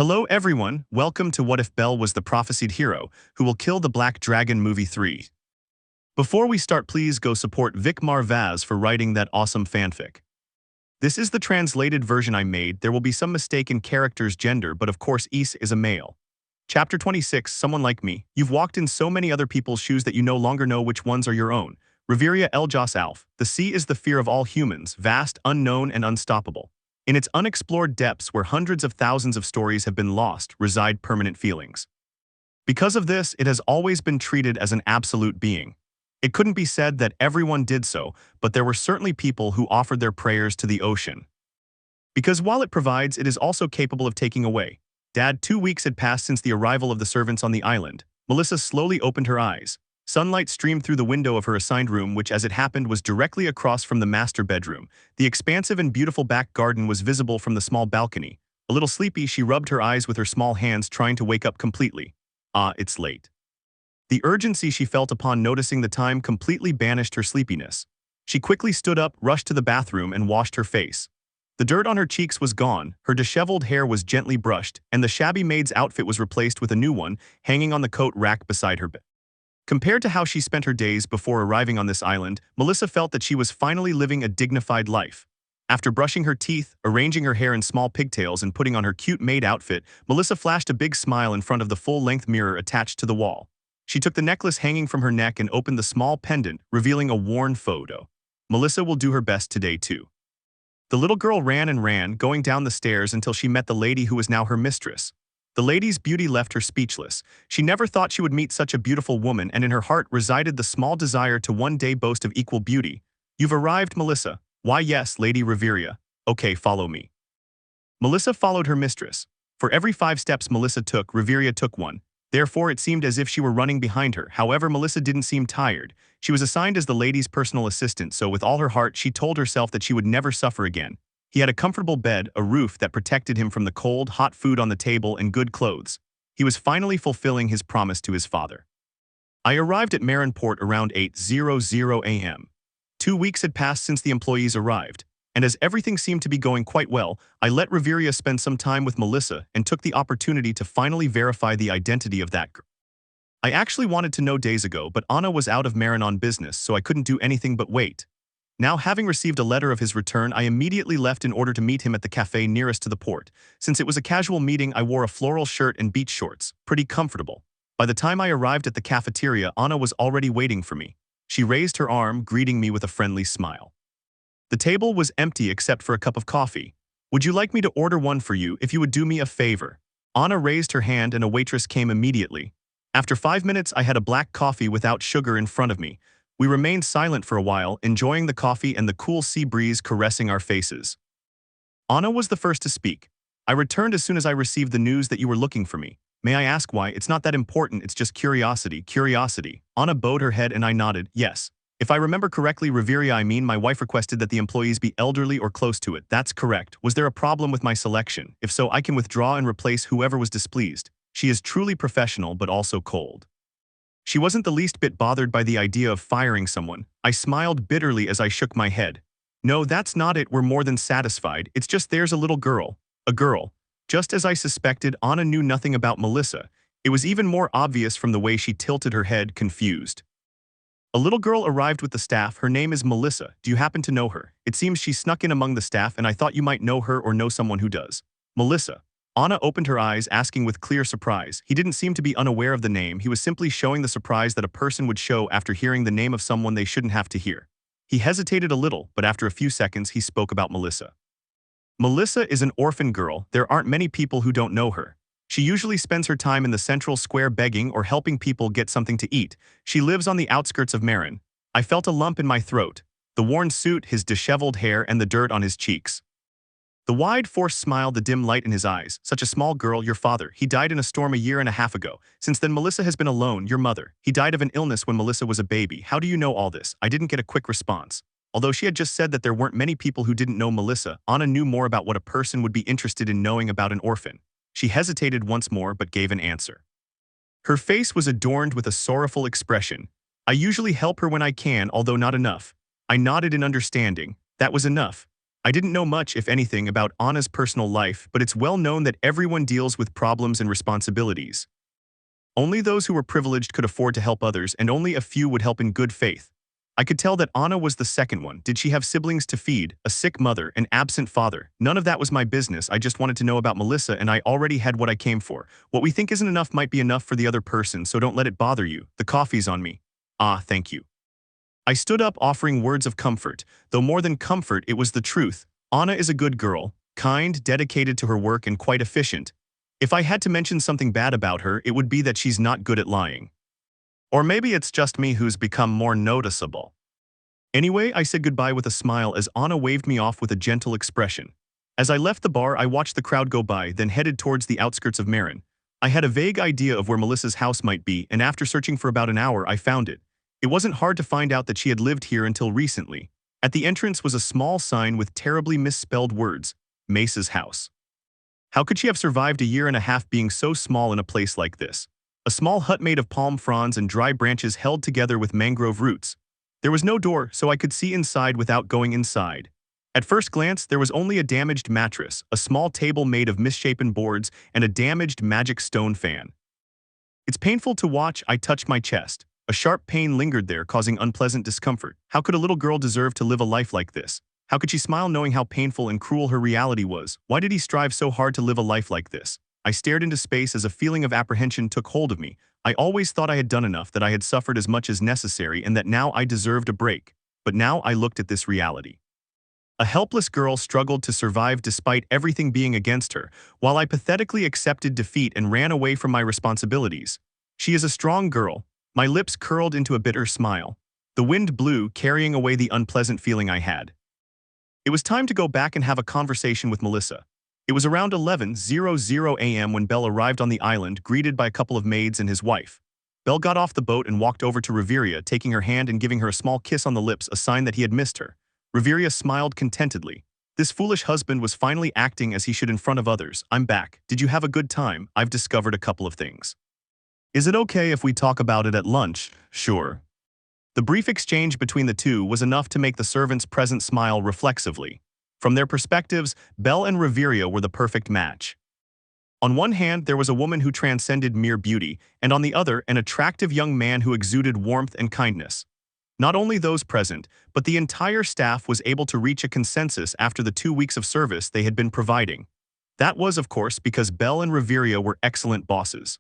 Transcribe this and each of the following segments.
Hello everyone, welcome to What If Belle Was the Prophesied Hero Who Will Kill the Black Dragon Movie 3. Before we start, please go support VicMarVaz for writing that awesome fanfic. This is the translated version I made. There will be some mistake in character's gender, but of course Is is a male. Chapter 26, Someone Like Me. You've walked in so many other people's shoes that you no longer know which ones are your own. Reveria Eljas Alf. The sea is the fear of all humans, vast, unknown, and unstoppable. In its unexplored depths where hundreds of thousands of stories have been lost, reside permanent feelings. Because of this, it has always been treated as an absolute being. It couldn't be said that everyone did so, but there were certainly people who offered their prayers to the ocean. Because while it provides, it is also capable of taking away. Dad, 2 weeks had passed since the arrival of the servants on the island. Melissa slowly opened her eyes. Sunlight streamed through the window of her assigned room, which as it happened was directly across from the master bedroom. The expansive and beautiful back garden was visible from the small balcony. A little sleepy, she rubbed her eyes with her small hands, trying to wake up completely. It's late. The urgency she felt upon noticing the time completely banished her sleepiness. She quickly stood up, rushed to the bathroom, and washed her face. The dirt on her cheeks was gone, her disheveled hair was gently brushed, and the shabby maid's outfit was replaced with a new one, hanging on the coat rack beside her bed. Compared to how she spent her days before arriving on this island, Melissa felt that she was finally living a dignified life. After brushing her teeth, arranging her hair in small pigtails, and putting on her cute maid outfit, Melissa flashed a big smile in front of the full-length mirror attached to the wall. She took the necklace hanging from her neck and opened the small pendant, revealing a worn photo. Melissa will do her best today too. The little girl ran and ran, going down the stairs until she met the lady who was now her mistress. The lady's beauty left her speechless. She never thought she would meet such a beautiful woman, and in her heart resided the small desire to one day boast of equal beauty. You've arrived, Melissa. Why yes, Lady Reveria. Okay, follow me. Melissa followed her mistress. For every 5 steps Melissa took, Reveria took one. Therefore, it seemed as if she were running behind her. However, Melissa didn't seem tired. She was assigned as the lady's personal assistant, so with all her heart she told herself that she would never suffer again. He had a comfortable bed, a roof that protected him from the cold, hot food on the table, and good clothes. He was finally fulfilling his promise to his father. I arrived at Marin Port around 8:00 a.m. 2 weeks had passed since the employees arrived, and as everything seemed to be going quite well, I let Reveria spend some time with Melissa and took the opportunity to finally verify the identity of that girl. I actually wanted to know days ago, but Anna was out of Marin on business, so I couldn't do anything but wait. Now, having received a letter of his return, I immediately left in order to meet him at the cafe nearest to the port. Since it was a casual meeting, I wore a floral shirt and beach shorts, pretty comfortable. By the time I arrived at the cafeteria, Anna was already waiting for me. She raised her arm, greeting me with a friendly smile. The table was empty except for a cup of coffee. Would you like me to order one for you if you would do me a favor? Anna raised her hand and a waitress came immediately. After 5 minutes, I had a black coffee without sugar in front of me. We remained silent for a while, enjoying the coffee and the cool sea breeze caressing our faces. Anna was the first to speak. I returned as soon as I received the news that you were looking for me. May I ask why? It's not that important, it's just curiosity. Curiosity. Anna bowed her head and I nodded, yes. If I remember correctly, Reveria, my wife requested that the employees be elderly or close to it. That's correct. Was there a problem with my selection? If so, I can withdraw and replace whoever was displeased. She is truly professional but also cold. She wasn't the least bit bothered by the idea of firing someone. I smiled bitterly as I shook my head. No, that's not it. We're more than satisfied. It's just there's a little girl. A girl. Just as I suspected, Anna knew nothing about Melissa. It was even more obvious from the way she tilted her head, confused. A little girl arrived with the staff. Her name is Melissa. Do you happen to know her? It seems she snuck in among the staff, and I thought you might know her or know someone who does. Melissa. Anna opened her eyes, asking with clear surprise. He didn't seem to be unaware of the name. He was simply showing the surprise that a person would show after hearing the name of someone they shouldn't have to hear. He hesitated a little, but after a few seconds he spoke about Melissa. Melissa is an orphan girl. There aren't many people who don't know her. She usually spends her time in the central square begging or helping people get something to eat. She lives on the outskirts of Marin. I felt a lump in my throat. The worn suit, his disheveled hair, and the dirt on his cheeks. The wide, forced smile, the dim light in his eyes. Such a small girl, your father. He died in a storm a year and a half ago. Since then, Melissa has been alone, your mother. He died of an illness when Melissa was a baby. How do you know all this? I didn't get a quick response. Although she had just said that there weren't many people who didn't know Melissa, Anna knew more about what a person would be interested in knowing about an orphan. She hesitated once more but gave an answer. Her face was adorned with a sorrowful expression. I usually help her when I can, although not enough. I nodded in understanding. That was enough. I didn't know much, if anything, about Anna's personal life, but it's well known that everyone deals with problems and responsibilities. Only those who were privileged could afford to help others, and only a few would help in good faith. I could tell that Anna was the second one. Did she have siblings to feed, a sick mother, an absent father? None of that was my business. I just wanted to know about Melissa, and I already had what I came for. What we think isn't enough might be enough for the other person, so don't let it bother you. The coffee's on me. Ah, thank you. I stood up, offering words of comfort. Though more than comfort, it was the truth. Anna is a good girl, kind, dedicated to her work, and quite efficient. If I had to mention something bad about her, it would be that she's not good at lying. Or maybe it's just me who's become more noticeable. Anyway, I said goodbye with a smile as Anna waved me off with a gentle expression. As I left the bar, I watched the crowd go by, then headed towards the outskirts of Marin. I had a vague idea of where Melissa's house might be, and after searching for about an hour, I found it. It wasn't hard to find out that she had lived here until recently. At the entrance was a small sign with terribly misspelled words, Mesa's house. How could she have survived a year and a half being so small in a place like this? A small hut made of palm fronds and dry branches held together with mangrove roots. There was no door, so I could see inside without going inside. At first glance, there was only a damaged mattress, a small table made of misshapen boards, and a damaged magic stone fan. It's painful to watch. I touched my chest. A sharp pain lingered there, causing unpleasant discomfort. How could a little girl deserve to live a life like this? How could she smile knowing how painful and cruel her reality was? Why did he strive so hard to live a life like this? I stared into space as a feeling of apprehension took hold of me. I always thought I had done enough, that I had suffered as much as necessary, and that now I deserved a break. But now I looked at this reality. A helpless girl struggled to survive despite everything being against her, while I pathetically accepted defeat and ran away from my responsibilities. She is a strong girl. My lips curled into a bitter smile. The wind blew, carrying away the unpleasant feeling I had. It was time to go back and have a conversation with Melissa. It was around 11:00 a.m. when Belle arrived on the island, greeted by a couple of maids and his wife. Belle got off the boat and walked over to Reveria, taking her hand and giving her a small kiss on the lips, a sign that he had missed her. Reveria smiled contentedly. This foolish husband was finally acting as he should in front of others. I'm back. Did you have a good time? I've discovered a couple of things. Is it okay if we talk about it at lunch? Sure. The brief exchange between the two was enough to make the servants present smile reflexively. From their perspectives, Belle and Reveria were the perfect match. On one hand, there was a woman who transcended mere beauty, and on the other, an attractive young man who exuded warmth and kindness. Not only those present, but the entire staff was able to reach a consensus after the 2 weeks of service they had been providing. That was, of course, because Belle and Reveria were excellent bosses.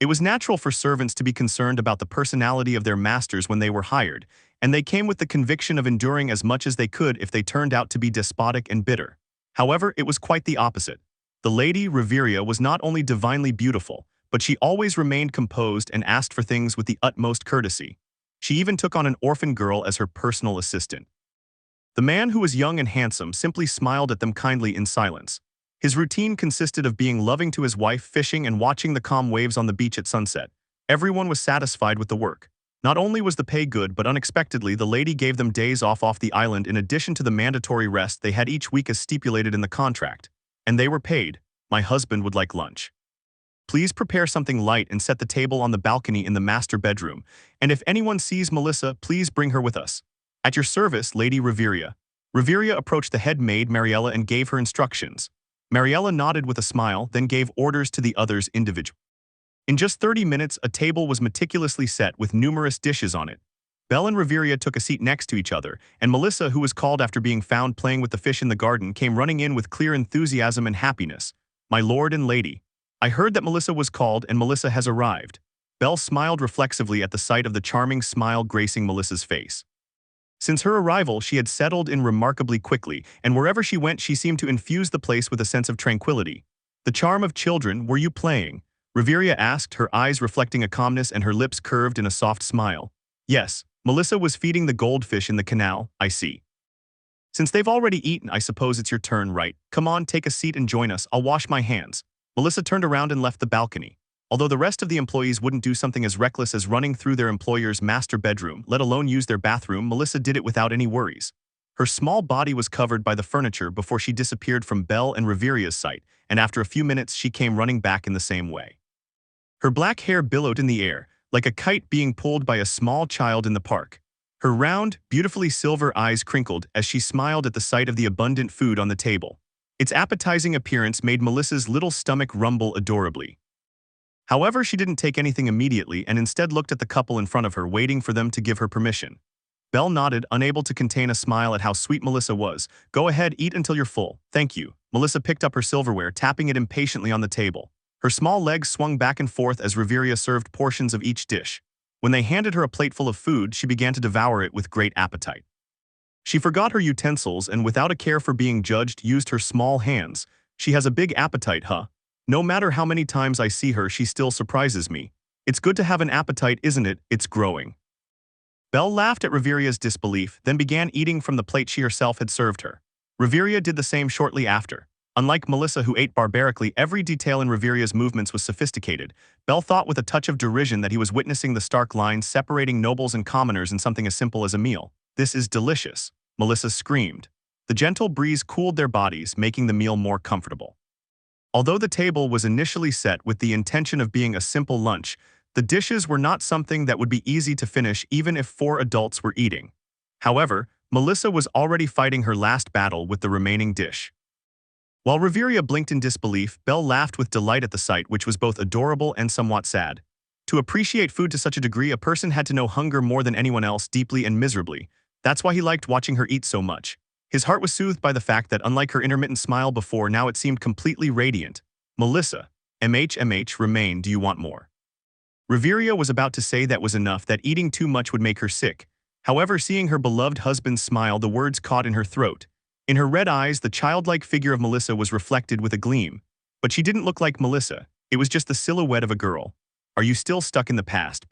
It was natural for servants to be concerned about the personality of their masters when they were hired, and they came with the conviction of enduring as much as they could if they turned out to be despotic and bitter. However, it was quite the opposite. The lady, Reveria, was not only divinely beautiful, but she always remained composed and asked for things with the utmost courtesy. She even took on an orphan girl as her personal assistant. The man, who was young and handsome, simply smiled at them kindly in silence. His routine consisted of being loving to his wife, fishing, and watching the calm waves on the beach at sunset. Everyone was satisfied with the work. Not only was the pay good, but unexpectedly the lady gave them days off the island in addition to the mandatory rest they had each week as stipulated in the contract. And they were paid. My husband would like lunch. Please prepare something light and set the table on the balcony in the master bedroom. And if anyone sees Melissa, please bring her with us. At your service, Lady Reveria. Reveria approached the head maid, Mariella, and gave her instructions. Mariella nodded with a smile, then gave orders to the others individually. In just 30 minutes, a table was meticulously set with numerous dishes on it. Belle and Reveria took a seat next to each other, and Melissa, who was called after being found playing with the fish in the garden, came running in with clear enthusiasm and happiness. My lord and lady. I heard that Melissa was called, and Melissa has arrived. Belle smiled reflexively at the sight of the charming smile gracing Melissa's face. Since her arrival, she had settled in remarkably quickly, and wherever she went, she seemed to infuse the place with a sense of tranquility. The charm of children, were you playing? Reveria asked, her eyes reflecting a calmness and her lips curved in a soft smile. Yes, Melissa was feeding the goldfish in the canal, I see. Since they've already eaten, I suppose it's your turn, right? Come on, take a seat and join us. I'll wash my hands. Melissa turned around and left the balcony. Although the rest of the employees wouldn't do something as reckless as running through their employer's master bedroom, let alone use their bathroom, Melissa did it without any worries. Her small body was covered by the furniture before she disappeared from Belle and Reveria's sight, and after a few minutes she came running back in the same way. Her black hair billowed in the air, like a kite being pulled by a small child in the park. Her round, beautifully silver eyes crinkled as she smiled at the sight of the abundant food on the table. Its appetizing appearance made Melissa's little stomach rumble adorably. However, she didn't take anything immediately and instead looked at the couple in front of her, waiting for them to give her permission. Belle nodded, unable to contain a smile at how sweet Melissa was. "Go ahead, eat until you're full. Thank you." Melissa picked up her silverware, tapping it impatiently on the table. Her small legs swung back and forth as Reveria served portions of each dish. When they handed her a plate full of food, she began to devour it with great appetite. She forgot her utensils and, without a care for being judged, used her small hands. "She has a big appetite, huh? No matter how many times I see her, she still surprises me. It's good to have an appetite, isn't it? It's growing." Belle laughed at Reveria's disbelief, then began eating from the plate she herself had served her. Reveria did the same shortly after. Unlike Melissa, who ate barbarically, every detail in Reveria's movements was sophisticated. Belle thought with a touch of derision that he was witnessing the stark lines separating nobles and commoners in something as simple as a meal. "This is delicious," Melissa screamed. The gentle breeze cooled their bodies, making the meal more comfortable. Although the table was initially set with the intention of being a simple lunch, the dishes were not something that would be easy to finish even if 4 adults were eating. However, Melissa was already fighting her last battle with the remaining dish. While Reveria blinked in disbelief, Belle laughed with delight at the sight, which was both adorable and somewhat sad. To appreciate food to such a degree, a person had to know hunger more than anyone else, deeply and miserably. That's why he liked watching her eat so much. His heart was soothed by the fact that, unlike her intermittent smile before, now it seemed completely radiant. "Melissa, remain, do you want more?" Reveria was about to say that was enough, that eating too much would make her sick. However, seeing her beloved husband smile, the words caught in her throat. In her red eyes, the childlike figure of Melissa was reflected with a gleam. But she didn't look like Melissa. It was just the silhouette of a girl. "Are you still stuck in the past?"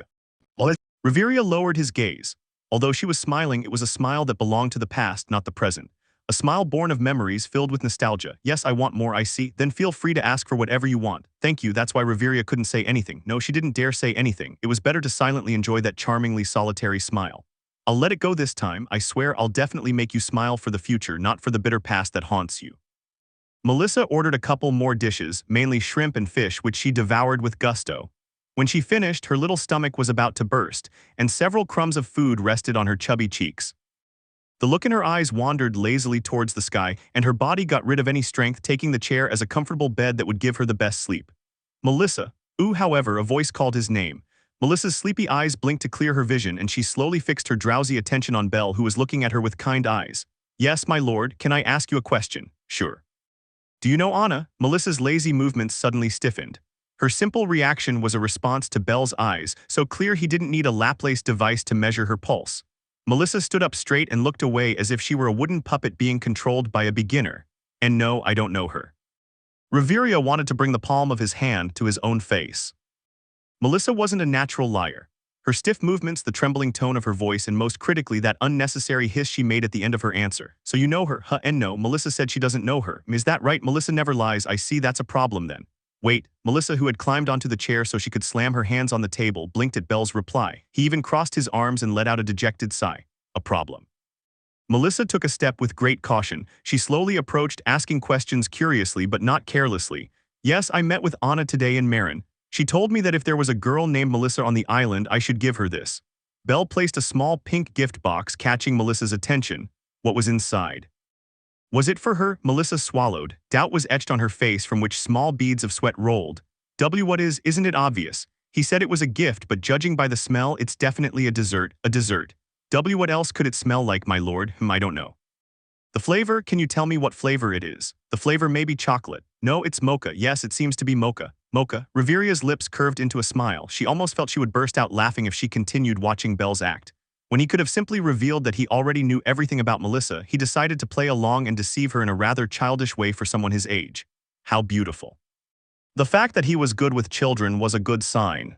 Reveria lowered his gaze. Although she was smiling, it was a smile that belonged to the past, not the present. A smile born of memories filled with nostalgia. "Yes, I want more, I see. Then feel free to ask for whatever you want." "Thank you." That's why Reveria couldn't say anything. No, she didn't dare say anything. It was better to silently enjoy that charmingly solitary smile. "I'll let it go this time. I swear I'll definitely make you smile for the future, not for the bitter past that haunts you." Melissa ordered a couple more dishes, mainly shrimp and fish, which she devoured with gusto. When she finished, her little stomach was about to burst, and several crumbs of food rested on her chubby cheeks. The look in her eyes wandered lazily towards the sky, and her body got rid of any strength, taking the chair as a comfortable bed that would give her the best sleep. "Melissa." "Ooh," however, a voice called his name. Melissa's sleepy eyes blinked to clear her vision, and she slowly fixed her drowsy attention on Belle, who was looking at her with kind eyes. "Yes, my lord, can I ask you a question?" "Sure." "Do you know Anna?" Melissa's lazy movements suddenly stiffened. Her simple reaction was a response to Belle's eyes, so clear he didn't need a Laplace device to measure her pulse. Melissa stood up straight and looked away as if she were a wooden puppet being controlled by a beginner. "And no, I don't know her." Reveria wanted to bring the palm of his hand to his own face. Melissa wasn't a natural liar. Her stiff movements, the trembling tone of her voice, and most critically, that unnecessary hiss she made at the end of her answer. "So you know her, huh?" "And no, Melissa said she doesn't know her." "Is that right?" "Melissa never lies." "I see, that's a problem then." "Wait." Melissa, who had climbed onto the chair so she could slam her hands on the table, blinked at Belle's reply. He even crossed his arms and let out a dejected sigh. "A problem." Melissa took a step with great caution. She slowly approached, asking questions curiously but not carelessly. "Yes, I met with Anna today in Marin. She told me that if there was a girl named Melissa on the island, I should give her this." Belle placed a small pink gift box, catching Melissa's attention. What was inside? Was it for her? Melissa swallowed. Doubt was etched on her face, from which small beads of sweat rolled. What isn't it obvious? He said it was a gift, but judging by the smell, it's definitely a dessert. A dessert. What else could it smell like, my lord? I don't know. The flavor? Can you tell me what flavor it is? The flavor may be chocolate. No, it's mocha. Yes, it seems to be mocha. Mocha. Reveria's lips curved into a smile. She almost felt she would burst out laughing if she continued watching Belle's act. When he could have simply revealed that he already knew everything about Melissa, he decided to play along and deceive her in a rather childish way for someone his age. How beautiful. The fact that he was good with children was a good sign.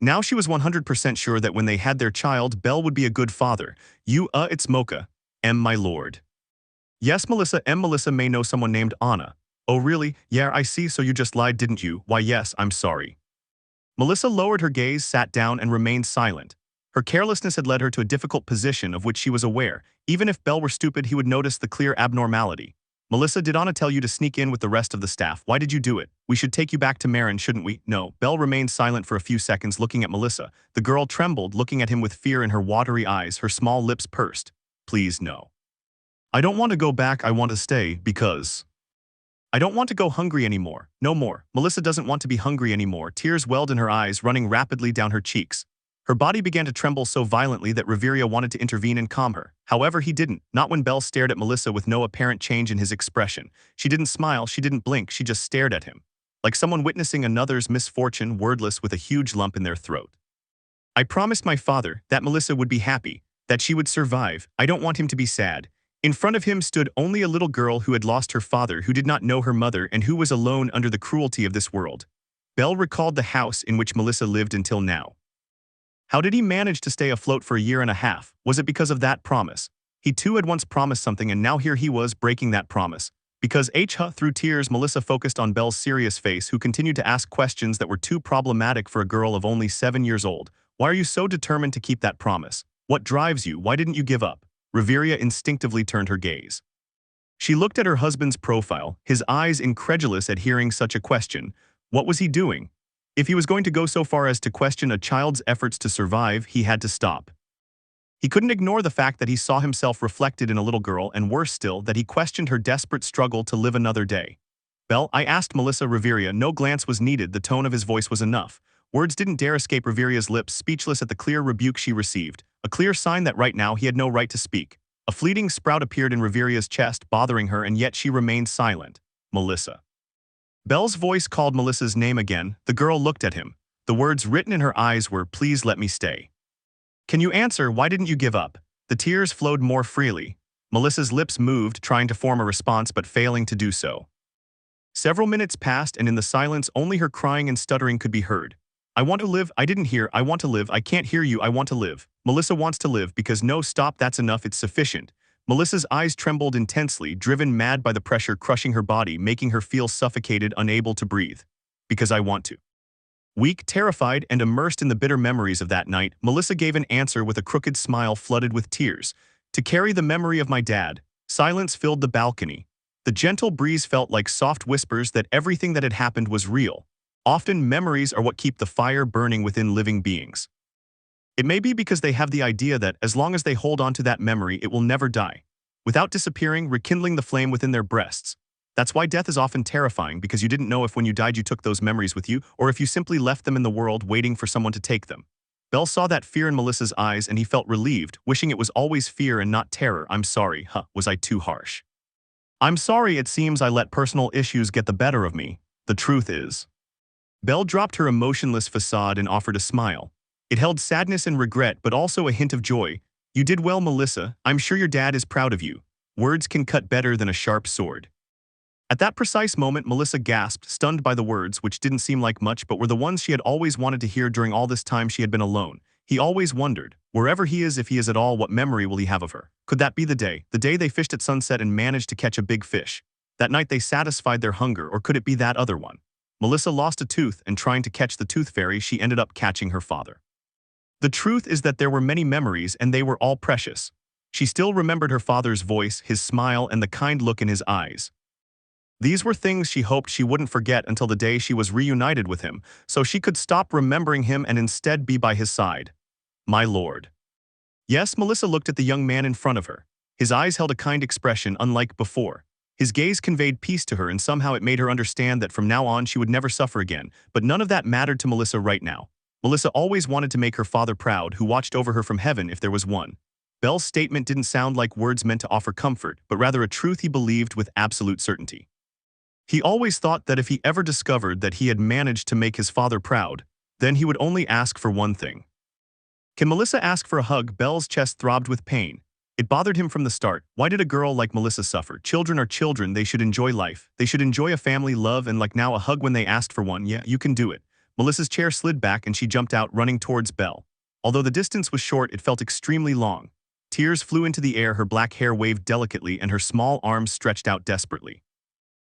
Now she was 100% sure that when they had their child, Belle would be a good father. It's mocha. My lord. Yes, Melissa. Melissa may know someone named Anna. Oh really? Yeah, I see, so you just lied, didn't you? Why yes, I'm sorry. Melissa lowered her gaze, sat down, and remained silent. Her carelessness had led her to a difficult position of which she was aware. Even if Belle were stupid, he would notice the clear abnormality. Melissa, did Anna tell you to sneak in with the rest of the staff? Why did you do it? We should take you back to Marin, shouldn't we? No. Belle remained silent for a few seconds, looking at Melissa. The girl trembled, looking at him with fear in her watery eyes, her small lips pursed. Please, no. I don't want to go back, I want to stay, because I don't want to go hungry anymore. No more. Melissa doesn't want to be hungry anymore. Tears welled in her eyes, running rapidly down her cheeks. Her body began to tremble so violently that Reveria wanted to intervene and calm her. However, he didn't, not when Belle stared at Melissa with no apparent change in his expression. She didn't smile, she didn't blink, she just stared at him. Like someone witnessing another's misfortune, wordless with a huge lump in their throat. I promised my father that Melissa would be happy, that she would survive. I don't want him to be sad. In front of him stood only a little girl who had lost her father, who did not know her mother, and who was alone under the cruelty of this world. Belle recalled the house in which Melissa lived until now. How did he manage to stay afloat for a year and a half? Was it because of that promise? He too had once promised something, and now here he was breaking that promise. Because through tears, Melissa focused on Belle's serious face, who continued to ask questions that were too problematic for a girl of only 7 years old. Why are you so determined to keep that promise? What drives you? Why didn't you give up? Reveria instinctively turned her gaze. She looked at her husband's profile, his eyes incredulous at hearing such a question. What was he doing? If he was going to go so far as to question a child's efforts to survive, he had to stop. He couldn't ignore the fact that he saw himself reflected in a little girl, and worse still, that he questioned her desperate struggle to live another day. Belle, I asked Melissa. Reveria, no glance was needed, the tone of his voice was enough. Words didn't dare escape Reveria's lips, speechless at the clear rebuke she received, a clear sign that right now he had no right to speak. A fleeting sprout appeared in Reveria's chest, bothering her, and yet she remained silent. Melissa. Belle's voice called Melissa's name again. The girl looked at him. The words written in her eyes were, please let me stay. Can you answer? Why didn't you give up? The tears flowed more freely. Melissa's lips moved, trying to form a response but failing to do so. Several minutes passed, and in the silence only her crying and stuttering could be heard. I want to live. I didn't hear. I want to live. I can't hear you. I want to live. Melissa wants to live because no, stop, that's enough, it's sufficient. Melissa's eyes trembled intensely, driven mad by the pressure crushing her body, making her feel suffocated, unable to breathe. Because I want to. Weak, terrified, and immersed in the bitter memories of that night, Melissa gave an answer with a crooked smile flooded with tears. To carry the memory of my dad. Silence filled the balcony. The gentle breeze felt like soft whispers that everything that had happened was real. Often memories are what keep the fire burning within living beings. It may be because they have the idea that as long as they hold on to that memory, it will never die. Without disappearing, rekindling the flame within their breasts. That's why death is often terrifying, because you didn't know if when you died you took those memories with you, or if you simply left them in the world waiting for someone to take them. Belle saw that fear in Melissa's eyes, and he felt relieved, wishing it was always fear and not terror. I'm sorry, was I too harsh? I'm sorry, it seems I let personal issues get the better of me. The truth is. Belle dropped her emotionless facade and offered a smile. It held sadness and regret, but also a hint of joy. You did well, Melissa. I'm sure your dad is proud of you. Words can cut better than a sharp sword. At that precise moment, Melissa gasped, stunned by the words, which didn't seem like much but were the ones she had always wanted to hear during all this time she had been alone. He always wondered, wherever he is, if he is at all, what memory will he have of her? Could that be the day they fished at sunset and managed to catch a big fish? That night they satisfied their hunger, or could it be that other one? Melissa lost a tooth, and trying to catch the tooth fairy, she ended up catching her father. The truth is that there were many memories, and they were all precious. She still remembered her father's voice, his smile, and the kind look in his eyes. These were things she hoped she wouldn't forget until the day she was reunited with him, so she could stop remembering him and instead be by his side. My lord. Yes, Melissa looked at the young man in front of her. His eyes held a kind expression unlike before. His gaze conveyed peace to her, and somehow it made her understand that from now on she would never suffer again, but none of that mattered to Melissa right now. Melissa always wanted to make her father proud, who watched over her from heaven if there was one. Belle's statement didn't sound like words meant to offer comfort, but rather a truth he believed with absolute certainty. He always thought that if he ever discovered that he had managed to make his father proud, then he would only ask for one thing. Can Melissa ask for a hug? Belle's chest throbbed with pain. It bothered him from the start. Why did a girl like Melissa suffer? Children are children, they should enjoy life. They should enjoy a family, love, and like now a hug when they asked for one. Yeah, you can do it. Melissa's chair slid back and she jumped out, running towards Belle. Although the distance was short, it felt extremely long. Tears flew into the air, her black hair waved delicately, and her small arms stretched out desperately.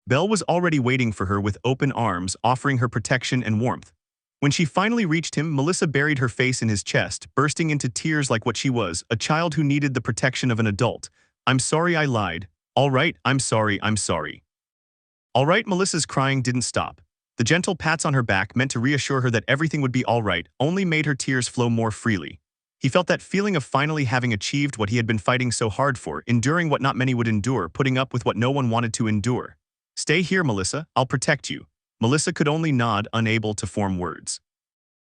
Belle was already waiting for her with open arms, offering her protection and warmth. When she finally reached him, Melissa buried her face in his chest, bursting into tears like what she was, a child who needed the protection of an adult. I'm sorry I lied. All right, I'm sorry, I'm sorry. All right, Melissa's crying didn't stop. The gentle pats on her back meant to reassure her that everything would be all right, only made her tears flow more freely. He felt that feeling of finally having achieved what he had been fighting so hard for, enduring what not many would endure, putting up with what no one wanted to endure. Stay here, Melissa, I'll protect you. Melissa could only nod, unable to form words.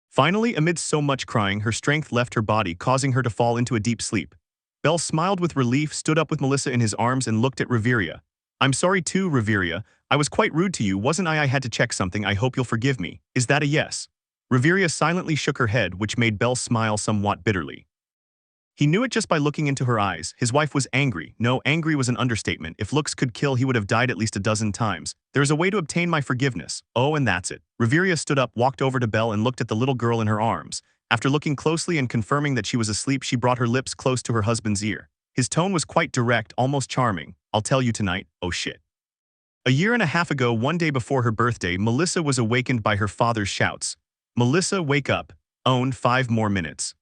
Finally, amidst so much crying, her strength left her body, causing her to fall into a deep sleep. Belle smiled with relief, stood up with Melissa in his arms, and looked at Reveria. I'm sorry too, Reveria. I was quite rude to you, wasn't I? I had to check something. I hope you'll forgive me. Is that a yes? Reveria silently shook her head, which made Belle smile somewhat bitterly. He knew it just by looking into her eyes. His wife was angry. No, angry was an understatement. If looks could kill, he would have died at least a dozen times. There is a way to obtain my forgiveness. Oh, and that's it. Reveria stood up, walked over to Belle, and looked at the little girl in her arms. After looking closely and confirming that she was asleep, she brought her lips close to her husband's ear. His tone was quite direct, almost charming. I'll tell you tonight. Oh shit. A year and a half ago, one day before her birthday, Melissa was awakened by her father's shouts. Melissa, wake up. Own 5 more minutes.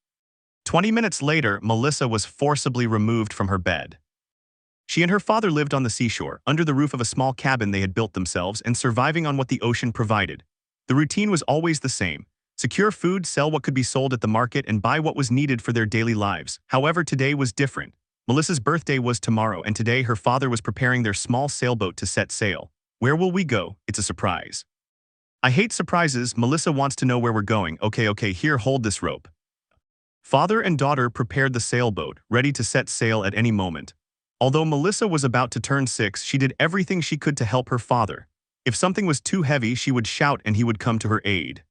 20 minutes later, Melissa was forcibly removed from her bed. She and her father lived on the seashore, under the roof of a small cabin they had built themselves and surviving on what the ocean provided. The routine was always the same. Secure food, sell what could be sold at the market, and buy what was needed for their daily lives. However, today was different. Melissa's birthday was tomorrow, and today her father was preparing their small sailboat to set sail. Where will we go? It's a surprise. I hate surprises. Melissa wants to know where we're going. Okay, here, hold this rope. Father and daughter prepared the sailboat, ready to set sail at any moment. Although Melissa was about to turn 6, she did everything she could to help her father. If something was too heavy, she would shout and he would come to her aid.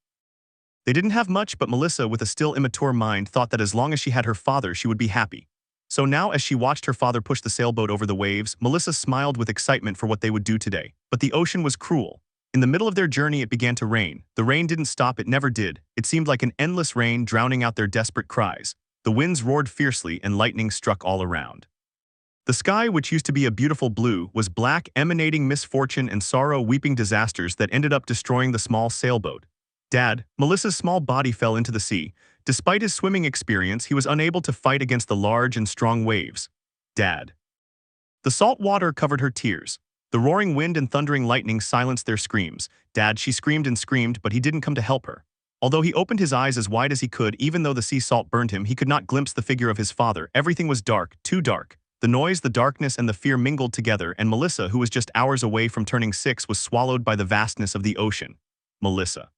They didn't have much, but Melissa, with a still immature mind, thought that as long as she had her father, she would be happy. So now, as she watched her father push the sailboat over the waves, Melissa smiled with excitement for what they would do today. But the ocean was cruel. In the middle of their journey, it began to rain. The rain didn't stop, it never did. It seemed like an endless rain, drowning out their desperate cries. The winds roared fiercely and lightning struck all around. The sky, which used to be a beautiful blue, was black, emanating misfortune and sorrow, weeping disasters that ended up destroying the small sailboat. Dad, Melissa's small body fell into the sea. Despite his swimming experience, he was unable to fight against the large and strong waves. Dad. The salt water covered her tears. The roaring wind and thundering lightning silenced their screams. Dad, she screamed and screamed, but he didn't come to help her. Although he opened his eyes as wide as he could, even though the sea salt burned him, he could not glimpse the figure of his father. Everything was dark, too dark. The noise, the darkness, and the fear mingled together, and Melissa, who was just hours away from turning 6, was swallowed by the vastness of the ocean. Melissa.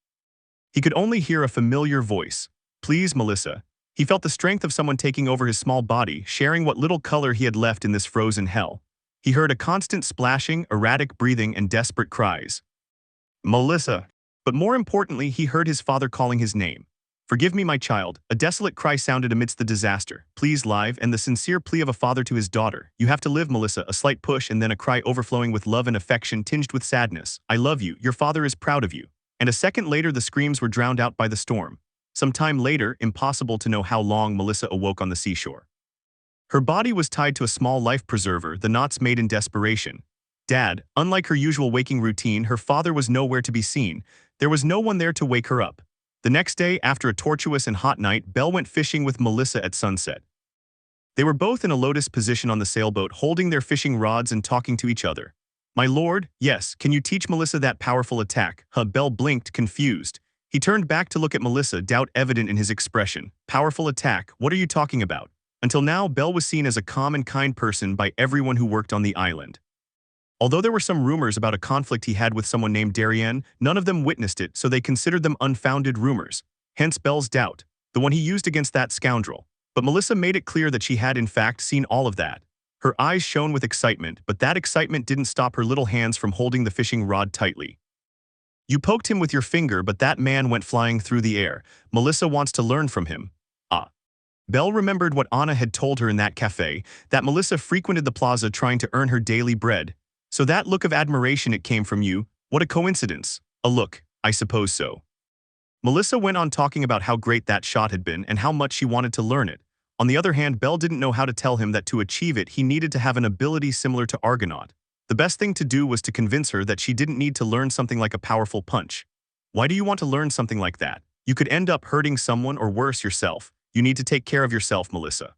He could only hear a familiar voice. Please, Melissa. He felt the strength of someone taking over his small body, sharing what little color he had left in this frozen hell. He heard a constant splashing, erratic breathing, and desperate cries. Melissa. But more importantly, he heard his father calling his name. Forgive me, my child. A desolate cry sounded amidst the disaster. Please, live, and the sincere plea of a father to his daughter. You have to live, Melissa. A slight push and then a cry overflowing with love and affection tinged with sadness. I love you. Your father is proud of you. And a second later, the screams were drowned out by the storm. Some time later, impossible to know how long, Melissa awoke on the seashore. Her body was tied to a small life preserver, the knots made in desperation. Dad, unlike her usual waking routine, her father was nowhere to be seen. There was no one there to wake her up. The next day, after a tortuous and hot night, Belle went fishing with Melissa at sunset. They were both in a lotus position on the sailboat, holding their fishing rods and talking to each other. My lord, yes, can you teach Melissa that powerful attack? Belle blinked, confused. He turned back to look at Melissa, doubt evident in his expression. Powerful attack, what are you talking about? Until now, Belle was seen as a calm and kind person by everyone who worked on the island. Although there were some rumors about a conflict he had with someone named Darien, none of them witnessed it, so they considered them unfounded rumors. Hence Belle's doubt, the one he used against that scoundrel. But Melissa made it clear that she had in fact seen all of that. Her eyes shone with excitement, but that excitement didn't stop her little hands from holding the fishing rod tightly. You poked him with your finger, but that man went flying through the air. Melissa wants to learn from him. Belle remembered what Anna had told her in that cafe, that Melissa frequented the plaza trying to earn her daily bread. So that look of admiration, it came from you. What a coincidence. A look, I suppose so. Melissa went on talking about how great that shot had been and how much she wanted to learn it. On the other hand, Belle didn't know how to tell him that to achieve it, he needed to have an ability similar to Argonaut. The best thing to do was to convince her that she didn't need to learn something like a powerful punch. Why do you want to learn something like that? You could end up hurting someone or worse yourself. You need to take care of yourself, Melissa.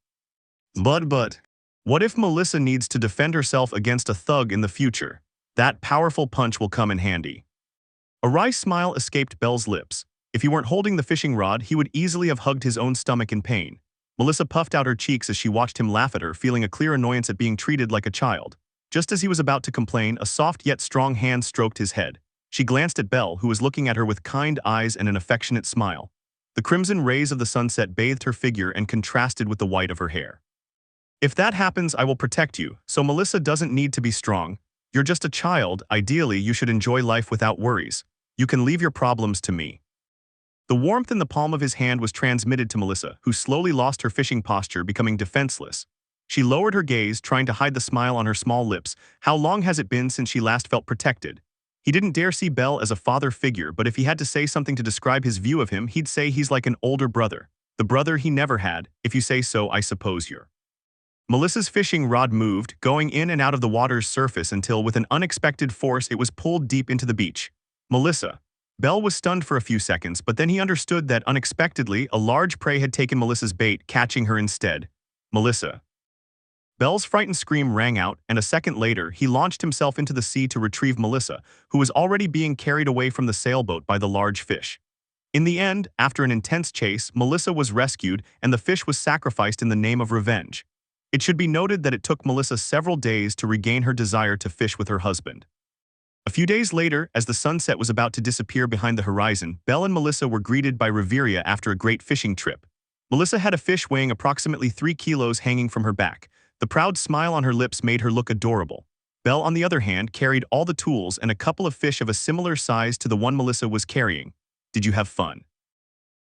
But. What if Melissa needs to defend herself against a thug in the future? That powerful punch will come in handy. A wry smile escaped Belle's lips. If he weren't holding the fishing rod, he would easily have hugged his own stomach in pain. Melissa puffed out her cheeks as she watched him laugh at her, feeling a clear annoyance at being treated like a child. Just as he was about to complain, a soft yet strong hand stroked his head. She glanced at Belle, who was looking at her with kind eyes and an affectionate smile. The crimson rays of the sunset bathed her figure and contrasted with the white of her hair. If that happens, I will protect you, so Melissa doesn't need to be strong. You're just a child. Ideally, you should enjoy life without worries. You can leave your problems to me. The warmth in the palm of his hand was transmitted to Melissa, who slowly lost her fishing posture, becoming defenseless. She lowered her gaze, trying to hide the smile on her small lips. How long has it been since she last felt protected? He didn't dare see Belle as a father figure, but if he had to say something to describe his view of him, he'd say he's like an older brother. The brother he never had. If you say so, I suppose you're. Melissa's fishing rod moved, going in and out of the water's surface until, with an unexpected force, it was pulled deep into the beach. Melissa. Belle was stunned for a few seconds, but then he understood that, unexpectedly, a large prey had taken Melissa's bait, catching her instead. Melissa. Belle's frightened scream rang out, and a second later, he launched himself into the sea to retrieve Melissa, who was already being carried away from the sailboat by the large fish. In the end, after an intense chase, Melissa was rescued, and the fish was sacrificed in the name of revenge. It should be noted that it took Melissa several days to regain her desire to fish with her husband. A few days later, as the sunset was about to disappear behind the horizon, Belle and Melissa were greeted by Reaffirming after a great fishing trip. Melissa had a fish weighing approximately 3 kilos hanging from her back. The proud smile on her lips made her look adorable. Belle, on the other hand, carried all the tools and a couple of fish of a similar size to the one Melissa was carrying. Did you have fun?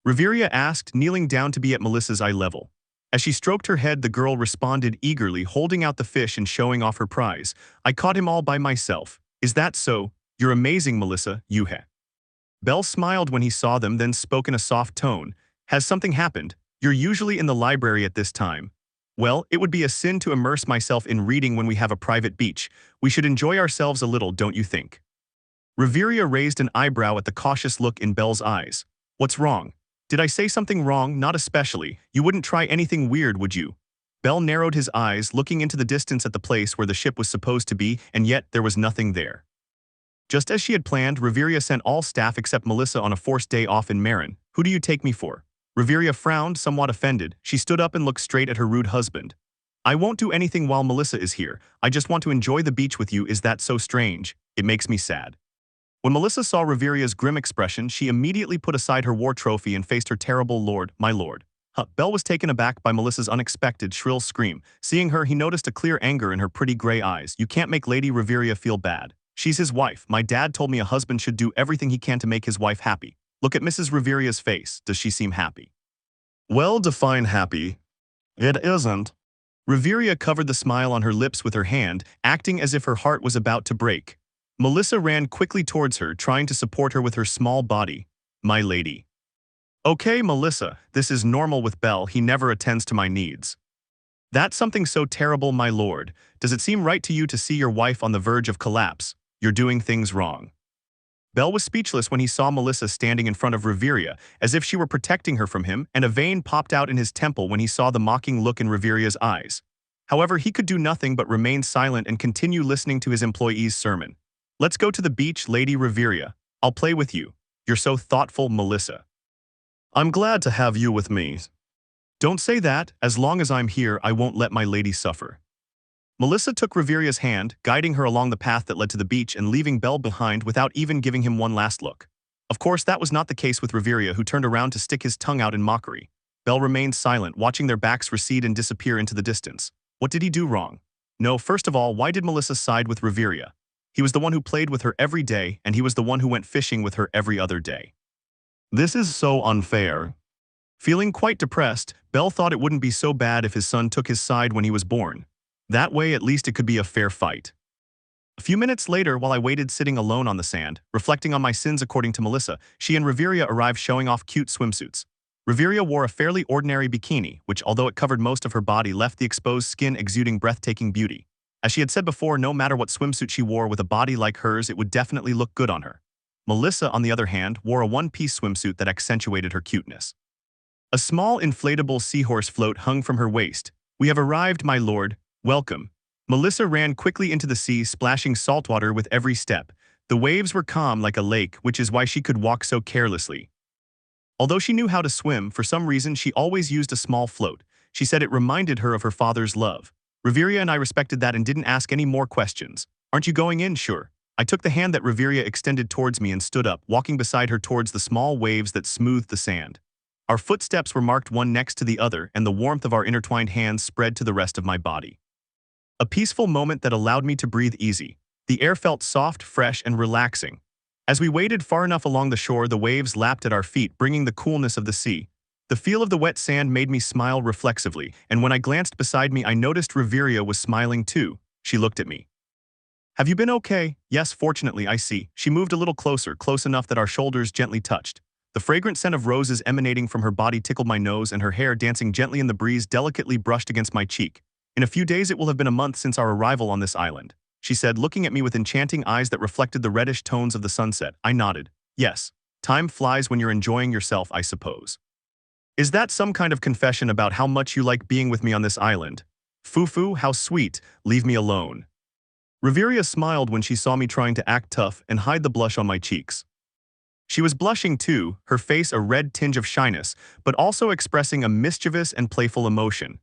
Reaffirming asked, kneeling down to be at Melissa's eye level. As she stroked her head, the girl responded eagerly, holding out the fish and showing off her prize. I caught him all by myself. Is that so? You're amazing, Melissa, you ha. Belle smiled when he saw them, then spoke in a soft tone. Has something happened? You're usually in the library at this time. Well, it would be a sin to immerse myself in reading when we have a private beach. We should enjoy ourselves a little, don't you think? Reaffirming raised an eyebrow at the cautious look in Belle's eyes. What's wrong? Did I say something wrong? Not especially. You wouldn't try anything weird, would you? Belle narrowed his eyes, looking into the distance at the place where the ship was supposed to be, and yet there was nothing there. Just as she had planned, Reaffirming sent all staff except Melissa on a forced day off in Marin. Who do you take me for? Reaffirming frowned, somewhat offended. She stood up and looked straight at her rude husband. I won't do anything while Melissa is here. I just want to enjoy the beach with you. Is that so strange? It makes me sad. When Melissa saw Reaffirming's grim expression, she immediately put aside her war trophy and faced her terrible lord, my lord. Belle was taken aback by Melissa's unexpected, shrill scream. Seeing her, he noticed a clear anger in her pretty gray eyes. You can't make Lady Reaffirming feel bad. She's his wife. My dad told me a husband should do everything he can to make his wife happy. Look at Mrs. Reaffirming's face. Does she seem happy? Well, define happy. It isn't. Reaffirming covered the smile on her lips with her hand, acting as if her heart was about to break. Melissa ran quickly towards her, trying to support her with her small body. My lady. Okay, Melissa, this is normal with Belle. He never attends to my needs. That's something so terrible, my lord. Does it seem right to you to see your wife on the verge of collapse? You're doing things wrong. Belle was speechless when he saw Melissa standing in front of Reaffirming, as if she were protecting her from him, and a vein popped out in his temple when he saw the mocking look in Reaffirming's eyes. However, he could do nothing but remain silent and continue listening to his employee's sermon. Let's go to the beach, Lady Reaffirming. I'll play with you. You're so thoughtful, Melissa. I'm glad to have you with me. Don't say that. As long as I'm here, I won't let my lady suffer. Melissa took Reaffirming's hand, guiding her along the path that led to the beach and leaving Belle behind without even giving him one last look. Of course, that was not the case with Reaffirming, who turned around to stick his tongue out in mockery. Belle remained silent, watching their backs recede and disappear into the distance. What did he do wrong? No, first of all, why did Melissa side with Reaffirming? He was the one who played with her every day, and he was the one who went fishing with her every other day. This is so unfair. Feeling quite depressed, Belle thought it wouldn't be so bad if his son took his side when he was born. That way, at least it could be a fair fight. A few minutes later, while I waited sitting alone on the sand, reflecting on my sins according to Melissa, she and Reaffirming arrived showing off cute swimsuits. Reaffirming wore a fairly ordinary bikini, which, although it covered most of her body, left the exposed skin exuding breathtaking beauty. As she had said before, no matter what swimsuit she wore with a body like hers, it would definitely look good on her. Melissa, on the other hand, wore a one-piece swimsuit that accentuated her cuteness. A small inflatable seahorse float hung from her waist. We have arrived, my lord. Welcome. Melissa ran quickly into the sea, splashing saltwater with every step. The waves were calm like a lake, which is why she could walk so carelessly. Although she knew how to swim, for some reason she always used a small float. She said it reminded her of her father's love. Reveria and I respected that and didn't ask any more questions. Aren't you going in? Sure. I took the hand that Reveria extended towards me and stood up, walking beside her towards the small waves that smoothed the sand. Our footsteps were marked one next to the other, and the warmth of our intertwined hands spread to the rest of my body. A peaceful moment that allowed me to breathe easy. The air felt soft, fresh, and relaxing. As we waded far enough along the shore, the waves lapped at our feet, bringing the coolness of the sea. The feel of the wet sand made me smile reflexively, and when I glanced beside me, I noticed Reveria was smiling too. She looked at me. Have you been okay? Yes, fortunately, I see. She moved a little closer, close enough that our shoulders gently touched. The fragrant scent of roses emanating from her body tickled my nose, and her hair, dancing gently in the breeze, delicately brushed against my cheek. In a few days it will have been a month since our arrival on this island, she said, looking at me with enchanting eyes that reflected the reddish tones of the sunset. I nodded. Yes. Time flies when you're enjoying yourself, I suppose. Is that some kind of confession about how much you like being with me on this island? Foo-foo, how sweet. Leave me alone. Reveria smiled when she saw me trying to act tough and hide the blush on my cheeks. She was blushing too, her face a red tinge of shyness, but also expressing a mischievous and playful emotion.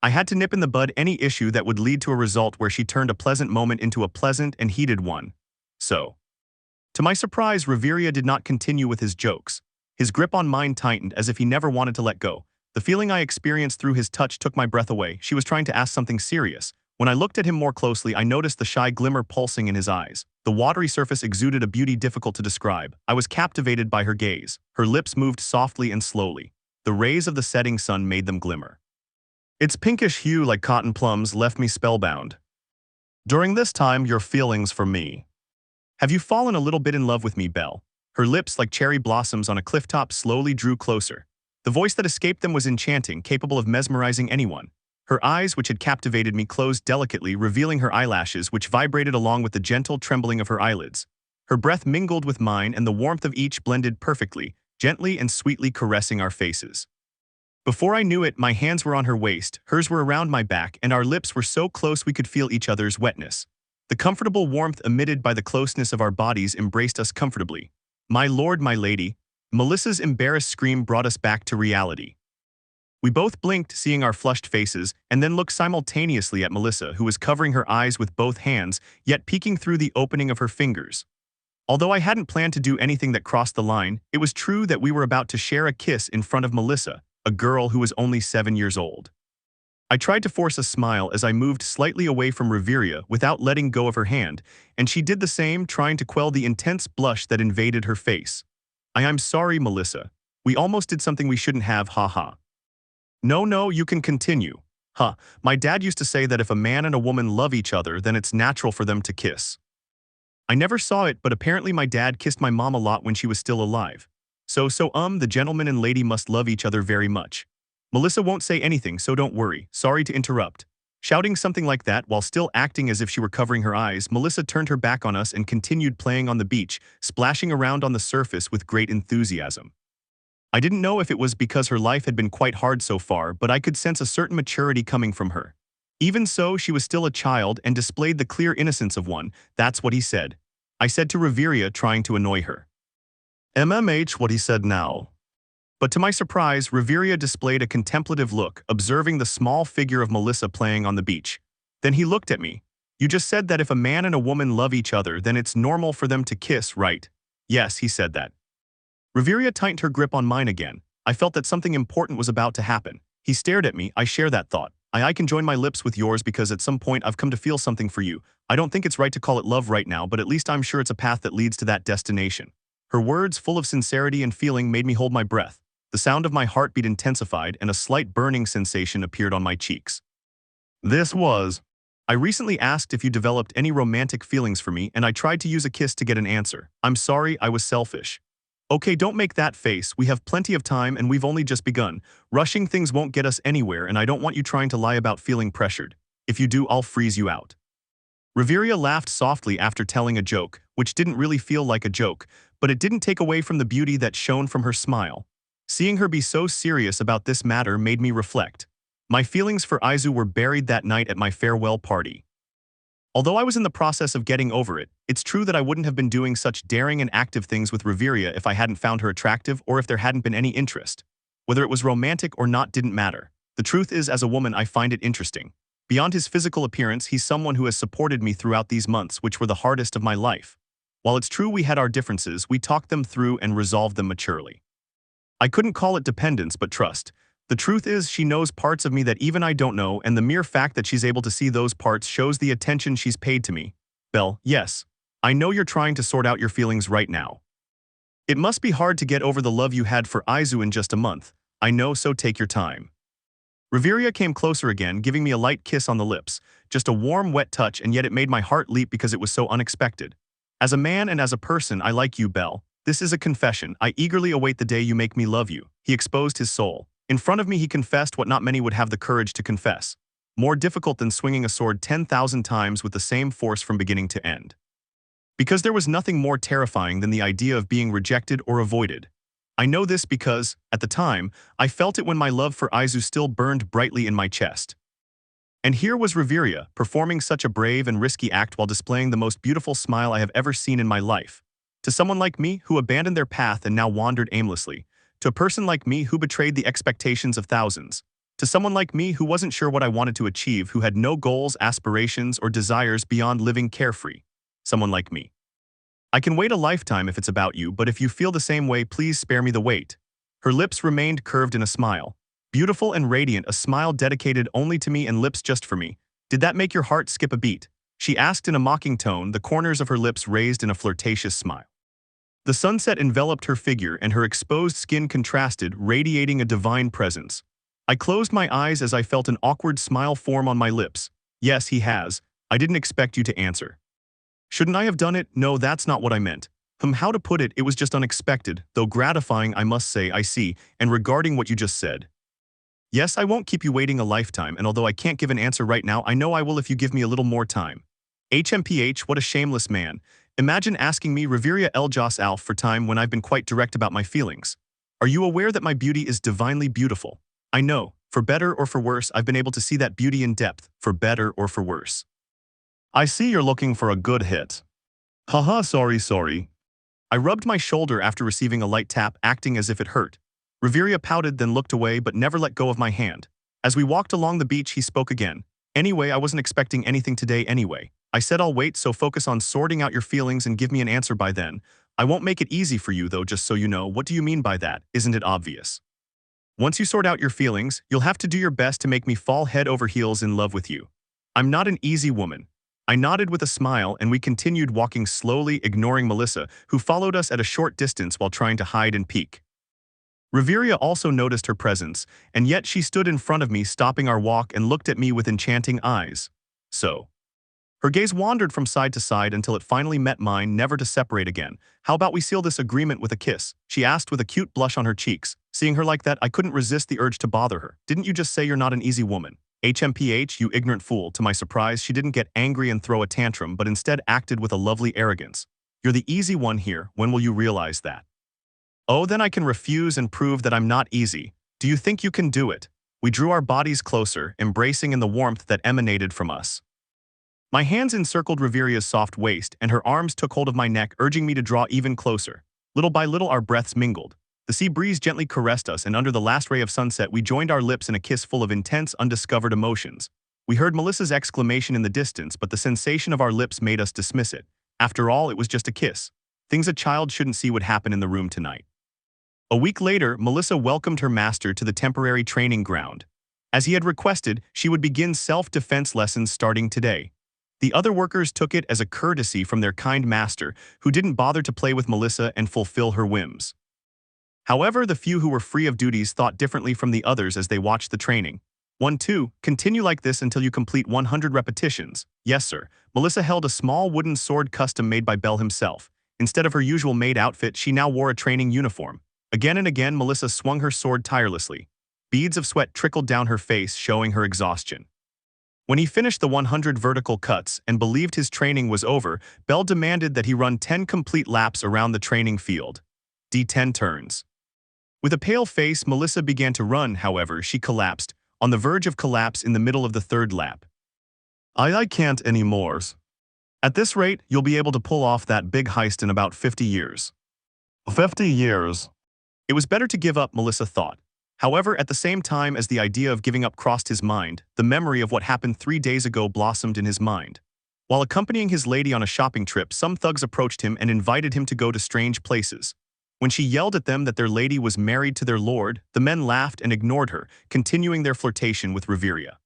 I had to nip in the bud any issue that would lead to a result where she turned a pleasant moment into a pleasant and heated one. So, to my surprise, Reveria did not continue with his jokes. His grip on mine tightened as if he never wanted to let go. The feeling I experienced through his touch took my breath away. She was trying to ask something serious. When I looked at him more closely, I noticed the shy glimmer pulsing in his eyes. The watery surface exuded a beauty difficult to describe. I was captivated by her gaze. Her lips moved softly and slowly. The rays of the setting sun made them glimmer. Its pinkish hue, like cotton plums, left me spellbound. During this time, your feelings for me. Have you fallen a little bit in love with me, Belle? Her lips, like cherry blossoms on a clifftop, slowly drew closer. The voice that escaped them was enchanting, capable of mesmerizing anyone. Her eyes, which had captivated me, closed delicately, revealing her eyelashes, which vibrated along with the gentle trembling of her eyelids. Her breath mingled with mine, and the warmth of each blended perfectly, gently and sweetly caressing our faces. Before I knew it, my hands were on her waist, hers were around my back, and our lips were so close we could feel each other's wetness. The comfortable warmth emitted by the closeness of our bodies embraced us comfortably. My lord, my lady. Melissa's embarrassed scream brought us back to reality. We both blinked, seeing our flushed faces, and then looked simultaneously at Melissa, who was covering her eyes with both hands, yet peeking through the opening of her fingers. Although I hadn't planned to do anything that crossed the line, it was true that we were about to share a kiss in front of Melissa, a girl who was only 7 years old. I tried to force a smile as I moved slightly away from Reveria without letting go of her hand, and she did the same, trying to quell the intense blush that invaded her face. I'm sorry, Melissa. We almost did something we shouldn't have, haha. No, you can continue. My dad used to say that if a man and a woman love each other, then it's natural for them to kiss. I never saw it, but apparently my dad kissed my mom a lot when she was still alive. The gentleman and lady must love each other very much. Melissa won't say anything, so don't worry. Sorry to interrupt. Shouting something like that while still acting as if she were covering her eyes, Melissa turned her back on us and continued playing on the beach, splashing around on the surface with great enthusiasm. I didn't know if it was because her life had been quite hard so far, but I could sense a certain maturity coming from her. Even so, she was still a child and displayed the clear innocence of one. That's what he said. I said to Reveria, trying to annoy her. What he said now. But to my surprise, Reveria displayed a contemplative look, observing the small figure of Melissa playing on the beach. Then he looked at me. You just said that if a man and a woman love each other, then it's normal for them to kiss, right? Yes, he said that. Reveria tightened her grip on mine again. I felt that something important was about to happen. He stared at me. I share that thought. I can join my lips with yours because at some point I've come to feel something for you. I don't think it's right to call it love right now, but at least I'm sure it's a path that leads to that destination. Her words, full of sincerity and feeling, made me hold my breath. The sound of my heartbeat intensified, and a slight burning sensation appeared on my cheeks. I recently asked if you developed any romantic feelings for me, and I tried to use a kiss to get an answer. I'm sorry, I was selfish. Okay, don't make that face. We have plenty of time and we've only just begun. Rushing things won't get us anywhere, and I don't want you trying to lie about feeling pressured. If you do, I'll freeze you out. Reveria laughed softly after telling a joke, which didn't really feel like a joke, but it didn't take away from the beauty that shone from her smile. Seeing her be so serious about this matter made me reflect. My feelings for Aizu were buried that night at my farewell party. Although I was in the process of getting over it, it's true that I wouldn't have been doing such daring and active things with Reveria if I hadn't found her attractive or if there hadn't been any interest. Whether it was romantic or not didn't matter. The truth is, as a woman, I find it interesting. Beyond his physical appearance, he's someone who has supported me throughout these months, which were the hardest of my life. While it's true we had our differences, we talked them through and resolved them maturely. I couldn't call it dependence, but trust. The truth is, she knows parts of me that even I don't know, and the mere fact that she's able to see those parts shows the attention she's paid to me. Belle, yes, I know you're trying to sort out your feelings right now. It must be hard to get over the love you had for Aizu in just a month. I know, so take your time. Reveria came closer again, giving me a light kiss on the lips. Just a warm, wet touch, and yet it made my heart leap because it was so unexpected. As a man and as a person, I like you, Belle. This is a confession. I eagerly await the day you make me love you. He exposed his soul. In front of me, he confessed what not many would have the courage to confess. More difficult than swinging a sword 10,000 times with the same force from beginning to end. Because there was nothing more terrifying than the idea of being rejected or avoided. I know this because, at the time, I felt it when my love for Aizu still burned brightly in my chest. And here was Reveria, performing such a brave and risky act while displaying the most beautiful smile I have ever seen in my life. To someone like me, who abandoned their path and now wandered aimlessly. To a person like me who betrayed the expectations of thousands. To someone like me who wasn't sure what I wanted to achieve, who had no goals, aspirations, or desires beyond living carefree. Someone like me. I can wait a lifetime if it's about you, but if you feel the same way, please spare me the wait. Her lips remained curved in a smile. Beautiful and radiant, a smile dedicated only to me and lips just for me. Did that make your heart skip a beat? She asked in a mocking tone, the corners of her lips raised in a flirtatious smile. The sunset enveloped her figure and her exposed skin contrasted, radiating a divine presence. I closed my eyes as I felt an awkward smile form on my lips. Yes, he has. I didn't expect you to answer. Shouldn't I have done it? No, that's not what I meant. How to put it, it was just unexpected, though gratifying, I must say. I see, and regarding what you just said. Yes, I won't keep you waiting a lifetime, and although I can't give an answer right now, I know I will if you give me a little more time. HMPH, what a shameless man. Imagine asking me, Reveria Eljas Alf, for time when I've been quite direct about my feelings. Are you aware that my beauty is divinely beautiful? I know, for better or for worse, I've been able to see that beauty in depth, for better or for worse. I see you're looking for a good hit. Haha, sorry. I rubbed my shoulder after receiving a light tap, acting as if it hurt. Reveria pouted, then looked away but never let go of my hand. As we walked along the beach, he spoke again. Anyway, I wasn't expecting anything today anyway. I said I'll wait, so focus on sorting out your feelings and give me an answer by then. I won't make it easy for you though, just so you know. What do you mean by that? Isn't it obvious? Once you sort out your feelings, you'll have to do your best to make me fall head over heels in love with you. I'm not an easy woman. I nodded with a smile and we continued walking slowly, ignoring Melissa, who followed us at a short distance while trying to hide and peek. Reveria also noticed her presence, and yet she stood in front of me, stopping our walk and looked at me with enchanting eyes. So. Her gaze wandered from side to side until it finally met mine, never to separate again. How about we seal this agreement with a kiss? She asked with a cute blush on her cheeks. Seeing her like that, I couldn't resist the urge to bother her. Didn't you just say you're not an easy woman? HMPH, you ignorant fool. To my surprise, she didn't get angry and throw a tantrum, but instead acted with a lovely arrogance. You're the easy one here. When will you realize that? Oh, then I can refuse and prove that I'm not easy. Do you think you can do it? We drew our bodies closer, embracing in the warmth that emanated from us. My hands encircled Reveria's soft waist, and her arms took hold of my neck, urging me to draw even closer. Little by little, our breaths mingled. The sea breeze gently caressed us, and under the last ray of sunset, we joined our lips in a kiss full of intense, undiscovered emotions. We heard Melissa's exclamation in the distance, but the sensation of our lips made us dismiss it. After all, it was just a kiss. Things a child shouldn't see would happen in the room tonight. A week later, Melissa welcomed her master to the temporary training ground. As he had requested, she would begin self-defense lessons starting today. The other workers took it as a courtesy from their kind master, who didn't bother to play with Melissa and fulfill her whims. However, the few who were free of duties thought differently from the others as they watched the training. 1, 2, continue like this until you complete 100 repetitions. Yes, sir. Melissa held a small wooden sword custom made by Belle himself. Instead of her usual maid outfit, she now wore a training uniform. Again and again, Melissa swung her sword tirelessly. Beads of sweat trickled down her face, showing her exhaustion. When he finished the 100 vertical cuts and believed his training was over, Belle demanded that he run 10 complete laps around the training field. D10 turns. With a pale face, Melissa began to run. However, she collapsed, on the verge of collapse in the middle of the third lap. I can't anymore. At this rate, you'll be able to pull off that big heist in about 50 years. 50 years. It was better to give up, Melissa thought. However, at the same time as the idea of giving up crossed his mind, the memory of what happened 3 days ago blossomed in his mind. While accompanying his lady on a shopping trip, some thugs approached him and invited him to go to strange places. When she yelled at them that their lady was married to their lord, the men laughed and ignored her, continuing their flirtation with Reveria.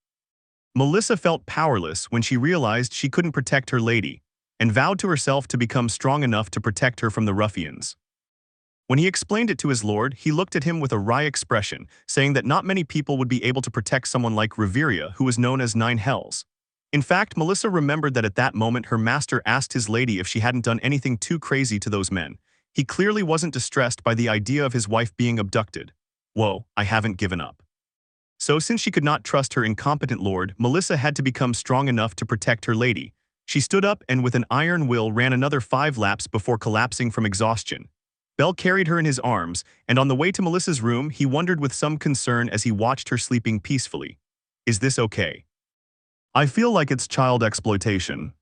Melissa felt powerless when she realized she couldn't protect her lady, and vowed to herself to become strong enough to protect her from the ruffians. When he explained it to his lord, he looked at him with a wry expression, saying that not many people would be able to protect someone like Reveria, who was known as Nine Hells. In fact, Melissa remembered that at that moment her master asked his lady if she hadn't done anything too crazy to those men. He clearly wasn't distressed by the idea of his wife being abducted. Whoa, I haven't given up. So since she could not trust her incompetent lord, Melissa had to become strong enough to protect her lady. She stood up and with an iron will ran another 5 laps before collapsing from exhaustion. Belle carried her in his arms, and on the way to Melissa's room, he wondered with some concern as he watched her sleeping peacefully. Is this okay? I feel like it's child exploitation.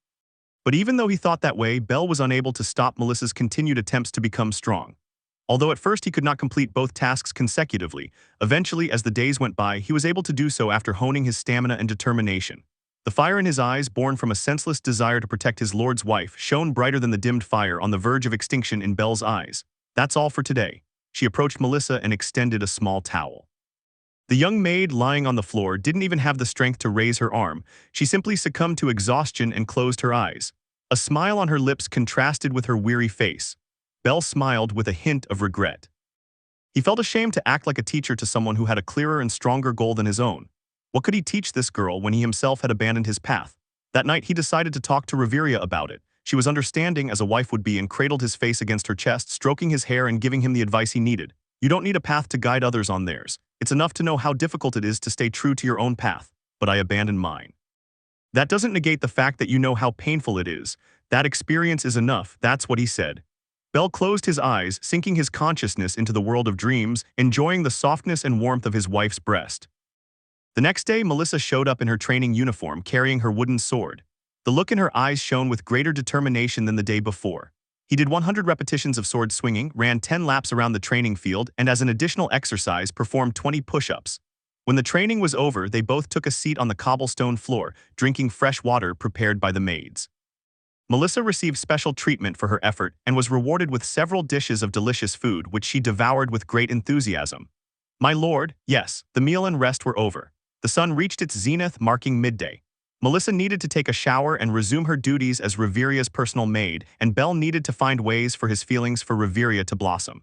But even though he thought that way, Belle was unable to stop Melissa's continued attempts to become strong. Although at first he could not complete both tasks consecutively, eventually as the days went by, he was able to do so after honing his stamina and determination. The fire in his eyes, born from a senseless desire to protect his lord's wife, shone brighter than the dimmed fire on the verge of extinction in Belle's eyes. That's all for today. She approached Melissa and extended a small towel. The young maid lying on the floor didn't even have the strength to raise her arm. She simply succumbed to exhaustion and closed her eyes. A smile on her lips contrasted with her weary face. Belle smiled with a hint of regret. He felt ashamed to act like a teacher to someone who had a clearer and stronger goal than his own. What could he teach this girl when he himself had abandoned his path? That night he decided to talk to Reveria about it. She was understanding as a wife would be and cradled his face against her chest, stroking his hair and giving him the advice he needed. You don't need a path to guide others on theirs. It's enough to know how difficult it is to stay true to your own path, but I abandoned mine. That doesn't negate the fact that you know how painful it is. That experience is enough, that's what he said. Belle closed his eyes, sinking his consciousness into the world of dreams, enjoying the softness and warmth of his wife's breast. The next day, Melissa showed up in her training uniform, carrying her wooden sword. The look in her eyes shone with greater determination than the day before. He did 100 repetitions of sword swinging, ran 10 laps around the training field, and as an additional exercise, performed 20 push-ups. When the training was over, they both took a seat on the cobblestone floor, drinking fresh water prepared by the maids. Melissa received special treatment for her effort and was rewarded with several dishes of delicious food, which she devoured with great enthusiasm. My lord, yes, the meal and rest were over. The sun reached its zenith, marking midday. Melissa needed to take a shower and resume her duties as Reveria's personal maid, and Belle needed to find ways for his feelings for Reveria to blossom.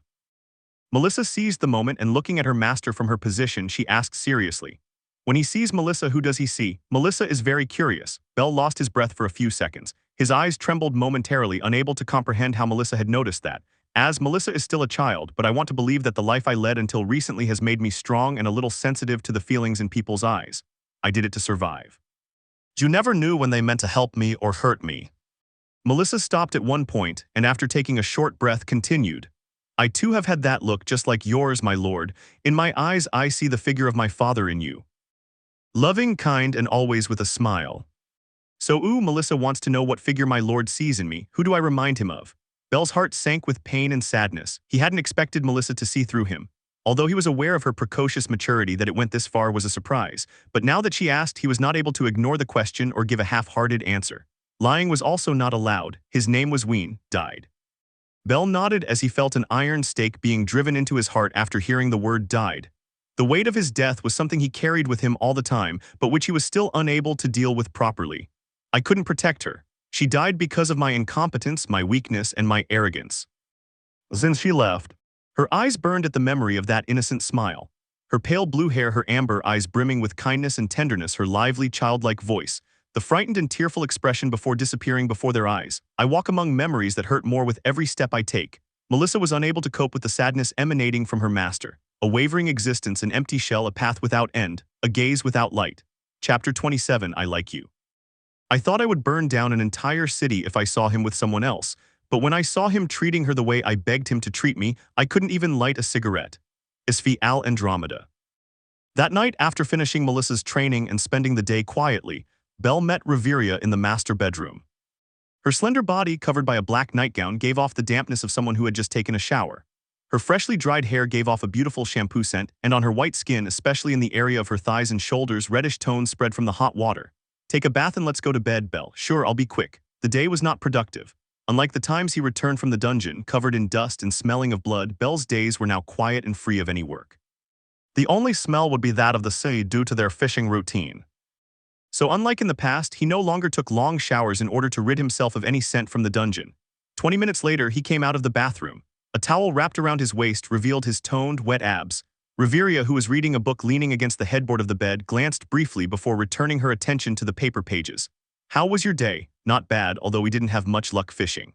Melissa seized the moment and looking at her master from her position, she asked seriously. When he sees Melissa, who does he see? Melissa is very curious. Belle lost his breath for a few seconds. His eyes trembled momentarily, unable to comprehend how Melissa had noticed that. As Melissa is still a child, but I want to believe that the life I led until recently has made me strong and a little sensitive to the feelings in people's eyes. I did it to survive. You never knew when they meant to help me or hurt me. Melissa stopped at one point, and after taking a short breath continued. I too have had that look just like yours, my lord. In my eyes I see the figure of my father in you. Loving, kind, and always with a smile. So Melissa wants to know what figure my lord sees in me. Who do I remind him of? Belle's heart sank with pain and sadness. He hadn't expected Melissa to see through him. Although he was aware of her precocious maturity, that it went this far was a surprise. But now that she asked, he was not able to ignore the question or give a half-hearted answer. Lying was also not allowed. His name was Ween, died. Belle nodded as he felt an iron stake being driven into his heart after hearing the word died. The weight of his death was something he carried with him all the time, but which he was still unable to deal with properly. I couldn't protect her. She died because of my incompetence, my weakness, and my arrogance. Since she left, her eyes burned at the memory of that innocent smile. Her pale blue hair, her amber eyes brimming with kindness and tenderness, her lively, childlike voice, the frightened and tearful expression before disappearing before their eyes. I walk among memories that hurt more with every step I take. Melissa was unable to cope with the sadness emanating from her master. A wavering existence, an empty shell, a path without end, a gaze without light. Chapter 27, I like you. I thought I would burn down an entire city if I saw him with someone else, but when I saw him treating her the way I begged him to treat me, I couldn't even light a cigarette. Isfi al Andromeda. That night, after finishing Melissa's training and spending the day quietly, Belle met Reveria in the master bedroom. Her slender body, covered by a black nightgown, gave off the dampness of someone who had just taken a shower. Her freshly dried hair gave off a beautiful shampoo scent, and on her white skin, especially in the area of her thighs and shoulders, reddish tones spread from the hot water. "Take a bath and let's go to bed, Belle." "Sure, I'll be quick." The day was not productive. Unlike the times he returned from the dungeon, covered in dust and smelling of blood, Belle's days were now quiet and free of any work. The only smell would be that of the sea due to their fishing routine. So unlike in the past, he no longer took long showers in order to rid himself of any scent from the dungeon. 20 minutes later, he came out of the bathroom. A towel wrapped around his waist revealed his toned, wet abs. Reveria, who was reading a book leaning against the headboard of the bed, glanced briefly before returning her attention to the paper pages. "How was your day?" "Not bad, although we didn't have much luck fishing."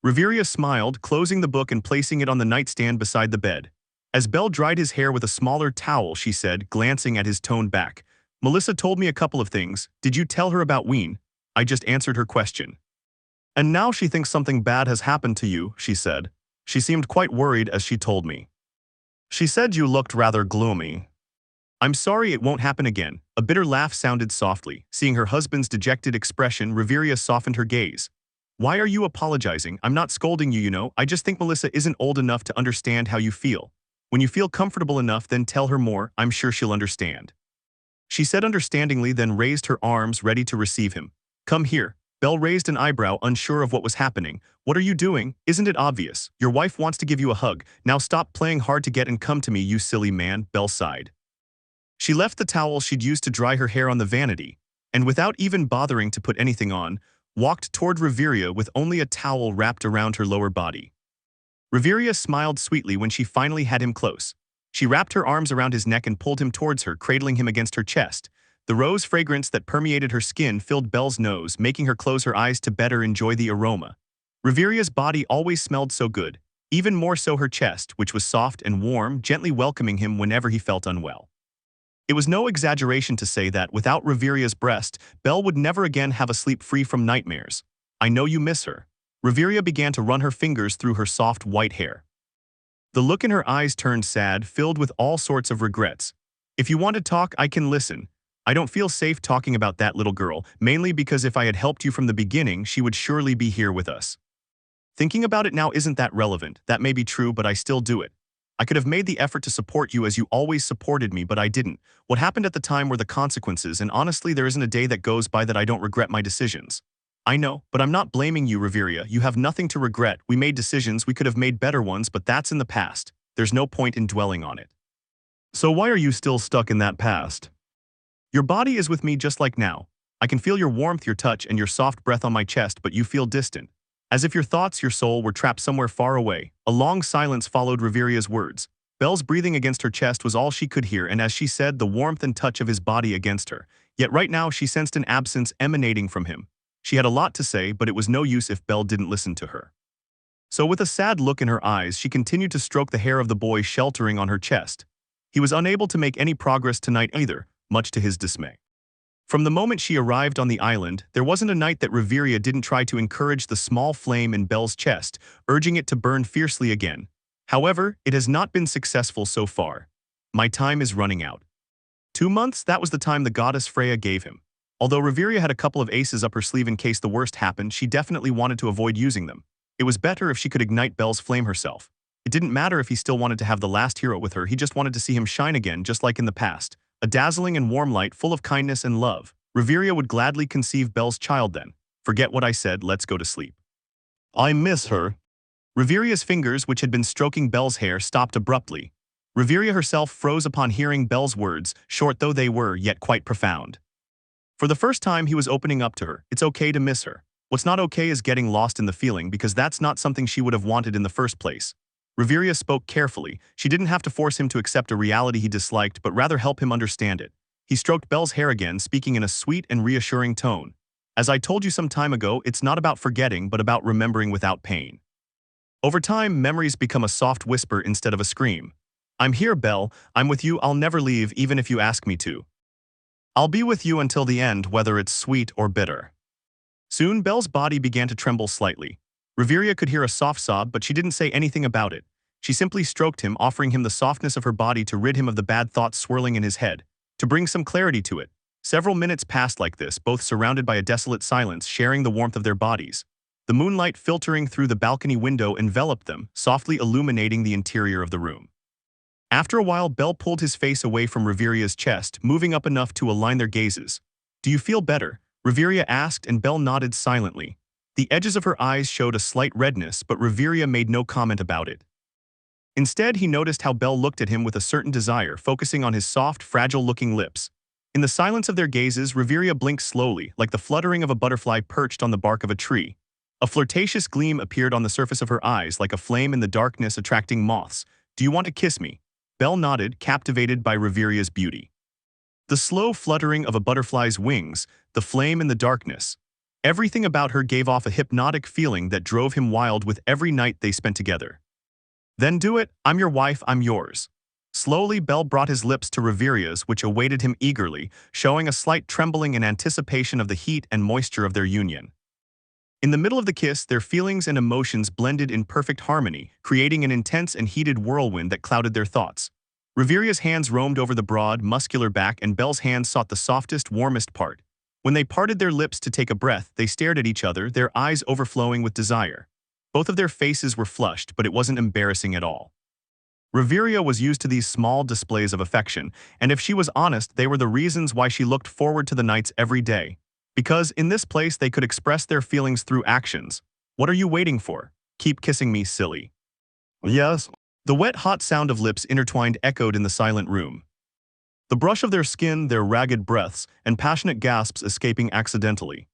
Reveria smiled, closing the book and placing it on the nightstand beside the bed. As Belle dried his hair with a smaller towel, she said, glancing at his toned back, "Melissa told me a couple of things. Did you tell her about Ween?" I just answered her question. "And now she thinks something bad has happened to you," she said. She seemed quite worried as she told me. "She said you looked rather gloomy." "I'm sorry, it won't happen again." A bitter laugh sounded softly. Seeing her husband's dejected expression, Reveria softened her gaze. "Why are you apologizing? I'm not scolding you, you know. I just think Melissa isn't old enough to understand how you feel. When you feel comfortable enough, then tell her more. I'm sure she'll understand." She said understandingly, then raised her arms, ready to receive him. "Come here." Belle raised an eyebrow, unsure of what was happening. "What are you doing? Isn't it obvious? Your wife wants to give you a hug. Now stop playing hard to get and come to me, you silly man," Belle sighed. She left the towel she'd used to dry her hair on the vanity, and without even bothering to put anything on, walked toward Reveria with only a towel wrapped around her lower body. Reveria smiled sweetly when she finally had him close. She wrapped her arms around his neck and pulled him towards her, cradling him against her chest. The rose fragrance that permeated her skin filled Belle's nose, making her close her eyes to better enjoy the aroma. Reveria's body always smelled so good, even more so her chest, which was soft and warm, gently welcoming him whenever he felt unwell. It was no exaggeration to say that without Reveria's breast, Belle would never again have a sleep free from nightmares. "I know you miss her." Reveria began to run her fingers through her soft white hair. The look in her eyes turned sad, filled with all sorts of regrets. "If you want to talk, I can listen. I don't feel safe talking about that little girl, mainly because if I had helped you from the beginning, she would surely be here with us. Thinking about it now isn't that relevant. That may be true, but I still do it. I could have made the effort to support you as you always supported me, but I didn't. What happened at the time were the consequences, and honestly, there isn't a day that goes by that I don't regret my decisions." "I know, but I'm not blaming you, Reveria. You have nothing to regret. We made decisions, we could have made better ones, but that's in the past. There's no point in dwelling on it." "So why are you still stuck in that past?" "Your body is with me just like now. I can feel your warmth, your touch, and your soft breath on my chest, but you feel distant. As if your thoughts, your soul, were trapped somewhere far away." A long silence followed Reveria's words. Belle's breathing against her chest was all she could hear, and as she said, the warmth and touch of his body against her. Yet right now she sensed an absence emanating from him. She had a lot to say, but it was no use if Belle didn't listen to her. So with a sad look in her eyes, she continued to stroke the hair of the boy sheltering on her chest. He was unable to make any progress tonight either, much to his dismay. From the moment she arrived on the island, there wasn't a night that Reveria didn't try to encourage the small flame in Belle's chest, urging it to burn fiercely again. However, it has not been successful so far. "My time is running out." 2 months, that was the time the goddess Freya gave him. Although Reveria had a couple of aces up her sleeve in case the worst happened, she definitely wanted to avoid using them. It was better if she could ignite Belle's flame herself. It didn't matter if he still wanted to have the last hero with her, he just wanted to see him shine again just like in the past. A dazzling and warm light full of kindness and love. Reveria would gladly conceive Belle's child then. "Forget what I said, let's go to sleep." "I miss her." Reveria's fingers, which had been stroking Belle's hair, stopped abruptly. Reveria herself froze upon hearing Belle's words, short though they were, yet quite profound. For the first time, he was opening up to her. It's okay to miss her. What's not okay is getting lost in the feeling, because that's not something she would have wanted in the first place. Reveria spoke carefully. She didn't have to force him to accept a reality he disliked, but rather help him understand it. He stroked Belle's hair again, speaking in a sweet and reassuring tone. "As I told you some time ago, it's not about forgetting, but about remembering without pain." Over time, memories become a soft whisper instead of a scream. "I'm here, Belle. I'm with you. I'll never leave, even if you ask me to. I'll be with you until the end, whether it's sweet or bitter." Soon, Belle's body began to tremble slightly. Reveria could hear a soft sob, but she didn't say anything about it. She simply stroked him, offering him the softness of her body to rid him of the bad thoughts swirling in his head, to bring some clarity to it. Several minutes passed like this, both surrounded by a desolate silence, sharing the warmth of their bodies. The moonlight filtering through the balcony window enveloped them, softly illuminating the interior of the room. After a while, Belle pulled his face away from Reveria's chest, moving up enough to align their gazes. "Do you feel better?" Reveria asked, and Belle nodded silently. The edges of her eyes showed a slight redness, but Reveria made no comment about it. Instead, he noticed how Belle looked at him with a certain desire, focusing on his soft, fragile-looking lips. In the silence of their gazes, Reveria blinked slowly, like the fluttering of a butterfly perched on the bark of a tree. A flirtatious gleam appeared on the surface of her eyes, like a flame in the darkness attracting moths. "Do you want to kiss me?" Belle nodded, captivated by Reveria's beauty. The slow fluttering of a butterfly's wings, the flame in the darkness. Everything about her gave off a hypnotic feeling that drove him wild with every night they spent together. "Then do it. I'm your wife, I'm yours." Slowly, Belle brought his lips to Reveria's, which awaited him eagerly, showing a slight trembling in anticipation of the heat and moisture of their union. In the middle of the kiss, their feelings and emotions blended in perfect harmony, creating an intense and heated whirlwind that clouded their thoughts. Reveria's hands roamed over the broad, muscular back, and Belle's hands sought the softest, warmest part. When they parted their lips to take a breath, they stared at each other, their eyes overflowing with desire. Both of their faces were flushed, but it wasn't embarrassing at all. Reveria was used to these small displays of affection, and if she was honest, they were the reasons why she looked forward to the nights every day. Because in this place they could express their feelings through actions. "What are you waiting for? Keep kissing me, silly." "Yes." The wet, hot sound of lips intertwined echoed in the silent room. The brush of their skin, their ragged breaths, and passionate gasps escaping accidentally.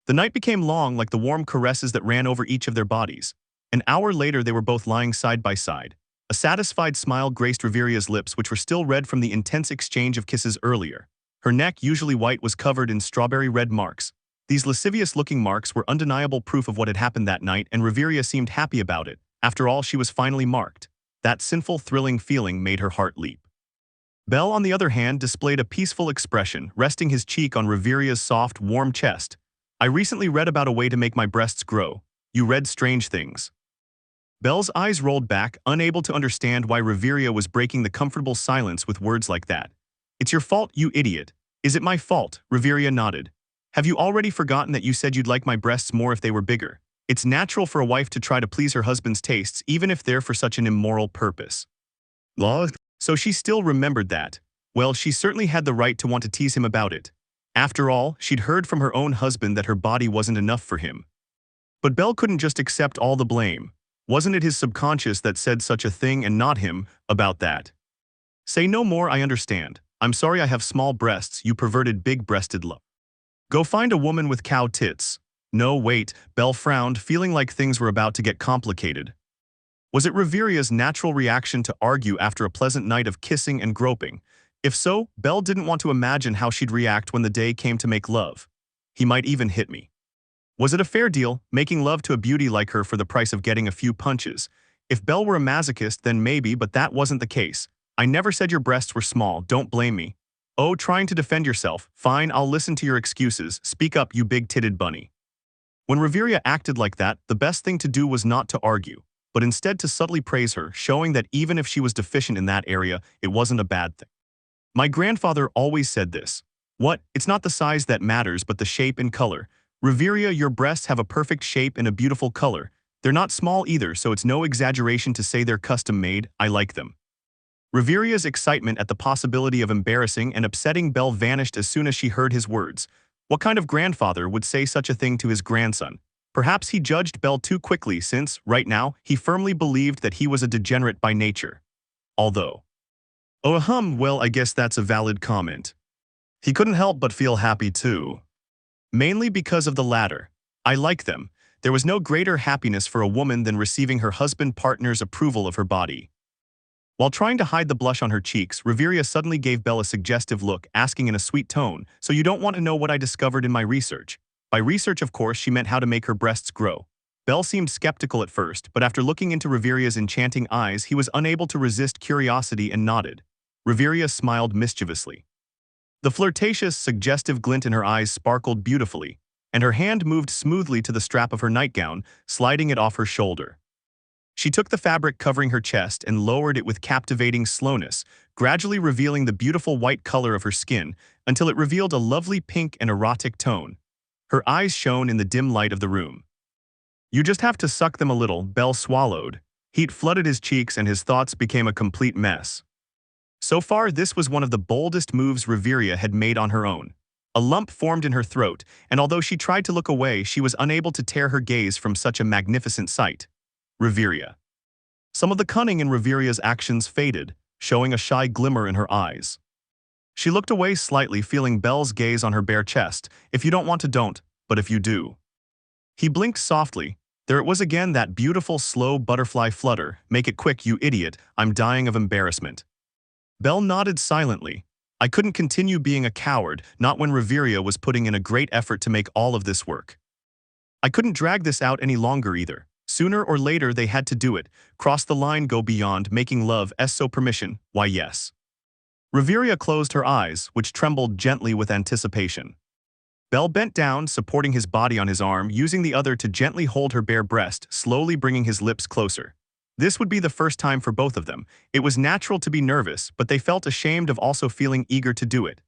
The night became long, like the warm caresses that ran over each of their bodies. An hour later they were both lying side by side. A satisfied smile graced Reveria's lips, which were still red from the intense exchange of kisses earlier. Her neck, usually white, was covered in strawberry red marks. These lascivious-looking marks were undeniable proof of what had happened that night, and Reveria seemed happy about it. After all, she was finally marked. That sinful, thrilling feeling made her heart leap. Belle, on the other hand, displayed a peaceful expression, resting his cheek on Reveria's soft, warm chest. "I recently read about a way to make my breasts grow." "You read strange things." Belle's eyes rolled back, unable to understand why Reveria was breaking the comfortable silence with words like that. "It's your fault, you idiot." "Is it my fault?" Reveria nodded. "Have you already forgotten that you said you'd like my breasts more if they were bigger? It's natural for a wife to try to please her husband's tastes, even if they're for such an immoral purpose." "Lost?" So she still remembered that. Well, she certainly had the right to want to tease him about it. After all, she'd heard from her own husband that her body wasn't enough for him. But Belle couldn't just accept all the blame. Wasn't it his subconscious that said such a thing and not him about that? "Say no more, I understand. I'm sorry I have small breasts, you perverted big-breasted love. Go find a woman with cow tits." "No, wait," Belle frowned, feeling like things were about to get complicated. Was it Reveria's natural reaction to argue after a pleasant night of kissing and groping? If so, Belle didn't want to imagine how she'd react when the day came to make love. "He might even hit me." Was it a fair deal, making love to a beauty like her for the price of getting a few punches? If Belle were a masochist, then maybe, but that wasn't the case. "I never said your breasts were small, don't blame me." "Oh, trying to defend yourself. Fine, I'll listen to your excuses. Speak up, you big-titted bunny." When Reveria acted like that, the best thing to do was not to argue, but instead to subtly praise her, showing that even if she was deficient in that area, it wasn't a bad thing. "My grandfather always said this. What? It's not the size that matters, but the shape and color. Reveria, your breasts have a perfect shape and a beautiful color. They're not small either, so it's no exaggeration to say they're custom-made. I like them." Reveria's excitement at the possibility of embarrassing and upsetting Belle vanished as soon as she heard his words. What kind of grandfather would say such a thing to his grandson? Perhaps he judged Belle too quickly since, right now, he firmly believed that he was a degenerate by nature. Although, well, I guess that's a valid comment. He couldn't help but feel happy too. Mainly because of the latter. I like them. There was no greater happiness for a woman than receiving her husband-partner's approval of her body. While trying to hide the blush on her cheeks, Reveria suddenly gave Belle a suggestive look, asking in a sweet tone, "So you don't want to know what I discovered in my research?" By research, of course, she meant how to make her breasts grow. Belle seemed skeptical at first, but after looking into Reveria's enchanting eyes, he was unable to resist curiosity and nodded. Reveria smiled mischievously. The flirtatious, suggestive glint in her eyes sparkled beautifully, and her hand moved smoothly to the strap of her nightgown, sliding it off her shoulder. She took the fabric covering her chest and lowered it with captivating slowness, gradually revealing the beautiful white color of her skin until it revealed a lovely pink and erotic tone. Her eyes shone in the dim light of the room. You just have to suck them a little, Belle swallowed. Heat flooded his cheeks and his thoughts became a complete mess. So far, this was one of the boldest moves Reveria had made on her own. A lump formed in her throat, and although she tried to look away, she was unable to tear her gaze from such a magnificent sight. Reveria. Some of the cunning in Reveria's actions faded, showing a shy glimmer in her eyes. She looked away slightly, feeling Belle's gaze on her bare chest. If you don't want to, don't, but if you do. He blinked softly. There it was again, that beautiful, slow butterfly flutter. Make it quick, you idiot, I'm dying of embarrassment. Belle nodded silently. I couldn't continue being a coward, not when Reveria was putting in a great effort to make all of this work. I couldn't drag this out any longer either. Sooner or later they had to do it, cross the line, go beyond making love. So permission, why yes. Reveria closed her eyes, which trembled gently with anticipation. Belle bent down, supporting his body on his arm, using the other to gently hold her bare breast, slowly bringing his lips closer. This would be the first time for both of them. It was natural to be nervous, but they felt ashamed of also feeling eager to do it.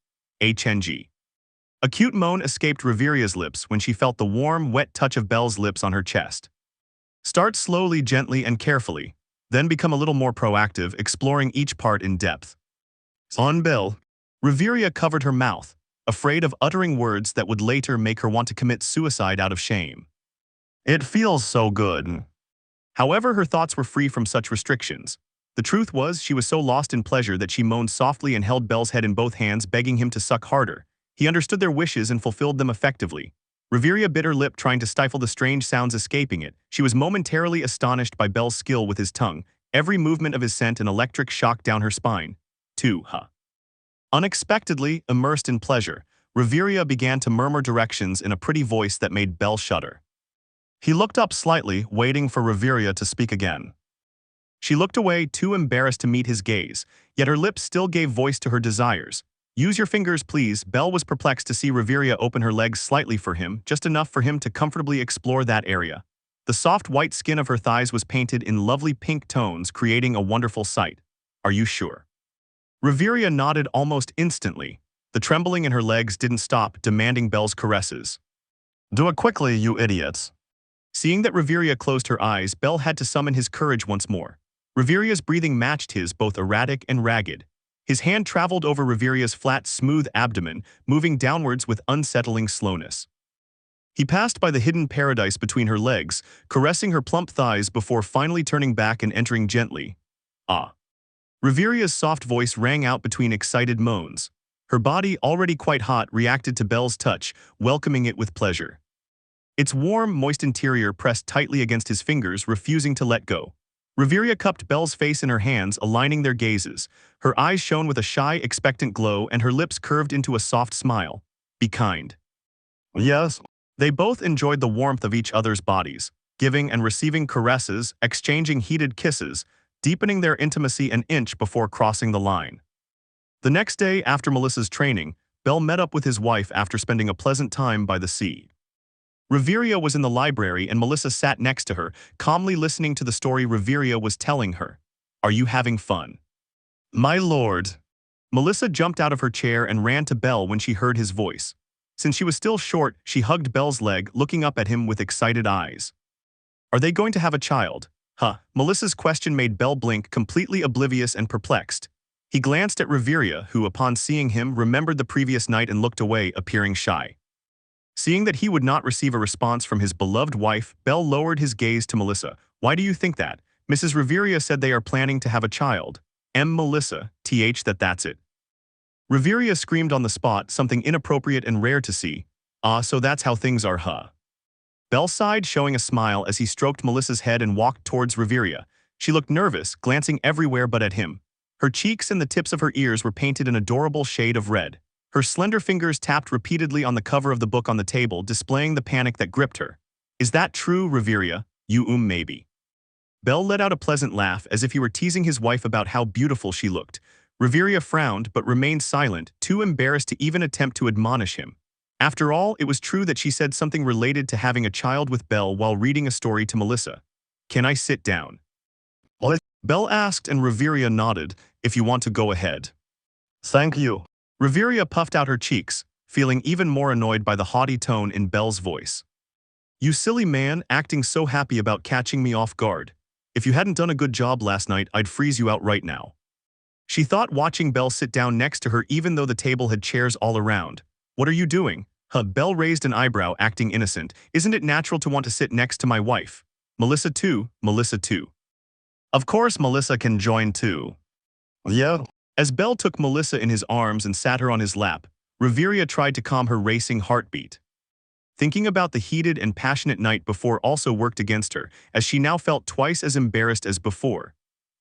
HNG. A cute moan escaped Reveria's lips when she felt the warm, wet touch of Belle's lips on her chest. Start slowly, gently, and carefully, then become a little more proactive, exploring each part in depth. On Belle, Reveria covered her mouth, afraid of uttering words that would later make her want to commit suicide out of shame. It feels so good. However, her thoughts were free from such restrictions. The truth was, she was so lost in pleasure that she moaned softly and held Belle's head in both hands, begging him to suck harder. He understood their wishes and fulfilled them effectively. Reveria bit her lip, trying to stifle the strange sounds escaping it. She was momentarily astonished by Belle's skill with his tongue. Every movement of his sent an electric shock down her spine. Unexpectedly, immersed in pleasure, Reveria began to murmur directions in a pretty voice that made Belle shudder. He looked up slightly, waiting for Reveria to speak again. She looked away, too embarrassed to meet his gaze, yet her lips still gave voice to her desires. Use your fingers, please. Belle was perplexed to see Reveria open her legs slightly for him, just enough for him to comfortably explore that area. The soft white skin of her thighs was painted in lovely pink tones, creating a wonderful sight. Are you sure? Reveria nodded almost instantly. The trembling in her legs didn't stop, demanding Belle's caresses. Do it quickly, you idiots. Seeing that Reveria closed her eyes, Belle had to summon his courage once more. Reveria's breathing matched his, both erratic and ragged. His hand traveled over Reveria's flat, smooth abdomen, moving downwards with unsettling slowness. He passed by the hidden paradise between her legs, caressing her plump thighs before finally turning back and entering gently. Ah. Reveria's soft voice rang out between excited moans. Her body, already quite hot, reacted to Belle's touch, welcoming it with pleasure. Its warm, moist interior pressed tightly against his fingers, refusing to let go. Reveria cupped Belle's face in her hands, aligning their gazes. Her eyes shone with a shy, expectant glow, and her lips curved into a soft smile. Be kind. Yes. They both enjoyed the warmth of each other's bodies, giving and receiving caresses, exchanging heated kisses, deepening their intimacy an inch before crossing the line. The next day, after Melissa's training, Belle met up with his wife after spending a pleasant time by the sea. Reveria was in the library and Melissa sat next to her, calmly listening to the story Reveria was telling her. Are you having fun? My lord. Melissa jumped out of her chair and ran to Belle when she heard his voice. Since she was still short, she hugged Belle's leg, looking up at him with excited eyes. Are they going to have a child? Melissa's question made Belle blink, completely oblivious and perplexed. He glanced at Reveria, who, upon seeing him, remembered the previous night and looked away, appearing shy. Seeing that he would not receive a response from his beloved wife, Belle lowered his gaze to Melissa. Why do you think that? Mrs. Reveria said they are planning to have a child. Melissa, that's it. Reveria screamed on the spot, something inappropriate and rare to see. So that's how things are, Belle sighed, showing a smile as he stroked Melissa's head and walked towards Reveria. She looked nervous, glancing everywhere but at him. Her cheeks and the tips of her ears were painted an adorable shade of red. Her slender fingers tapped repeatedly on the cover of the book on the table, displaying the panic that gripped her. Is that true, Reveria? Maybe. Belle let out a pleasant laugh, as if he were teasing his wife about how beautiful she looked. Reveria frowned but remained silent, too embarrassed to even attempt to admonish him. After all, it was true that she said something related to having a child with Belle while reading a story to Melissa. Can I sit down? Belle asked and Reveria nodded, if you want to go ahead. Thank you. Reveria puffed out her cheeks, feeling even more annoyed by the haughty tone in Belle's voice. You silly man, acting so happy about catching me off guard. If you hadn't done a good job last night, I'd freeze you out right now. She thought, watching Belle sit down next to her even though the table had chairs all around. What are you doing? Belle raised an eyebrow, acting innocent. Isn't it natural to want to sit next to my wife? Melissa too. Of course Melissa can join too. Yeah. As Belle took Melissa in his arms and sat her on his lap, Reveria tried to calm her racing heartbeat. Thinking about the heated and passionate night before also worked against her, as she now felt twice as embarrassed as before.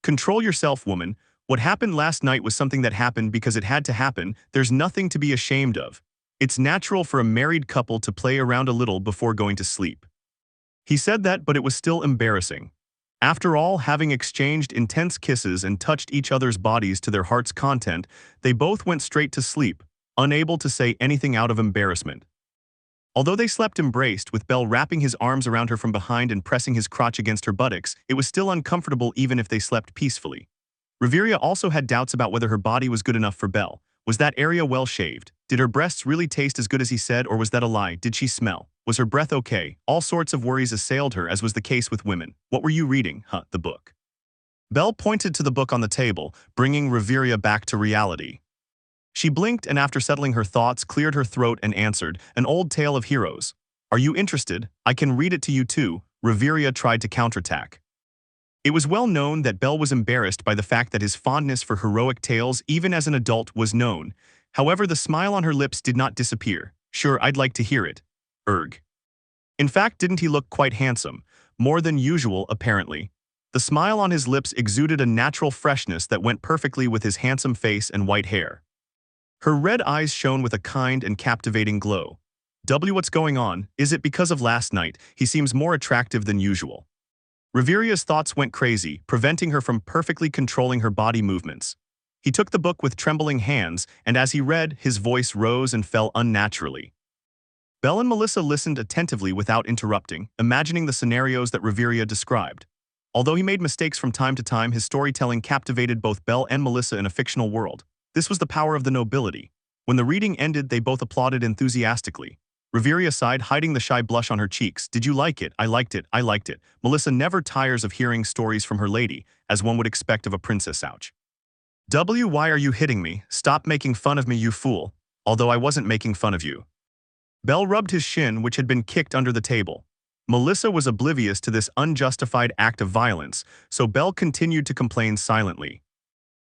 Control yourself, woman. What happened last night was something that happened because it had to happen. There's nothing to be ashamed of. It's natural for a married couple to play around a little before going to sleep. He said that, but it was still embarrassing. After all, having exchanged intense kisses and touched each other's bodies to their heart's content, they both went straight to sleep, unable to say anything out of embarrassment. Although they slept embraced, with Belle wrapping his arms around her from behind and pressing his crotch against her buttocks, it was still uncomfortable even if they slept peacefully. Reveria also had doubts about whether her body was good enough for Belle. Was that area well shaved? Did her breasts really taste as good as he said, or was that a lie? Did she smell? Was her breath okay? All sorts of worries assailed her, as was the case with women. What were you reading? The book. Belle pointed to the book on the table, bringing Reveria back to reality. She blinked and, after settling her thoughts, cleared her throat and answered, an old tale of heroes. Are you interested? I can read it to you too. Reveria tried to counterattack. It was well known that Belle was embarrassed by the fact that his fondness for heroic tales, even as an adult, was known. However, the smile on her lips did not disappear. Sure, I'd like to hear it. Erg. In fact, didn't he look quite handsome? More than usual, apparently. The smile on his lips exuded a natural freshness that went perfectly with his handsome face and white hair. Her red eyes shone with a kind and captivating glow. What's going on? Is it because of last night? He seems more attractive than usual. Reveria's thoughts went crazy, preventing her from perfectly controlling her body movements. He took the book with trembling hands, and as he read, his voice rose and fell unnaturally. Belle and Melissa listened attentively without interrupting, imagining the scenarios that Reveria described. Although he made mistakes from time to time, his storytelling captivated both Belle and Melissa in a fictional world. This was the power of the nobility. When the reading ended, they both applauded enthusiastically. Reveria sighed, hiding the shy blush on her cheeks. Did you like it? I liked it. I liked it. Melissa never tires of hearing stories from her lady, as one would expect of a princess. Ouch. Why are you hitting me? Stop making fun of me, you fool. Although I wasn't making fun of you. Belle rubbed his shin, which had been kicked under the table. Melissa was oblivious to this unjustified act of violence, so Belle continued to complain silently.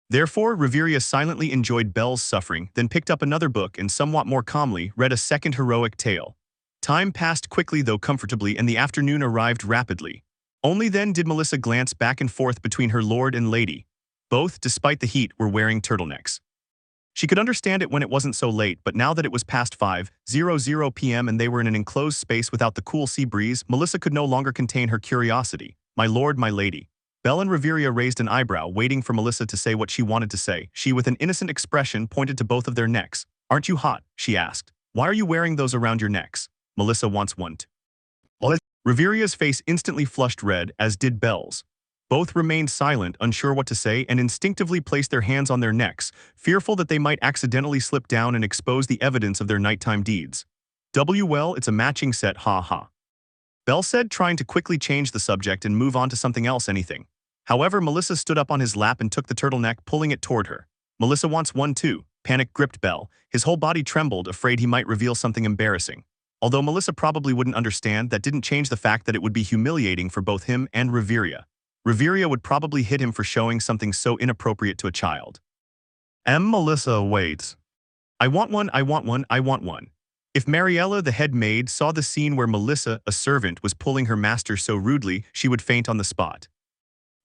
Therefore, Reveria silently enjoyed Belle's suffering, then picked up another book and, somewhat more calmly, read a second heroic tale. Time passed quickly, though comfortably, and the afternoon arrived rapidly. Only then did Melissa glance back and forth between her lord and lady. Both, despite the heat, were wearing turtlenecks. She could understand it when it wasn't so late, but now that it was past 5:00 p.m. and they were in an enclosed space without the cool sea breeze, Melissa could no longer contain her curiosity. My lord, my lady. Belle and Reveria raised an eyebrow, waiting for Melissa to say what she wanted to say. She, with an innocent expression, pointed to both of their necks. Aren't you hot? She asked. Why are you wearing those around your necks? Melissa wants one too. Reveria's face instantly flushed red, as did Belle's. Both remained silent, unsure what to say, and instinctively placed their hands on their necks, fearful that they might accidentally slip down and expose the evidence of their nighttime deeds. Well, it's a matching set, ha ha. Belle said, trying to quickly change the subject and move on to something else. Anything. However, Melissa stood up on his lap and took the turtleneck, pulling it toward her. Melissa wants one too. Panic gripped Belle. His whole body trembled, afraid he might reveal something embarrassing. Although Melissa probably wouldn't understand, that didn't change the fact that it would be humiliating for both him and Reveria. Reveria would probably hit him for showing something so inappropriate to a child. Melissa, wait. I want one, I want one, I want one. If Mariella, the head maid, saw the scene where Melissa, a servant, was pulling her master so rudely, she would faint on the spot.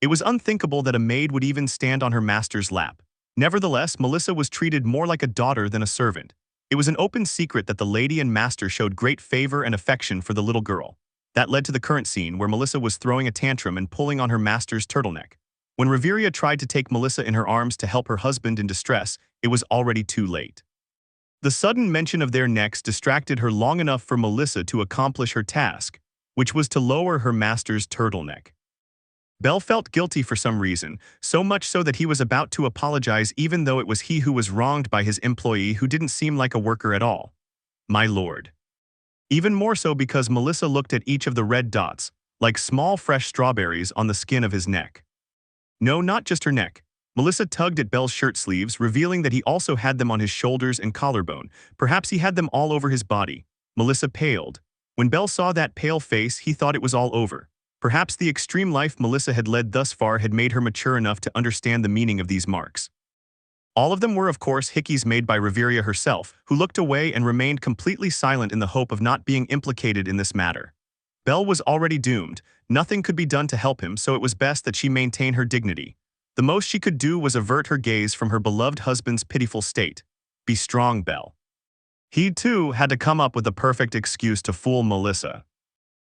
It was unthinkable that a maid would even stand on her master's lap. Nevertheless, Melissa was treated more like a daughter than a servant. It was an open secret that the lady and master showed great favor and affection for the little girl. That led to the current scene where Melissa was throwing a tantrum and pulling on her master's turtleneck. When Reveria tried to take Melissa in her arms to help her husband in distress, it was already too late. The sudden mention of their necks distracted her long enough for Melissa to accomplish her task, which was to lower her master's turtleneck. Belle felt guilty for some reason, so much so that he was about to apologize even though it was he who was wronged by his employee who didn't seem like a worker at all. My lord. Even more so because Melissa looked at each of the red dots, like small fresh strawberries on the skin of his neck. No, not just her neck. Melissa tugged at Belle's shirt sleeves, revealing that he also had them on his shoulders and collarbone. Perhaps he had them all over his body. Melissa paled. When Belle saw that pale face, he thought it was all over. Perhaps the extreme life Melissa had led thus far had made her mature enough to understand the meaning of these marks. All of them were, of course, hickeys made by Reveria herself, who looked away and remained completely silent in the hope of not being implicated in this matter. Belle was already doomed. Nothing could be done to help him, so it was best that she maintain her dignity. The most she could do was avert her gaze from her beloved husband's pitiful state. Be strong, Belle. He, too, had to come up with a perfect excuse to fool Melissa.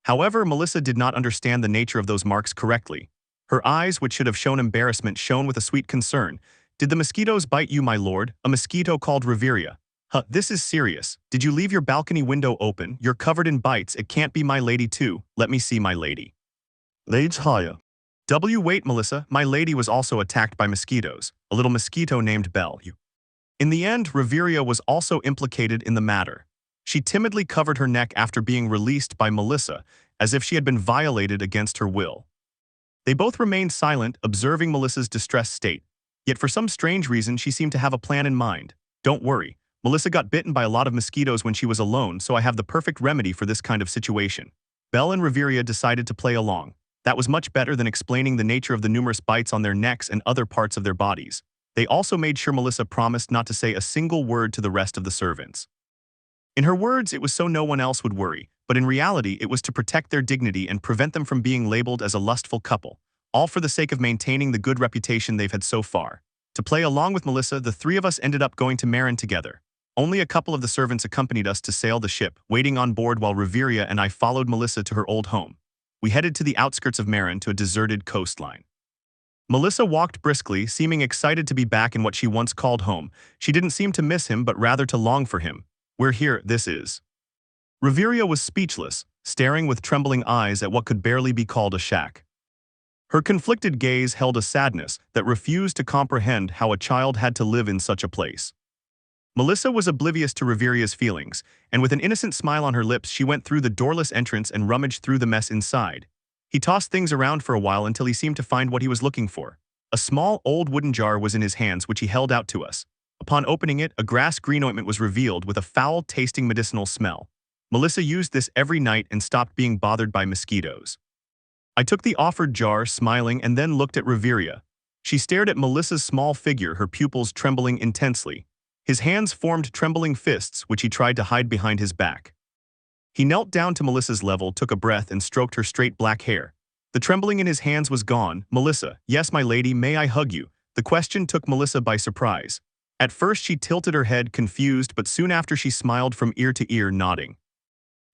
However, Melissa did not understand the nature of those marks correctly. Her eyes, which should have shown embarrassment, shone with a sweet concern. Did the mosquitoes bite you, my lord? A mosquito called Reveria. Huh, this is serious. Did you leave your balcony window open? You're covered in bites. It can't be my lady too. Let me see my lady. Lades higher. Wait, Melissa. My lady was also attacked by mosquitoes. A little mosquito named Belle. In the end, Reveria was also implicated in the matter. She timidly covered her neck after being released by Melissa, as if she had been violated against her will. They both remained silent, observing Melissa's distressed state. Yet for some strange reason, she seemed to have a plan in mind. Don't worry. Melissa got bitten by a lot of mosquitoes when she was alone, so I have the perfect remedy for this kind of situation. Belle and Reveria decided to play along. That was much better than explaining the nature of the numerous bites on their necks and other parts of their bodies. They also made sure Melissa promised not to say a single word to the rest of the servants. In her words, it was so no one else would worry, but in reality, it was to protect their dignity and prevent them from being labeled as a lustful couple, all for the sake of maintaining the good reputation they've had so far. To play along with Melissa, the three of us ended up going to Marital together. Only a couple of the servants accompanied us to sail the ship, waiting on board while Reveria and I followed Melissa to her old home. We headed to the outskirts of Marital to a deserted coastline. Melissa walked briskly, seeming excited to be back in what she once called home. She didn't seem to miss him, but rather to long for him. We're here, this is. Reveria was speechless, staring with trembling eyes at what could barely be called a shack. Her conflicted gaze held a sadness that refused to comprehend how a child had to live in such a place. Melissa was oblivious to Reveria's feelings, and with an innocent smile on her lips, she went through the doorless entrance and rummaged through the mess inside. He tossed things around for a while until he seemed to find what he was looking for. A small, old wooden jar was in his hands, which he held out to us. Upon opening it, a grass-green ointment was revealed with a foul-tasting medicinal smell. Melissa used this every night and stopped being bothered by mosquitoes. I took the offered jar, smiling, and then looked at Reveria. She stared at Melissa's small figure, her pupils trembling intensely. His hands formed trembling fists, which he tried to hide behind his back. He knelt down to Melissa's level, took a breath, and stroked her straight black hair. The trembling in his hands was gone. Melissa, yes, my lady, may I hug you? The question took Melissa by surprise. At first she tilted her head, confused, but soon after she smiled from ear to ear, nodding.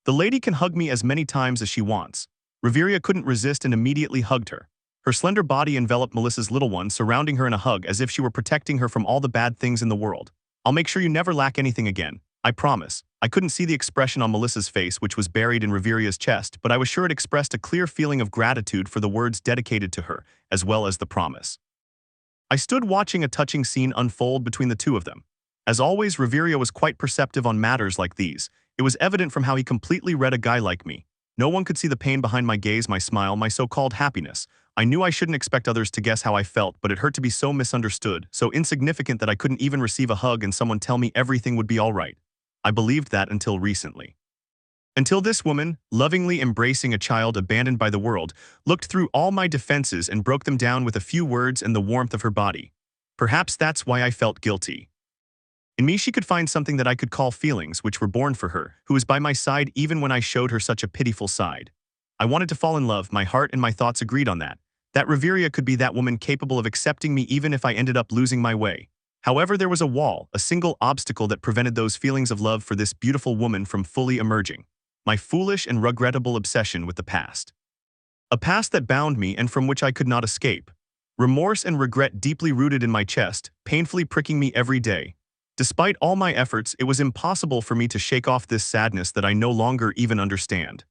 The lady can hug me as many times as she wants. Reveria couldn't resist and immediately hugged her. Her slender body enveloped Melissa's little one, surrounding her in a hug as if she were protecting her from all the bad things in the world. I'll make sure you never lack anything again. I promise. I couldn't see the expression on Melissa's face, which was buried in Reveria's chest, but I was sure it expressed a clear feeling of gratitude for the words dedicated to her, as well as the promise. I stood watching a touching scene unfold between the two of them. As always, Reveria was quite perceptive on matters like these. It was evident from how he completely read a guy like me. No one could see the pain behind my gaze, my smile, my so-called happiness. I knew I shouldn't expect others to guess how I felt, but it hurt to be so misunderstood, so insignificant that I couldn't even receive a hug and someone tell me everything would be all right. I believed that until recently. Until this woman, lovingly embracing a child abandoned by the world, looked through all my defenses and broke them down with a few words and the warmth of her body. Perhaps that's why I felt guilty. In me she could find something that I could call feelings, which were born for her, who was by my side even when I showed her such a pitiful side. I wanted to fall in love, my heart and my thoughts agreed on that. That Reveria could be that woman capable of accepting me even if I ended up losing my way. However, there was a wall, a single obstacle that prevented those feelings of love for this beautiful woman from fully emerging. My foolish and regrettable obsession with the past. A past that bound me and from which I could not escape. Remorse and regret deeply rooted in my chest, painfully pricking me every day. Despite all my efforts, it was impossible for me to shake off this sadness that I no longer even understand.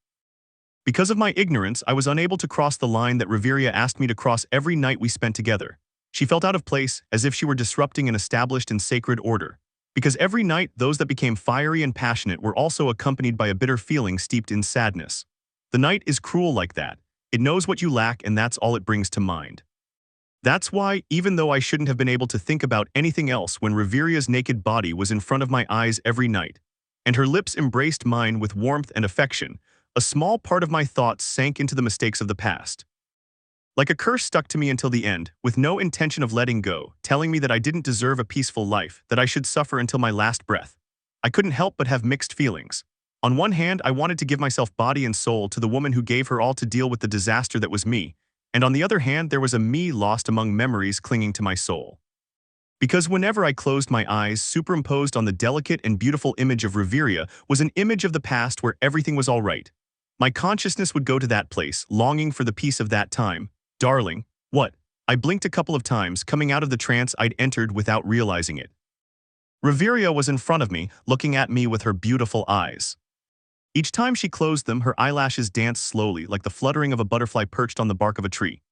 Because of my ignorance, I was unable to cross the line that Reveria asked me to cross every night we spent together. She felt out of place, as if she were disrupting an established and sacred order. Because every night, those that became fiery and passionate were also accompanied by a bitter feeling steeped in sadness. The night is cruel like that. It knows what you lack, and that's all it brings to mind. That's why, even though I shouldn't have been able to think about anything else when Reveria's naked body was in front of my eyes every night, and her lips embraced mine with warmth and affection, a small part of my thoughts sank into the mistakes of the past. Like a curse stuck to me until the end, with no intention of letting go, telling me that I didn't deserve a peaceful life, that I should suffer until my last breath. I couldn't help but have mixed feelings. On one hand, I wanted to give myself body and soul to the woman who gave her all to deal with the disaster that was me, and on the other hand, there was a me lost among memories clinging to my soul. Because whenever I closed my eyes, superimposed on the delicate and beautiful image of Reveria was an image of the past where everything was all right. My consciousness would go to that place, longing for the peace of that time. Darling, what? I blinked a couple of times, coming out of the trance I'd entered without realizing it. Reveria was in front of me, looking at me with her beautiful eyes. Each time she closed them, her eyelashes danced slowly, like the fluttering of a butterfly perched on the bark of a tree.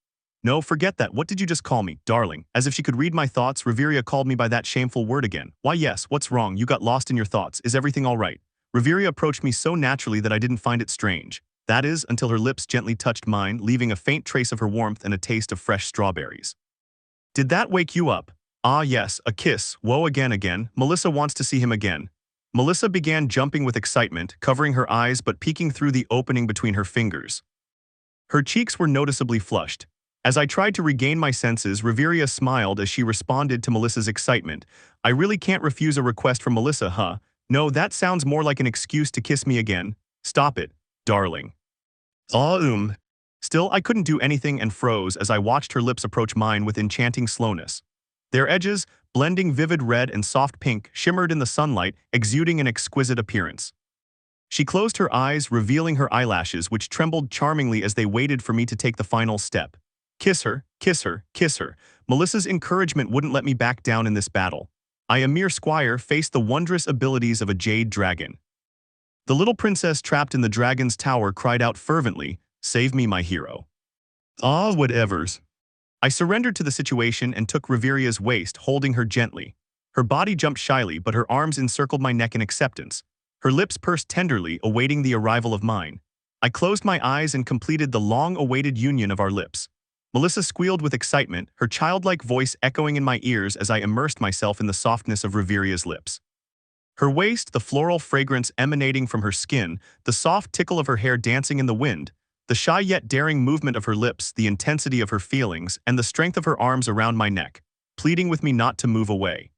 No, forget that. What did you just call me, darling? As if she could read my thoughts, Reveria called me by that shameful word again. Why yes, what's wrong? You got lost in your thoughts. Is everything all right? Reveria approached me so naturally that I didn't find it strange. That is, until her lips gently touched mine, leaving a faint trace of her warmth and a taste of fresh strawberries. Did that wake you up? Ah yes, a kiss. Whoa, again. Melissa wants to see him again. Melissa began jumping with excitement, covering her eyes but peeking through the opening between her fingers. Her cheeks were noticeably flushed. As I tried to regain my senses, Reveria smiled as she responded to Melissa's excitement. I really can't refuse a request from Melissa, huh? No, that sounds more like an excuse to kiss me again. Stop it, darling. Still, I couldn't do anything and froze as I watched her lips approach mine with enchanting slowness. Their edges, blending vivid red and soft pink, shimmered in the sunlight, exuding an exquisite appearance. She closed her eyes, revealing her eyelashes, which trembled charmingly as they waited for me to take the final step. Kiss her, kiss her, kiss her. Melissa's encouragement wouldn't let me back down in this battle. I, a mere squire, faced the wondrous abilities of a jade dragon. The little princess trapped in the dragon's tower cried out fervently, "Save me, my hero." Ah, whatevers. I surrendered to the situation and took Reveria's waist, holding her gently. Her body jumped shyly, but her arms encircled my neck in acceptance. Her lips pursed tenderly, awaiting the arrival of mine. I closed my eyes and completed the long-awaited union of our lips. Melissa squealed with excitement, her childlike voice echoing in my ears as I immersed myself in the softness of Reveria's lips. Her waist, the floral fragrance emanating from her skin, the soft tickle of her hair dancing in the wind, the shy yet daring movement of her lips, the intensity of her feelings, and the strength of her arms around my neck, pleading with me not to move away.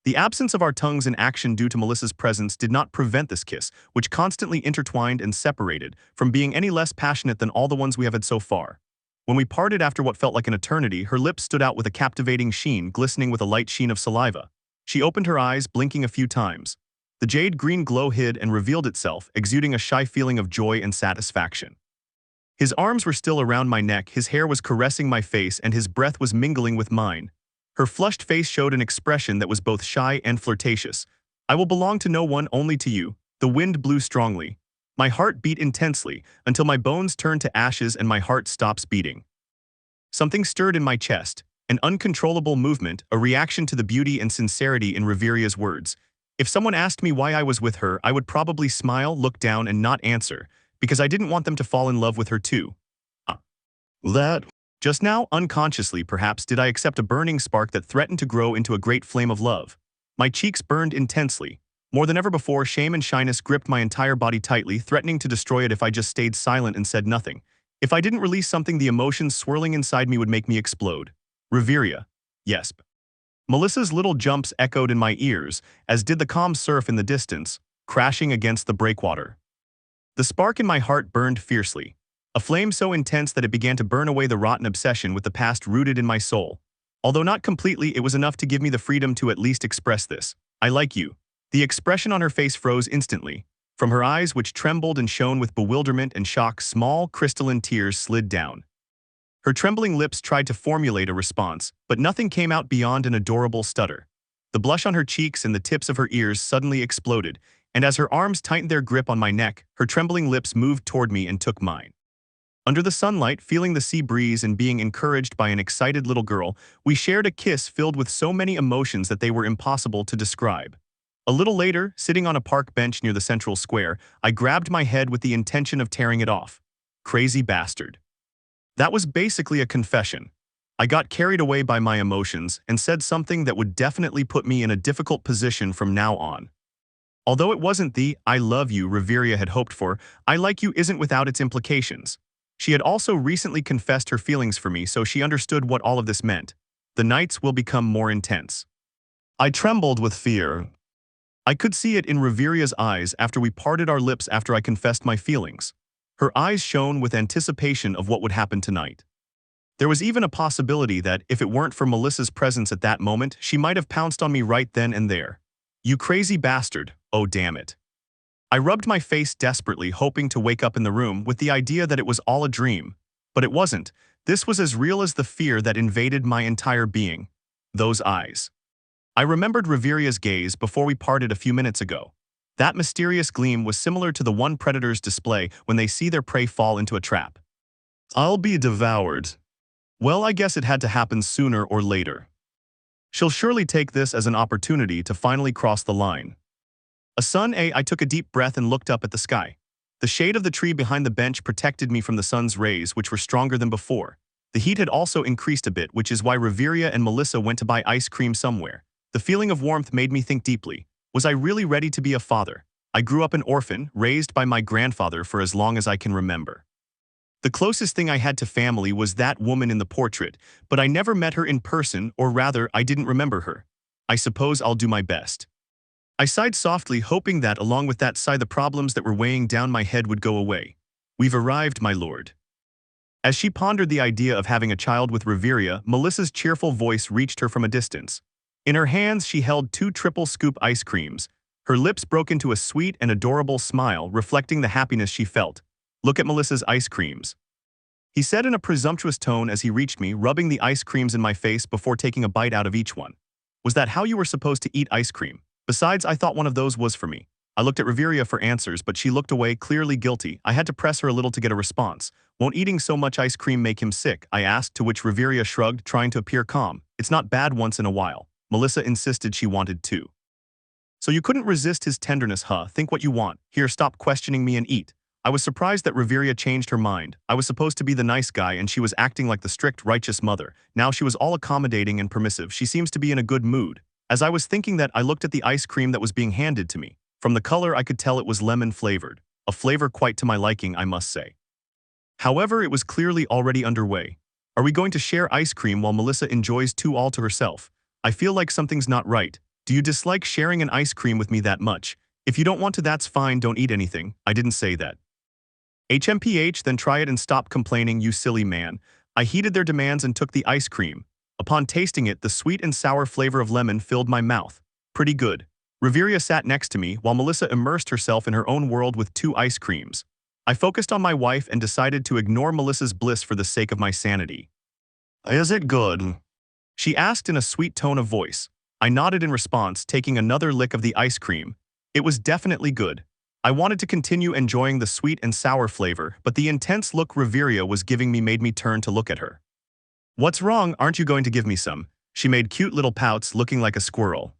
The absence of our tongues in action due to Melissa's presence did not prevent this kiss, which constantly intertwined and separated, from being any less passionate than all the ones we have had so far. When we parted after what felt like an eternity, her lips stood out with a captivating sheen, glistening with a light sheen of saliva. She opened her eyes, blinking a few times. The jade-green glow hid and revealed itself, exuding a shy feeling of joy and satisfaction. His arms were still around my neck, his hair was caressing my face, and his breath was mingling with mine. Her flushed face showed an expression that was both shy and flirtatious. "I will belong to no one, only to you." The wind blew strongly. My heart beat intensely, until my bones turned to ashes and my heart stops beating. Something stirred in my chest, an uncontrollable movement, a reaction to the beauty and sincerity in Reveria's words. If someone asked me why I was with her, I would probably smile, look down, and not answer, because I didn't want them to fall in love with her too. That. Just now, unconsciously perhaps, did I accept a burning spark that threatened to grow into a great flame of love. My cheeks burned intensely. More than ever before, shame and shyness gripped my entire body tightly, threatening to destroy it if I just stayed silent and said nothing. If I didn't release something, the emotions swirling inside me would make me explode. Reveria. Yes. Melissa's little jumps echoed in my ears, as did the calm surf in the distance, crashing against the breakwater. The spark in my heart burned fiercely, a flame so intense that it began to burn away the rotten obsession with the past rooted in my soul. Although not completely, it was enough to give me the freedom to at least express this. I like you. The expression on her face froze instantly. From her eyes, which trembled and shone with bewilderment and shock, small, crystalline tears slid down. Her trembling lips tried to formulate a response, but nothing came out beyond an adorable stutter. The blush on her cheeks and the tips of her ears suddenly exploded, and as her arms tightened their grip on my neck, her trembling lips moved toward me and took mine. Under the sunlight, feeling the sea breeze and being encouraged by an excited little girl, we shared a kiss filled with so many emotions that they were impossible to describe. A little later, sitting on a park bench near the central square, I grabbed my head with the intention of tearing it off. Crazy bastard. That was basically a confession. I got carried away by my emotions and said something that would definitely put me in a difficult position from now on. Although it wasn't the "I love you" Reveria had hoped for, "I like you" isn't without its implications. She had also recently confessed her feelings for me, so she understood what all of this meant. The nights will become more intense. I trembled with fear. I could see it in Reveria's eyes after we parted our lips after I confessed my feelings. Her eyes shone with anticipation of what would happen tonight. There was even a possibility that, if it weren't for Melissa's presence at that moment, she might have pounced on me right then and there. "You crazy bastard, oh damn it." I rubbed my face desperately, hoping to wake up in the room with the idea that it was all a dream. But it wasn't. This was as real as the fear that invaded my entire being. Those eyes. I remembered Reveria's gaze before we parted a few minutes ago. That mysterious gleam was similar to the one predators display when they see their prey fall into a trap. I'll be devoured. Well, I guess it had to happen sooner or later. She'll surely take this as an opportunity to finally cross the line. I took a deep breath and looked up at the sky. The shade of the tree behind the bench protected me from the sun's rays, which were stronger than before. The heat had also increased a bit, which is why Reveria and Melissa went to buy ice cream somewhere. The feeling of warmth made me think deeply. Was I really ready to be a father? I grew up an orphan, raised by my grandfather for as long as I can remember. The closest thing I had to family was that woman in the portrait, but I never met her in person, or rather, I didn't remember her. I suppose I'll do my best. I sighed softly, hoping that, along with that sigh, the problems that were weighing down my head would go away. "We've arrived, my lord." As she pondered the idea of having a child with Reveria, Melissa's cheerful voice reached her from a distance. In her hands, she held 2 triple-scoop ice creams. Her lips broke into a sweet and adorable smile, reflecting the happiness she felt. "Look at Melissa's ice creams," he said in a presumptuous tone as he reached me, rubbing the ice creams in my face before taking a bite out of each one. "Was that how you were supposed to eat ice cream? Besides, I thought one of those was for me." I looked at Reveria for answers, but she looked away, clearly guilty. I had to press her a little to get a response. "Won't eating so much ice cream make him sick?" I asked, to which Reveria shrugged, trying to appear calm. "It's not bad once in a while." Melissa insisted she wanted to. "So you couldn't resist his tenderness, huh? Think what you want. Here, stop questioning me and eat." I was surprised that Reveria changed her mind. I was supposed to be the nice guy and she was acting like the strict, righteous mother. Now she was all accommodating and permissive. She seems to be in a good mood. As I was thinking that, I looked at the ice cream that was being handed to me. From the color, I could tell it was lemon-flavored. A flavor quite to my liking, I must say. However, it was clearly already underway. Are we going to share ice cream while Melissa enjoys 2 all to herself? I feel like something's not right. Do you dislike sharing an ice cream with me that much? If you don't want to, that's fine, don't eat anything. I didn't say that. HMPH, then try it and stop complaining, you silly man. I heeded their demands and took the ice cream. Upon tasting it, the sweet and sour flavor of lemon filled my mouth. Pretty good. Reveria sat next to me while Melissa immersed herself in her own world with 2 ice creams. I focused on my wife and decided to ignore Melissa's bliss for the sake of my sanity. Is it good? She asked in a sweet tone of voice. I nodded in response, taking another lick of the ice cream. It was definitely good. I wanted to continue enjoying the sweet and sour flavor, but the intense look Reveria was giving me made me turn to look at her. "What's wrong? Aren't you going to give me some?" She made cute little pouts, looking like a squirrel.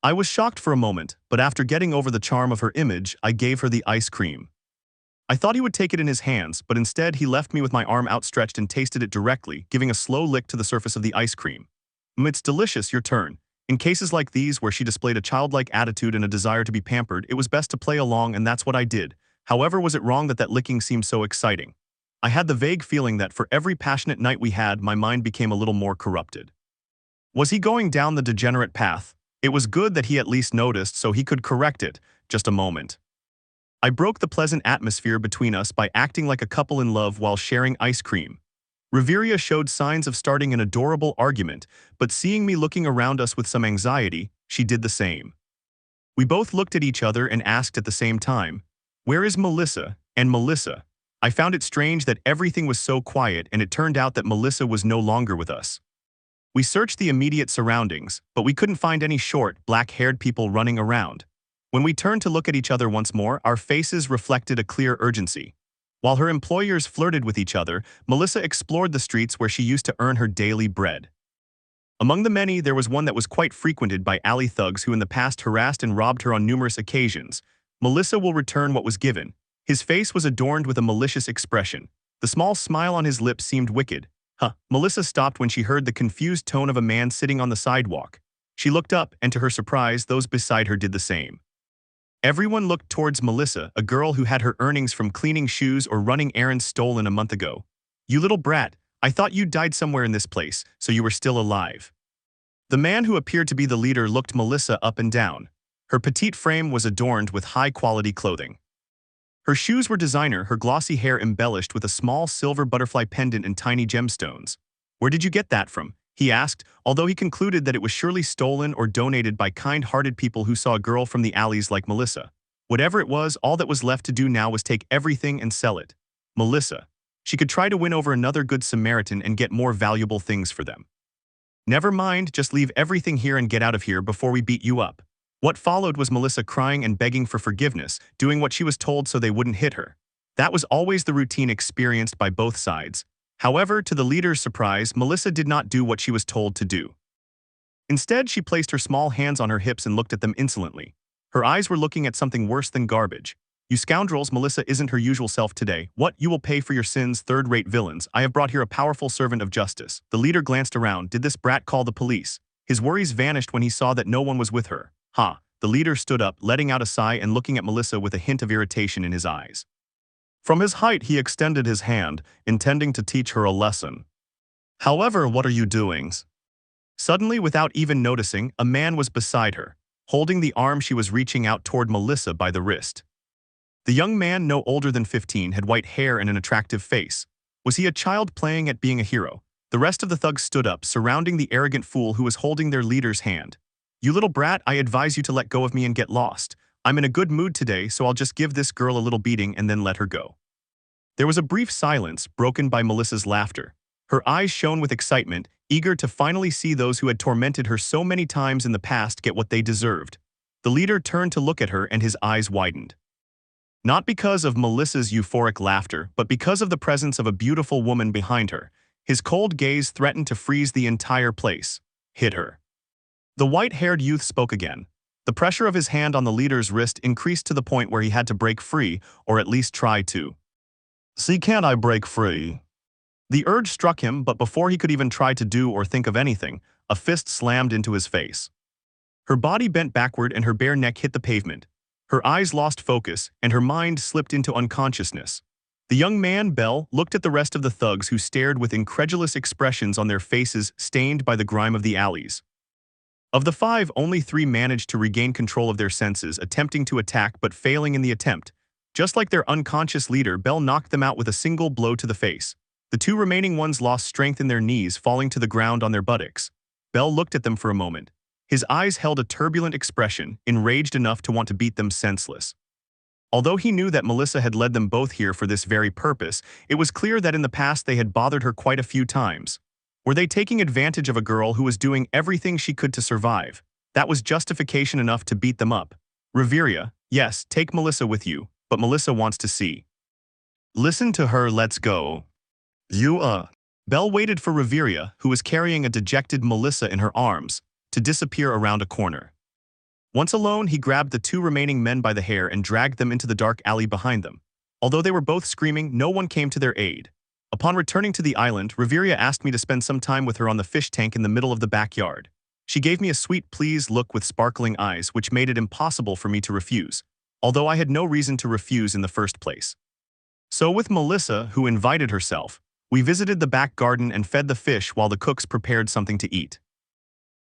I was shocked for a moment, but after getting over the charm of her image, I gave her the ice cream. I thought he would take it in his hands, but instead he left me with my arm outstretched and tasted it directly, giving a slow lick to the surface of the ice cream. "It's delicious, your turn." In cases like these where she displayed a childlike attitude and a desire to be pampered, it was best to play along, and that's what I did. However, was it wrong that that licking seemed so exciting? I had the vague feeling that for every passionate night we had, my mind became a little more corrupted. Was he going down the degenerate path? It was good that he at least noticed so he could correct it. Just a moment. I broke the pleasant atmosphere between us by acting like a couple in love while sharing ice cream. Reveria showed signs of starting an adorable argument, but seeing me looking around us with some anxiety, she did the same. We both looked at each other and asked at the same time, "Where is Melissa?" And Melissa. I found it strange that everything was so quiet, and it turned out that Melissa was no longer with us. We searched the immediate surroundings, but we couldn't find any short, black-haired people running around. When we turned to look at each other once more, our faces reflected a clear urgency. While her employers flirted with each other, Melissa explored the streets where she used to earn her daily bread. Among the many, there was one that was quite frequented by alley thugs who in the past harassed and robbed her on numerous occasions. Melissa will return what was given. His face was adorned with a malicious expression. The small smile on his lips seemed wicked. Melissa stopped when she heard the confused tone of a man sitting on the sidewalk. She looked up, and to her surprise, those beside her did the same. Everyone looked towards Melissa, a girl who had her earnings from cleaning shoes or running errands stolen a month ago. "You little brat, I thought you died somewhere in this place, so you were still alive." The man who appeared to be the leader looked Melissa up and down. Her petite frame was adorned with high-quality clothing. Her shoes were designer, her glossy hair embellished with a small silver butterfly pendant and tiny gemstones. "Where did you get that from?" he asked, although he concluded that it was surely stolen or donated by kind-hearted people who saw a girl from the alleys like Melissa. Whatever it was, all that was left to do now was take everything and sell it. Melissa. She could try to win over another good Samaritan and get more valuable things for them. "Never mind, just leave everything here and get out of here before we beat you up." What followed was Melissa crying and begging for forgiveness, doing what she was told so they wouldn't hit her. That was always the routine experienced by both sides. However, to the leader's surprise, Melissa did not do what she was told to do. Instead, she placed her small hands on her hips and looked at them insolently. Her eyes were looking at something worse than garbage. "You scoundrels, Melissa isn't her usual self today. What, you will pay for your sins, third-rate villains. I have brought here a powerful servant of justice." The leader glanced around. Did this brat call the police? His worries vanished when he saw that no one was with her. The leader stood up, letting out a sigh and looking at Melissa with a hint of irritation in his eyes. From his height he extended his hand, intending to teach her a lesson. "However, what are you doing?" Suddenly, without even noticing, a man was beside her, holding the arm she was reaching out toward Melissa by the wrist. The young man, no older than 15, had white hair and an attractive face. Was he a child playing at being a hero? The rest of the thugs stood up, surrounding the arrogant fool who was holding their leader's hand. "You little brat, I advise you to let go of me and get lost. I'm in a good mood today, so I'll just give this girl a little beating and then let her go." There was a brief silence, broken by Melissa's laughter. Her eyes shone with excitement, eager to finally see those who had tormented her so many times in the past get what they deserved. The leader turned to look at her and his eyes widened. Not because of Melissa's euphoric laughter, but because of the presence of a beautiful woman behind her. His cold gaze threatened to freeze the entire place. "Hit her." The white-haired youth spoke again. The pressure of his hand on the leader's wrist increased to the point where he had to break free, or at least try to. "See, can't I break free?" The urge struck him, but before he could even try to do or think of anything, a fist slammed into his face. Her body bent backward and her bare neck hit the pavement. Her eyes lost focus, and her mind slipped into unconsciousness. The young man, Belle, looked at the rest of the thugs who stared with incredulous expressions on their faces stained by the grime of the alleys. Of the 5, only 3 managed to regain control of their senses, attempting to attack but failing in the attempt. Just like their unconscious leader, Belle knocked them out with a single blow to the face. The 2 remaining ones lost strength in their knees, falling to the ground on their buttocks. Belle looked at them for a moment. His eyes held a turbulent expression, enraged enough to want to beat them senseless. Although he knew that Melissa had led them both here for this very purpose, it was clear that in the past they had bothered her quite a few times. Were they taking advantage of a girl who was doing everything she could to survive? That was justification enough to beat them up. "Reveria, yes, take Melissa with you, but Melissa wants to see." "Listen to her, let's go." Belle waited for Reveria, who was carrying a dejected Melissa in her arms, to disappear around a corner. Once alone, he grabbed the 2 remaining men by the hair and dragged them into the dark alley behind them. Although they were both screaming, no one came to their aid. Upon returning to the island, Reveria asked me to spend some time with her on the fish tank in the middle of the backyard. She gave me a sweet pleased look with sparkling eyes, which made it impossible for me to refuse, although I had no reason to refuse in the first place. So with Melissa, who invited herself, we visited the back garden and fed the fish while the cooks prepared something to eat.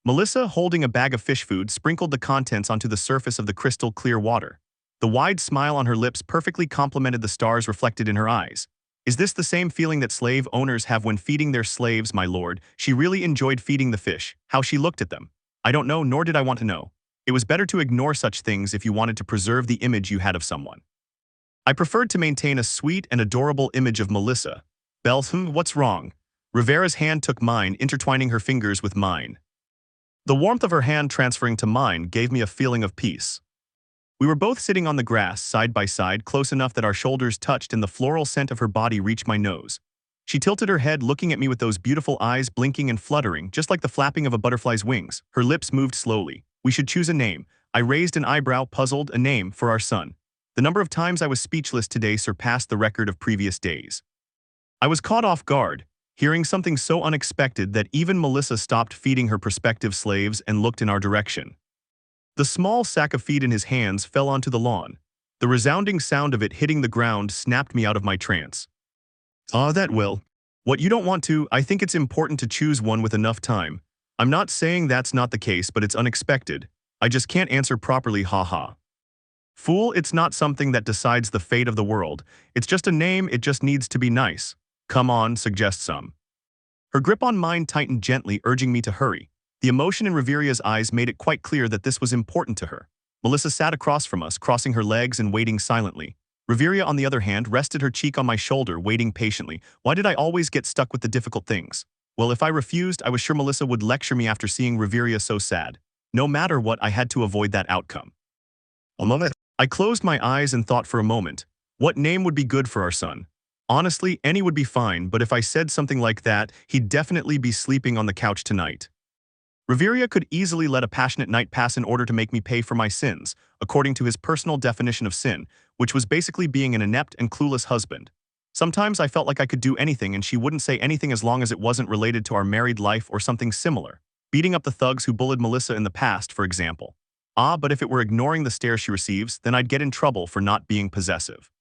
Melissa, holding a bag of fish food, sprinkled the contents onto the surface of the crystal clear water. The wide smile on her lips perfectly complemented the stars reflected in her eyes. "Is this the same feeling that slave owners have when feeding their slaves, my lord?" She really enjoyed feeding the fish. How she looked at them. I don't know, nor did I want to know. It was better to ignore such things if you wanted to preserve the image you had of someone. I preferred to maintain a sweet and adorable image of Melissa. "Belle, what's wrong?" Rivera's hand took mine, intertwining her fingers with mine. The warmth of her hand transferring to mine gave me a feeling of peace. We were both sitting on the grass, side by side, close enough that our shoulders touched and the floral scent of her body reached my nose. She tilted her head, looking at me with those beautiful eyes blinking and fluttering, just like the flapping of a butterfly's wings. Her lips moved slowly. We should choose a name. I raised an eyebrow, puzzled. A name for our son. The number of times I was speechless today surpassed the record of previous days. I was caught off guard, hearing something so unexpected that even Melissa stopped feeding her prospective slaves and looked in our direction. The small sack of feed in his hands fell onto the lawn. The resounding sound of it hitting the ground snapped me out of my trance. Ah, that will. What you don't want to, I think it's important to choose one with enough time. I'm not saying that's not the case, but it's unexpected. I just can't answer properly, haha. Fool, it's not something that decides the fate of the world. It's just a name, it just needs to be nice. Come on, suggest some. Her grip on mine tightened gently, urging me to hurry. The emotion in Reveria's eyes made it quite clear that this was important to her. Melissa sat across from us, crossing her legs and waiting silently. Reveria, on the other hand, rested her cheek on my shoulder, waiting patiently. Why did I always get stuck with the difficult things? Well, if I refused, I was sure Melissa would lecture me after seeing Reveria so sad. No matter what, I had to avoid that outcome. A moment. I closed my eyes and thought for a moment. What name would be good for our son? Honestly, any would be fine, but if I said something like that, he'd definitely be sleeping on the couch tonight. Reveria could easily let a passionate night pass in order to make me pay for my sins, according to his personal definition of sin, which was basically being an inept and clueless husband. Sometimes I felt like I could do anything and she wouldn't say anything as long as it wasn't related to our married life or something similar. Beating up the thugs who bullied Melissa in the past, for example. But if it were ignoring the stare she receives, then I'd get in trouble for not being possessive.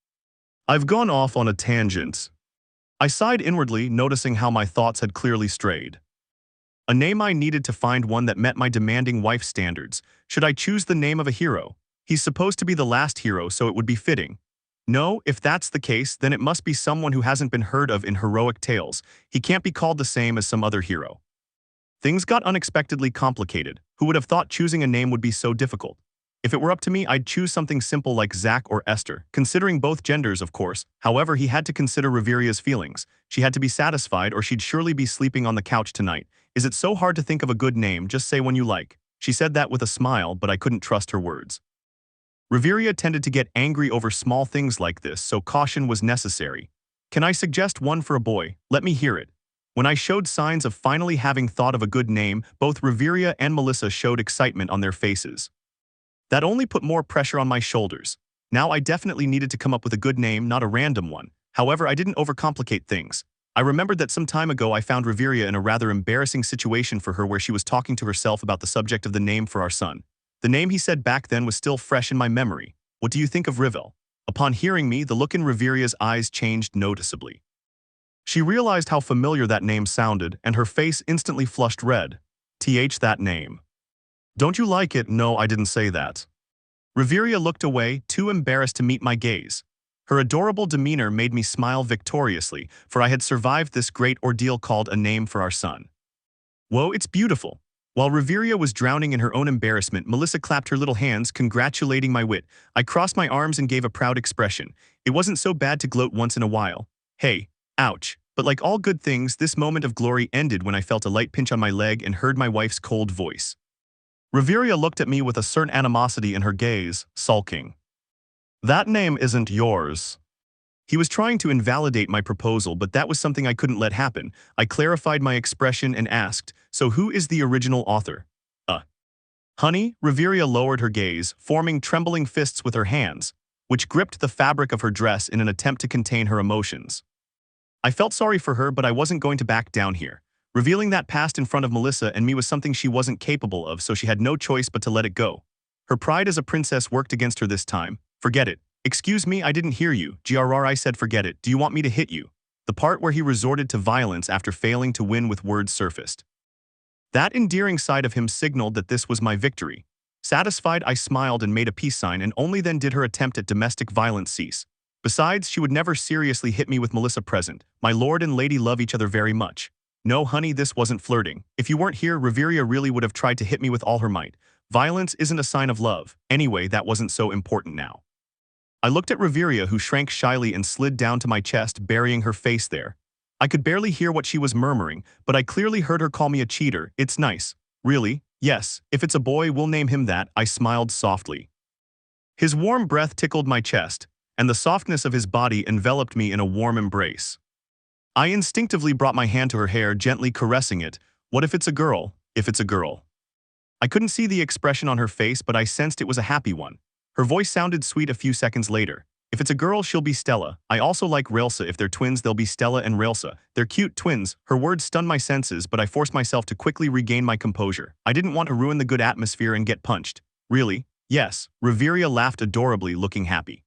I've gone off on a tangent. I sighed inwardly, noticing how my thoughts had clearly strayed. A name I needed to find one that met my demanding wife standards. Should I choose the name of a hero? He's supposed to be the last hero, so it would be fitting. No, if that's the case, then it must be someone who hasn't been heard of in heroic tales. He can't be called the same as some other hero. Things got unexpectedly complicated. Who would have thought choosing a name would be so difficult? If it were up to me, I'd choose something simple like Zach or Esther, considering both genders, of course. However, he had to consider Reveria's feelings. She had to be satisfied or she'd surely be sleeping on the couch tonight. Is it so hard to think of a good name? Just say one you like. She said that with a smile, but I couldn't trust her words. Reveria tended to get angry over small things like this, so caution was necessary. Can I suggest one for a boy? Let me hear it. When I showed signs of finally having thought of a good name, both Reveria and Melissa showed excitement on their faces. That only put more pressure on my shoulders. Now I definitely needed to come up with a good name, not a random one. However, I didn't overcomplicate things. I remembered that some time ago I found Reveria in a rather embarrassing situation for her where she was talking to herself about the subject of the name for our son. The name he said back then was still fresh in my memory. What do you think of Rivel? Upon hearing me, the look in Reveria's eyes changed noticeably. She realized how familiar that name sounded, and her face instantly flushed red. That name. Don't you like it? No, I didn't say that. Reveria looked away, too embarrassed to meet my gaze. Her adorable demeanor made me smile victoriously, for I had survived this great ordeal called a name for our son. Whoa, it's beautiful. While Reveria was drowning in her own embarrassment, Melissa clapped her little hands, congratulating my wit. I crossed my arms and gave a proud expression. It wasn't so bad to gloat once in a while. Hey, ouch. But like all good things, this moment of glory ended when I felt a light pinch on my leg and heard my wife's cold voice. Reveria looked at me with a certain animosity in her gaze, sulking. That name isn't yours. He was trying to invalidate my proposal, but that was something I couldn't let happen. I clarified my expression and asked, so who is the original author? Honey, Reveria lowered her gaze, forming trembling fists with her hands, which gripped the fabric of her dress in an attempt to contain her emotions. I felt sorry for her, but I wasn't going to back down here. Revealing that past in front of Melissa and me was something she wasn't capable of, so she had no choice but to let it go. Her pride as a princess worked against her this time. Forget it. Excuse me, I didn't hear you. I said forget it. Do you want me to hit you? The part where he resorted to violence after failing to win with words surfaced. That endearing side of him signaled that this was my victory. Satisfied, I smiled and made a peace sign, and only then did her attempt at domestic violence cease. Besides, she would never seriously hit me with Melissa present. My lord and lady love each other very much. No, honey, this wasn't flirting. If you weren't here, Reveria really would have tried to hit me with all her might. Violence isn't a sign of love. Anyway, that wasn't so important now. I looked at Reveria, who shrank shyly and slid down to my chest, burying her face there. I could barely hear what she was murmuring, but I clearly heard her call me a cheater. It's nice. Really? Yes, if it's a boy, we'll name him that. I smiled softly. His warm breath tickled my chest, and the softness of his body enveloped me in a warm embrace. I instinctively brought my hand to her hair, gently caressing it. What if it's a girl? If it's a girl? I couldn't see the expression on her face, but I sensed it was a happy one. Her voice sounded sweet a few seconds later. If it's a girl, she'll be Stella. I also like Raelsa. If they're twins, they'll be Stella and Raelsa. They're cute twins. Her words stunned my senses, but I forced myself to quickly regain my composure. I didn't want to ruin the good atmosphere and get punched. Really? Yes. Reveria laughed adorably, looking happy.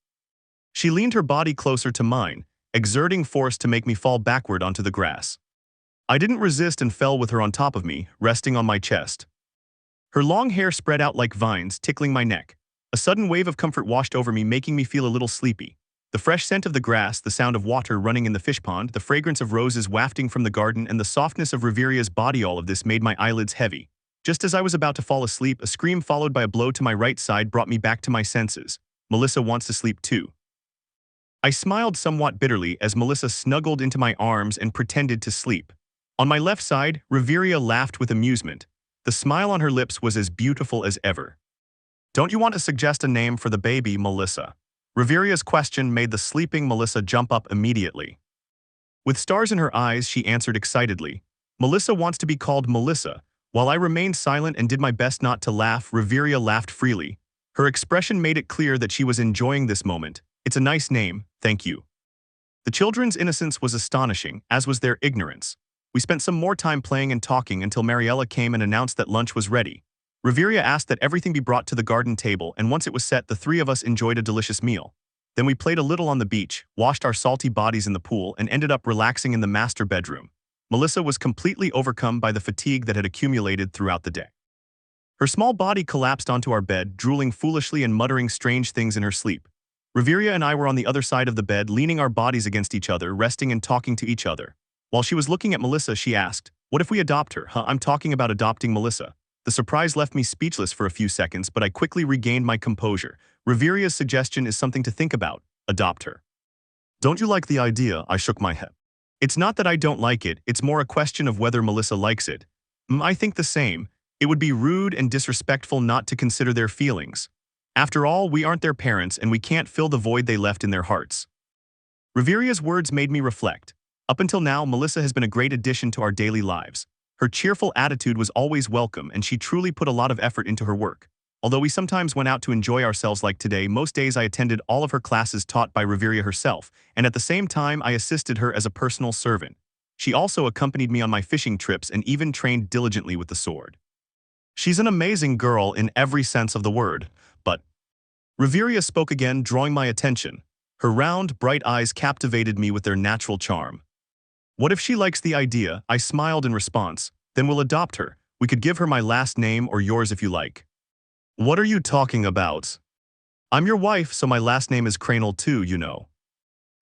She leaned her body closer to mine, exerting force to make me fall backward onto the grass. I didn't resist and fell with her on top of me, resting on my chest. Her long hair spread out like vines, tickling my neck. A sudden wave of comfort washed over me, making me feel a little sleepy. The fresh scent of the grass, the sound of water running in the fish pond, the fragrance of roses wafting from the garden, and the softness of Reveria's body, all of this made my eyelids heavy. Just as I was about to fall asleep, a scream followed by a blow to my right side brought me back to my senses. Melissa wants to sleep too. I smiled somewhat bitterly as Melissa snuggled into my arms and pretended to sleep. On my left side, Reveria laughed with amusement. The smile on her lips was as beautiful as ever. Don't you want to suggest a name for the baby, Melissa? Reveria's question made the sleeping Melissa jump up immediately. With stars in her eyes, she answered excitedly. Melissa wants to be called Melissa. While I remained silent and did my best not to laugh, Reveria laughed freely. Her expression made it clear that she was enjoying this moment. It's a nice name, thank you. The children's innocence was astonishing, as was their ignorance. We spent some more time playing and talking until Mariella came and announced that lunch was ready. Reveria asked that everything be brought to the garden table, and once it was set, the three of us enjoyed a delicious meal. Then we played a little on the beach, washed our salty bodies in the pool, and ended up relaxing in the master bedroom. Melissa was completely overcome by the fatigue that had accumulated throughout the day. Her small body collapsed onto our bed, drooling foolishly and muttering strange things in her sleep. Reveria and I were on the other side of the bed, leaning our bodies against each other, resting and talking to each other. While she was looking at Melissa, she asked, "What if we adopt her?" I'm talking about adopting Melissa. The surprise left me speechless for a few seconds, but I quickly regained my composure. Reveria's suggestion is something to think about. Adopt her. Don't you like the idea? I shook my head. It's not that I don't like it, it's more a question of whether Melissa likes it. I think the same. It would be rude and disrespectful not to consider their feelings. After all, we aren't their parents and we can't fill the void they left in their hearts. Reveria's words made me reflect. Up until now, Melissa has been a great addition to our daily lives. Her cheerful attitude was always welcome, and she truly put a lot of effort into her work. Although we sometimes went out to enjoy ourselves like today, most days I attended all of her classes taught by Reveria herself, and at the same time I assisted her as a personal servant. She also accompanied me on my fishing trips and even trained diligently with the sword. She's an amazing girl in every sense of the word, but... Reveria spoke again, drawing my attention. Her round, bright eyes captivated me with their natural charm. What if she likes the idea? I smiled in response. Then we'll adopt her. We could give her my last name or yours if you like. What are you talking about? I'm your wife, so my last name is Cranel too, you know.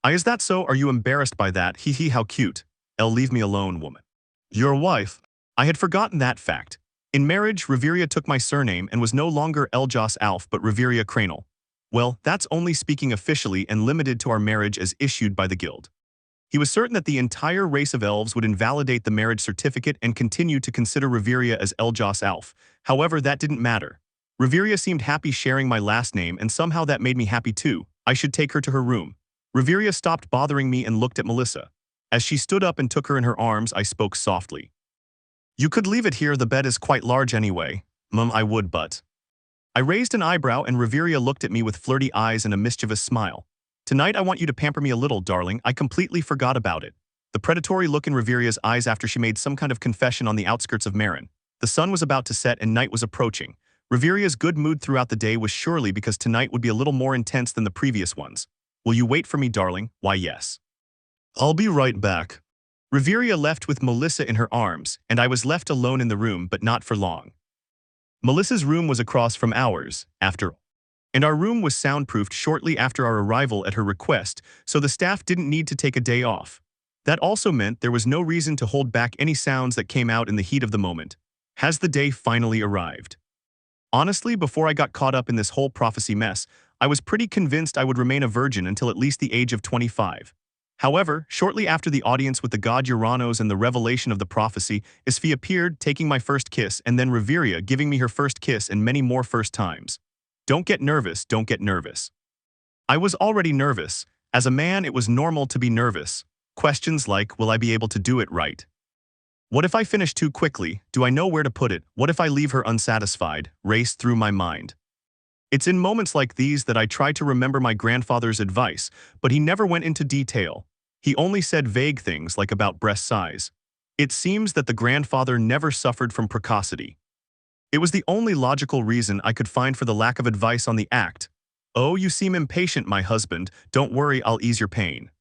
Is that so? Are you embarrassed by that? Hee hee, how cute. Leave me alone, woman. Your wife? I had forgotten that fact. In marriage, Reveria took my surname and was no longer Eljas Alf but Reveria Cranel. Well, that's only speaking officially and limited to our marriage as issued by the guild. He was certain that the entire race of elves would invalidate the marriage certificate and continue to consider Reveria as Eljas Alf. However, that didn't matter. Reveria seemed happy sharing my last name, and somehow that made me happy too. I should take her to her room. Reveria stopped bothering me and looked at Melissa. As she stood up and took her in her arms, I spoke softly. You could leave it here, the bed is quite large anyway. I would, but... I raised an eyebrow and Reveria looked at me with flirty eyes and a mischievous smile. Tonight I want you to pamper me a little, darling. I completely forgot about it. The predatory look in Reveria's eyes after she made some kind of confession on the outskirts of Marin. The sun was about to set and night was approaching. Reveria's good mood throughout the day was surely because tonight would be a little more intense than the previous ones. Will you wait for me, darling? Why, yes. I'll be right back. Reveria left with Melissa in her arms, and I was left alone in the room, but not for long. Melissa's room was across from ours, after all. And our room was soundproofed shortly after our arrival at her request, so the staff didn't need to take a day off. That also meant there was no reason to hold back any sounds that came out in the heat of the moment. Has the day finally arrived? Honestly, before I got caught up in this whole prophecy mess, I was pretty convinced I would remain a virgin until at least the age of 25. However, shortly after the audience with the god Uranos and the revelation of the prophecy, Isfi appeared, taking my first kiss, and then Reveria giving me her first kiss and many more first times. Don't get nervous, don't get nervous. I was already nervous. As a man, it was normal to be nervous. Questions like, will I be able to do it right? What if I finish too quickly? Do I know where to put it? What if I leave her unsatisfied? Raced through my mind. It's in moments like these that I try to remember my grandfather's advice, but he never went into detail. He only said vague things like about breast size. It seems that the grandfather never suffered from precocity. It was the only logical reason I could find for the lack of advice on the act. Oh, you seem impatient, my husband. Don't worry, I'll ease your pain.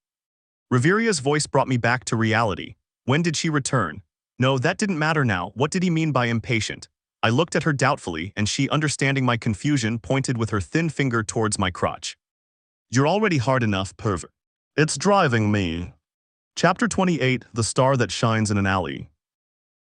Reveria's voice brought me back to reality. When did she return? No, that didn't matter now. What did he mean by impatient? I looked at her doubtfully, and she, understanding my confusion, pointed with her thin finger towards my crotch. You're already hard enough, pervert. It's driving me. Chapter 28, The Star That Shines in an Alley.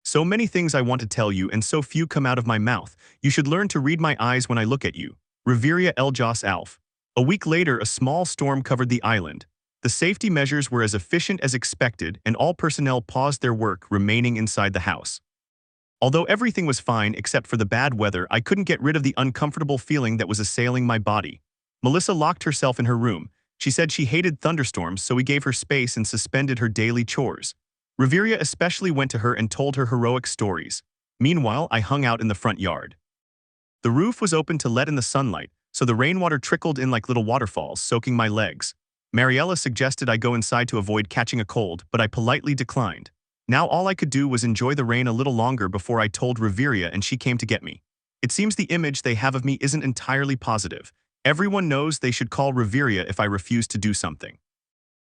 So many things I want to tell you, and so few come out of my mouth. You should learn to read my eyes when I look at you. Reveria Eljos Alf. A week later, a small storm covered the island. The safety measures were as efficient as expected, and all personnel paused their work, remaining inside the house. Although everything was fine except for the bad weather, I couldn't get rid of the uncomfortable feeling that was assailing my body. Melissa locked herself in her room. She said she hated thunderstorms, so we gave her space and suspended her daily chores. Reveria especially went to her and told her heroic stories. Meanwhile, I hung out in the front yard. The roof was open to let in the sunlight, so the rainwater trickled in like little waterfalls, soaking my legs. Mariella suggested I go inside to avoid catching a cold, but I politely declined. Now all I could do was enjoy the rain a little longer before I told Reveria and she came to get me. It seems the image they have of me isn't entirely positive. Everyone knows they should call Reveria if I refuse to do something.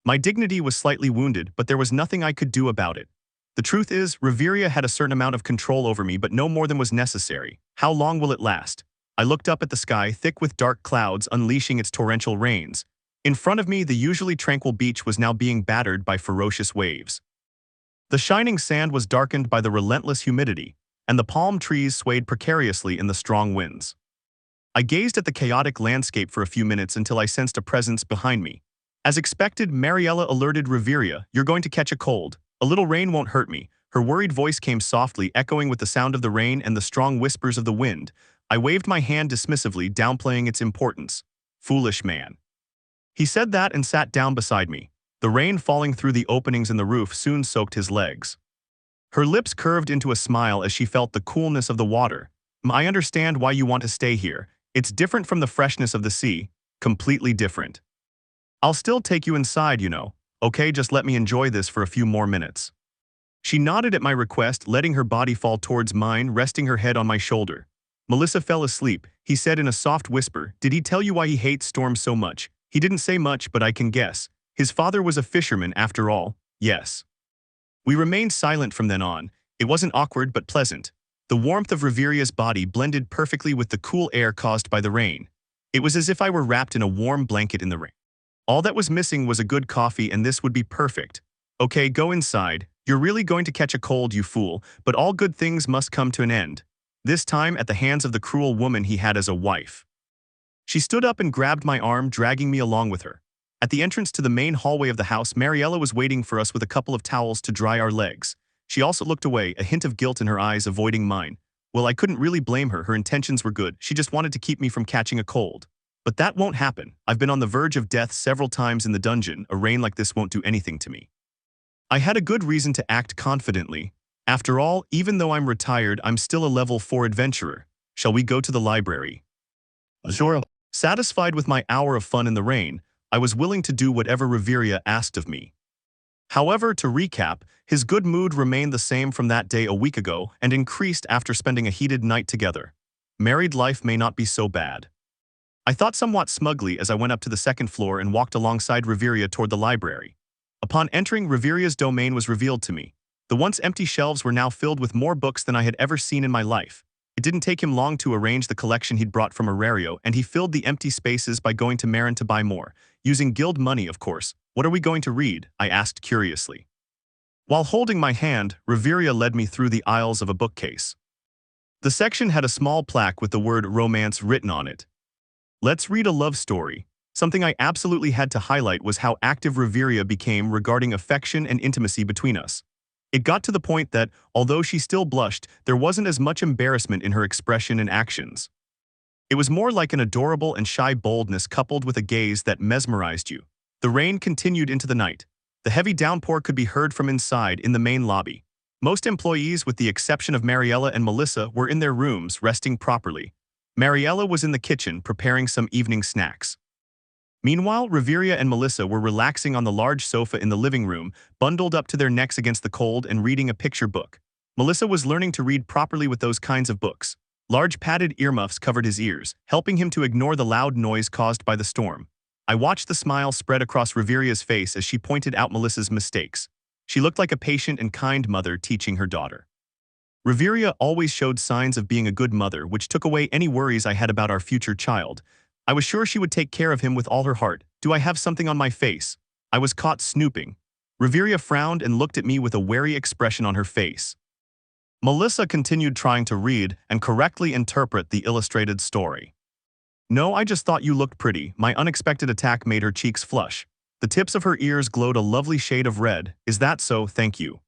My dignity was slightly wounded, but there was nothing I could do about it. The truth is, Reveria had a certain amount of control over me, but no more than was necessary. How long will it last? I looked up at the sky, thick with dark clouds, unleashing its torrential rains. In front of me, the usually tranquil beach was now being battered by ferocious waves. The shining sand was darkened by the relentless humidity, and the palm trees swayed precariously in the strong winds. I gazed at the chaotic landscape for a few minutes until I sensed a presence behind me. As expected, Mariella alerted Reveria, "You're going to catch a cold. A little rain won't hurt me." Her worried voice came softly, echoing with the sound of the rain and the strong whispers of the wind. I waved my hand dismissively, downplaying its importance. Foolish man. He said that and sat down beside me. The rain falling through the openings in the roof soon soaked his legs. Her lips curved into a smile as she felt the coolness of the water. "I understand why you want to stay here. It's different from the freshness of the sea. Completely different. I'll still take you inside, you know. Okay, just let me enjoy this for a few more minutes." She nodded at my request, letting her body fall towards mine, resting her head on my shoulder. Melissa fell asleep. He said in a soft whisper, "Did he tell you why he hates storms so much?" He didn't say much, but I can guess. His father was a fisherman after all. Yes. We remained silent from then on. It wasn't awkward but pleasant. The warmth of Reveria's body blended perfectly with the cool air caused by the rain. It was as if I were wrapped in a warm blanket in the rain. All that was missing was a good coffee, and this would be perfect. Okay, go inside. You're really going to catch a cold, you fool, but all good things must come to an end. This time at the hands of the cruel woman he had as a wife. She stood up and grabbed my arm, dragging me along with her. At the entrance to the main hallway of the house, Mariella was waiting for us with a couple of towels to dry our legs. She also looked away, a hint of guilt in her eyes, avoiding mine. Well, I couldn't really blame her. Her intentions were good. She just wanted to keep me from catching a cold. But that won't happen. I've been on the verge of death several times in the dungeon. A rain like this won't do anything to me. I had a good reason to act confidently. After all, even though I'm retired, I'm still a level 4 adventurer. Shall we go to the library? Sure. Satisfied with my hour of fun in the rain, I was willing to do whatever Reveria asked of me. However, to recap, his good mood remained the same from that day a week ago and increased after spending a heated night together. Married life may not be so bad. I thought somewhat smugly as I went up to the second floor and walked alongside Reveria toward the library. Upon entering, Reveria's domain was revealed to me. The once empty shelves were now filled with more books than I had ever seen in my life. It didn't take him long to arrange the collection he'd brought from Aario, and he filled the empty spaces by going to Marin to buy more. Using guild money, of course. "What are we going to read?" I asked curiously. While holding my hand, Reveria led me through the aisles of a bookcase. The section had a small plaque with the word romance written on it. Let's read a love story. Something I absolutely had to highlight was how active Reveria became regarding affection and intimacy between us. It got to the point that, although she still blushed, there wasn't as much embarrassment in her expression and actions. It was more like an adorable and shy boldness coupled with a gaze that mesmerized you. The rain continued into the night. The heavy downpour could be heard from inside in the main lobby. Most employees, with the exception of Mariella and Melissa, were in their rooms, resting properly. Mariella was in the kitchen, preparing some evening snacks. Meanwhile, Reveria and Melissa were relaxing on the large sofa in the living room, bundled up to their necks against the cold and reading a picture book. Melissa was learning to read properly with those kinds of books. Large padded earmuffs covered his ears, helping him to ignore the loud noise caused by the storm. I watched the smile spread across Reveria's face as she pointed out Melissa's mistakes. She looked like a patient and kind mother teaching her daughter. Reveria always showed signs of being a good mother, which took away any worries I had about our future child. I was sure she would take care of him with all her heart. Do I have something on my face? I was caught snooping. Reveria frowned and looked at me with a wary expression on her face. Melissa continued trying to read and correctly interpret the illustrated story. No, I just thought you looked pretty. My unexpected attack made her cheeks flush. The tips of her ears glowed a lovely shade of red. Is that so? Thank you.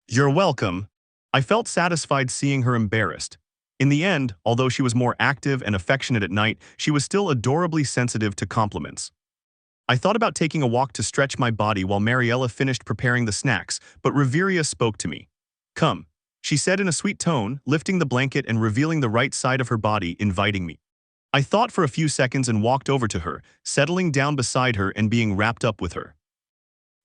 You're welcome. I felt satisfied seeing her embarrassed. In the end, although she was more active and affectionate at night, she was still adorably sensitive to compliments. I thought about taking a walk to stretch my body while Mariella finished preparing the snacks, but Reveria spoke to me. Come, she said in a sweet tone, lifting the blanket and revealing the right side of her body, inviting me. I thought for a few seconds and walked over to her, settling down beside her and being wrapped up with her.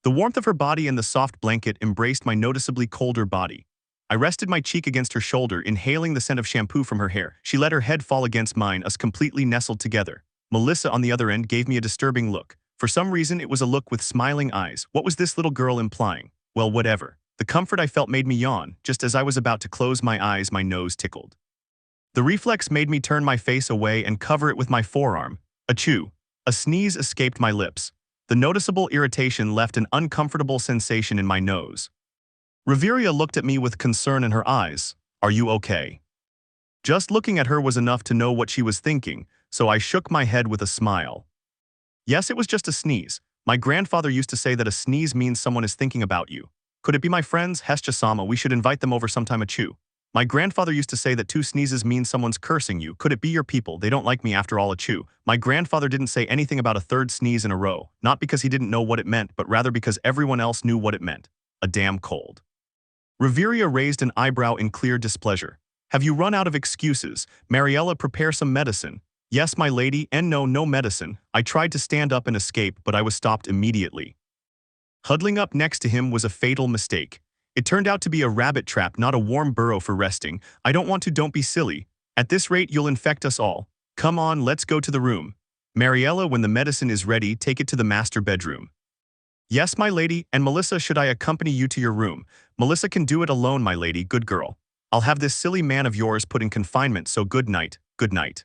The warmth of her body and the soft blanket embraced my noticeably colder body. I rested my cheek against her shoulder, inhaling the scent of shampoo from her hair. She let her head fall against mine, us completely nestled together. Melissa, on the other end, gave me a disturbing look. For some reason, it was a look with smiling eyes. What was this little girl implying? Well, whatever. The comfort I felt made me yawn. Just as I was about to close my eyes, my nose tickled. The reflex made me turn my face away and cover it with my forearm. Achoo! A sneeze escaped my lips. The noticeable irritation left an uncomfortable sensation in my nose. Reveria looked at me with concern in her eyes. Are you okay? Just looking at her was enough to know what she was thinking, so I shook my head with a smile. Yes, it was just a sneeze. My grandfather used to say that a sneeze means someone is thinking about you. Could it be my friends? Hestia-sama, we should invite them over sometime. Achoo. My grandfather used to say that 2 sneezes mean someone's cursing you. Could it be your people? They don't like me after all. Achoo. My grandfather didn't say anything about a 3rd sneeze in a row, not because he didn't know what it meant, but rather because everyone else knew what it meant. A damn cold. Reveria raised an eyebrow in clear displeasure. Have you run out of excuses? Mariella, prepare some medicine. Yes, my lady, and no medicine. I tried to stand up and escape, but I was stopped immediately. Huddling up next to him was a fatal mistake. It turned out to be a rabbit trap, not a warm burrow for resting. I don't want to. Don't be silly. At this rate, you'll infect us all. Come on, let's go to the room. Mariella, when the medicine is ready, take it to the master bedroom. Yes, my lady, and Melissa, should I accompany you to your room? Melissa can do it alone, my lady, good girl. I'll have this silly man of yours put in confinement, so good night, good night.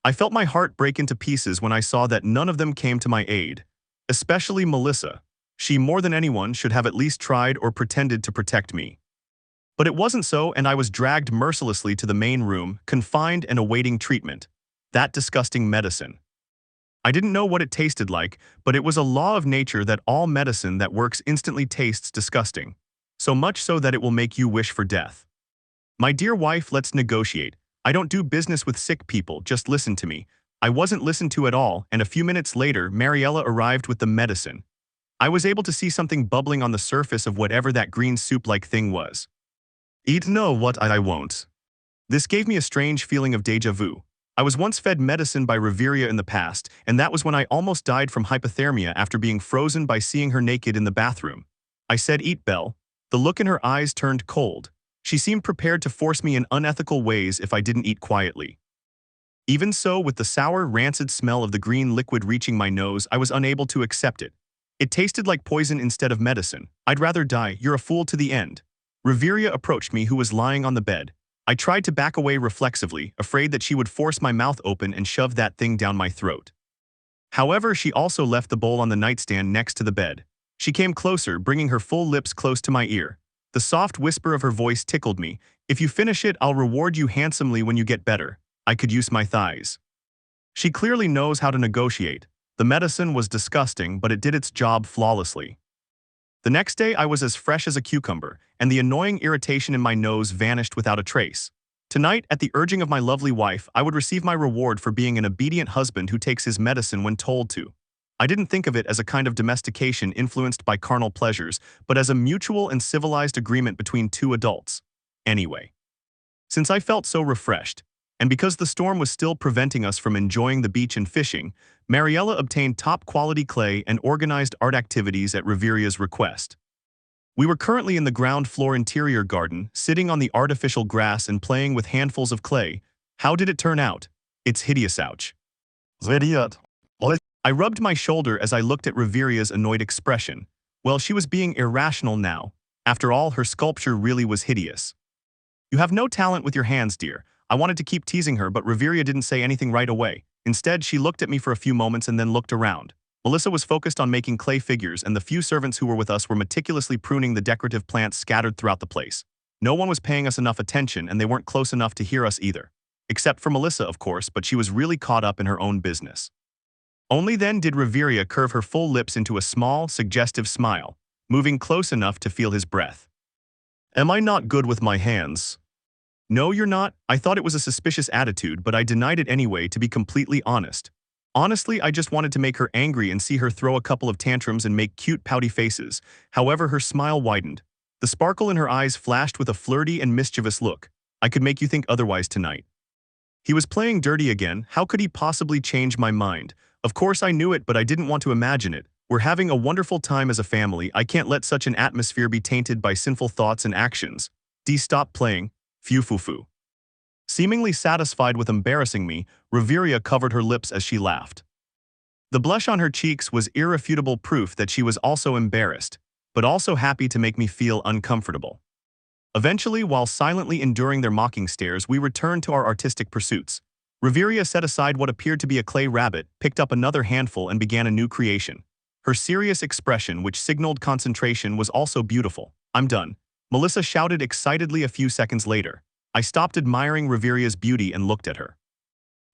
I felt my heart break into pieces when I saw that none of them came to my aid. Especially Melissa. She, more than anyone, should have at least tried or pretended to protect me. But it wasn't so, and I was dragged mercilessly to the main room, confined and awaiting treatment. That disgusting medicine. I didn't know what it tasted like, but it was a law of nature that all medicine that works instantly tastes disgusting. So much so that it will make you wish for death. My dear wife, let's negotiate. I don't do business with sick people, just listen to me. I wasn't listened to at all, and a few minutes later, Mariella arrived with the medicine. I was able to see something bubbling on the surface of whatever that green soup-like thing was. Eat? No, what? I won't. This gave me a strange feeling of déjà vu. I was once fed medicine by Reveria in the past, and that was when I almost died from hypothermia after being frozen by seeing her naked in the bathroom. I said, eat, Belle. The look in her eyes turned cold. She seemed prepared to force me in unethical ways if I didn't eat quietly. Even so, with the sour, rancid smell of the green liquid reaching my nose, I was unable to accept it. It tasted like poison instead of medicine. I'd rather die. You're a fool to the end. Reveria approached me, who was lying on the bed. I tried to back away reflexively, afraid that she would force my mouth open and shove that thing down my throat. However, she also left the bowl on the nightstand next to the bed. She came closer, bringing her full lips close to my ear. The soft whisper of her voice tickled me. If you finish it, I'll reward you handsomely when you get better. I could use my thighs. She clearly knows how to negotiate. The medicine was disgusting, but it did its job flawlessly. The next day, I was as fresh as a cucumber, and the annoying irritation in my nose vanished without a trace. Tonight, at the urging of my lovely wife, I would receive my reward for being an obedient husband who takes his medicine when told to. I didn't think of it as a kind of domestication influenced by carnal pleasures, but as a mutual and civilized agreement between two adults. Anyway, since I felt so refreshed, and because the storm was still preventing us from enjoying the beach and fishing, Mariella obtained top-quality clay and organized art activities at Riveria's request. We were currently in the ground floor interior garden, sitting on the artificial grass and playing with handfuls of clay. How did it turn out? It's hideous, ouch. Idiot. I rubbed my shoulder as I looked at Riveria's annoyed expression. Well, she was being irrational now. After all, her sculpture really was hideous. You have no talent with your hands, dear. I wanted to keep teasing her, but Riveria didn't say anything right away. Instead, she looked at me for a few moments and then looked around. Melissa was focused on making clay figures, and the few servants who were with us were meticulously pruning the decorative plants scattered throughout the place. No one was paying us enough attention, and they weren't close enough to hear us either. Except for Melissa, of course, but she was really caught up in her own business. Only then did Riveria curve her full lips into a small, suggestive smile, moving close enough to feel his breath. Am I not good with my hands? No, you're not. I thought it was a suspicious attitude, but I denied it anyway, to be completely honest. Honestly, I just wanted to make her angry and see her throw a couple of tantrums and make cute pouty faces. However, her smile widened. The sparkle in her eyes flashed with a flirty and mischievous look. I could make you think otherwise tonight. He was playing dirty again. How could he possibly change my mind? Of course I knew it, but I didn't want to imagine it. We're having a wonderful time as a family. I can't let such an atmosphere be tainted by sinful thoughts and actions. Stop playing. Phew. Seemingly satisfied with embarrassing me, Riveria covered her lips as she laughed. The blush on her cheeks was irrefutable proof that she was also embarrassed, but also happy to make me feel uncomfortable. Eventually, while silently enduring their mocking stares, we returned to our artistic pursuits. Riveria set aside what appeared to be a clay rabbit, picked up another handful, and began a new creation. Her serious expression, which signaled concentration, was also beautiful. I'm done, Melissa shouted excitedly a few seconds later. I stopped admiring Riveria's beauty and looked at her.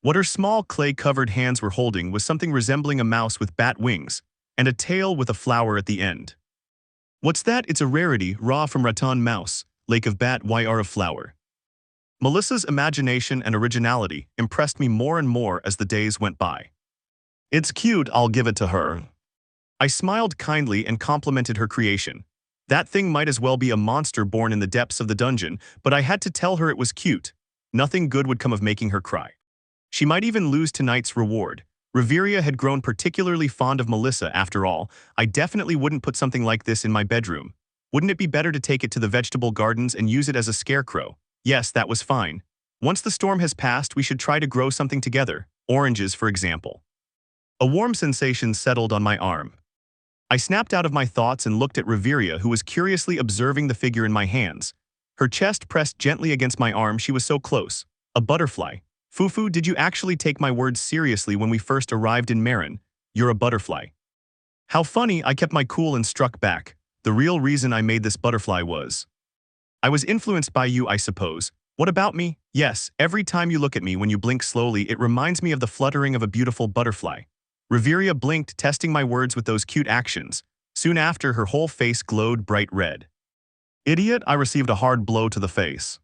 What her small clay-covered hands were holding was something resembling a mouse with bat wings, and a tail with a flower at the end. What's that? It's a rarity, raw from Raton mouse, lake of bat, YR of flower. Melissa's imagination and originality impressed me more and more as the days went by. It's cute, I'll give it to her. I smiled kindly and complimented her creation. That thing might as well be a monster born in the depths of the dungeon, but I had to tell her it was cute. Nothing good would come of making her cry. She might even lose tonight's reward. Riveria had grown particularly fond of Melissa after all. I definitely wouldn't put something like this in my bedroom. Wouldn't it be better to take it to the vegetable gardens and use it as a scarecrow? Yes, that was fine. Once the storm has passed, we should try to grow something together. Oranges, for example. A warm sensation settled on my arm. I snapped out of my thoughts and looked at Riveria, who was curiously observing the figure in my hands. Her chest pressed gently against my arm. She was so close. A butterfly. Fufu, did you actually take my words seriously when we first arrived in Marin? You're a butterfly. How funny. I kept my cool and struck back. The real reason I made this butterfly was... I was influenced by you, I suppose. What about me? Yes, every time you look at me when you blink slowly, it reminds me of the fluttering of a beautiful butterfly. Riveria blinked, testing my words with those cute actions. Soon after, her whole face glowed bright red. Idiot, I received a hard blow to the face.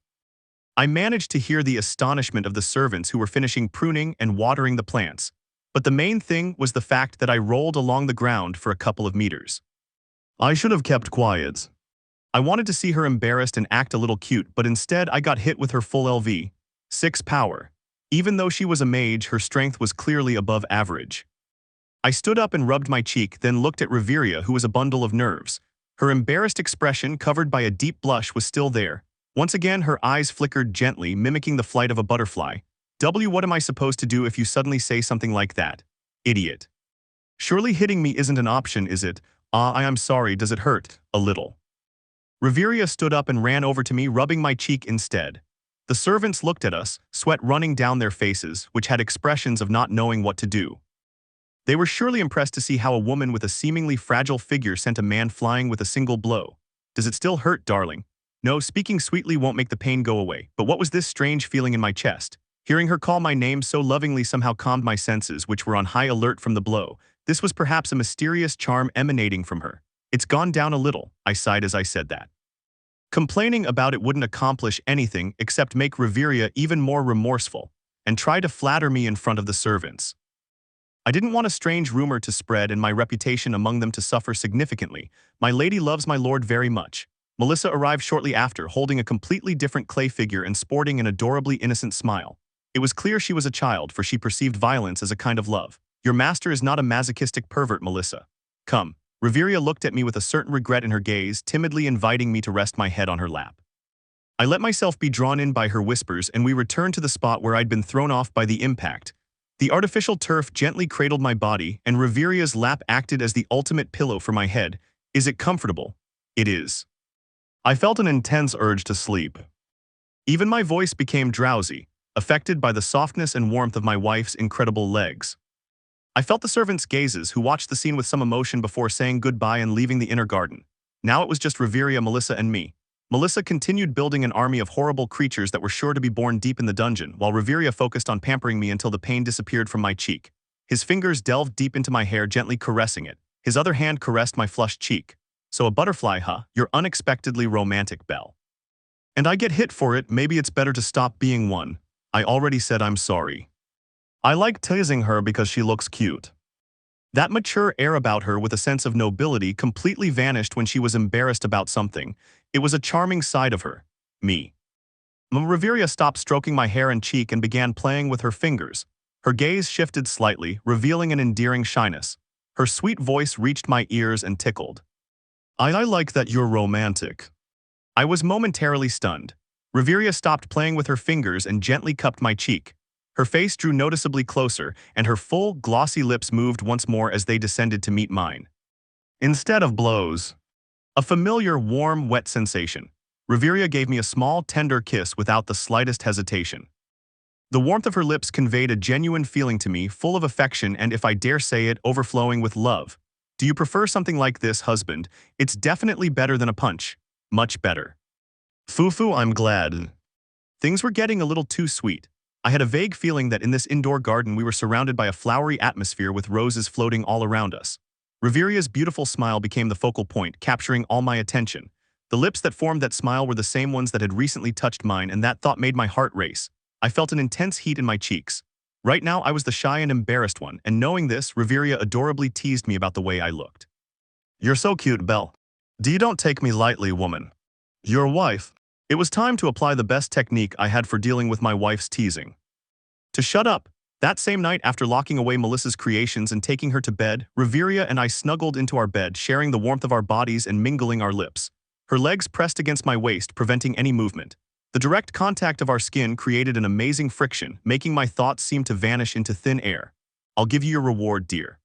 I managed to hear the astonishment of the servants who were finishing pruning and watering the plants. But the main thing was the fact that I rolled along the ground for a couple of meters. I should have kept quiet. I wanted to see her embarrassed and act a little cute, but instead I got hit with her full LV.6 power. Even though she was a mage, her strength was clearly above average. I stood up and rubbed my cheek, then looked at Riveria, who was a bundle of nerves. Her embarrassed expression, covered by a deep blush, was still there. Once again, her eyes flickered gently, mimicking the flight of a butterfly. What am I supposed to do if you suddenly say something like that? Idiot. Surely hitting me isn't an option, is it? I am sorry, does it hurt? A little. Riveria stood up and ran over to me, rubbing my cheek instead. The servants looked at us, sweat running down their faces, which had expressions of not knowing what to do. They were surely impressed to see how a woman with a seemingly fragile figure sent a man flying with a single blow. Does it still hurt, darling? No, speaking sweetly won't make the pain go away. But what was this strange feeling in my chest? Hearing her call my name so lovingly somehow calmed my senses, which were on high alert from the blow. This was perhaps a mysterious charm emanating from her. It's gone down a little, I sighed as I said that. Complaining about it wouldn't accomplish anything except make Reveria even more remorseful and try to flatter me in front of the servants. I didn't want a strange rumor to spread and my reputation among them to suffer significantly. My lady loves my lord very much. Melissa arrived shortly after, holding a completely different clay figure and sporting an adorably innocent smile. It was clear she was a child, for she perceived violence as a kind of love. Your master is not a masochistic pervert, Melissa. Come. Reveria looked at me with a certain regret in her gaze, timidly inviting me to rest my head on her lap. I let myself be drawn in by her whispers, and we returned to the spot where I'd been thrown off by the impact. The artificial turf gently cradled my body, and Reveria's lap acted as the ultimate pillow for my head. Is it comfortable? It is. I felt an intense urge to sleep. Even my voice became drowsy, affected by the softness and warmth of my wife's incredible legs. I felt the servants' gazes, who watched the scene with some emotion before saying goodbye and leaving the inner garden. Now it was just Reveria, Melissa, and me. Melissa continued building an army of horrible creatures that were sure to be born deep in the dungeon, while Reveria focused on pampering me until the pain disappeared from my cheek. His fingers delved deep into my hair, gently caressing it. His other hand caressed my flushed cheek. So a butterfly, huh? You're unexpectedly romantic, Belle. And I get hit for it. Maybe it's better to stop being one. I already said I'm sorry. I like teasing her because she looks cute. That mature air about her with a sense of nobility completely vanished when she was embarrassed about something. It was a charming side of her. Me. Reveria stopped stroking my hair and cheek and began playing with her fingers. Her gaze shifted slightly, revealing an endearing shyness. Her sweet voice reached my ears and tickled. I like that you're romantic. I was momentarily stunned. Reveria stopped playing with her fingers and gently cupped my cheek. Her face drew noticeably closer, and her full, glossy lips moved once more as they descended to meet mine. Instead of blows. A familiar, warm, wet sensation. Reveria gave me a small, tender kiss without the slightest hesitation. The warmth of her lips conveyed a genuine feeling to me, full of affection and, if I dare say it, overflowing with love. Do you prefer something like this, husband? It's definitely better than a punch. Much better. Fufu, I'm glad. Things were getting a little too sweet. I had a vague feeling that in this indoor garden we were surrounded by a flowery atmosphere with roses floating all around us. Reveria's beautiful smile became the focal point, capturing all my attention. The lips that formed that smile were the same ones that had recently touched mine, and that thought made my heart race. I felt an intense heat in my cheeks. Right now I was the shy and embarrassed one, and knowing this, Reveria adorably teased me about the way I looked. You're so cute, Belle. You don't take me lightly, woman. Your wife. It was time to apply the best technique I had for dealing with my wife's teasing. To shut up. That same night, after locking away Melissa's creations and taking her to bed, Reveria and I snuggled into our bed, sharing the warmth of our bodies and mingling our lips. Her legs pressed against my waist, preventing any movement. The direct contact of our skin created an amazing friction, making my thoughts seem to vanish into thin air. I'll give you your reward, dear.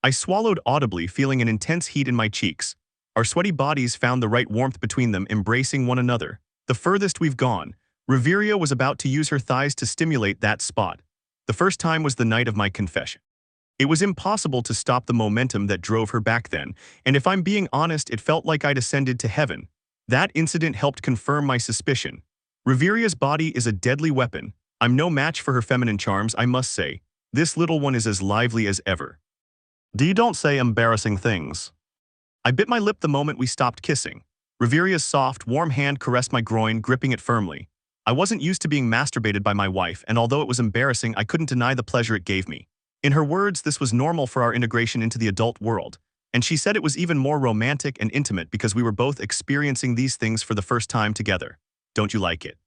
I swallowed audibly, feeling an intense heat in my cheeks. Our sweaty bodies found the right warmth between them, embracing one another. The furthest we've gone. Reveria was about to use her thighs to stimulate that spot. The first time was the night of my confession. It was impossible to stop the momentum that drove her back then, and if I'm being honest, it felt like I'd ascended to heaven. That incident helped confirm my suspicion. Reveria's body is a deadly weapon. I'm no match for her feminine charms, I must say. This little one is as lively as ever. Don't say embarrassing things. I bit my lip the moment we stopped kissing. Reveria's soft, warm hand caressed my groin, gripping it firmly. I wasn't used to being masturbated by my wife, and although it was embarrassing, I couldn't deny the pleasure it gave me. In her words, this was normal for our integration into the adult world, and she said it was even more romantic and intimate because we were both experiencing these things for the first time together. Don't you like it?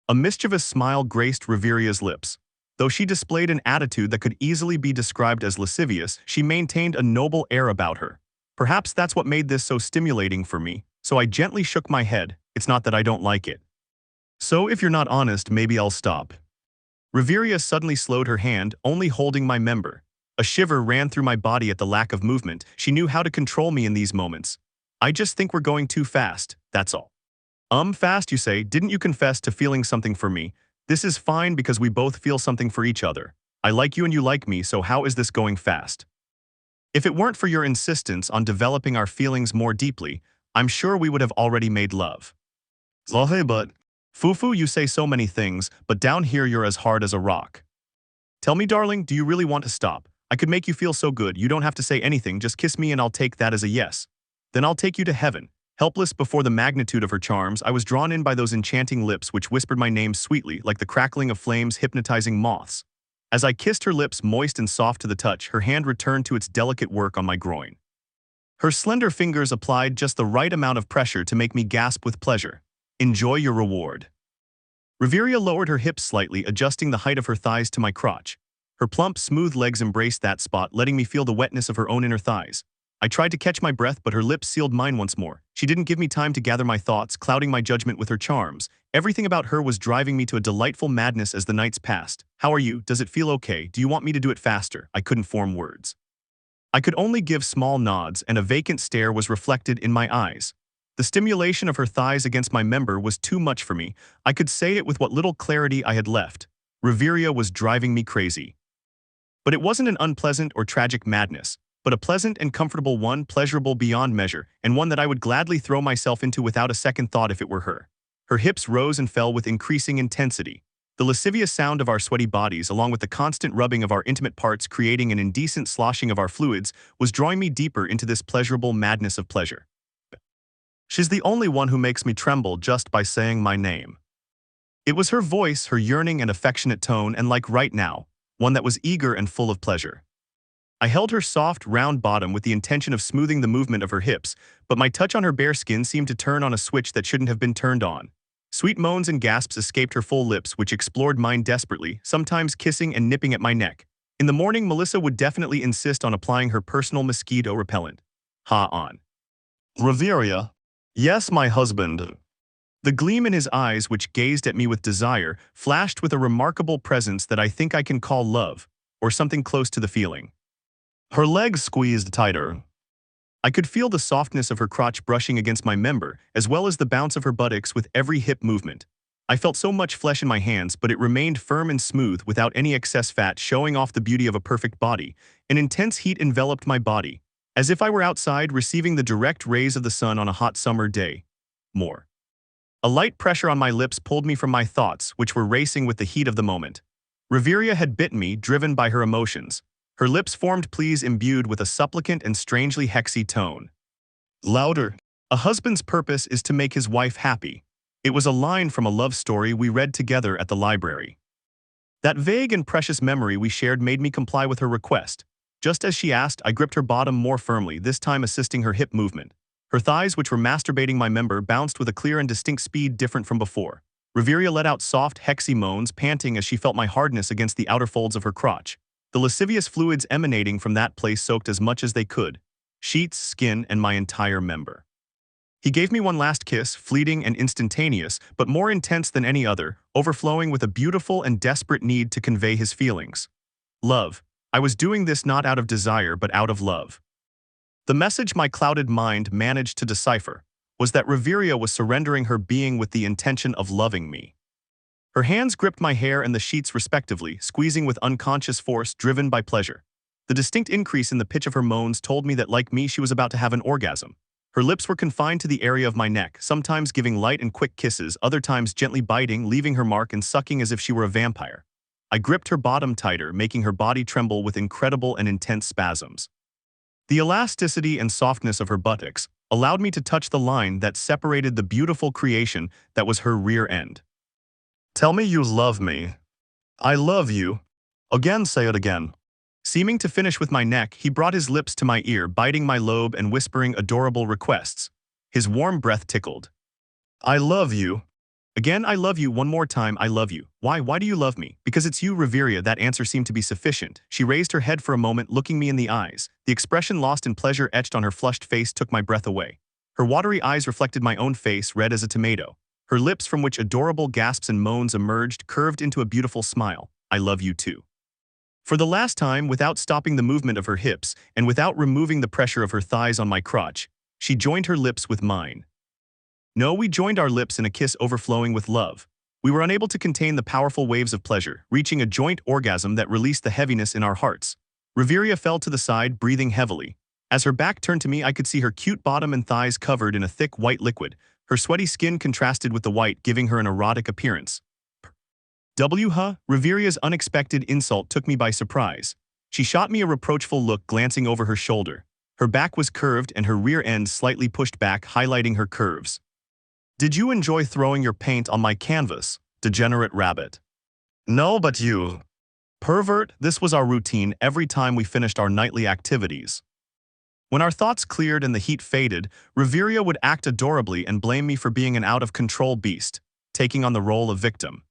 A mischievous smile graced Reveria's lips. Though she displayed an attitude that could easily be described as lascivious, she maintained a noble air about her. Perhaps that's what made this so stimulating for me, so I gently shook my head. It's not that I don't like it. So if you're not honest, maybe I'll stop. Reveria suddenly slowed her hand, only holding my member. A shiver ran through my body at the lack of movement. She knew how to control me in these moments. I just think we're going too fast, that's all. Fast, you say? Didn't you confess to feeling something for me? This is fine because we both feel something for each other. I like you and you like me, so how is this going fast? If it weren't for your insistence on developing our feelings more deeply, I'm sure we would have already made love. Oh hey, but Fufu, you say so many things, but down here you're as hard as a rock. Tell me, darling, do you really want to stop? I could make you feel so good, you don't have to say anything, just kiss me and I'll take that as a yes. Then I'll take you to heaven. Helpless before the magnitude of her charms, I was drawn in by those enchanting lips which whispered my name sweetly, like the crackling of flames hypnotizing moths. As I kissed her lips moist and soft to the touch, her hand returned to its delicate work on my groin. Her slender fingers applied just the right amount of pressure to make me gasp with pleasure. Enjoy your reward. Reveria lowered her hips slightly, adjusting the height of her thighs to my crotch. Her plump, smooth legs embraced that spot, letting me feel the wetness of her own inner thighs. I tried to catch my breath, but her lips sealed mine once more. She didn't give me time to gather my thoughts, clouding my judgment with her charms. Everything about her was driving me to a delightful madness as the nights passed. How are you? Does it feel okay? Do you want me to do it faster? I couldn't form words. I could only give small nods, and a vacant stare was reflected in my eyes. The stimulation of her thighs against my member was too much for me. I could say it with what little clarity I had left. Reveria was driving me crazy. But it wasn't an unpleasant or tragic madness, but a pleasant and comfortable one, pleasurable beyond measure, and one that I would gladly throw myself into without a second thought if it were her. Her hips rose and fell with increasing intensity. The lascivious sound of our sweaty bodies, along with the constant rubbing of our intimate parts creating an indecent sloshing of our fluids, was drawing me deeper into this pleasurable madness of pleasure. She's the only one who makes me tremble just by saying my name. It was her voice, her yearning and affectionate tone, and like right now, one that was eager and full of pleasure. I held her soft, round bottom with the intention of smoothing the movement of her hips, but my touch on her bare skin seemed to turn on a switch that shouldn't have been turned on. Sweet moans and gasps escaped her full lips, which explored mine desperately, sometimes kissing and nipping at my neck. In the morning, Melissa would definitely insist on applying her personal mosquito repellent. On. Reveria. Yes, my husband. The gleam in his eyes, which gazed at me with desire, flashed with a remarkable presence that I think I can call love, or something close to the feeling. Her legs squeezed tighter. I could feel the softness of her crotch brushing against my member, as well as the bounce of her buttocks with every hip movement. I felt so much flesh in my hands, but it remained firm and smooth without any excess fat, showing off the beauty of a perfect body. An intense heat enveloped my body, as if I were outside receiving the direct rays of the sun on a hot summer day. More. A light pressure on my lips pulled me from my thoughts, which were racing with the heat of the moment. Reveria had bitten me, driven by her emotions. Her lips formed pleas imbued with a supplicant and strangely hexy tone. Louder. A husband's purpose is to make his wife happy. It was a line from a love story we read together at the library. That vague and precious memory we shared made me comply with her request. Just as she asked, I gripped her bottom more firmly, this time assisting her hip movement. Her thighs, which were masturbating my member, bounced with a clear and distinct speed different from before. Reveria let out soft, hexy moans, panting as she felt my hardness against the outer folds of her crotch. The lascivious fluids emanating from that place soaked as much as they could. Sheets, skin, and my entire member. He gave me one last kiss, fleeting and instantaneous, but more intense than any other, overflowing with a beautiful and desperate need to convey his feelings. Love. I was doing this not out of desire but out of love. The message my clouded mind managed to decipher was that Reveria was surrendering her being with the intention of loving me. Her hands gripped my hair and the sheets respectively, squeezing with unconscious force driven by pleasure. The distinct increase in the pitch of her moans told me that, like me, she was about to have an orgasm. Her lips were confined to the area of my neck, sometimes giving light and quick kisses, other times gently biting, leaving her mark and sucking as if she were a vampire. I gripped her bottom tighter, making her body tremble with incredible and intense spasms. The elasticity and softness of her buttocks allowed me to touch the line that separated the beautiful creation that was her rear end. Tell me you love me. I love you. Again, say it again. Seeming to finish with my neck, he brought his lips to my ear, biting my lobe and whispering adorable requests. His warm breath tickled. I love you. Again, I love you. One more time, I love you. Why do you love me? Because it's you, Reveria. That answer seemed to be sufficient. She raised her head for a moment, looking me in the eyes. The expression lost in pleasure etched on her flushed face took my breath away. Her watery eyes reflected my own face, red as a tomato. Her lips, from which adorable gasps and moans emerged, curved into a beautiful smile. I love you too. For the last time, without stopping the movement of her hips, and without removing the pressure of her thighs on my crotch, she joined her lips with mine. No, we joined our lips in a kiss overflowing with love. We were unable to contain the powerful waves of pleasure, reaching a joint orgasm that released the heaviness in our hearts. Reveria fell to the side, breathing heavily. As her back turned to me, I could see her cute bottom and thighs covered in a thick white liquid. Her sweaty skin contrasted with the white, giving her an erotic appearance. Reveria's unexpected insult took me by surprise. She shot me a reproachful look, glancing over her shoulder. Her back was curved and her rear end slightly pushed back, highlighting her curves. Did you enjoy throwing your paint on my canvas, degenerate rabbit? No, but you. Pervert, this was our routine every time we finished our nightly activities. When our thoughts cleared and the heat faded, Reveria would act adorably and blame me for being an out-of-control beast, taking on the role of victim.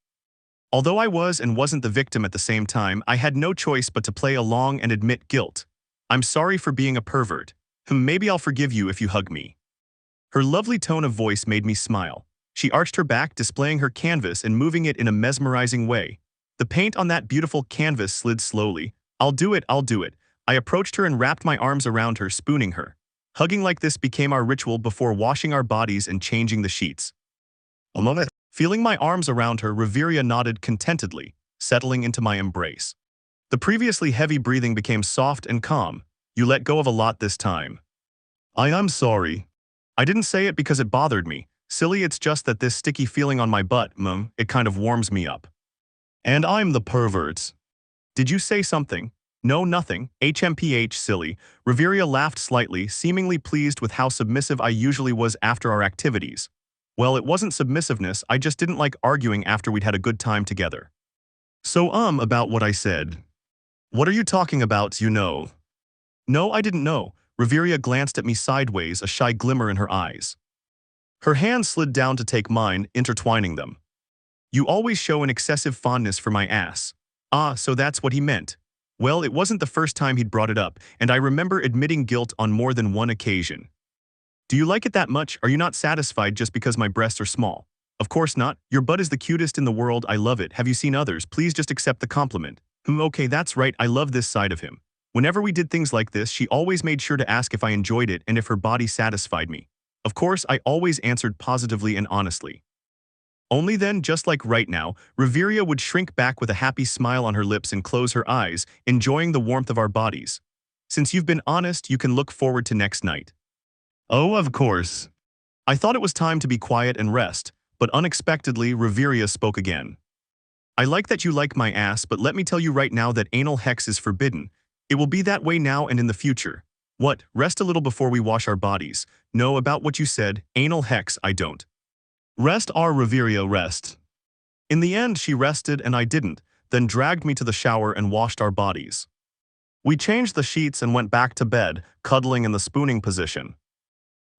Although I was and wasn't the victim at the same time, I had no choice but to play along and admit guilt. I'm sorry for being a pervert. Maybe I'll forgive you if you hug me. Her lovely tone of voice made me smile. She arched her back, displaying her canvas and moving it in a mesmerizing way. The paint on that beautiful canvas slid slowly. I'll do it, I'll do it. I approached her and wrapped my arms around her, spooning her. Hugging like this became our ritual before washing our bodies and changing the sheets. A moment. Feeling my arms around her, Reveria nodded contentedly, settling into my embrace. The previously heavy breathing became soft and calm. You let go of a lot this time. I'm sorry. I didn't say it because it bothered me. Silly, it's just that this sticky feeling on my butt, it kind of warms me up. And I'm the pervert. Did you say something? No, nothing. HMPH, silly. Reveria laughed slightly, seemingly pleased with how submissive I usually was after our activities. Well, it wasn't submissiveness, I just didn't like arguing after we'd had a good time together. So, about what I said. What are you talking about, you know? No, I didn't know. Reveria glanced at me sideways, a shy glimmer in her eyes. Her hand slid down to take mine, intertwining them. You always show an excessive fondness for my ass. Ah, so that's what he meant. Well, it wasn't the first time he'd brought it up, and I remember admitting guilt on more than one occasion. Do you like it that much? Are you not satisfied just because my breasts are small? Of course not. Your butt is the cutest in the world. I love it. Have you seen others? Please just accept the compliment. Okay, that's right. I love this side of him. Whenever we did things like this, she always made sure to ask if I enjoyed it and if her body satisfied me. Of course, I always answered positively and honestly. Only then, just like right now, Reveria would shrink back with a happy smile on her lips and close her eyes, enjoying the warmth of our bodies. Since you've been honest, you can look forward to next night. Oh, of course. I thought it was time to be quiet and rest, but unexpectedly, Reveria spoke again. I like that you like my ass, but let me tell you right now that anal sex is forbidden. It will be that way now and in the future. What? Rest a little before we wash our bodies. No, about what you said, anal sex, I don't. Rest, Reveria, rest. In the end, she rested and I didn't, then dragged me to the shower and washed our bodies. We changed the sheets and went back to bed, cuddling in the spooning position.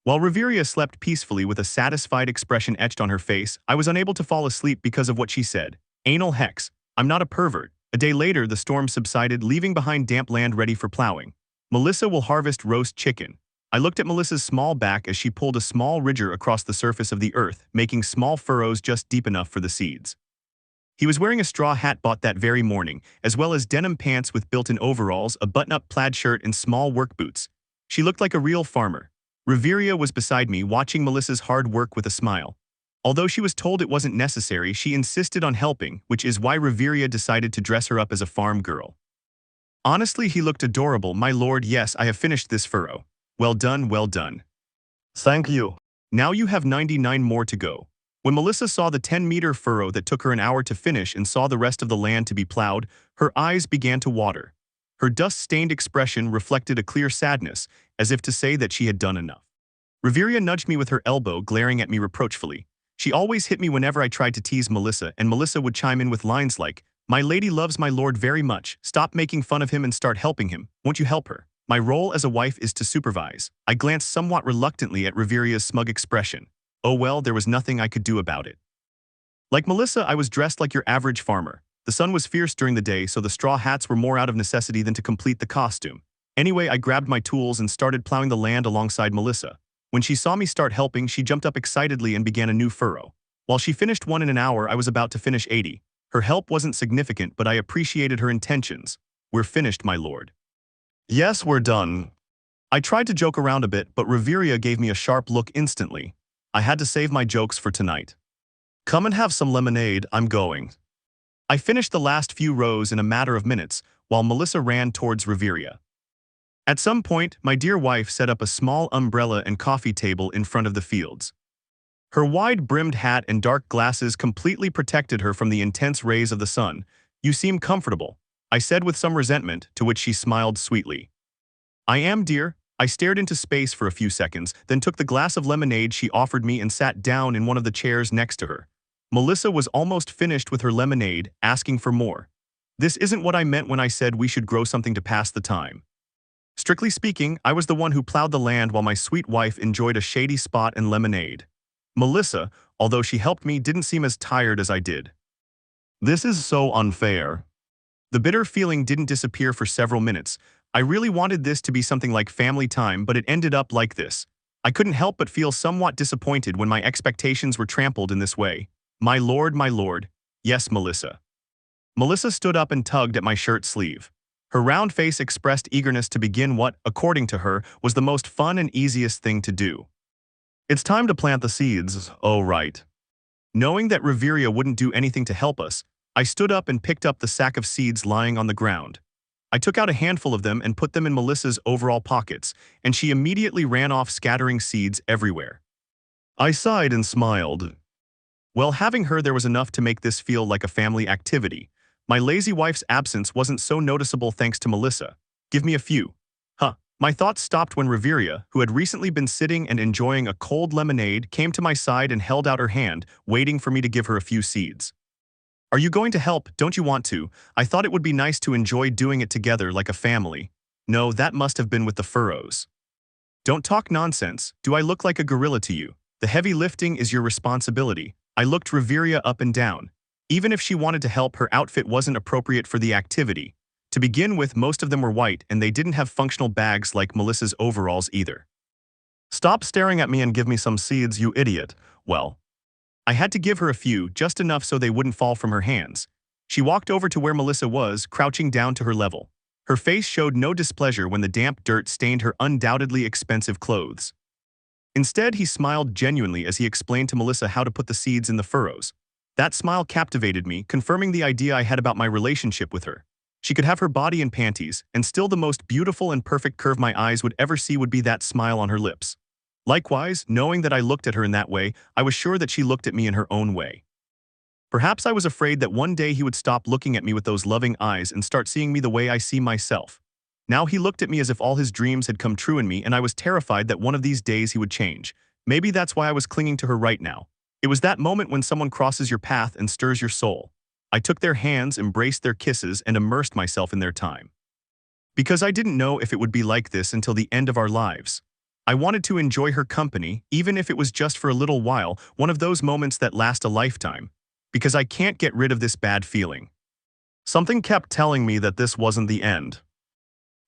While Reveria slept peacefully with a satisfied expression etched on her face, I was unable to fall asleep because of what she said. Anal sex. I'm not a pervert. A day later, the storm subsided, leaving behind damp land ready for plowing. Melissa will harvest roast chicken. I looked at Melissa's small back as she pulled a small ridger across the surface of the earth, making small furrows just deep enough for the seeds. He was wearing a straw hat bought that very morning, as well as denim pants with built-in overalls, a button-up plaid shirt, and small work boots. She looked like a real farmer. Reveria was beside me, watching Melissa's hard work with a smile. Although she was told it wasn't necessary, she insisted on helping, which is why Reveria decided to dress her up as a farm girl. Honestly, he looked adorable, my lord. Yes, I have finished this furrow. Well done, well done. Thank you. Now you have 99 more to go. When Melissa saw the 10-meter furrow that took her an hour to finish and saw the rest of the land to be plowed, her eyes began to water. Her dust-stained expression reflected a clear sadness, as if to say that she had done enough. Reveria nudged me with her elbow, glaring at me reproachfully. She always hit me whenever I tried to tease Melissa, and Melissa would chime in with lines like, "My lady loves my lord very much. Stop making fun of him and start helping him. Won't you help her? My role as a wife is to supervise." I glanced somewhat reluctantly at Reveria's smug expression. Oh well, there was nothing I could do about it. Like Melissa, I was dressed like your average farmer. The sun was fierce during the day, so the straw hats were more out of necessity than to complete the costume. Anyway, I grabbed my tools and started plowing the land alongside Melissa. When she saw me start helping, she jumped up excitedly and began a new furrow. While she finished one in an hour, I was about to finish 80. Her help wasn't significant, but I appreciated her intentions. We're finished, my lord. Yes, we're done. I tried to joke around a bit, but Reveria gave me a sharp look instantly. I had to save my jokes for tonight. Come and have some lemonade, I'm going. I finished the last few rows in a matter of minutes, while Melissa ran towards Reveria. At some point, my dear wife set up a small umbrella and coffee table in front of the fields. Her wide-brimmed hat and dark glasses completely protected her from the intense rays of the sun. You seem comfortable, I said with some resentment, to which she smiled sweetly. I am, dear. I stared into space for a few seconds, then took the glass of lemonade she offered me and sat down in one of the chairs next to her. Melissa was almost finished with her lemonade, asking for more. This isn't what I meant when I said we should grow something to pass the time. Strictly speaking, I was the one who plowed the land while my sweet wife enjoyed a shady spot and lemonade. Melissa, although she helped me, didn't seem as tired as I did. This is so unfair. The bitter feeling didn't disappear for several minutes. I really wanted this to be something like family time, but it ended up like this. I couldn't help but feel somewhat disappointed when my expectations were trampled in this way. My lord, my lord. Yes, Melissa. Melissa stood up and tugged at my shirt sleeve. Her round face expressed eagerness to begin what, according to her, was the most fun and easiest thing to do. It's time to plant the seeds, oh right. Knowing that Reveria wouldn't do anything to help us, I stood up and picked up the sack of seeds lying on the ground. I took out a handful of them and put them in Melissa's overall pockets, and she immediately ran off scattering seeds everywhere. I sighed and smiled. Well, having her there was enough to make this feel like a family activity. My lazy wife's absence wasn't so noticeable thanks to Melissa. Give me a few. My thoughts stopped when Reveria, who had recently been sitting and enjoying a cold lemonade, came to my side and held out her hand, waiting for me to give her a few seeds. Are you going to help? Don't you want to? I thought it would be nice to enjoy doing it together like a family. No, that must have been with the furrows. Don't talk nonsense. Do I look like a gorilla to you? The heavy lifting is your responsibility. I looked Reveria up and down. Even if she wanted to help, her outfit wasn't appropriate for the activity. To begin with, most of them were white, and they didn't have functional bags like Melissa's overalls either. Stop staring at me and give me some seeds, you idiot. Well, I had to give her a few, just enough so they wouldn't fall from her hands. She walked over to where Melissa was, crouching down to her level. Her face showed no displeasure when the damp dirt stained her undoubtedly expensive clothes. Instead, he smiled genuinely as he explained to Melissa how to put the seeds in the furrows. That smile captivated me, confirming the idea I had about my relationship with her. She could have her body in panties, and still the most beautiful and perfect curve my eyes would ever see would be that smile on her lips. Likewise, knowing that I looked at her in that way, I was sure that she looked at me in her own way. Perhaps I was afraid that one day he would stop looking at me with those loving eyes and start seeing me the way I see myself. Now he looked at me as if all his dreams had come true in me, and I was terrified that one of these days he would change. Maybe that's why I was clinging to her right now. It was that moment when someone crosses your path and stirs your soul. I took their hands, embraced their kisses, and immersed myself in their time. Because I didn't know if it would be like this until the end of our lives. I wanted to enjoy her company, even if it was just for a little while, one of those moments that last a lifetime. Because I can't get rid of this bad feeling. Something kept telling me that this wasn't the end.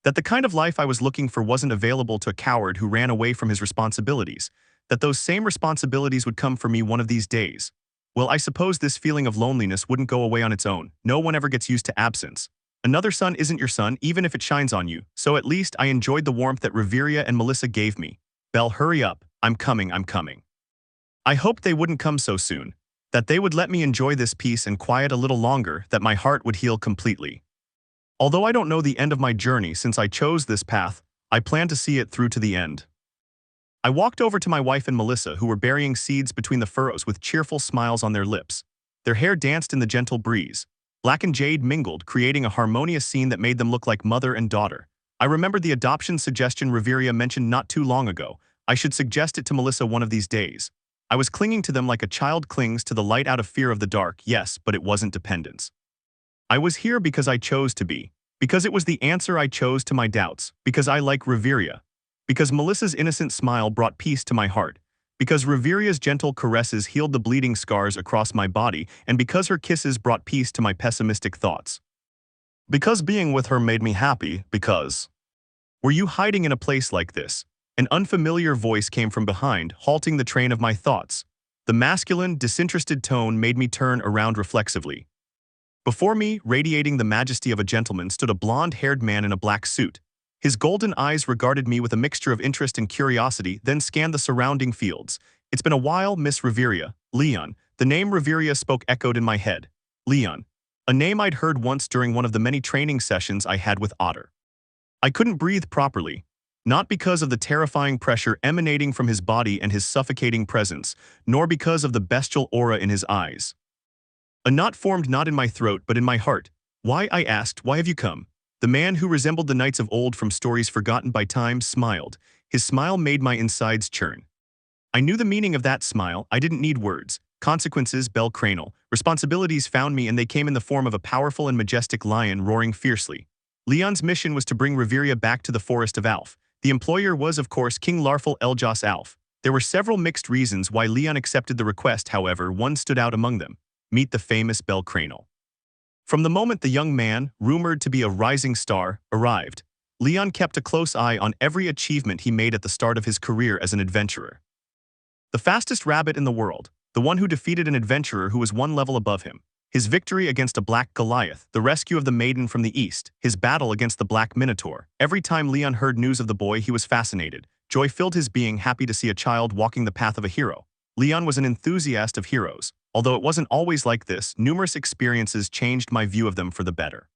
That the kind of life I was looking for wasn't available to a coward who ran away from his responsibilities. That those same responsibilities would come for me one of these days. Well, I suppose this feeling of loneliness wouldn't go away on its own. No one ever gets used to absence. Another sun isn't your sun, even if it shines on you, so at least I enjoyed the warmth that Reveria and Melissa gave me. Belle, hurry up. I'm coming, I'm coming. I hoped they wouldn't come so soon. That they would let me enjoy this peace and quiet a little longer, that my heart would heal completely. Although I don't know the end of my journey since I chose this path, I plan to see it through to the end. I walked over to my wife and Melissa, who were burying seeds between the furrows with cheerful smiles on their lips. Their hair danced in the gentle breeze. Black and jade mingled, creating a harmonious scene that made them look like mother and daughter. I remembered the adoption suggestion Reveria mentioned not too long ago. I should suggest it to Melissa one of these days. I was clinging to them like a child clings to the light out of fear of the dark, yes, but it wasn't dependence. I was here because I chose to be. Because it was the answer I chose to my doubts. Because I like Reveria. Because Melissa's innocent smile brought peace to my heart. Because Reveria's gentle caresses healed the bleeding scars across my body, and because her kisses brought peace to my pessimistic thoughts. Because being with her made me happy, because... Were you hiding in a place like this? An unfamiliar voice came from behind, halting the train of my thoughts. The masculine, disinterested tone made me turn around reflexively. Before me, radiating the majesty of a gentleman, stood a blonde-haired man in a black suit. His golden eyes regarded me with a mixture of interest and curiosity, then scanned the surrounding fields. It's been a while, Miss Reveria. Leon. The name Reveria spoke echoed in my head. Leon. A name I'd heard once during one of the many training sessions I had with Otter. I couldn't breathe properly. Not because of the terrifying pressure emanating from his body and his suffocating presence, nor because of the bestial aura in his eyes. A knot formed not in my throat but in my heart. Why, I asked, why have you come? The man who resembled the knights of old from stories forgotten by time smiled. His smile made my insides churn. I knew the meaning of that smile. I didn't need words. Consequences, bellcranel. Responsibilities found me, and they came in the form of a powerful and majestic lion roaring fiercely. Leon's mission was to bring Reveria back to the Forest of Alf. The employer was, of course, King Larfel Eljas Alf. There were several mixed reasons why Leon accepted the request, however, one stood out among them. Meet the famous bellcranel. From the moment the young man, rumored to be a rising star, arrived, Leon kept a close eye on every achievement he made at the start of his career as an adventurer. The fastest rabbit in the world, the one who defeated an adventurer who was one level above him, his victory against a black Goliath, the rescue of the maiden from the east, his battle against the black Minotaur. Every time Leon heard news of the boy, he was fascinated. Joy filled his being, happy to see a child walking the path of a hero. Leon was an enthusiast of heroes. Although it wasn't always like this, numerous experiences changed my view of them for the better.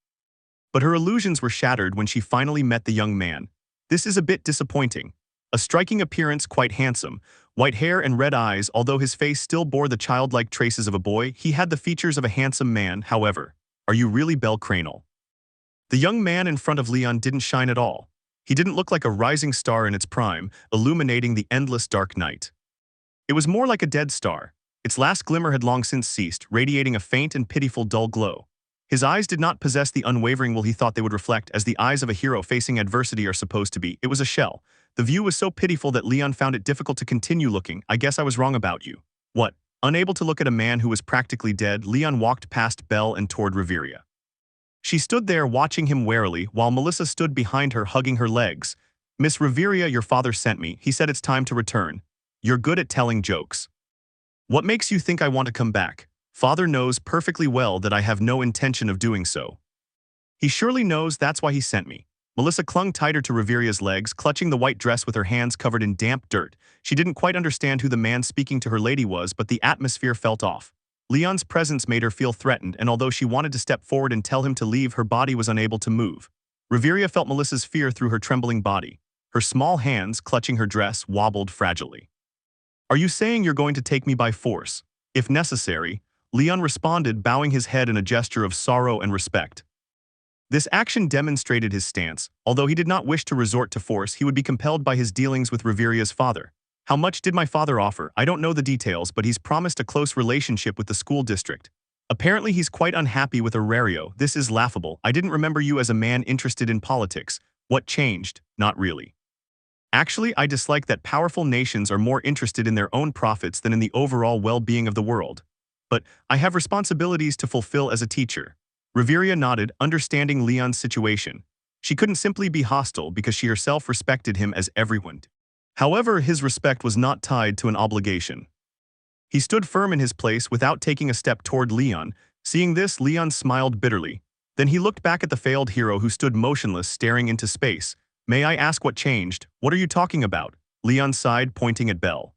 But her illusions were shattered when she finally met the young man. This is a bit disappointing. A striking appearance, quite handsome, white hair and red eyes. Although his face still bore the childlike traces of a boy, he had the features of a handsome man. However, are you really bellcranel? The young man in front of Leon didn't shine at all. He didn't look like a rising star in its prime, illuminating the endless dark night. It was more like a dead star. Its last glimmer had long since ceased, radiating a faint and pitiful dull glow. His eyes did not possess the unwavering will he thought they would reflect as the eyes of a hero facing adversity are supposed to be. It was a shell. The view was so pitiful that Leon found it difficult to continue looking. I guess I was wrong about you. What? Unable to look at a man who was practically dead, Leon walked past Belle and toward Reveria. She stood there watching him warily, while Melissa stood behind her hugging her legs. Miss Reveria, your father sent me. He said it's time to return. You're good at telling jokes. What makes you think I want to come back? Father knows perfectly well that I have no intention of doing so. He surely knows that's why he sent me. Melissa clung tighter to Reveria's legs, clutching the white dress with her hands covered in damp dirt. She didn't quite understand who the man speaking to her lady was, but the atmosphere felt off. Leon's presence made her feel threatened, and although she wanted to step forward and tell him to leave, her body was unable to move. Reveria felt Melissa's fear through her trembling body. Her small hands, clutching her dress, wobbled fragilely. Are you saying you're going to take me by force? If necessary, Leon responded, bowing his head in a gesture of sorrow and respect. This action demonstrated his stance. Although he did not wish to resort to force, he would be compelled by his dealings with Reveria's father. How much did my father offer? I don't know the details, but he's promised a close relationship with the school district. Apparently he's quite unhappy with Aario. This is laughable. I didn't remember you as a man interested in politics. What changed? Not really. Actually, I dislike that powerful nations are more interested in their own profits than in the overall well-being of the world. But I have responsibilities to fulfill as a teacher. Reveria nodded, understanding Leon's situation. She couldn't simply be hostile because she herself respected him as everyone did. However, his respect was not tied to an obligation. He stood firm in his place without taking a step toward Leon. Seeing this, Leon smiled bitterly. Then he looked back at the failed hero who stood motionless, staring into space. May I ask what changed? What are you talking about? Leon sighed, pointing at Belle.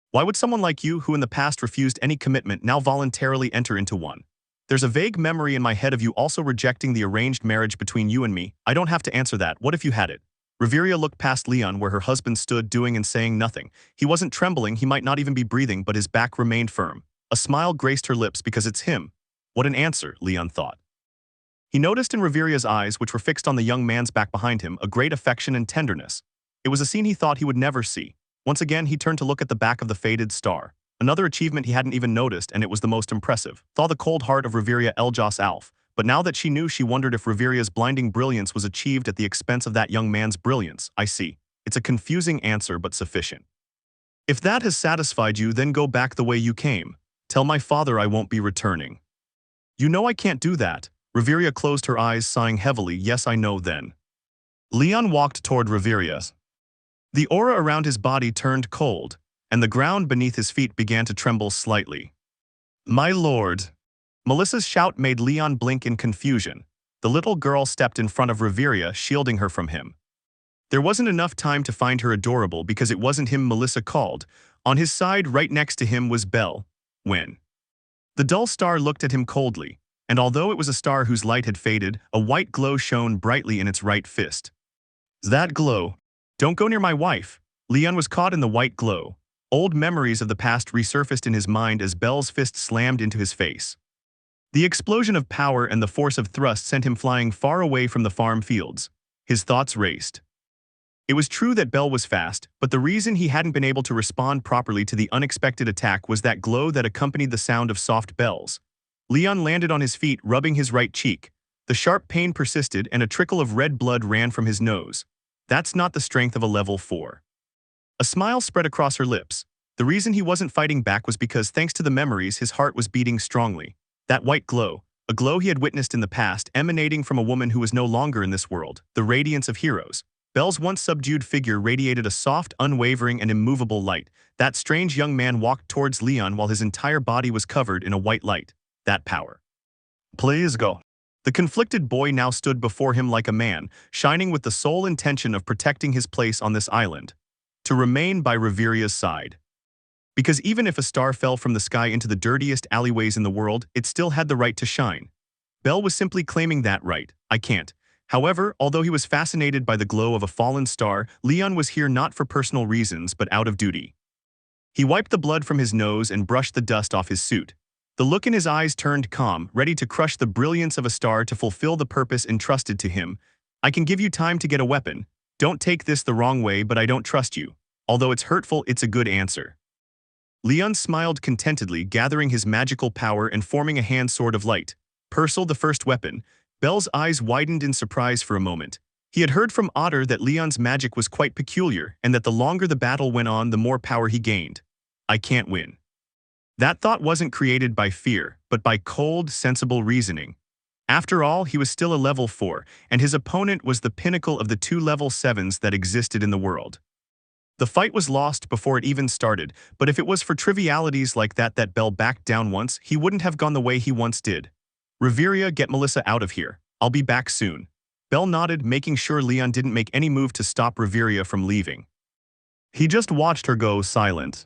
Why would someone like you, who in the past refused any commitment, now voluntarily enter into one? There's a vague memory in my head of you also rejecting the arranged marriage between you and me. I don't have to answer that. What if you had it? Reveria looked past Leon where her husband stood, doing and saying nothing. He wasn't trembling, he might not even be breathing, but his back remained firm. A smile graced her lips because it's him. What an answer, Leon thought. He noticed in Reveria's eyes, which were fixed on the young man's back behind him, a great affection and tenderness. It was a scene he thought he would never see. Once again, he turned to look at the back of the faded star. Another achievement he hadn't even noticed, and it was the most impressive. Thaw the cold heart of Reveria Eljas Alf. But now that she knew, she wondered if Reveria's blinding brilliance was achieved at the expense of that young man's brilliance. I see. It's a confusing answer, but sufficient. If that has satisfied you, then go back the way you came. Tell my father I won't be returning. You know I can't do that. Reveria closed her eyes, sighing heavily. Yes, I know then. Leon walked toward Reveria. The aura around his body turned cold, and the ground beneath his feet began to tremble slightly. My lord. Melissa's shout made Leon blink in confusion. The little girl stepped in front of Reveria, shielding her from him. There wasn't enough time to find her adorable because it wasn't him Melissa called. On his side, right next to him, was Belle. When? The dull star looked at him coldly, and although it was a star whose light had faded, a white glow shone brightly in its right fist. That glow. Don't go near my wife. Leon was caught in the white glow. Old memories of the past resurfaced in his mind as Belle's fist slammed into his face. The explosion of power and the force of thrust sent him flying far away from the farm fields. His thoughts raced. It was true that Belle was fast, but the reason he hadn't been able to respond properly to the unexpected attack was that glow that accompanied the sound of soft bells. Leon landed on his feet, rubbing his right cheek. The sharp pain persisted and a trickle of red blood ran from his nose. That's not the strength of a level 4. A smile spread across her lips. The reason he wasn't fighting back was because, thanks to the memories, his heart was beating strongly. That white glow, a glow he had witnessed in the past, emanating from a woman who was no longer in this world, the radiance of heroes. Belle's once subdued figure radiated a soft, unwavering, and immovable light. That strange young man walked towards Leon while his entire body was covered in a white light. That power. Please go. The conflicted boy now stood before him like a man, shining with the sole intention of protecting his place on this island. To remain by Reveria's side. Because even if a star fell from the sky into the dirtiest alleyways in the world, it still had the right to shine. Belle was simply claiming that right. I can't. However, although he was fascinated by the glow of a fallen star, Leon was here not for personal reasons but out of duty. He wiped the blood from his nose and brushed the dust off his suit. The look in his eyes turned calm, ready to crush the brilliance of a star to fulfill the purpose entrusted to him. I can give you time to get a weapon. Don't take this the wrong way, but I don't trust you. Although it's hurtful, it's a good answer. Leon smiled contentedly, gathering his magical power and forming a hand sword of light. Persil, the first weapon. Belle's eyes widened in surprise for a moment. He had heard from Otter that Leon's magic was quite peculiar, and that the longer the battle went on, the more power he gained. I can't win. That thought wasn't created by fear, but by cold, sensible reasoning. After all, he was still a level 4, and his opponent was the pinnacle of the 2 level 7s that existed in the world. The fight was lost before it even started, but if it was for trivialities like that Belle backed down once, he wouldn't have gone the way he once did. Reveria, get Melissa out of here. I'll be back soon. Belle nodded, making sure Leon didn't make any move to stop Reveria from leaving. He just watched her go silent.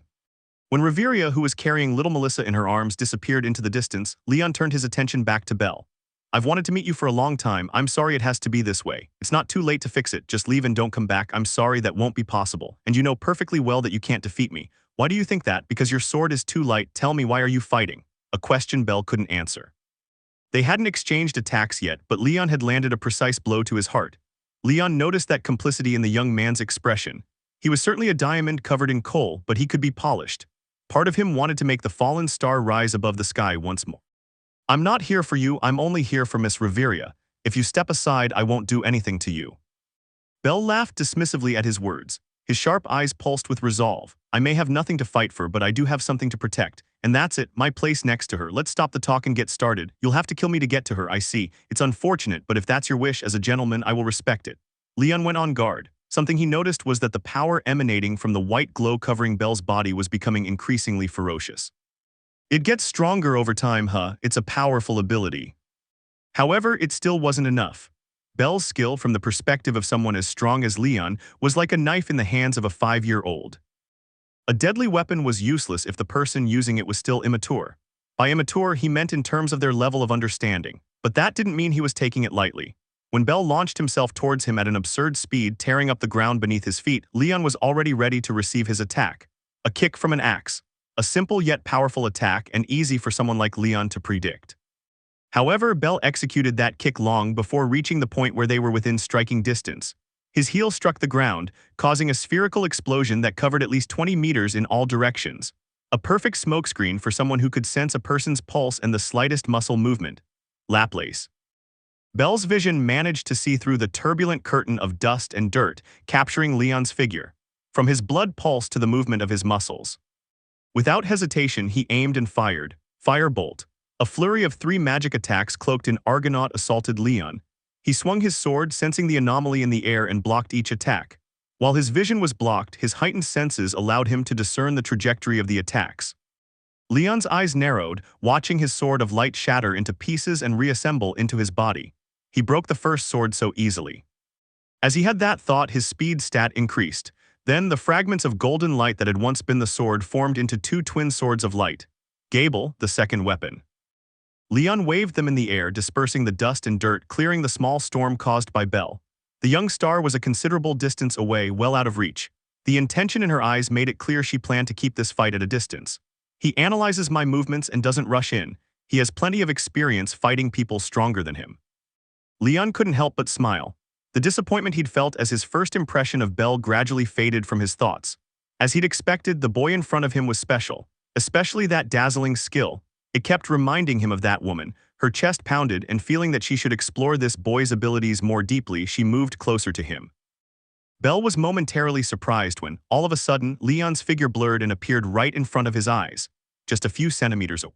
When Reveria, who was carrying little Melissa in her arms, disappeared into the distance, Leon turned his attention back to Belle. I've wanted to meet you for a long time. I'm sorry it has to be this way. It's not too late to fix it. Just leave and don't come back. I'm sorry, that won't be possible. And you know perfectly well that you can't defeat me. Why do you think that? Because your sword is too light. Tell me, why are you fighting? A question Belle couldn't answer. They hadn't exchanged attacks yet, but Leon had landed a precise blow to his heart. Leon noticed that complicity in the young man's expression. He was certainly a diamond covered in coal, but he could be polished. Part of him wanted to make the fallen star rise above the sky once more. I'm not here for you, I'm only here for Miss Reveria. If you step aside, I won't do anything to you. Belle laughed dismissively at his words. His sharp eyes pulsed with resolve. I may have nothing to fight for, but I do have something to protect. And that's it, my place next to her. Let's stop the talk and get started. You'll have to kill me to get to her, I see. It's unfortunate, but if that's your wish as a gentleman, I will respect it. Leon went on guard. Something he noticed was that the power emanating from the white glow covering Belle's body was becoming increasingly ferocious. It gets stronger over time, huh? It's a powerful ability. However, it still wasn't enough. Belle's skill, from the perspective of someone as strong as Leon, was like a knife in the hands of a 5-year-old. A deadly weapon was useless if the person using it was still immature. By immature, he meant in terms of their level of understanding. But that didn't mean he was taking it lightly. When Belle launched himself towards him at an absurd speed, tearing up the ground beneath his feet, Leon was already ready to receive his attack. A kick from an axe. A simple yet powerful attack, and easy for someone like Leon to predict. However, Belle executed that kick long before reaching the point where they were within striking distance. His heel struck the ground, causing a spherical explosion that covered at least 20 meters in all directions. A perfect smokescreen for someone who could sense a person's pulse and the slightest muscle movement. Laplace. Belle's vision managed to see through the turbulent curtain of dust and dirt, capturing Leon's figure, from his blood pulse to the movement of his muscles. Without hesitation, he aimed and fired. Firebolt. A flurry of 3 magic attacks cloaked in Argonaut assaulted Leon. He swung his sword, sensing the anomaly in the air, and blocked each attack. While his vision was blocked, his heightened senses allowed him to discern the trajectory of the attacks. Leon's eyes narrowed, watching his sword of light shatter into pieces and reassemble into his body. He broke the first sword so easily. As he had that thought, his speed stat increased. Then, the fragments of golden light that had once been the sword formed into 2 twin swords of light. Gable, the second weapon. Leon waved them in the air, dispersing the dust and dirt, clearing the small storm caused by Belle. The young star was a considerable distance away, well out of reach. The intention in her eyes made it clear she planned to keep this fight at a distance. He analyzes my movements and doesn't rush in. He has plenty of experience fighting people stronger than him. Leon couldn't help but smile. The disappointment he'd felt as his first impression of Belle gradually faded from his thoughts. As he'd expected, the boy in front of him was special, especially that dazzling skill. It kept reminding him of that woman. Her chest pounded, and feeling that she should explore this boy's abilities more deeply, she moved closer to him. Belle was momentarily surprised when, all of a sudden, Leon's figure blurred and appeared right in front of his eyes, just a few centimeters away.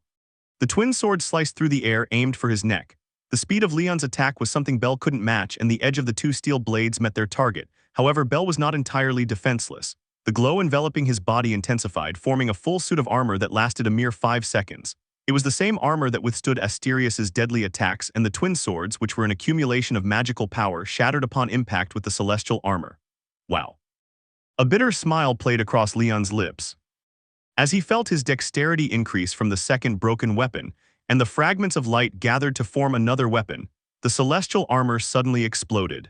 The twin sword sliced through the air, aimed for his neck. The speed of Leon's attack was something Belle couldn't match, and the edge of the two steel blades met their target. However, Belle was not entirely defenseless. The glow enveloping his body intensified, forming a full suit of armor that lasted a mere 5 seconds. It was the same armor that withstood Asterius's deadly attacks, and the twin swords, which were an accumulation of magical power, shattered upon impact with the celestial armor. Wow. A bitter smile played across Leon's lips. As he felt his dexterity increase from the second broken weapon, and the fragments of light gathered to form another weapon, the celestial armor suddenly exploded.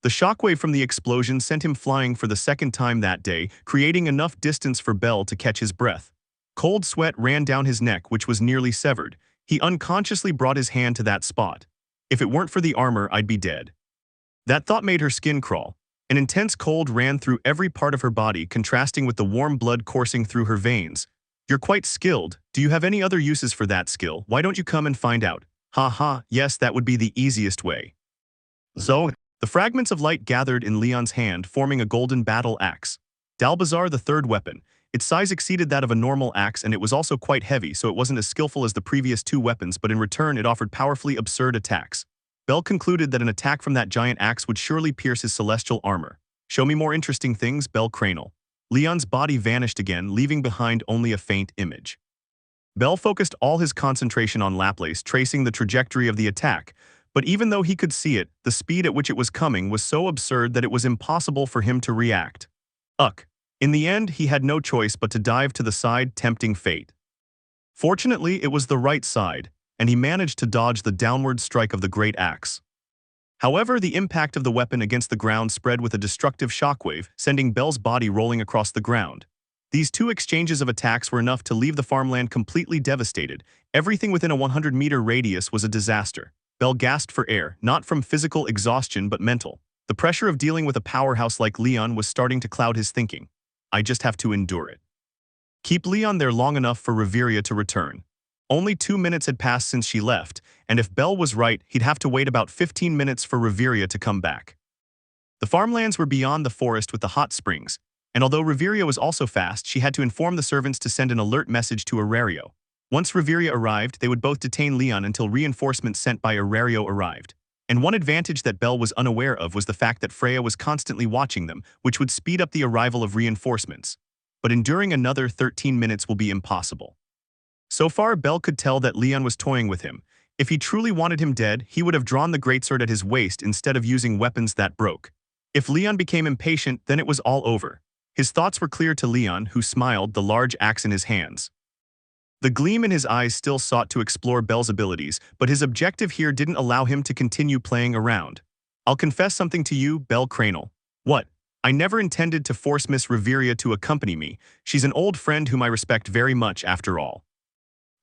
The shockwave from the explosion sent him flying for the second time that day, creating enough distance for Belle to catch his breath. Cold sweat ran down his neck, which was nearly severed. He unconsciously brought his hand to that spot. If it weren't for the armor, I'd be dead. That thought made her skin crawl. An intense cold ran through every part of her body, contrasting with the warm blood coursing through her veins. You're quite skilled. Do you have any other uses for that skill? Why don't you come and find out? Ha ha, yes, that would be the easiest way. So, the fragments of light gathered in Leon's hand, forming a golden battle axe. Dalbazar, the third weapon. Its size exceeded that of a normal axe, and it was also quite heavy, so it wasn't as skillful as the previous two weapons, but in return it offered powerfully absurd attacks. Belle concluded that an attack from that giant axe would surely pierce his celestial armor. Show me more interesting things, bellcranel. Leon's body vanished again, leaving behind only a faint image. Belle focused all his concentration on Laplace, tracing the trajectory of the attack, but even though he could see it, the speed at which it was coming was so absurd that it was impossible for him to react. In the end, he had no choice but to dive to the side, tempting fate. Fortunately, it was the right side, and he managed to dodge the downward strike of the great axe. However, the impact of the weapon against the ground spread with a destructive shockwave, sending Belle's body rolling across the ground. These two exchanges of attacks were enough to leave the farmland completely devastated. Everything within a 100-meter radius was a disaster. Belle gasped for air, not from physical exhaustion but mental. The pressure of dealing with a powerhouse like Leon was starting to cloud his thinking. I just have to endure it. Keep Leon there long enough for Reveria to return. Only 2 minutes had passed since she left, and if Belle was right, he'd have to wait about 15 minutes for Reveria to come back. The farmlands were beyond the forest with the hot springs, and although Reveria was also fast, she had to inform the servants to send an alert message to Aario. Once Reveria arrived, they would both detain Leon until reinforcements sent by Aario arrived. And one advantage that Belle was unaware of was the fact that Freya was constantly watching them, which would speed up the arrival of reinforcements. But enduring another 13 minutes will be impossible. So far, Belle could tell that Leon was toying with him. If he truly wanted him dead, he would have drawn the greatsword at his waist instead of using weapons that broke. If Leon became impatient, then it was all over. His thoughts were clear to Leon, who smiled, the large axe in his hands. The gleam in his eyes still sought to explore Belle's abilities, but his objective here didn't allow him to continue playing around. I'll confess something to you, bellcranel. What? I never intended to force Miss Reveria to accompany me. She's an old friend whom I respect very much, after all.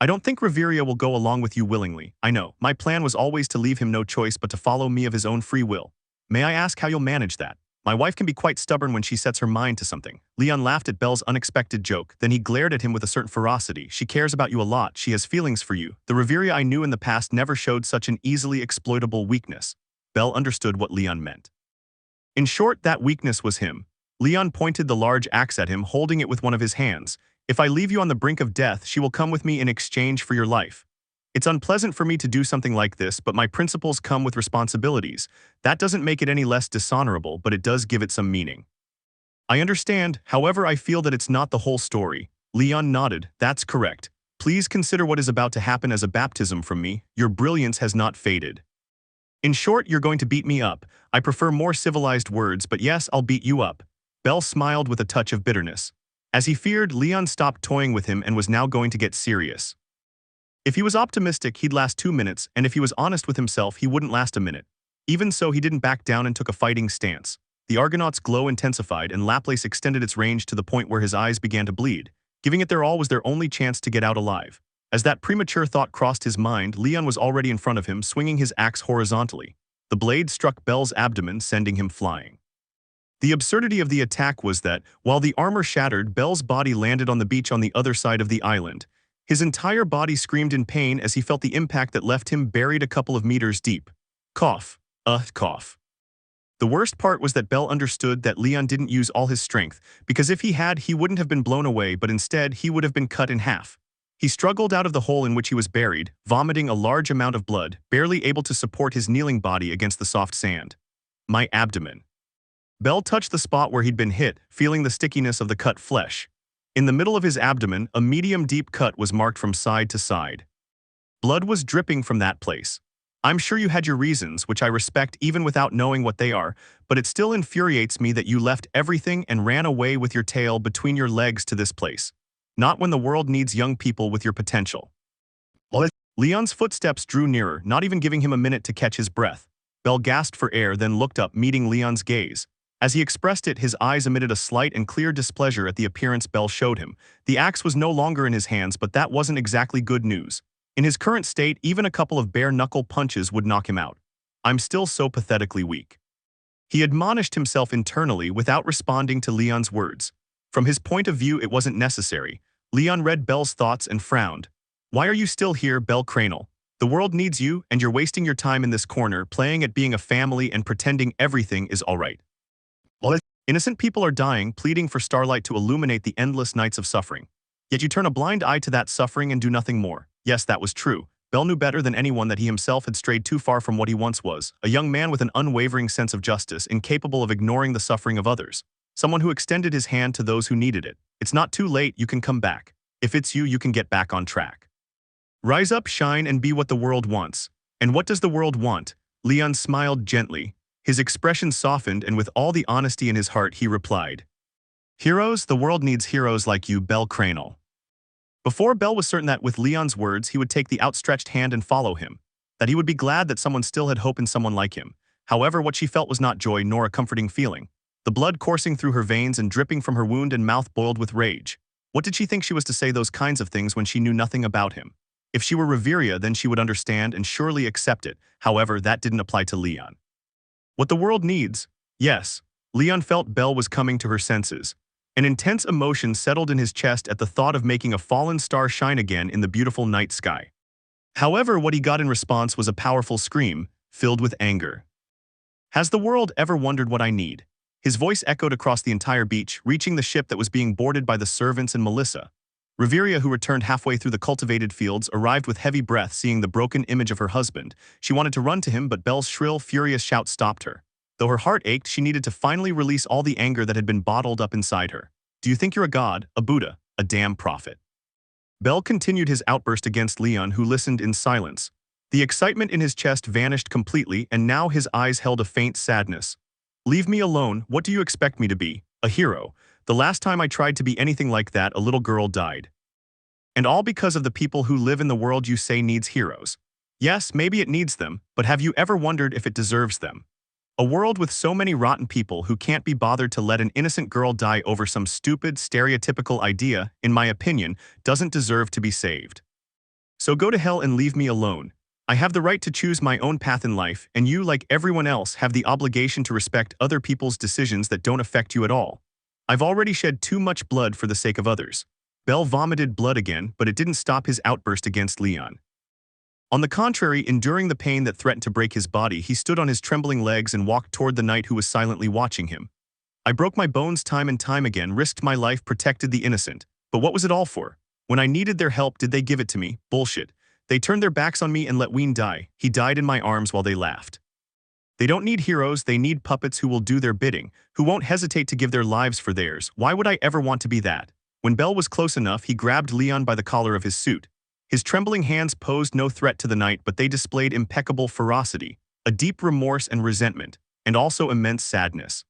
I don't think Reveria will go along with you willingly. I know, my plan was always to leave him no choice but to follow me of his own free will. May I ask how you'll manage that? My wife can be quite stubborn when she sets her mind to something. Leon laughed at Belle's unexpected joke, then he glared at him with a certain ferocity. She cares about you a lot, she has feelings for you. The Reveria I knew in the past never showed such an easily exploitable weakness. Belle understood what Leon meant. In short, that weakness was him. Leon pointed the large axe at him, holding it with one of his hands. If I leave you on the brink of death, she will come with me in exchange for your life. It's unpleasant for me to do something like this, but my principles come with responsibilities. That doesn't make it any less dishonorable, but it does give it some meaning. I understand, however, I feel that it's not the whole story. Leon nodded. That's correct. Please consider what is about to happen as a baptism from me. Your brilliance has not faded. In short, you're going to beat me up. I prefer more civilized words, but yes, I'll beat you up. Belle smiled with a touch of bitterness. As he feared, Leon stopped toying with him and was now going to get serious. If he was optimistic, he'd last 2 minutes, and if he was honest with himself, he wouldn't last a minute. Even so, he didn't back down and took a fighting stance. The Argonaut's glow intensified, and Laplace extended its range to the point where his eyes began to bleed. Giving it their all was their only chance to get out alive. As that premature thought crossed his mind, Leon was already in front of him, swinging his axe horizontally. The blade struck Belle's abdomen, sending him flying. The absurdity of the attack was that, while the armor shattered, Belle's body landed on the beach on the other side of the island. His entire body screamed in pain as he felt the impact that left him buried a couple of meters deep. Cough. Cough. The worst part was that Belle understood that Leon didn't use all his strength, because if he had, he wouldn't have been blown away, but instead he would have been cut in half. He struggled out of the hole in which he was buried, vomiting a large amount of blood, barely able to support his kneeling body against the soft sand. My abdomen. Belle touched the spot where he'd been hit, feeling the stickiness of the cut flesh. In the middle of his abdomen, a medium-deep cut was marked from side to side. Blood was dripping from that place. I'm sure you had your reasons, which I respect even without knowing what they are, but it still infuriates me that you left everything and ran away with your tail between your legs to this place. Not when the world needs young people with your potential. Leon's footsteps drew nearer, not even giving him a minute to catch his breath. Belle gasped for air, then looked up, meeting Leon's gaze. As he expressed it, his eyes emitted a slight and clear displeasure at the appearance Belle showed him. The axe was no longer in his hands, but that wasn't exactly good news. In his current state, even a couple of bare-knuckle punches would knock him out. I'm still so pathetically weak. He admonished himself internally without responding to Leon's words. From his point of view, it wasn't necessary. Leon read Belle's thoughts and frowned. Why are you still here, bellcranel? The world needs you, and you're wasting your time in this corner, playing at being a family and pretending everything is all right. Innocent people are dying, pleading for starlight to illuminate the endless nights of suffering. Yet you turn a blind eye to that suffering and do nothing more. Yes, that was true. Belle knew better than anyone that he himself had strayed too far from what he once was, a young man with an unwavering sense of justice, incapable of ignoring the suffering of others. Someone who extended his hand to those who needed it. It's not too late, you can come back. If it's you, you can get back on track. Rise up, shine, and be what the world wants. And what does the world want? Leon smiled gently. His expression softened, and with all the honesty in his heart, he replied, Heroes, the world needs heroes like you, bellcranel. Before, Belle was certain that with Leon's words, he would take the outstretched hand and follow him, that he would be glad that someone still had hope in someone like him. However, what she felt was not joy nor a comforting feeling. The blood coursing through her veins and dripping from her wound and mouth boiled with rage. What did she think she was to say those kinds of things when she knew nothing about him? If she were Reveria, then she would understand and surely accept it. However, that didn't apply to Leon. What the world needs? Yes. Leon felt Belle was coming to her senses. An intense emotion settled in his chest at the thought of making a fallen star shine again in the beautiful night sky. However, what he got in response was a powerful scream, filled with anger. Has the world ever wondered what I need? His voice echoed across the entire beach, reaching the ship that was being boarded by the servants and Melissa. Reveria, who returned halfway through the cultivated fields, arrived with heavy breath, seeing the broken image of her husband. She wanted to run to him, but Belle's shrill, furious shout stopped her. Though her heart ached, she needed to finally release all the anger that had been bottled up inside her. Do you think you're a god, a Buddha, a damn prophet? Belle continued his outburst against Leon, who listened in silence. The excitement in his chest vanished completely, and now his eyes held a faint sadness. Leave me alone, what do you expect me to be? A hero. The last time I tried to be anything like that, a little girl died. And all because of the people who live in the world you say needs heroes. Yes, maybe it needs them, but have you ever wondered if it deserves them? A world with so many rotten people who can't be bothered to let an innocent girl die over some stupid, stereotypical idea, in my opinion, doesn't deserve to be saved. So go to hell and leave me alone. I have the right to choose my own path in life, and you, like everyone else, have the obligation to respect other people's decisions that don't affect you at all. I've already shed too much blood for the sake of others. Belle vomited blood again, but it didn't stop his outburst against Leon. On the contrary, enduring the pain that threatened to break his body, he stood on his trembling legs and walked toward the knight who was silently watching him. I broke my bones time and time again, risked my life, protected the innocent. But what was it all for? When I needed their help, did they give it to me? Bullshit. They turned their backs on me and let Ween die. He died in my arms while they laughed. They don't need heroes, they need puppets who will do their bidding, who won't hesitate to give their lives for theirs. Why would I ever want to be that? When Belle was close enough, he grabbed Leon by the collar of his suit. His trembling hands posed no threat to the knight, but they displayed impeccable ferocity, a deep remorse and resentment, and also immense sadness.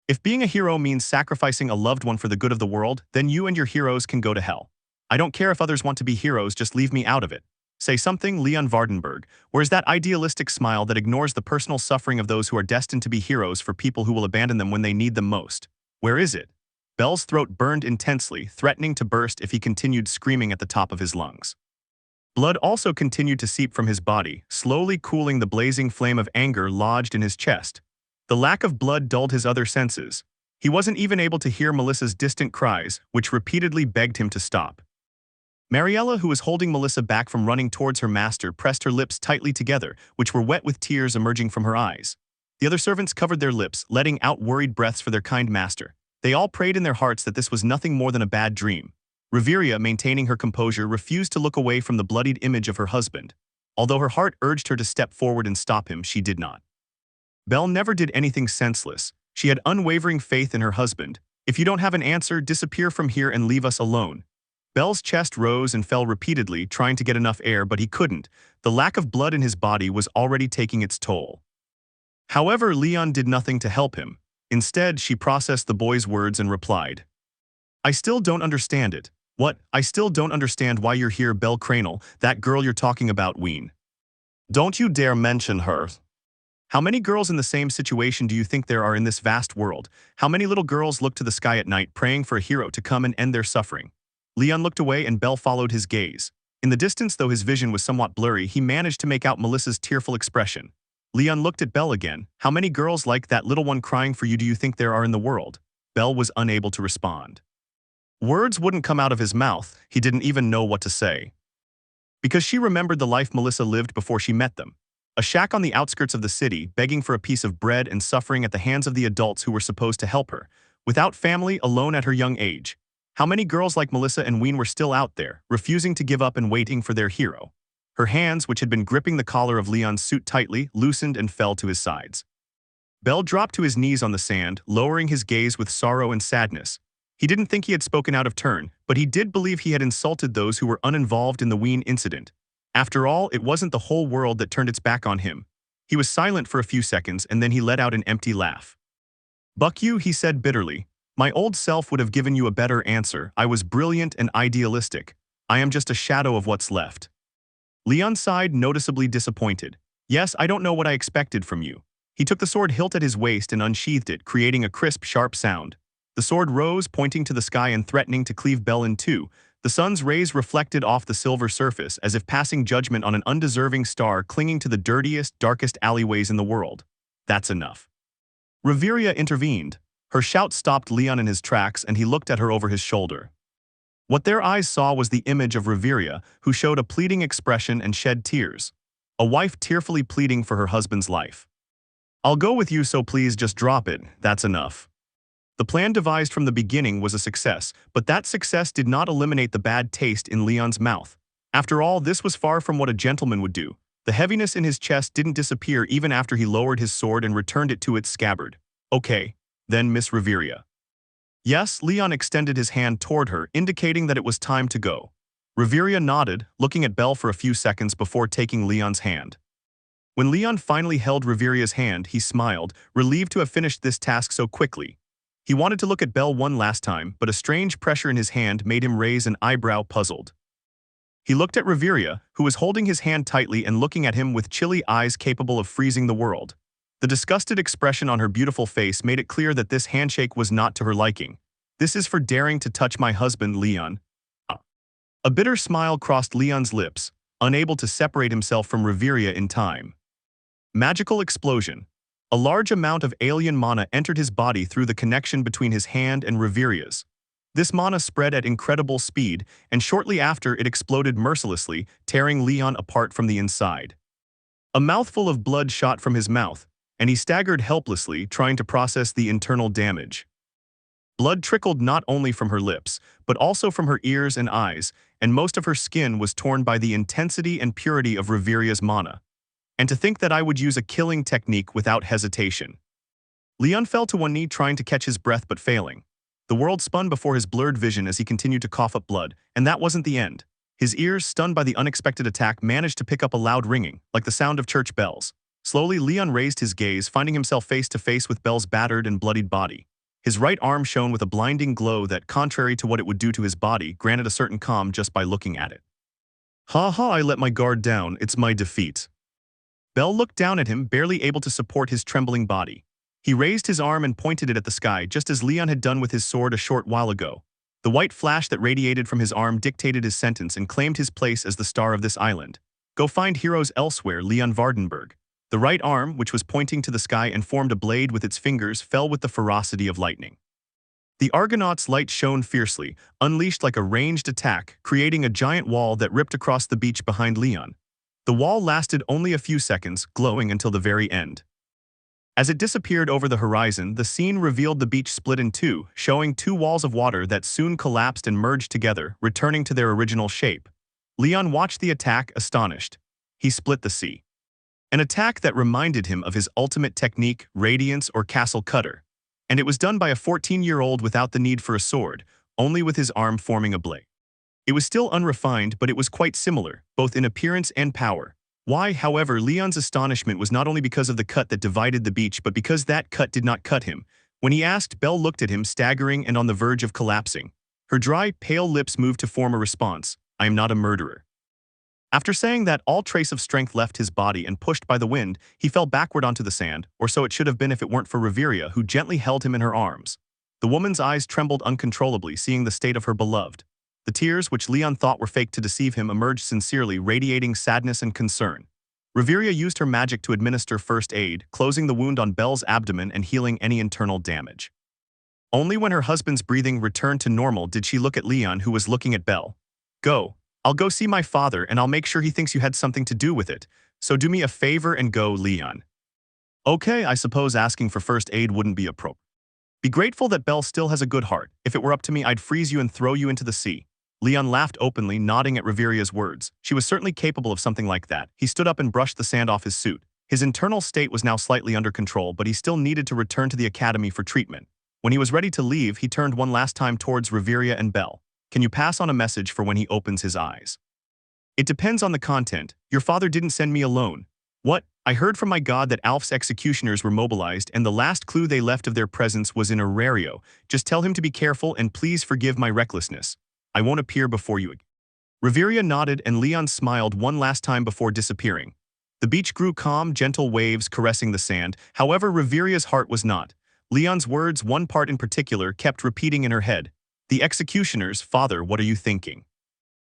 If being a hero means sacrificing a loved one for the good of the world, then you and your heroes can go to hell. I don't care if others want to be heroes, just leave me out of it. Say something, Leon Vardenberg. Where's that idealistic smile that ignores the personal suffering of those who are destined to be heroes for people who will abandon them when they need them most? Where is it? Belle's throat burned intensely, threatening to burst if he continued screaming at the top of his lungs. Blood also continued to seep from his body, slowly cooling the blazing flame of anger lodged in his chest. The lack of blood dulled his other senses. He wasn't even able to hear Melissa's distant cries, which repeatedly begged him to stop. Mariella, who was holding Melissa back from running towards her master, pressed her lips tightly together, which were wet with tears emerging from her eyes. The other servants covered their lips, letting out worried breaths for their kind master. They all prayed in their hearts that this was nothing more than a bad dream. Reveria, maintaining her composure, refused to look away from the bloodied image of her husband. Although her heart urged her to step forward and stop him, she did not. Belle never did anything senseless. She had unwavering faith in her husband. If you don't have an answer, disappear from here and leave us alone. Belle's chest rose and fell repeatedly, trying to get enough air, but he couldn't. The lack of blood in his body was already taking its toll. However, Leon did nothing to help him. Instead, she processed the boy's words and replied, "I still don't understand it. What? I still don't understand why you're here, bellcranel, that girl you're talking about, Ween. Don't you dare mention her. How many girls in the same situation do you think there are in this vast world? How many little girls look to the sky at night praying for a hero to come and end their suffering?" Leon looked away and Belle followed his gaze. In the distance, though his vision was somewhat blurry, he managed to make out Melissa's tearful expression. Leon looked at Belle again. "How many girls like that little one crying for you do you think there are in the world?" Belle was unable to respond. Words wouldn't come out of his mouth. He didn't even know what to say. Because she remembered the life Melissa lived before she met them. A shack on the outskirts of the city, begging for a piece of bread and suffering at the hands of the adults who were supposed to help her. Without family, alone at her young age. How many girls like Melissa and Ween were still out there, refusing to give up and waiting for their hero? Her hands, which had been gripping the collar of Leon's suit tightly, loosened and fell to his sides. Belle dropped to his knees on the sand, lowering his gaze with sorrow and sadness. He didn't think he had spoken out of turn, but he did believe he had insulted those who were uninvolved in the Ween incident. After all, it wasn't the whole world that turned its back on him. He was silent for a few seconds and then he let out an empty laugh. "Buck you," he said bitterly. "My old self would have given you a better answer. I was brilliant and idealistic. I am just a shadow of what's left." Leon sighed, noticeably disappointed. "Yes, I don't know what I expected from you." He took the sword hilt at his waist and unsheathed it, creating a crisp, sharp sound. The sword rose, pointing to the sky and threatening to cleave Belle in two. The sun's rays reflected off the silver surface as if passing judgment on an undeserving star clinging to the dirtiest, darkest alleyways in the world. "That's enough." Reveria intervened. Her shout stopped Leon in his tracks and he looked at her over his shoulder. What their eyes saw was the image of Reveria, who showed a pleading expression and shed tears. A wife tearfully pleading for her husband's life. "I'll go with you, so please just drop it. That's enough." The plan devised from the beginning was a success, but that success did not eliminate the bad taste in Leon's mouth. After all, this was far from what a gentleman would do. The heaviness in his chest didn't disappear even after he lowered his sword and returned it to its scabbard. "Okay, then, Miss Reveria." "Yes," Leon extended his hand toward her, indicating that it was time to go. Reveria nodded, looking at Belle for a few seconds before taking Leon's hand. When Leon finally held Reveria's hand, he smiled, relieved to have finished this task so quickly. He wanted to look at Belle one last time, but a strange pressure in his hand made him raise an eyebrow, puzzled. He looked at Reveria, who was holding his hand tightly and looking at him with chilly eyes capable of freezing the world. The disgusted expression on her beautiful face made it clear that this handshake was not to her liking. "This is for daring to touch my husband, Leon." A bitter smile crossed Leon's lips, unable to separate himself from Reveria in time. Magical explosion. A large amount of alien mana entered his body through the connection between his hand and Reveria's. This mana spread at incredible speed, and shortly after it exploded mercilessly, tearing Leon apart from the inside. A mouthful of blood shot from his mouth, and he staggered helplessly, trying to process the internal damage. Blood trickled not only from her lips, but also from her ears and eyes, and most of her skin was torn by the intensity and purity of Reveria's mana. And to think that I would use a killing technique without hesitation. Leon fell to one knee, trying to catch his breath but failing. The world spun before his blurred vision as he continued to cough up blood, and that wasn't the end. His ears, stunned by the unexpected attack, managed to pick up a loud ringing, like the sound of church bells. Slowly, Leon raised his gaze, finding himself face to face with Belle's battered and bloodied body. His right arm shone with a blinding glow that, contrary to what it would do to his body, granted a certain calm just by looking at it. "Ha ha, I let my guard down. It's my defeat." Belle looked down at him, barely able to support his trembling body. He raised his arm and pointed it at the sky, just as Leon had done with his sword a short while ago. The white flash that radiated from his arm dictated his sentence and claimed his place as the star of this island. Go find heroes elsewhere, Leon Vardenberg. The right arm, which was pointing to the sky and formed a blade with its fingers, fell with the ferocity of lightning. The Argonaut's light shone fiercely, unleashed like a ranged attack, creating a giant wall that ripped across the beach behind Leon. The wall lasted only a few seconds, glowing until the very end. As it disappeared over the horizon, the scene revealed the beach split in two, showing two walls of water that soon collapsed and merged together, returning to their original shape. Leon watched the attack, astonished. He split the sea. An attack that reminded him of his ultimate technique, Radiance or Castle Cutter. And it was done by a 14-year-old without the need for a sword, only with his arm forming a blade. It was still unrefined, but it was quite similar, both in appearance and power. Why, however, Leon's astonishment was not only because of the cut that divided the beach, but because that cut did not cut him. When he asked, Belle looked at him, staggering and on the verge of collapsing. Her dry, pale lips moved to form a response. I am not a murderer. After saying that, all trace of strength left his body, and pushed by the wind, he fell backward onto the sand, or so it should have been if it weren't for Reveria, who gently held him in her arms. The woman's eyes trembled uncontrollably, seeing the state of her beloved. The tears, which Leon thought were fake to deceive him, emerged sincerely, radiating sadness and concern. Reveria used her magic to administer first aid, closing the wound on Belle's abdomen and healing any internal damage. Only when her husband's breathing returned to normal did she look at Leon, who was looking at Belle. Go. I'll go see my father, and I'll make sure he thinks you had something to do with it. So do me a favor and go, Leon. Okay, I suppose asking for first aid wouldn't be appropriate. Be grateful that Belle still has a good heart. If it were up to me, I'd freeze you and throw you into the sea. Leon laughed openly, nodding at Reveria's words. She was certainly capable of something like that. He stood up and brushed the sand off his suit. His internal state was now slightly under control, but he still needed to return to the academy for treatment. When he was ready to leave, he turned one last time towards Reveria and Belle. Can you pass on a message for when he opens his eyes? It depends on the content. Your father didn't send me alone. What? I heard from my god that Alf's executioners were mobilized, and the last clue they left of their presence was in Aario. Just tell him to be careful and please forgive my recklessness. I won't appear before you again. Reveria nodded and Leon smiled one last time before disappearing. The beach grew calm, gentle waves caressing the sand. However, Reveria's heart was not. Leon's words, one part in particular, kept repeating in her head. The executioners, father, what are you thinking?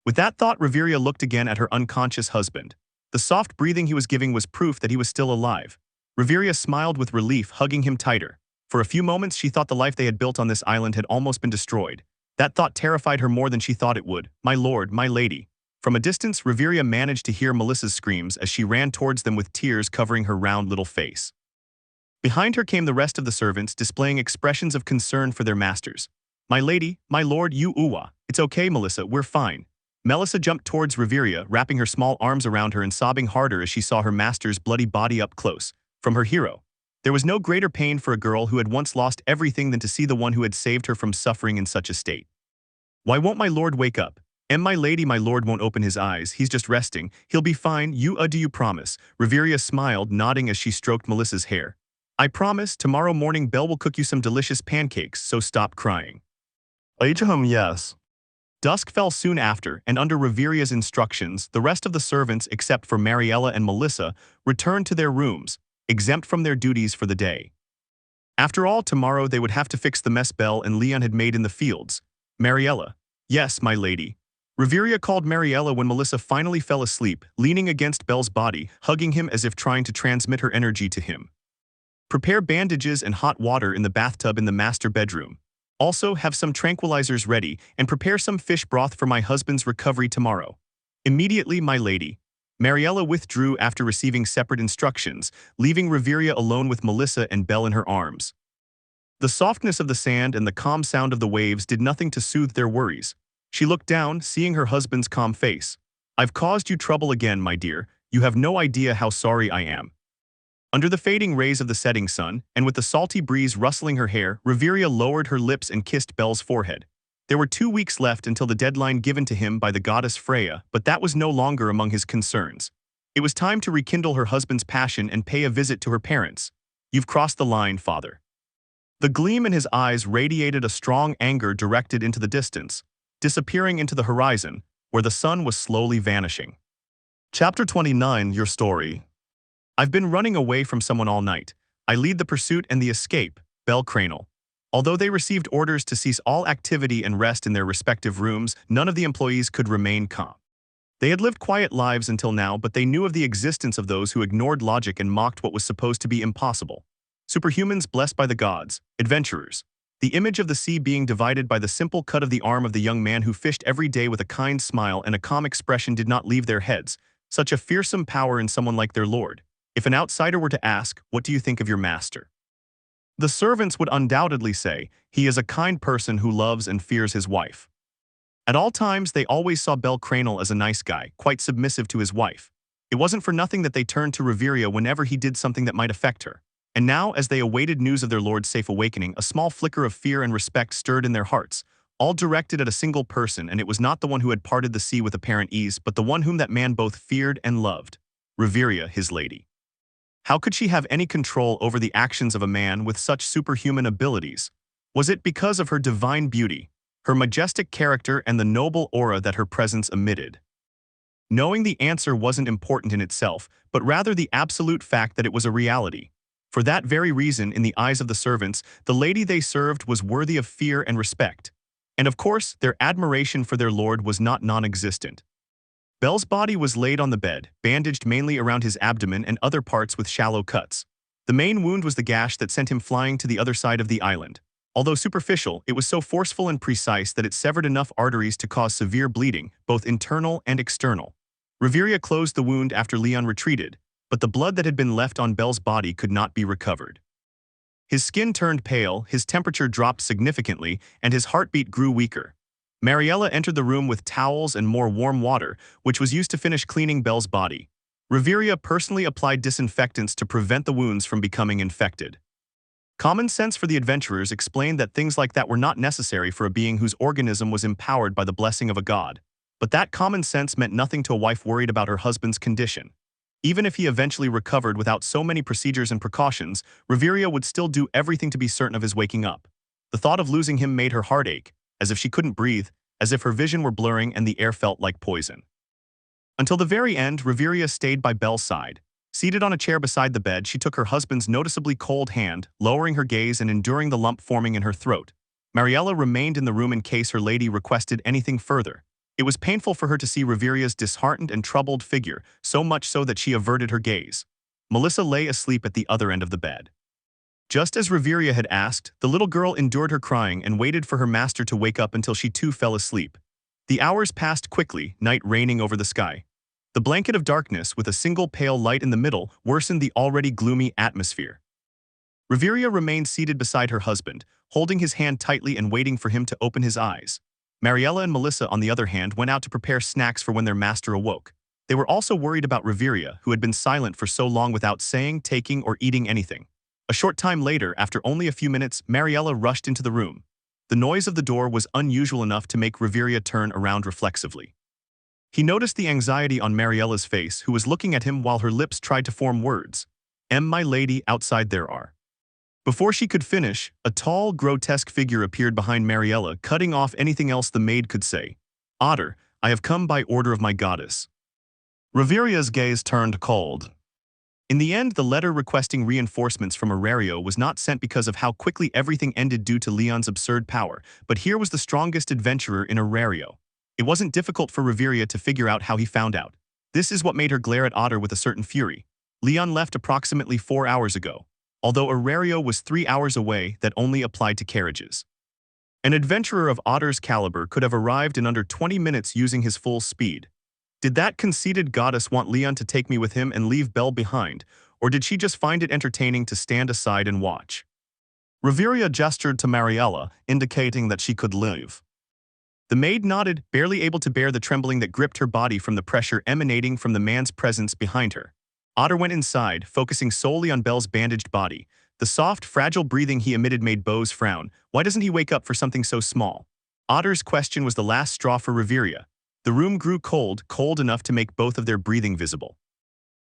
With that thought, Reveria looked again at her unconscious husband. The soft breathing he was giving was proof that he was still alive. Reveria smiled with relief, hugging him tighter. For a few moments, she thought the life they had built on this island had almost been destroyed. That thought terrified her more than she thought it would. My lord, my lady. From a distance, Reveria managed to hear Melissa's screams as she ran towards them with tears covering her round little face. Behind her came the rest of the servants, displaying expressions of concern for their masters. My lady, my lord, you uwa. It's okay, Melissa, we're fine. Melissa jumped towards Reveria, wrapping her small arms around her and sobbing harder as she saw her master's bloody body up close. From her hero. There was no greater pain for a girl who had once lost everything than to see the one who had saved her from suffering in such a state. Why won't my lord wake up? And my lady, my lord won't open his eyes, he's just resting. He'll be fine, do you promise? Reveria smiled, nodding as she stroked Melissa's hair. I promise, tomorrow morning Belle will cook you some delicious pancakes, so stop crying. Yes. Dusk fell soon after, and under Reveria's instructions, the rest of the servants, except for Mariella and Melissa, returned to their rooms, exempt from their duties for the day. After all, tomorrow they would have to fix the mess Belle and Leon had made in the fields. Mariella. Yes, my lady. Reveria called Mariella when Melissa finally fell asleep, leaning against Belle's body, hugging him as if trying to transmit her energy to him. Prepare bandages and hot water in the bathtub in the master bedroom. Also, have some tranquilizers ready and prepare some fish broth for my husband's recovery tomorrow. Immediately, my lady. Mariella withdrew after receiving separate instructions, leaving Reveria alone with Melissa and Belle in her arms. The softness of the sand and the calm sound of the waves did nothing to soothe their worries. She looked down, seeing her husband's calm face. I've caused you trouble again, my dear. You have no idea how sorry I am. Under the fading rays of the setting sun, and with the salty breeze rustling her hair, Reveria lowered her lips and kissed Belle's forehead. There were 2 weeks left until the deadline given to him by the goddess Freya, but that was no longer among his concerns. It was time to rekindle her husband's passion and pay a visit to her parents. You've crossed the line, father. The gleam in his eyes radiated a strong anger directed into the distance, disappearing into the horizon, where the sun was slowly vanishing. Chapter 29, Your Story. I've been running away from someone all night. I lead the pursuit and the escape, bellcranel. Although they received orders to cease all activity and rest in their respective rooms, none of the employees could remain calm. They had lived quiet lives until now, but they knew of the existence of those who ignored logic and mocked what was supposed to be impossible. Superhumans blessed by the gods, adventurers. The image of the sea being divided by the simple cut of the arm of the young man who fished every day with a kind smile and a calm expression did not leave their heads. Such a fearsome power in someone like their lord. If an outsider were to ask, "What do you think of your master?" the servants would undoubtedly say, "He is a kind person who loves and fears his wife." At all times, they always saw bellcranel as a nice guy, quite submissive to his wife. It wasn't for nothing that they turned to Reveria whenever he did something that might affect her. And now, as they awaited news of their lord's safe awakening, a small flicker of fear and respect stirred in their hearts, all directed at a single person, and it was not the one who had parted the sea with apparent ease, but the one whom that man both feared and loved. Reveria, his lady. How could she have any control over the actions of a man with such superhuman abilities? Was it because of her divine beauty, her majestic character, and the noble aura that her presence emitted? Knowing the answer wasn't important in itself, but rather the absolute fact that it was a reality. For that very reason, in the eyes of the servants, the lady they served was worthy of fear and respect. And of course, their admiration for their lord was not non-existent. Belle's body was laid on the bed, bandaged mainly around his abdomen and other parts with shallow cuts. The main wound was the gash that sent him flying to the other side of the island. Although superficial, it was so forceful and precise that it severed enough arteries to cause severe bleeding, both internal and external. Reveria closed the wound after Leon retreated, but the blood that had been left on Belle's body could not be recovered. His skin turned pale, his temperature dropped significantly, and his heartbeat grew weaker. Mariella entered the room with towels and more warm water, which was used to finish cleaning Belle's body. Reveria personally applied disinfectants to prevent the wounds from becoming infected. Common sense for the adventurers explained that things like that were not necessary for a being whose organism was empowered by the blessing of a god. But that common sense meant nothing to a wife worried about her husband's condition. Even if he eventually recovered without so many procedures and precautions, Reveria would still do everything to be certain of his waking up. The thought of losing him made her heart ache, as if she couldn't breathe, as if her vision were blurring and the air felt like poison. Until the very end, Reveria stayed by Belle's side. Seated on a chair beside the bed, she took her husband's noticeably cold hand, lowering her gaze and enduring the lump forming in her throat. Mariella remained in the room in case her lady requested anything further. It was painful for her to see Reveria's disheartened and troubled figure, so much so that she averted her gaze. Melissa lay asleep at the other end of the bed. Just as Reveria had asked, the little girl endured her crying and waited for her master to wake up until she too fell asleep. The hours passed quickly, night reigning over the sky. The blanket of darkness, with a single pale light in the middle, worsened the already gloomy atmosphere. Reveria remained seated beside her husband, holding his hand tightly and waiting for him to open his eyes. Mariella and Melissa, on the other hand, went out to prepare snacks for when their master awoke. They were also worried about Reveria, who had been silent for so long without saying, taking, or eating anything. A short time later, after only a few minutes, Mariella rushed into the room. The noise of the door was unusual enough to make Reveria turn around reflexively. He noticed the anxiety on Mariella's face, who was looking at him while her lips tried to form words. My lady, outside there are." Before she could finish, a tall, grotesque figure appeared behind Mariella, cutting off anything else the maid could say. "Otter, I have come by order of my goddess." Reveria's gaze turned cold. In the end, the letter requesting reinforcements from Aario was not sent because of how quickly everything ended due to Leon's absurd power, but here was the strongest adventurer in Aario. It wasn't difficult for Reveria to figure out how he found out. This is what made her glare at Otter with a certain fury. Leon left approximately 4 hours ago. Although Aario was 3 hours away, that only applied to carriages. An adventurer of Otter's caliber could have arrived in under 20 minutes using his full speed. Did that conceited goddess want Leon to take me with him and leave Belle behind, or did she just find it entertaining to stand aside and watch? Reveria gestured to Mariella, indicating that she could leave. The maid nodded, barely able to bear the trembling that gripped her body from the pressure emanating from the man's presence behind her. Otter went inside, focusing solely on Belle's bandaged body. The soft, fragile breathing he emitted made Beau's frown. Why doesn't he wake up for something so small? Otter's question was the last straw for Reveria. The room grew cold, cold enough to make both of their breathing visible.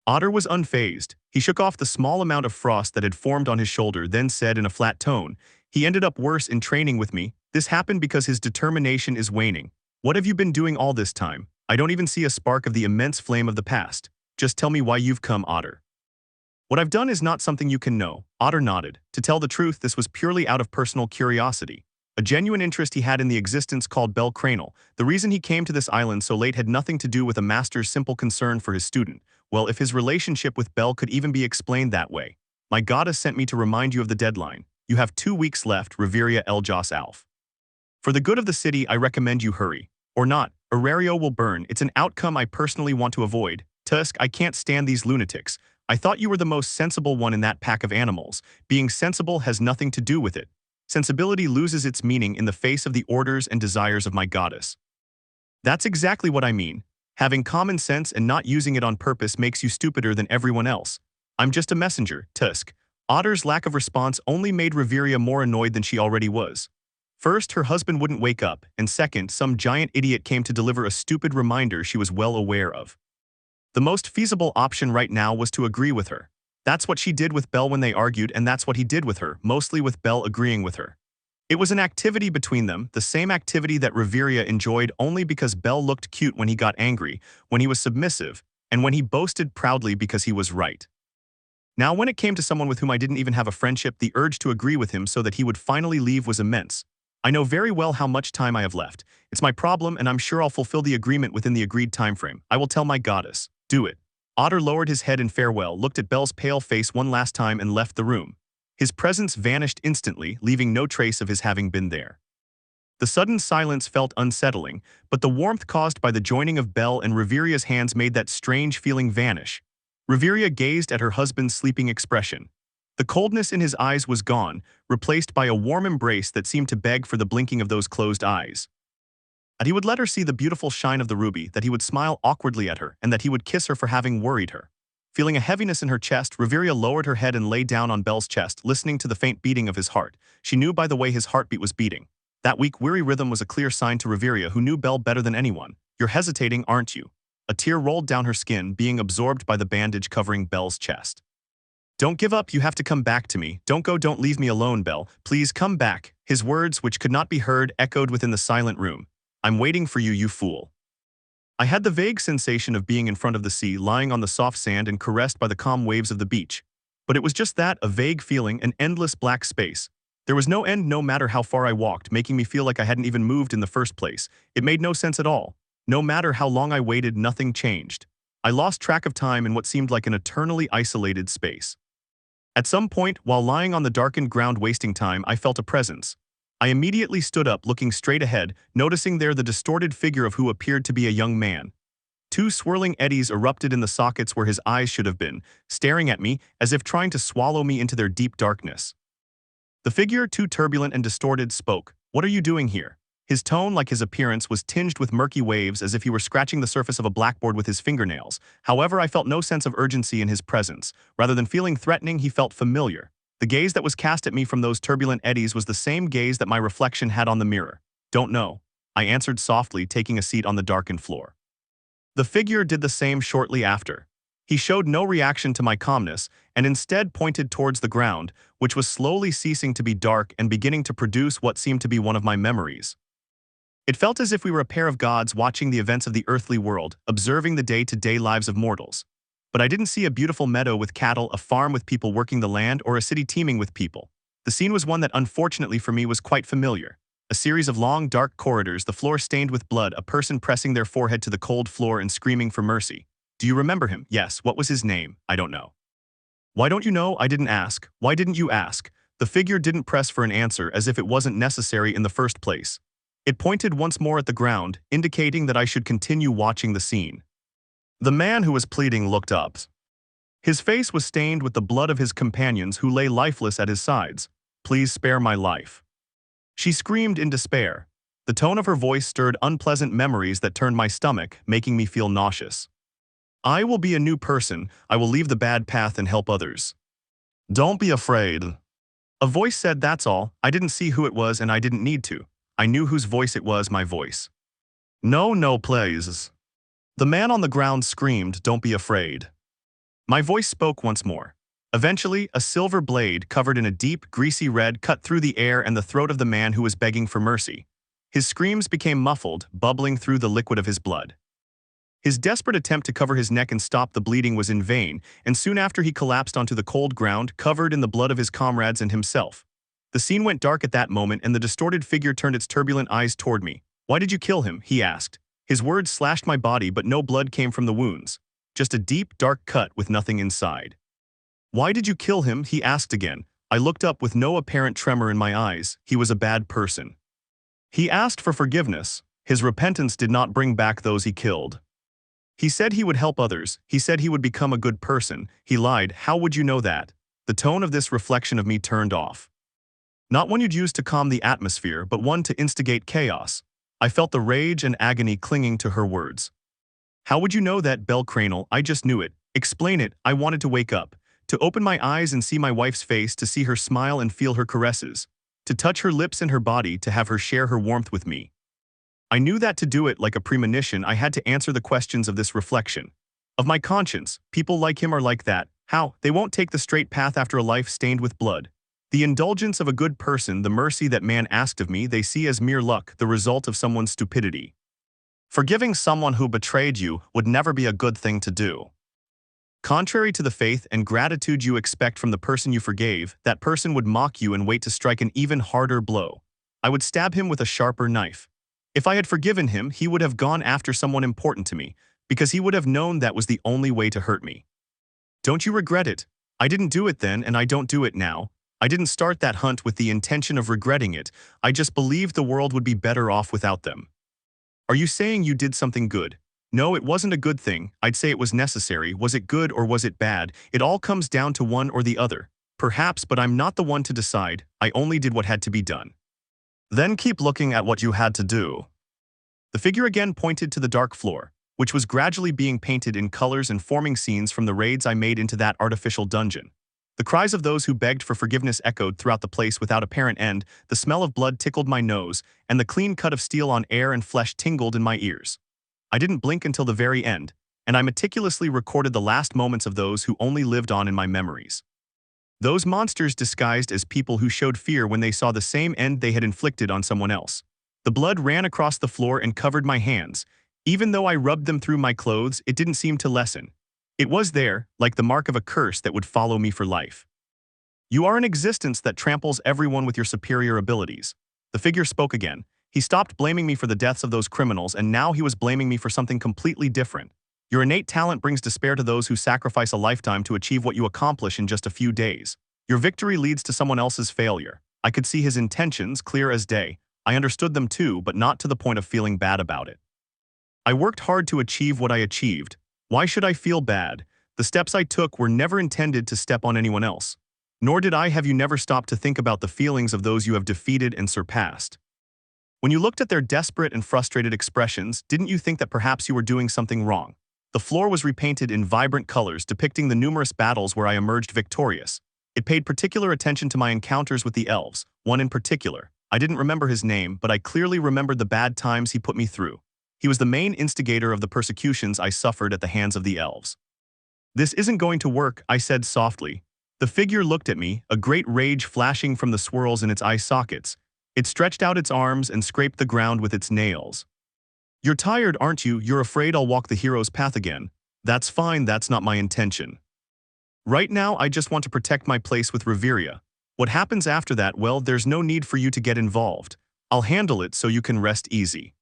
Otter was unfazed. He shook off the small amount of frost that had formed on his shoulder, then said in a flat tone, "He ended up worse in training with me. This happened because his determination is waning. What have you been doing all this time? I don't even see a spark of the immense flame of the past. Just tell me why you've come, Otter." What I've done is not something you can know, Otter nodded. To tell the truth, this was purely out of personal curiosity. A genuine interest he had in the existence called bellcranel. The reason he came to this island so late had nothing to do with a master's simple concern for his student. Well, if his relationship with Belle could even be explained that way. My goddess sent me to remind you of the deadline. You have 2 weeks left, Reveria Eljos Alf. For the good of the city, I recommend you hurry. Or not, Aario will burn. It's an outcome I personally want to avoid. Tusk, I can't stand these lunatics. I thought you were the most sensible one in that pack of animals. Being sensible has nothing to do with it. Sensibility loses its meaning in the face of the orders and desires of my goddess. That's exactly what I mean. Having common sense and not using it on purpose makes you stupider than everyone else. I'm just a messenger, Tusk. Otter's lack of response only made Reveria more annoyed than she already was. First, her husband wouldn't wake up, and second, some giant idiot came to deliver a stupid reminder she was well aware of. The most feasible option right now was to agree with her. That's what she did with Belle when they argued, and that's what he did with her, mostly with Belle agreeing with her. It was an activity between them, the same activity that Reveria enjoyed only because Belle looked cute when he got angry, when he was submissive, and when he boasted proudly because he was right. Now, when it came to someone with whom I didn't even have a friendship, the urge to agree with him so that he would finally leave was immense. I know very well how much time I have left. It's my problem, and I'm sure I'll fulfill the agreement within the agreed timeframe. I will tell my goddess. Do it. Otter lowered his head in farewell, looked at Belle's pale face one last time and left the room. His presence vanished instantly, leaving no trace of his having been there. The sudden silence felt unsettling, but the warmth caused by the joining of Belle and Reveria's hands made that strange feeling vanish. Reveria gazed at her husband's sleeping expression. The coldness in his eyes was gone, replaced by a warm embrace that seemed to beg for the blinking of those closed eyes. That he would let her see the beautiful shine of the ruby, that he would smile awkwardly at her, and that he would kiss her for having worried her. Feeling a heaviness in her chest, Reveria lowered her head and lay down on Belle's chest, listening to the faint beating of his heart. She knew by the way his heartbeat was beating. That weak, weary rhythm was a clear sign to Reveria, who knew Belle better than anyone. You're hesitating, aren't you? A tear rolled down her skin, being absorbed by the bandage covering Belle's chest. Don't give up, you have to come back to me. Don't go, don't leave me alone, Belle. Please come back. His words, which could not be heard, echoed within the silent room. I'm waiting for you, you fool. I had the vague sensation of being in front of the sea, lying on the soft sand and caressed by the calm waves of the beach. But it was just that, a vague feeling, an endless black space. There was no end no matter how far I walked, making me feel like I hadn't even moved in the first place. It made no sense at all. No matter how long I waited, nothing changed. I lost track of time in what seemed like an eternally isolated space. At some point, while lying on the darkened ground wasting time, I felt a presence. I immediately stood up, looking straight ahead, noticing there the distorted figure of who appeared to be a young man. 2 swirling eddies erupted in the sockets where his eyes should have been, staring at me as if trying to swallow me into their deep darkness. The figure, too turbulent and distorted, spoke. What are you doing here? His tone, like his appearance, was tinged with murky waves as if he were scratching the surface of a blackboard with his fingernails. However, I felt no sense of urgency in his presence. Rather than feeling threatening, he felt familiar. The gaze that was cast at me from those turbulent eddies was the same gaze that my reflection had on the mirror. Don't know, I answered softly, taking a seat on the darkened floor. The figure did the same shortly after. He showed no reaction to my calmness and instead pointed towards the ground, which was slowly ceasing to be dark and beginning to produce what seemed to be one of my memories. It felt as if we were a pair of gods watching the events of the earthly world, observing the day-to-day lives of mortals. But I didn't see a beautiful meadow with cattle, a farm with people working the land, or a city teeming with people. The scene was one that, unfortunately for me, was quite familiar. A series of long, dark corridors, the floor stained with blood, a person pressing their forehead to the cold floor and screaming for mercy. Do you remember him? Yes. What was his name? I don't know. Why don't you know? I didn't ask. Why didn't you ask? The figure didn't press for an answer, as if it wasn't necessary in the first place. It pointed once more at the ground, indicating that I should continue watching the scene. The man who was pleading looked up. His face was stained with the blood of his companions who lay lifeless at his sides. Please spare my life. She screamed in despair. The tone of her voice stirred unpleasant memories that turned my stomach, making me feel nauseous. I will be a new person. I will leave the bad path and help others. Don't be afraid. A voice said, that's all. I didn't see who it was and I didn't need to. I knew whose voice it was, my voice. No, please. The man on the ground screamed, don't be afraid. My voice spoke once more. Eventually, a silver blade covered in a deep, greasy red cut through the air and the throat of the man who was begging for mercy. His screams became muffled, bubbling through the liquid of his blood. His desperate attempt to cover his neck and stop the bleeding was in vain, and soon after he collapsed onto the cold ground, covered in the blood of his comrades and himself. The scene went dark at that moment, and the distorted figure turned its turbulent eyes toward me. "Why did you kill him?" he asked. His words slashed my body, but no blood came from the wounds. Just a deep, dark cut with nothing inside. "Why did you kill him?" he asked again. I looked up with no apparent tremor in my eyes. He was a bad person. He asked for forgiveness. His repentance did not bring back those he killed. He said he would help others. He said he would become a good person. He lied. How would you know that? The tone of this reflection of me turned off. Not one you'd use to calm the atmosphere, but one to instigate chaos. I felt the rage and agony clinging to her words. "How would you know that, bellcranel?" I just knew it. Explain it. I wanted to wake up. To open my eyes and see my wife's face, to see her smile and feel her caresses. To touch her lips and her body, to have her share her warmth with me. I knew that to do it, like a premonition, I had to answer the questions of this reflection. Of my conscience. People like him are like that. How? They won't take the straight path after a life stained with blood. The indulgence of a good person, the mercy that man asked of me, they see as mere luck, the result of someone's stupidity. Forgiving someone who betrayed you would never be a good thing to do. Contrary to the faith and gratitude you expect from the person you forgave, that person would mock you and wait to strike an even harder blow. I would stab him with a sharper knife. If I had forgiven him, he would have gone after someone important to me, because he would have known that was the only way to hurt me. Don't you regret it? I didn't do it then, and I don't do it now. I didn't start that hunt with the intention of regretting it. I just believed the world would be better off without them. Are you saying you did something good? No, it wasn't a good thing. I'd say it was necessary. Was it good or was it bad? It all comes down to one or the other. Perhaps, but I'm not the one to decide. I only did what had to be done. Then keep looking at what you had to do. The figure again pointed to the dark floor, which was gradually being painted in colors and forming scenes from the raids I made into that artificial dungeon. The cries of those who begged for forgiveness echoed throughout the place without apparent end. The smell of blood tickled my nose, and the clean cut of steel on air and flesh tingled in my ears. I didn't blink until the very end, and I meticulously recorded the last moments of those who only lived on in my memories. Those monsters disguised as people who showed fear when they saw the same end they had inflicted on someone else. The blood ran across the floor and covered my hands. Even though I rubbed them through my clothes, it didn't seem to lessen. It was there, like the mark of a curse that would follow me for life. You are an existence that tramples everyone with your superior abilities. The figure spoke again. He stopped blaming me for the deaths of those criminals, and now he was blaming me for something completely different. Your innate talent brings despair to those who sacrifice a lifetime to achieve what you accomplish in just a few days. Your victory leads to someone else's failure. I could see his intentions clear as day. I understood them too, but not to the point of feeling bad about it. I worked hard to achieve what I achieved. Why should I feel bad? The steps I took were never intended to step on anyone else. Nor did I. Have you never stopped to think about the feelings of those you have defeated and surpassed? When you looked at their desperate and frustrated expressions, didn't you think that perhaps you were doing something wrong? The floor was repainted in vibrant colors depicting the numerous battles where I emerged victorious. It paid particular attention to my encounters with the elves, one in particular. I didn't remember his name, but I clearly remembered the bad times he put me through. He was the main instigator of the persecutions I suffered at the hands of the elves. This isn't going to work, I said softly. The figure looked at me, a great rage flashing from the swirls in its eye sockets. It stretched out its arms and scraped the ground with its nails. You're tired, aren't you? You're afraid I'll walk the hero's path again. That's fine, that's not my intention. Right now, I just want to protect my place with Reveria. What happens after that, well, there's no need for you to get involved. I'll handle it so you can rest easy.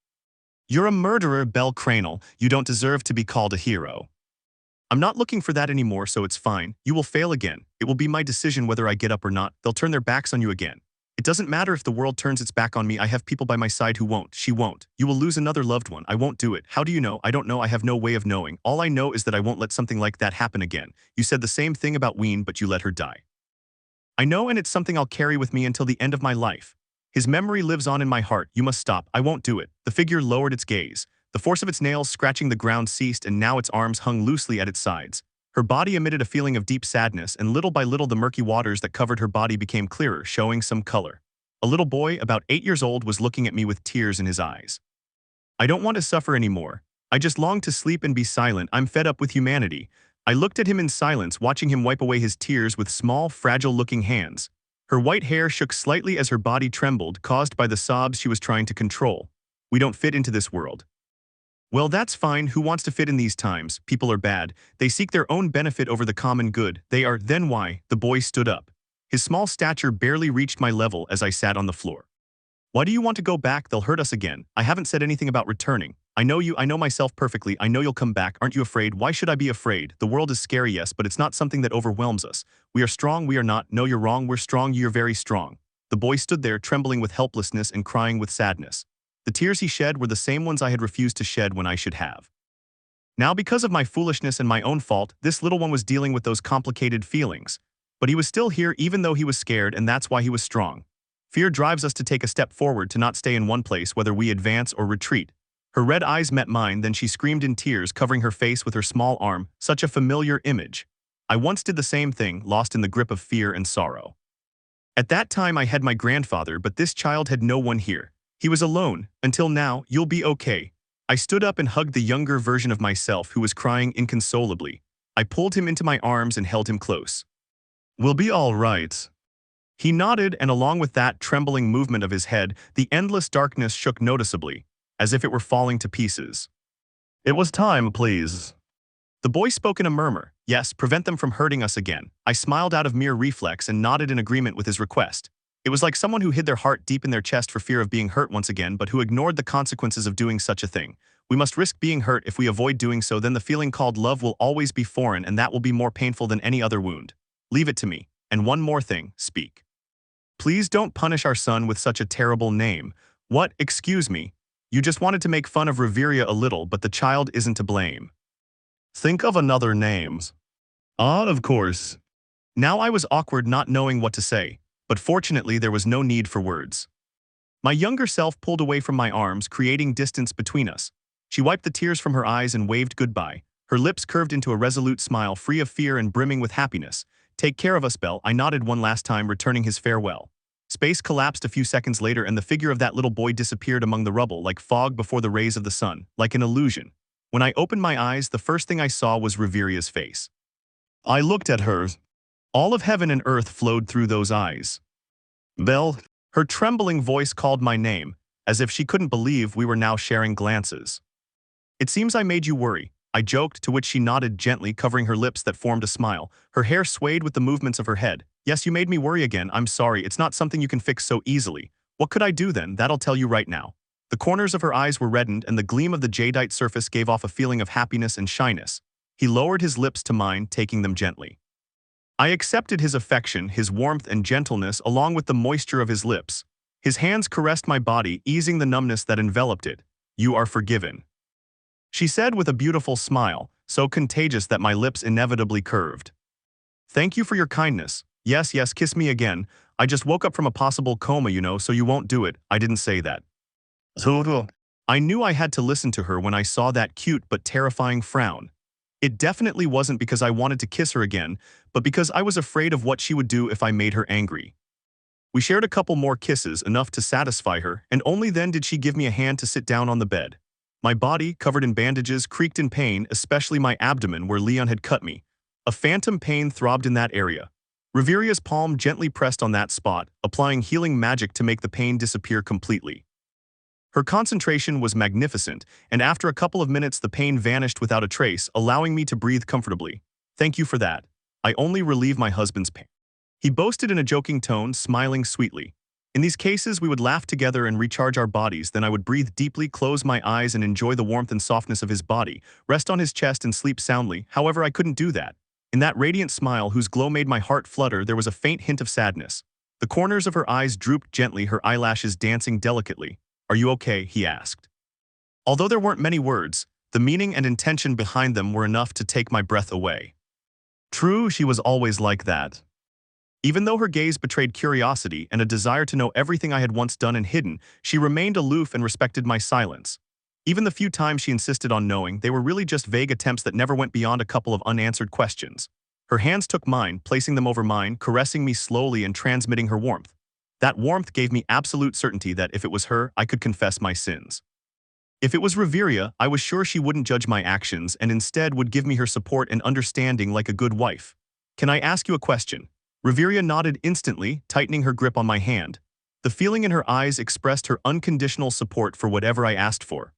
You're a murderer, bellcranel. You don't deserve to be called a hero. I'm not looking for that anymore, so it's fine. You will fail again. It will be my decision whether I get up or not. They'll turn their backs on you again. It doesn't matter if the world turns its back on me. I have people by my side who won't. She won't. You will lose another loved one. I won't do it. How do you know? I don't know. I have no way of knowing. All I know is that I won't let something like that happen again. You said the same thing about Ween, but you let her die. I know, and it's something I'll carry with me until the end of my life. His memory lives on in my heart. You must stop. I won't do it. The figure lowered its gaze. The force of its nails scratching the ground ceased, and now its arms hung loosely at its sides. Her body emitted a feeling of deep sadness, and little by little the murky waters that covered her body became clearer, showing some color. A little boy, about 8 years old, was looking at me with tears in his eyes. I don't want to suffer anymore. I just long to sleep and be silent. I'm fed up with humanity. I looked at him in silence, watching him wipe away his tears with small, fragile-looking hands. Her white hair shook slightly as her body trembled, caused by the sobs she was trying to control. We don't fit into this world. Well, that's fine. Who wants to fit in these times? People are bad. They seek their own benefit over the common good. They are. Then why? The boy stood up. His small stature barely reached my level as I sat on the floor. Why do you want to go back? They'll hurt us again. I haven't said anything about returning. I know you. I know myself perfectly. I know you'll come back. Aren't you afraid? Why should I be afraid? The world is scary, yes, but it's not something that overwhelms us. We are strong. We are not. No, you're wrong. We're strong. You're very strong. The boy stood there, trembling with helplessness and crying with sadness. The tears he shed were the same ones I had refused to shed when I should have. Now, because of my foolishness and my own fault, this little one was dealing with those complicated feelings. But he was still here even though he was scared, and that's why he was strong. Fear drives us to take a step forward, to not stay in one place whether we advance or retreat. Her red eyes met mine, then she screamed in tears, covering her face with her small arm, such a familiar image. I once did the same thing, lost in the grip of fear and sorrow. At that time I had my grandfather, but this child had no one here. He was alone. Until now. You'll be okay. I stood up and hugged the younger version of myself who was crying inconsolably. I pulled him into my arms and held him close. We'll be all right. He nodded, and along with that trembling movement of his head, the endless darkness shook noticeably, as if it were falling to pieces. It was time, please. The boy spoke in a murmur. Yes, prevent them from hurting us again. I smiled out of mere reflex and nodded in agreement with his request. It was like someone who hid their heart deep in their chest for fear of being hurt once again, but who ignored the consequences of doing such a thing. We must risk being hurt. If we avoid doing so, then the feeling called love will always be foreign, and that will be more painful than any other wound. Leave it to me. And one more thing, speak. Please don't punish our son with such a terrible name. What? Excuse me. You just wanted to make fun of Reveria a little, but the child isn't to blame. Think of another name. Of course. Now I was awkward, not knowing what to say, but fortunately there was no need for words. My younger self pulled away from my arms, creating distance between us. She wiped the tears from her eyes and waved goodbye. Her lips curved into a resolute smile, free of fear and brimming with happiness. Take care of us, Belle. I nodded one last time, returning his farewell. Space collapsed a few seconds later, and the figure of that little boy disappeared among the rubble like fog before the rays of the sun, like an illusion. When I opened my eyes, the first thing I saw was Reveria's face. I looked at her. All of heaven and earth flowed through those eyes. Belle, her trembling voice called my name, as if she couldn't believe we were now sharing glances. It seems I made you worry, I joked, to which she nodded gently, covering her lips that formed a smile. Her hair swayed with the movements of her head. Yes, you made me worry again. I'm sorry, it's not something you can fix so easily. What could I do then? That'll tell you right now. The corners of her eyes were reddened, and the gleam of the jadeite surface gave off a feeling of happiness and shyness. He lowered his lips to mine, taking them gently. I accepted his affection, his warmth and gentleness, along with the moisture of his lips. His hands caressed my body, easing the numbness that enveloped it. You are forgiven, she said with a beautiful smile, so contagious that my lips inevitably curved. Thank you for your kindness. Yes, yes, kiss me again. I just woke up from a possible coma, you know, so you won't do it. I didn't say that. I knew I had to listen to her when I saw that cute but terrifying frown. It definitely wasn't because I wanted to kiss her again, but because I was afraid of what she would do if I made her angry. We shared a couple more kisses, enough to satisfy her, and only then did she give me a hand to sit down on the bed. My body, covered in bandages, creaked in pain, especially my abdomen where Leon had cut me. A phantom pain throbbed in that area. Reveria's palm gently pressed on that spot, applying healing magic to make the pain disappear completely. Her concentration was magnificent, and after a couple of minutes the pain vanished without a trace, allowing me to breathe comfortably. Thank you for that. I only relieve my husband's pain, he boasted in a joking tone, smiling sweetly. In these cases we would laugh together and recharge our bodies, then I would breathe deeply, close my eyes and enjoy the warmth and softness of his body, rest on his chest and sleep soundly. However, I couldn't do that. In that radiant smile whose glow made my heart flutter, there was a faint hint of sadness. The corners of her eyes drooped gently, her eyelashes dancing delicately. Are you okay? He asked. Although there weren't many words, the meaning and intention behind them were enough to take my breath away. True, she was always like that. Even though her gaze betrayed curiosity and a desire to know everything I had once done and hidden, she remained aloof and respected my silence. Even the few times she insisted on knowing, they were really just vague attempts that never went beyond a couple of unanswered questions. Her hands took mine, placing them over mine, caressing me slowly and transmitting her warmth. That warmth gave me absolute certainty that if it was her, I could confess my sins. If it was Reveria, I was sure she wouldn't judge my actions and instead would give me her support and understanding like a good wife. Can I ask you a question? Reveria nodded instantly, tightening her grip on my hand. The feeling in her eyes expressed her unconditional support for whatever I asked for.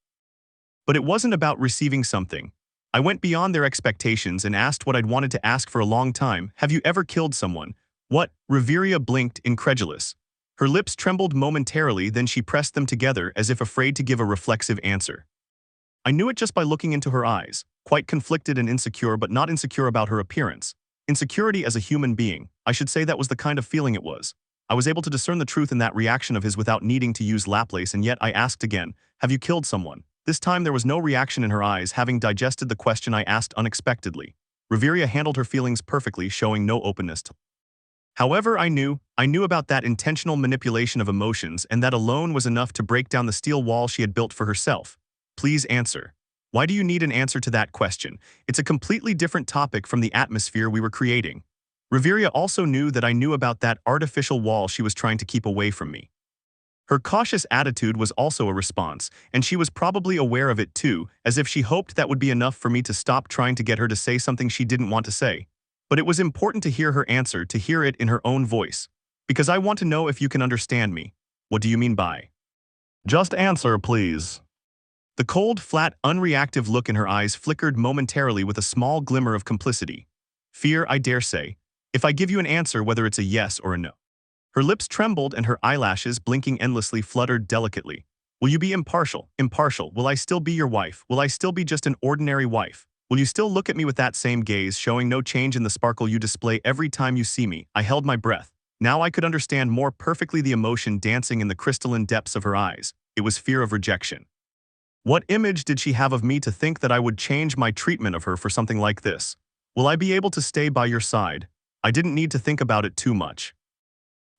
But it wasn't about receiving something. I went beyond their expectations and asked what I'd wanted to ask for a long time. Have you ever killed someone? What? Reveria blinked, incredulous. Her lips trembled momentarily, then she pressed them together as if afraid to give a reflexive answer. I knew it just by looking into her eyes, quite conflicted and insecure, but not insecure about her appearance. Insecurity as a human being, I should say. That was the kind of feeling it was. I was able to discern the truth in that reaction of his without needing to use Laplace, and yet I asked again, have you killed someone? This time there was no reaction in her eyes, having digested the question I asked unexpectedly. Reveria handled her feelings perfectly, showing no openness to. However, I knew about that intentional manipulation of emotions, and that alone was enough to break down the steel wall she had built for herself. Please answer. Why do you need an answer to that question? It's a completely different topic from the atmosphere we were creating. Reveria also knew that I knew about that artificial wall she was trying to keep away from me. Her cautious attitude was also a response, and she was probably aware of it too, as if she hoped that would be enough for me to stop trying to get her to say something she didn't want to say. But it was important to hear her answer, to hear it in her own voice. Because I want to know if you can understand me. What do you mean by? Just answer, please. The cold, flat, unreactive look in her eyes flickered momentarily with a small glimmer of complicity. Fear, I dare say. If I give you an answer, whether it's a yes or a no. Her lips trembled and her eyelashes, blinking endlessly, fluttered delicately. Will you be impartial? Impartial. Will I still be your wife? Will I still be just an ordinary wife? Will you still look at me with that same gaze, showing no change in the sparkle you display every time you see me? I held my breath. Now I could understand more perfectly the emotion dancing in the crystalline depths of her eyes. It was fear of rejection. What image did she have of me to think that I would change my treatment of her for something like this? Will I be able to stay by your side? I didn't need to think about it too much.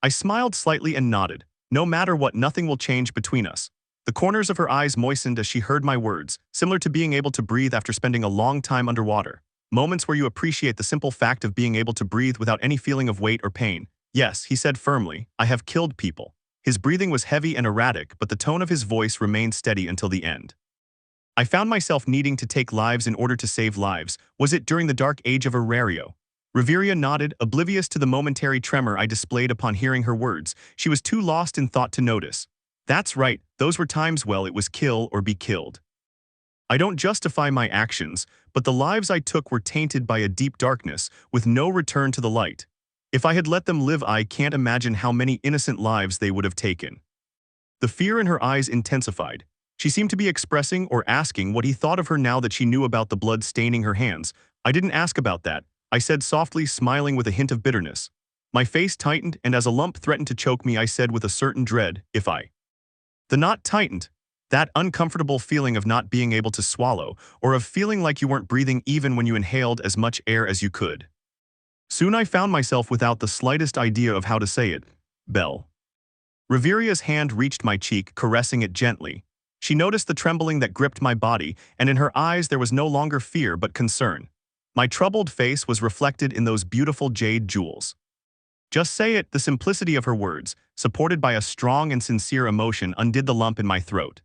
I smiled slightly and nodded. No matter what, nothing will change between us. The corners of her eyes moistened as she heard my words, similar to being able to breathe after spending a long time underwater. Moments where you appreciate the simple fact of being able to breathe without any feeling of weight or pain. Yes, he said firmly, I have killed people. His breathing was heavy and erratic, but the tone of his voice remained steady until the end. I found myself needing to take lives in order to save lives. Was it during the dark age of Aario? Reveria nodded, oblivious to the momentary tremor I displayed upon hearing her words. She was too lost in thought to notice. That's right, those were times. Well, it was kill or be killed. I don't justify my actions, but the lives I took were tainted by a deep darkness, with no return to the light. If I had let them live, I can't imagine how many innocent lives they would have taken. The fear in her eyes intensified. She seemed to be expressing or asking what he thought of her now that she knew about the blood staining her hands. I didn't ask about that, I said softly, smiling with a hint of bitterness. My face tightened, and as a lump threatened to choke me, I said with a certain dread, if I. The knot tightened. That uncomfortable feeling of not being able to swallow, or of feeling like you weren't breathing even when you inhaled as much air as you could. Soon I found myself without the slightest idea of how to say it. Belle. Reveria's hand reached my cheek, caressing it gently. She noticed the trembling that gripped my body, and in her eyes there was no longer fear but concern. My troubled face was reflected in those beautiful jade jewels. Just say it, the simplicity of her words, supported by a strong and sincere emotion, undid the lump in my throat.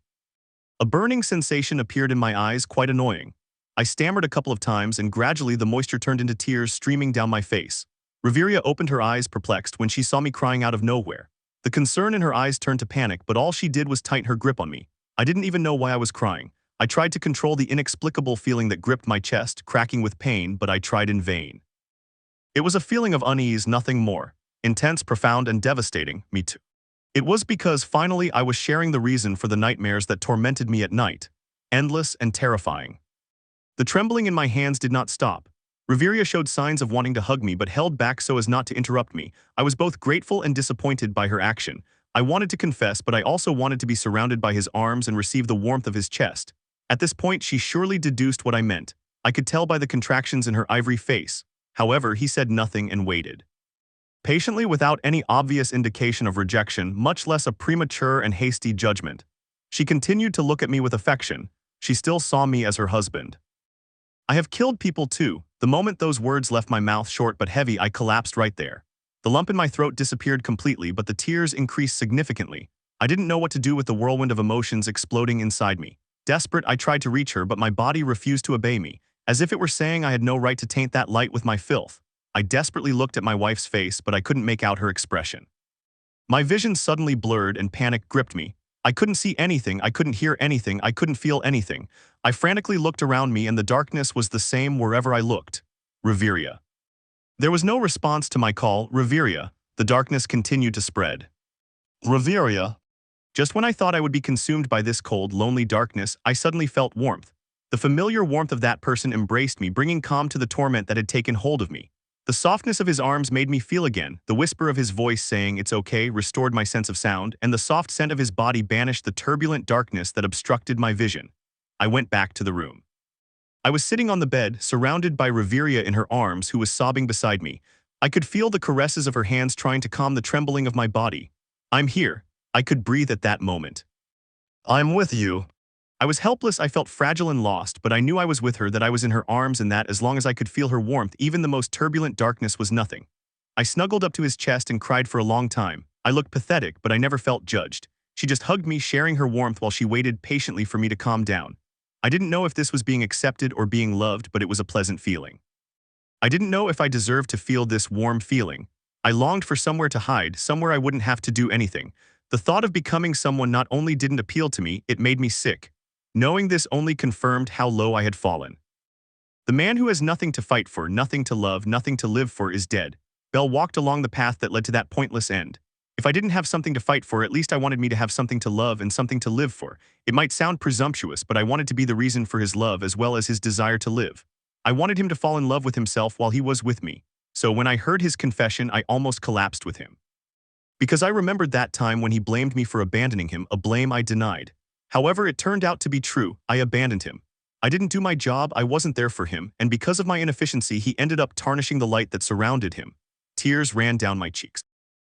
A burning sensation appeared in my eyes, quite annoying. I stammered a couple of times, and gradually the moisture turned into tears streaming down my face. Reveria opened her eyes, perplexed, when she saw me crying out of nowhere. The concern in her eyes turned to panic, but all she did was tighten her grip on me. I didn't even know why I was crying. I tried to control the inexplicable feeling that gripped my chest, cracking with pain, but I tried in vain. It was a feeling of unease, nothing more. Intense, profound, and devastating, me too. It was because finally I was sharing the reason for the nightmares that tormented me at night. Endless and terrifying. The trembling in my hands did not stop. Reveria showed signs of wanting to hug me but held back so as not to interrupt me. I was both grateful and disappointed by her action. I wanted to confess, but I also wanted to be surrounded by his arms and receive the warmth of his chest. At this point, she surely deduced what I meant. I could tell by the contractions in her ivory face. However, he said nothing and waited. Patiently, without any obvious indication of rejection, much less a premature and hasty judgment. She continued to look at me with affection. She still saw me as her husband. I have killed people too. The moment those words left my mouth short but heavy, I collapsed right there. The lump in my throat disappeared completely, but the tears increased significantly. I didn't know what to do with the whirlwind of emotions exploding inside me. Desperate, I tried to reach her, but my body refused to obey me, as if it were saying I had no right to taint that light with my filth. I desperately looked at my wife's face, but I couldn't make out her expression. My vision suddenly blurred and panic gripped me. I couldn't see anything, I couldn't hear anything, I couldn't feel anything. I frantically looked around me and the darkness was the same wherever I looked. Reveria. There was no response to my call, Reveria. The darkness continued to spread. Reveria. Just when I thought I would be consumed by this cold, lonely darkness, I suddenly felt warmth. The familiar warmth of that person embraced me, bringing calm to the torment that had taken hold of me. The softness of his arms made me feel again. The whisper of his voice saying it's okay restored my sense of sound, and the soft scent of his body banished the turbulent darkness that obstructed my vision. I went back to the room. I was sitting on the bed, surrounded by Reveria in her arms, who was sobbing beside me. I could feel the caresses of her hands trying to calm the trembling of my body. I'm here. I could breathe at that moment. I'm with you. I was helpless, I felt fragile and lost, but I knew I was with her, that I was in her arms, and that as long as I could feel her warmth, even the most turbulent darkness was nothing. I snuggled up to his chest and cried for a long time. I looked pathetic, but I never felt judged. She just hugged me, sharing her warmth while she waited patiently for me to calm down. I didn't know if this was being accepted or being loved, but it was a pleasant feeling. I didn't know if I deserved to feel this warm feeling. I longed for somewhere to hide, somewhere I wouldn't have to do anything. The thought of becoming someone not only didn't appeal to me, it made me sick. Knowing this only confirmed how low I had fallen. The man who has nothing to fight for, nothing to love, nothing to live for is dead. Belle walked along the path that led to that pointless end. If I didn't have something to fight for, at least I wanted me to have something to love and something to live for. It might sound presumptuous, but I wanted to be the reason for his love as well as his desire to live. I wanted him to fall in love with himself while he was with me. So when I heard his confession, I almost collapsed with him. Because I remembered that time when he blamed me for abandoning him, a blame I denied. However, it turned out to be true. I abandoned him. I didn't do my job, I wasn't there for him, and because of my inefficiency, he ended up tarnishing the light that surrounded him. Tears ran down my cheeks.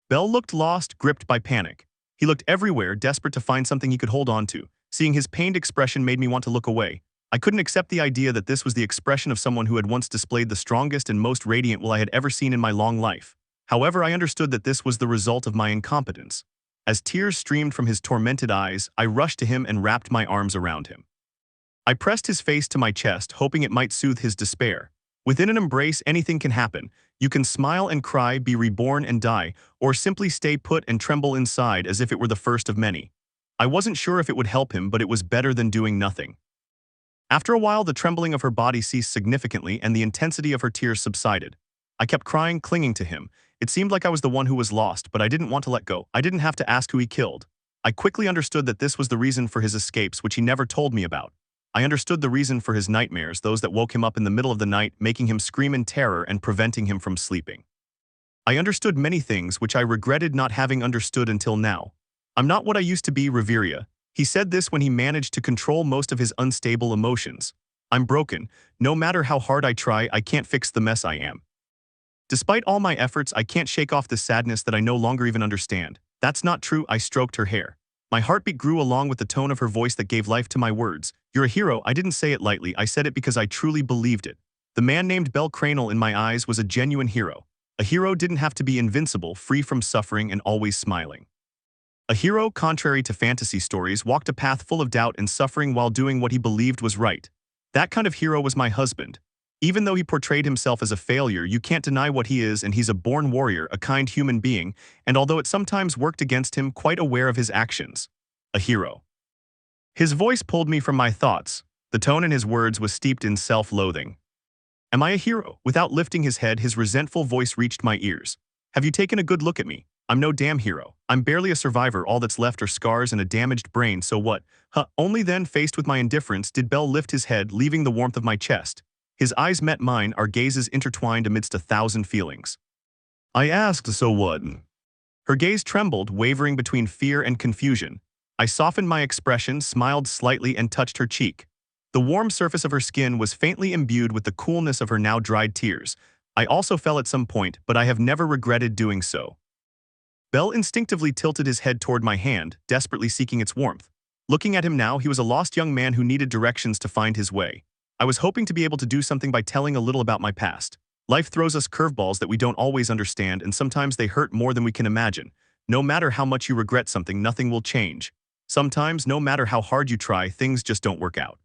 Belle looked lost, gripped by panic. He looked everywhere, desperate to find something he could hold on to. Seeing his pained expression made me want to look away. I couldn't accept the idea that this was the expression of someone who had once displayed the strongest and most radiant will I had ever seen in my long life. However, I understood that this was the result of my incompetence. As tears streamed from his tormented eyes, I rushed to him and wrapped my arms around him. I pressed his face to my chest, hoping it might soothe his despair. Within an embrace, anything can happen. You can smile and cry, be reborn and die, or simply stay put and tremble inside as if it were the first of many. I wasn't sure if it would help him, but it was better than doing nothing. After a while, the trembling of her body ceased significantly and the intensity of her tears subsided. I kept crying, clinging to him. It seemed like I was the one who was lost, but I didn't want to let go. I didn't have to ask who he killed. I quickly understood that this was the reason for his escapes, which he never told me about. I understood the reason for his nightmares, those that woke him up in the middle of the night, making him scream in terror and preventing him from sleeping. I understood many things which I regretted not having understood until now. I'm not what I used to be, Reveria. He said this when he managed to control most of his unstable emotions. I'm broken. No matter how hard I try, I can't fix the mess I am. Despite all my efforts, I can't shake off the sadness that I no longer even understand. That's not true, I stroked her hair. My heartbeat grew along with the tone of her voice that gave life to my words. You're a hero. I didn't say it lightly, I said it because I truly believed it. The man named bellcranel in my eyes was a genuine hero. A hero didn't have to be invincible, free from suffering and always smiling. A hero, contrary to fantasy stories, walked a path full of doubt and suffering while doing what he believed was right. That kind of hero was my husband. Even though he portrayed himself as a failure, you can't deny what he is, and he's a born warrior, a kind human being, and although it sometimes worked against him, quite aware of his actions. A hero. His voice pulled me from my thoughts. The tone in his words was steeped in self-loathing. Am I a hero? Without lifting his head, his resentful voice reached my ears. Have you taken a good look at me? I'm no damn hero. I'm barely a survivor. All that's left are scars and a damaged brain, so what? Only then, faced with my indifference, did Belle lift his head, leaving the warmth of my chest. His eyes met mine, our gazes intertwined amidst 1,000 feelings. I asked, so what? Her gaze trembled, wavering between fear and confusion. I softened my expression, smiled slightly, and touched her cheek. The warm surface of her skin was faintly imbued with the coolness of her now dried tears. I also fell at some point, but I have never regretted doing so. Belle instinctively tilted his head toward my hand, desperately seeking its warmth. Looking at him now, he was a lost young man who needed directions to find his way. I was hoping to be able to do something by telling a little about my past. Life throws us curveballs that we don't always understand, and sometimes they hurt more than we can imagine. No matter how much you regret something, nothing will change. Sometimes, no matter how hard you try, things just don't work out.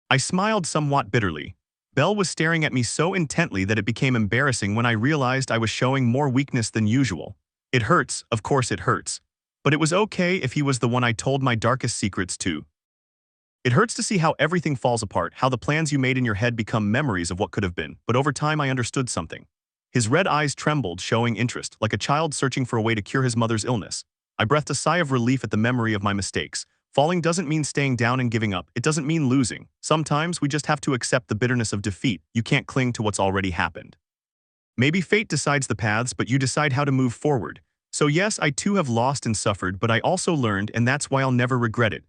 I smiled somewhat bitterly. Belle was staring at me so intently that it became embarrassing when I realized I was showing more weakness than usual. It hurts, of course it hurts. But it was okay if he was the one I told my darkest secrets to. It hurts to see how everything falls apart, how the plans you made in your head become memories of what could have been, but over time I understood something. His red eyes trembled, showing interest, like a child searching for a way to cure his mother's illness. I breathed a sigh of relief at the memory of my mistakes. Falling doesn't mean staying down and giving up. It doesn't mean losing. Sometimes we just have to accept the bitterness of defeat. You can't cling to what's already happened. Maybe fate decides the paths, but you decide how to move forward. So yes, I too have lost and suffered, but I also learned, and that's why I'll never regret it.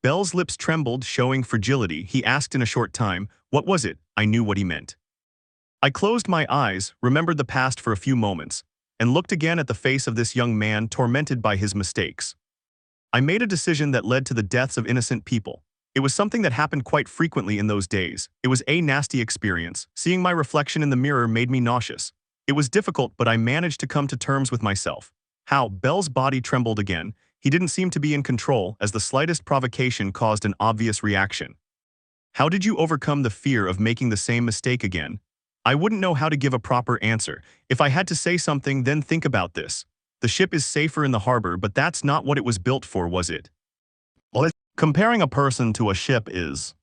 Belle's lips trembled, showing fragility. He asked in a short time, "What was it?" I knew what he meant. I closed my eyes, remembered the past for a few moments, and looked again at the face of this young man tormented by his mistakes. I made a decision that led to the deaths of innocent people. It was something that happened quite frequently in those days. It was a nasty experience. Seeing my reflection in the mirror made me nauseous. It was difficult, but I managed to come to terms with myself. How? Belle's body trembled again. He didn't seem to be in control, as the slightest provocation caused an obvious reaction. How did you overcome the fear of making the same mistake again? I wouldn't know how to give a proper answer. If I had to say something, then think about this. The ship is safer in the harbor, but that's not what it was built for, was it? Well, comparing a person to a ship is...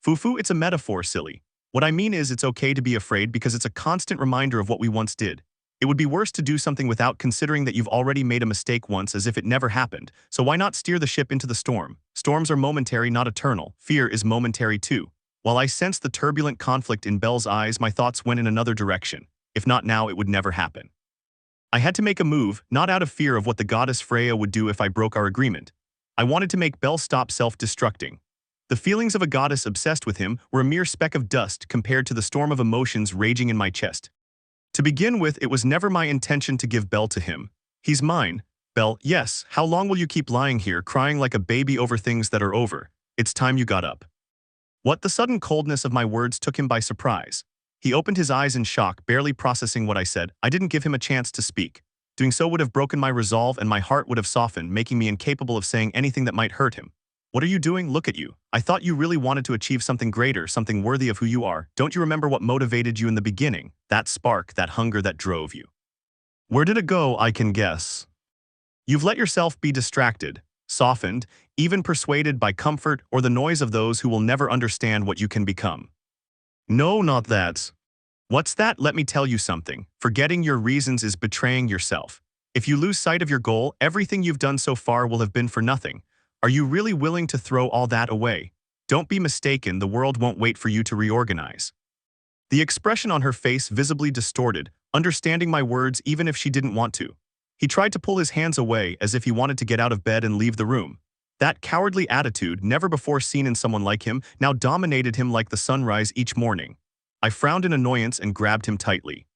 Fufu, it's a metaphor, silly. What I mean is it's okay to be afraid because it's a constant reminder of what we once did. It would be worse to do something without considering that you've already made a mistake once, as if it never happened. So why not steer the ship into the storm? Storms are momentary, not eternal. Fear is momentary too. While I sensed the turbulent conflict in Belle's eyes, my thoughts went in another direction. If not now, it would never happen. I had to make a move, not out of fear of what the goddess Freya would do if I broke our agreement. I wanted to make Belle stop self-destructing. The feelings of a goddess obsessed with him were a mere speck of dust compared to the storm of emotions raging in my chest. To begin with, it was never my intention to give Belle to him. He's mine. Belle, yes, how long will you keep lying here, crying like a baby over things that are over? It's time you got up. What? The sudden coldness of my words took him by surprise. He opened his eyes in shock, barely processing what I said. I didn't give him a chance to speak. Doing so would have broken my resolve and my heart would have softened, making me incapable of saying anything that might hurt him. What are you doing? Look at you. I thought you really wanted to achieve something greater, something worthy of who you are. Don't you remember what motivated you in the beginning? That spark, that hunger that drove you. Where did it go? I can guess. You've let yourself be distracted, softened, even persuaded by comfort or the noise of those who will never understand what you can become. No, not that. What's that? Let me tell you something. Forgetting your reasons is betraying yourself. If you lose sight of your goal, everything you've done so far will have been for nothing. Are you really willing to throw all that away? Don't be mistaken, the world won't wait for you to reorganize. The expression on her face visibly distorted, understanding my words even if she didn't want to. He tried to pull his hands away as if he wanted to get out of bed and leave the room. That cowardly attitude, never before seen in someone like him, now dominated him like the sunrise each morning. I frowned in annoyance and grabbed him tightly.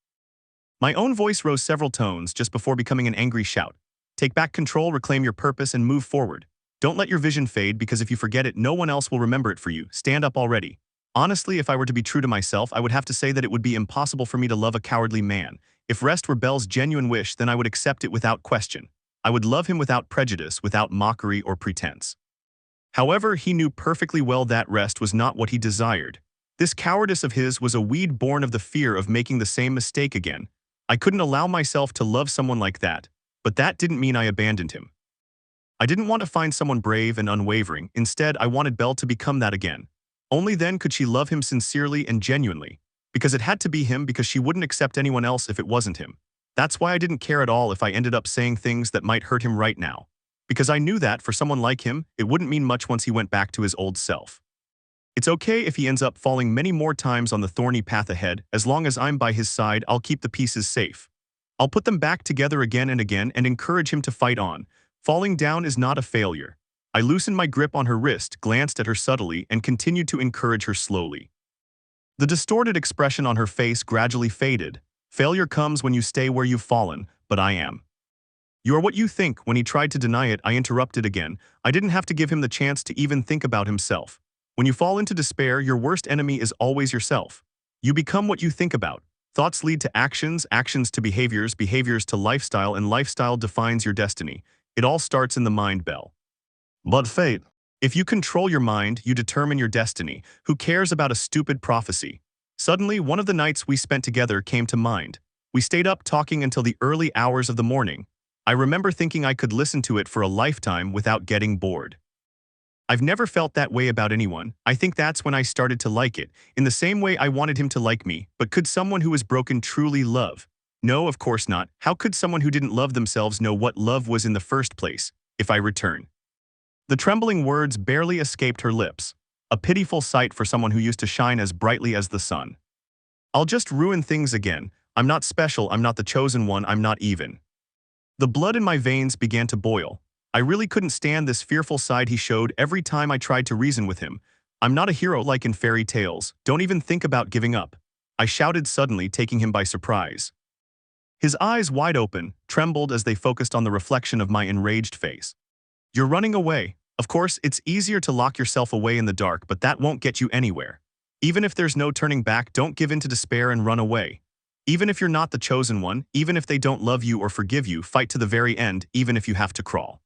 My own voice rose several tones just before becoming an angry shout. Take back control, reclaim your purpose, and move forward. Don't let your vision fade, because if you forget it, no one else will remember it for you. Stand up already. Honestly, if I were to be true to myself, I would have to say that it would be impossible for me to love a cowardly man. If rest were Belle's genuine wish, then I would accept it without question. I would love him without prejudice, without mockery or pretense. However, he knew perfectly well that rest was not what he desired. This cowardice of his was a weed born of the fear of making the same mistake again. I couldn't allow myself to love someone like that, but that didn't mean I abandoned him. I didn't want to find someone brave and unwavering. Instead, I wanted Belle to become that again. Only then could she love him sincerely and genuinely. Because it had to be him, because she wouldn't accept anyone else if it wasn't him. That's why I didn't care at all if I ended up saying things that might hurt him right now. Because I knew that, for someone like him, it wouldn't mean much once he went back to his old self. It's okay if he ends up falling many more times on the thorny path ahead. As long as I'm by his side, I'll keep the pieces safe. I'll put them back together again and again and encourage him to fight on. Falling down is not a failure. I loosened my grip on her wrist, glanced at her subtly, and continued to encourage her slowly. The distorted expression on her face gradually faded. Failure comes when you stay where you've fallen, but I am. You are what you think. When he tried to deny it, I interrupted again. I didn't have to give him the chance to even think about himself. When you fall into despair, your worst enemy is always yourself. You become what you think about. Thoughts lead to actions, actions to behaviors, behaviors to lifestyle, and lifestyle defines your destiny. It all starts in the mind, Belle. But fate. If you control your mind, you determine your destiny. Who cares about a stupid prophecy? Suddenly, one of the nights we spent together came to mind. We stayed up talking until the early hours of the morning. I remember thinking I could listen to it for a lifetime without getting bored. I've never felt that way about anyone. I think that's when I started to like it, in the same way I wanted him to like me. But could someone who was broken truly love? No, of course not. How could someone who didn't love themselves know what love was in the first place? If I return. The trembling words barely escaped her lips. A pitiful sight for someone who used to shine as brightly as the sun. I'll just ruin things again. I'm not special, I'm not the chosen one, I'm not even. The blood in my veins began to boil. I really couldn't stand this fearful side he showed every time I tried to reason with him. I'm not a hero like in fairy tales. Don't even think about giving up. I shouted suddenly, taking him by surprise. His eyes, wide open, trembled as they focused on the reflection of my enraged face. You're running away. Of course, it's easier to lock yourself away in the dark, but that won't get you anywhere. Even if there's no turning back, don't give in to despair and run away. Even if you're not the chosen one, even if they don't love you or forgive you, fight to the very end, even if you have to crawl.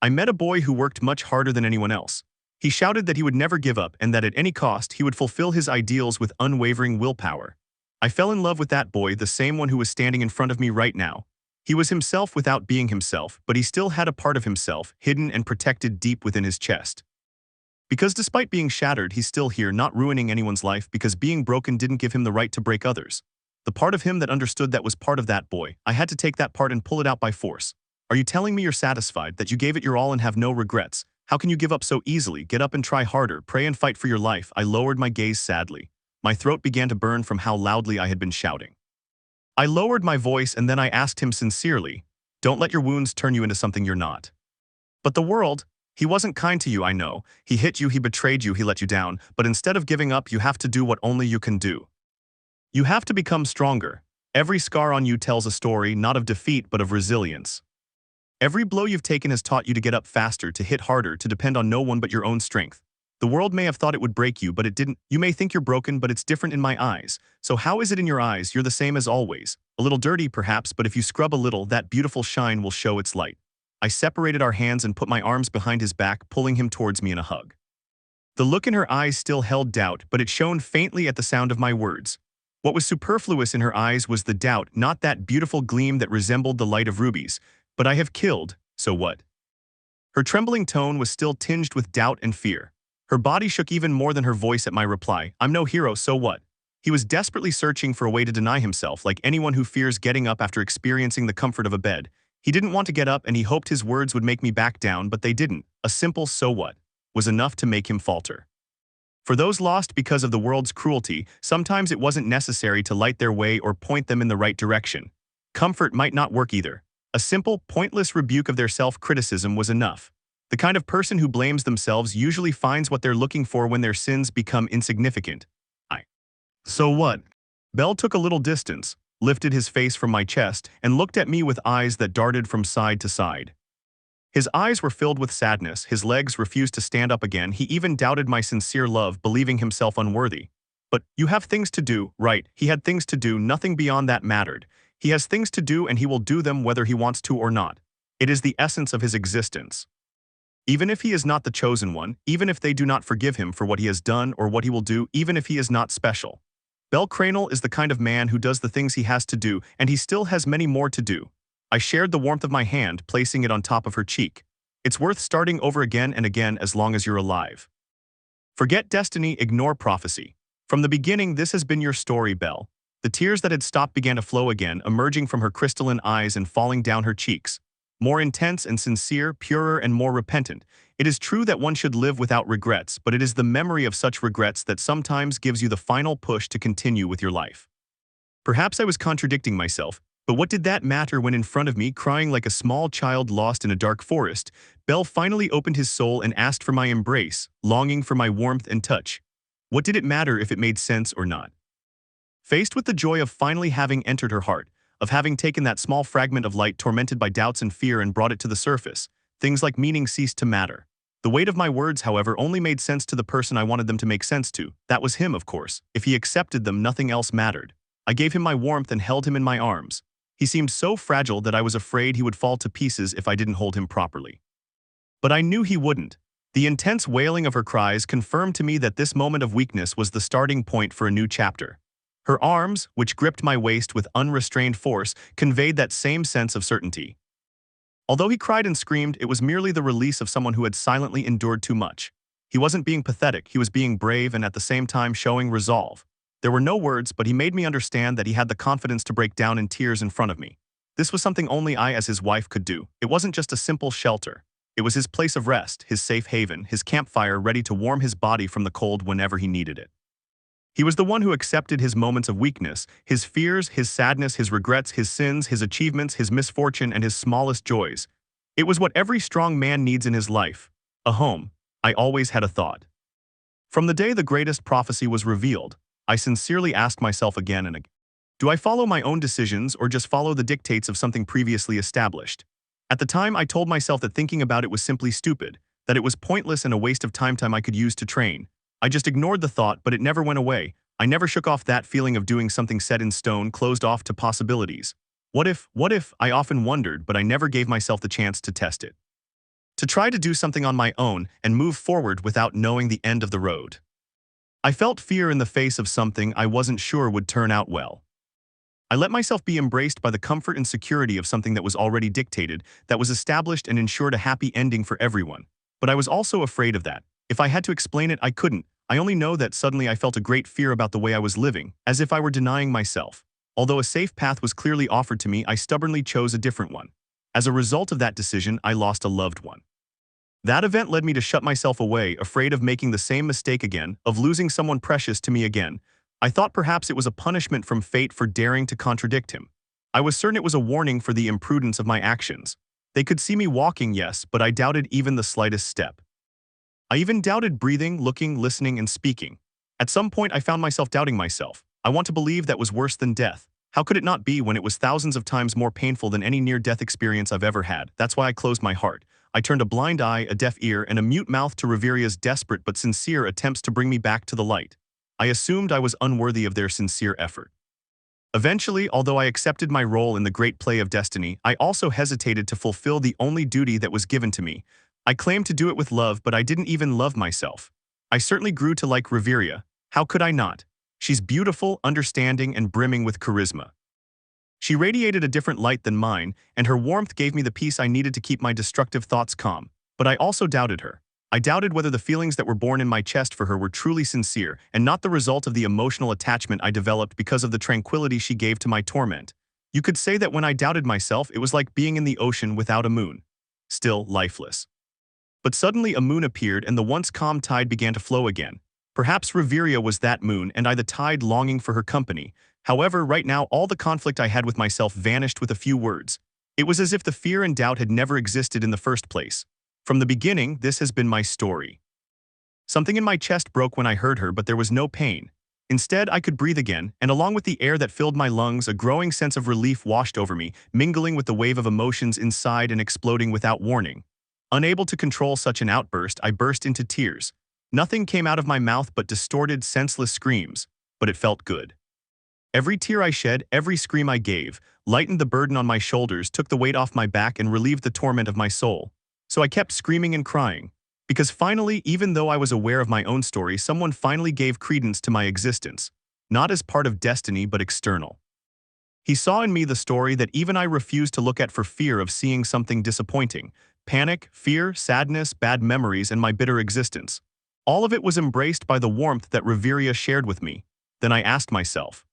I met a boy who worked much harder than anyone else. He shouted that he would never give up and that at any cost he would fulfill his ideals with unwavering willpower. I fell in love with that boy, the same one who was standing in front of me right now. He was himself without being himself, but he still had a part of himself, hidden and protected deep within his chest. Because despite being shattered, he's still here, not ruining anyone's life because being broken didn't give him the right to break others. The part of him that understood that was part of that boy. I had to take that part and pull it out by force. Are you telling me you're satisfied, that you gave it your all and have no regrets? How can you give up so easily? Get up and try harder, pray and fight for your life. I lowered my gaze sadly. My throat began to burn from how loudly I had been shouting. I lowered my voice and then I asked him sincerely, don't let your wounds turn you into something you're not. But the world, he wasn't kind to you, I know. He hit you, he betrayed you, he let you down. But instead of giving up, you have to do what only you can do. You have to become stronger. Every scar on you tells a story, not of defeat, but of resilience. Every blow you've taken has taught you to get up faster, to hit harder, to depend on no one but your own strength. The world may have thought it would break you, but it didn't. You may think you're broken, but it's different in my eyes. So how is it in your eyes? You're the same as always. A little dirty, perhaps, but if you scrub a little, that beautiful shine will show its light. I separated our hands and put my arms behind his back, pulling him towards me in a hug. The look in her eyes still held doubt, but it shone faintly at the sound of my words. What was superfluous in her eyes was the doubt, not that beautiful gleam that resembled the light of rubies. But I have killed, so what? Her trembling tone was still tinged with doubt and fear. Her body shook even more than her voice at my reply. I'm no hero, so what? He was desperately searching for a way to deny himself, like anyone who fears getting up after experiencing the comfort of a bed. He didn't want to get up and he hoped his words would make me back down, but they didn't. A simple "so what" was enough to make him falter. For those lost because of the world's cruelty, sometimes it wasn't necessary to light their way or point them in the right direction. Comfort might not work either. A simple, pointless rebuke of their self-criticism was enough. The kind of person who blames themselves usually finds what they're looking for when their sins become insignificant. So what? Belle took a little distance, lifted his face from my chest, and looked at me with eyes that darted from side to side. His eyes were filled with sadness, his legs refused to stand up again, he even doubted my sincere love, believing himself unworthy. But you have things to do, right? He had things to do, nothing beyond that mattered. He has things to do and he will do them whether he wants to or not. It is the essence of his existence. Even if he is not the chosen one, even if they do not forgive him for what he has done or what he will do, even if he is not special. Bellcranel is the kind of man who does the things he has to do, and he still has many more to do. I shared the warmth of my hand, placing it on top of her cheek. It's worth starting over again and again as long as you're alive. Forget destiny, ignore prophecy. From the beginning, this has been your story, Belle. The tears that had stopped began to flow again, emerging from her crystalline eyes and falling down her cheeks. More intense and sincere, purer and more repentant. It is true that one should live without regrets, but it is the memory of such regrets that sometimes gives you the final push to continue with your life. Perhaps I was contradicting myself, but what did that matter when in front of me, crying like a small child lost in a dark forest, Belle finally opened his soul and asked for my embrace, longing for my warmth and touch. What did it matter if it made sense or not? Faced with the joy of finally having entered her heart, of having taken that small fragment of light tormented by doubts and fear and brought it to the surface, things like meaning ceased to matter. The weight of my words, however, only made sense to the person I wanted them to make sense to. That was him, of course. If he accepted them, nothing else mattered. I gave him my warmth and held him in my arms. He seemed so fragile that I was afraid he would fall to pieces if I didn't hold him properly. But I knew he wouldn't. The intense wailing of her cries confirmed to me that this moment of weakness was the starting point for a new chapter. Her arms, which gripped my waist with unrestrained force, conveyed that same sense of certainty. Although he cried and screamed, it was merely the release of someone who had silently endured too much. He wasn't being pathetic, he was being brave and at the same time showing resolve. There were no words, but he made me understand that he had the confidence to break down in tears in front of me. This was something only I as his wife could do. It wasn't just a simple shelter. It was his place of rest, his safe haven, his campfire ready to warm his body from the cold whenever he needed it. He was the one who accepted his moments of weakness, his fears, his sadness, his regrets, his sins, his achievements, his misfortune, and his smallest joys. It was what every strong man needs in his life. A home. I always had a thought. From the day the greatest prophecy was revealed, I sincerely asked myself again and again, do I follow my own decisions or just follow the dictates of something previously established? At the time, I told myself that thinking about it was simply stupid, that it was pointless and a waste of time I could use to train. I just ignored the thought, but it never went away. I never shook off that feeling of doing something set in stone, closed off to possibilities. What if, I often wondered, but I never gave myself the chance to test it. To try to do something on my own and move forward without knowing the end of the road. I felt fear in the face of something I wasn't sure would turn out well. I let myself be embraced by the comfort and security of something that was already dictated, that was established and ensured a happy ending for everyone. But I was also afraid of that. If I had to explain it, I couldn't. I only know that suddenly I felt a great fear about the way I was living, as if I were denying myself. Although a safe path was clearly offered to me, I stubbornly chose a different one. As a result of that decision, I lost a loved one. That event led me to shut myself away, afraid of making the same mistake again, of losing someone precious to me again. I thought perhaps it was a punishment from fate for daring to contradict him. I was certain it was a warning for the imprudence of my actions. They could see me walking, yes, but I doubted even the slightest step. I even doubted breathing, looking, listening, and speaking. At some point, I found myself doubting myself. I want to believe that was worse than death. How could it not be when it was thousands of times more painful than any near-death experience I've ever had? That's why I closed my heart. I turned a blind eye, a deaf ear, and a mute mouth to Reveria's desperate but sincere attempts to bring me back to the light. I assumed I was unworthy of their sincere effort. Eventually, although I accepted my role in the great play of destiny, I also hesitated to fulfill the only duty that was given to me. I claimed to do it with love, but I didn't even love myself. I certainly grew to like Reveria. How could I not? She's beautiful, understanding, and brimming with charisma. She radiated a different light than mine, and her warmth gave me the peace I needed to keep my destructive thoughts calm. But I also doubted her. I doubted whether the feelings that were born in my chest for her were truly sincere and not the result of the emotional attachment I developed because of the tranquility she gave to my torment. You could say that when I doubted myself, it was like being in the ocean without a moon. Still lifeless. But suddenly a moon appeared and the once calm tide began to flow again. Perhaps Reveria was that moon and I the tide longing for her company. However, right now all the conflict I had with myself vanished with a few words. It was as if the fear and doubt had never existed in the first place. From the beginning, this has been my story. Something in my chest broke when I heard her, but there was no pain. Instead, I could breathe again, and along with the air that filled my lungs, a growing sense of relief washed over me, mingling with the wave of emotions inside and exploding without warning. Unable to control such an outburst, I burst into tears. Nothing came out of my mouth but distorted, senseless screams, but it felt good. Every tear I shed, every scream I gave, lightened the burden on my shoulders, took the weight off my back, and relieved the torment of my soul. So I kept screaming and crying. Because finally, even though I was aware of my own story, someone finally gave credence to my existence. Not as part of destiny, but external. He saw in me the story that even I refused to look at for fear of seeing something disappointing. Panic, fear, sadness, bad memories, and my bitter existence. All of it was embraced by the warmth that Reveria shared with me. Then I asked myself,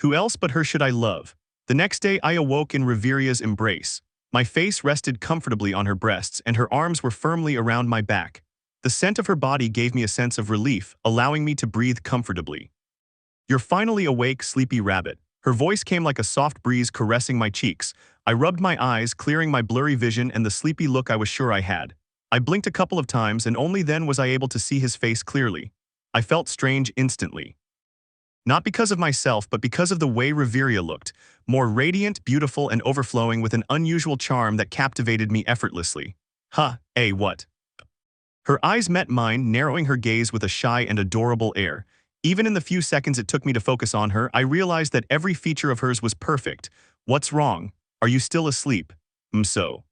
who else but her should I love? The next day I awoke in Reveria's embrace. My face rested comfortably on her breasts and her arms were firmly around my back. The scent of her body gave me a sense of relief, allowing me to breathe comfortably. You're finally awake, sleepy rabbit. Her voice came like a soft breeze caressing my cheeks. I rubbed my eyes, clearing my blurry vision and the sleepy look I was sure I had. I blinked a couple of times and only then was I able to see his face clearly. I felt strange instantly. Not because of myself, but because of the way Reveria looked, more radiant, beautiful, and overflowing with an unusual charm that captivated me effortlessly. What? Her eyes met mine, narrowing her gaze with a shy and adorable air. Even in the few seconds it took me to focus on her, I realized that every feature of hers was perfect. What's wrong? Are you still asleep? So.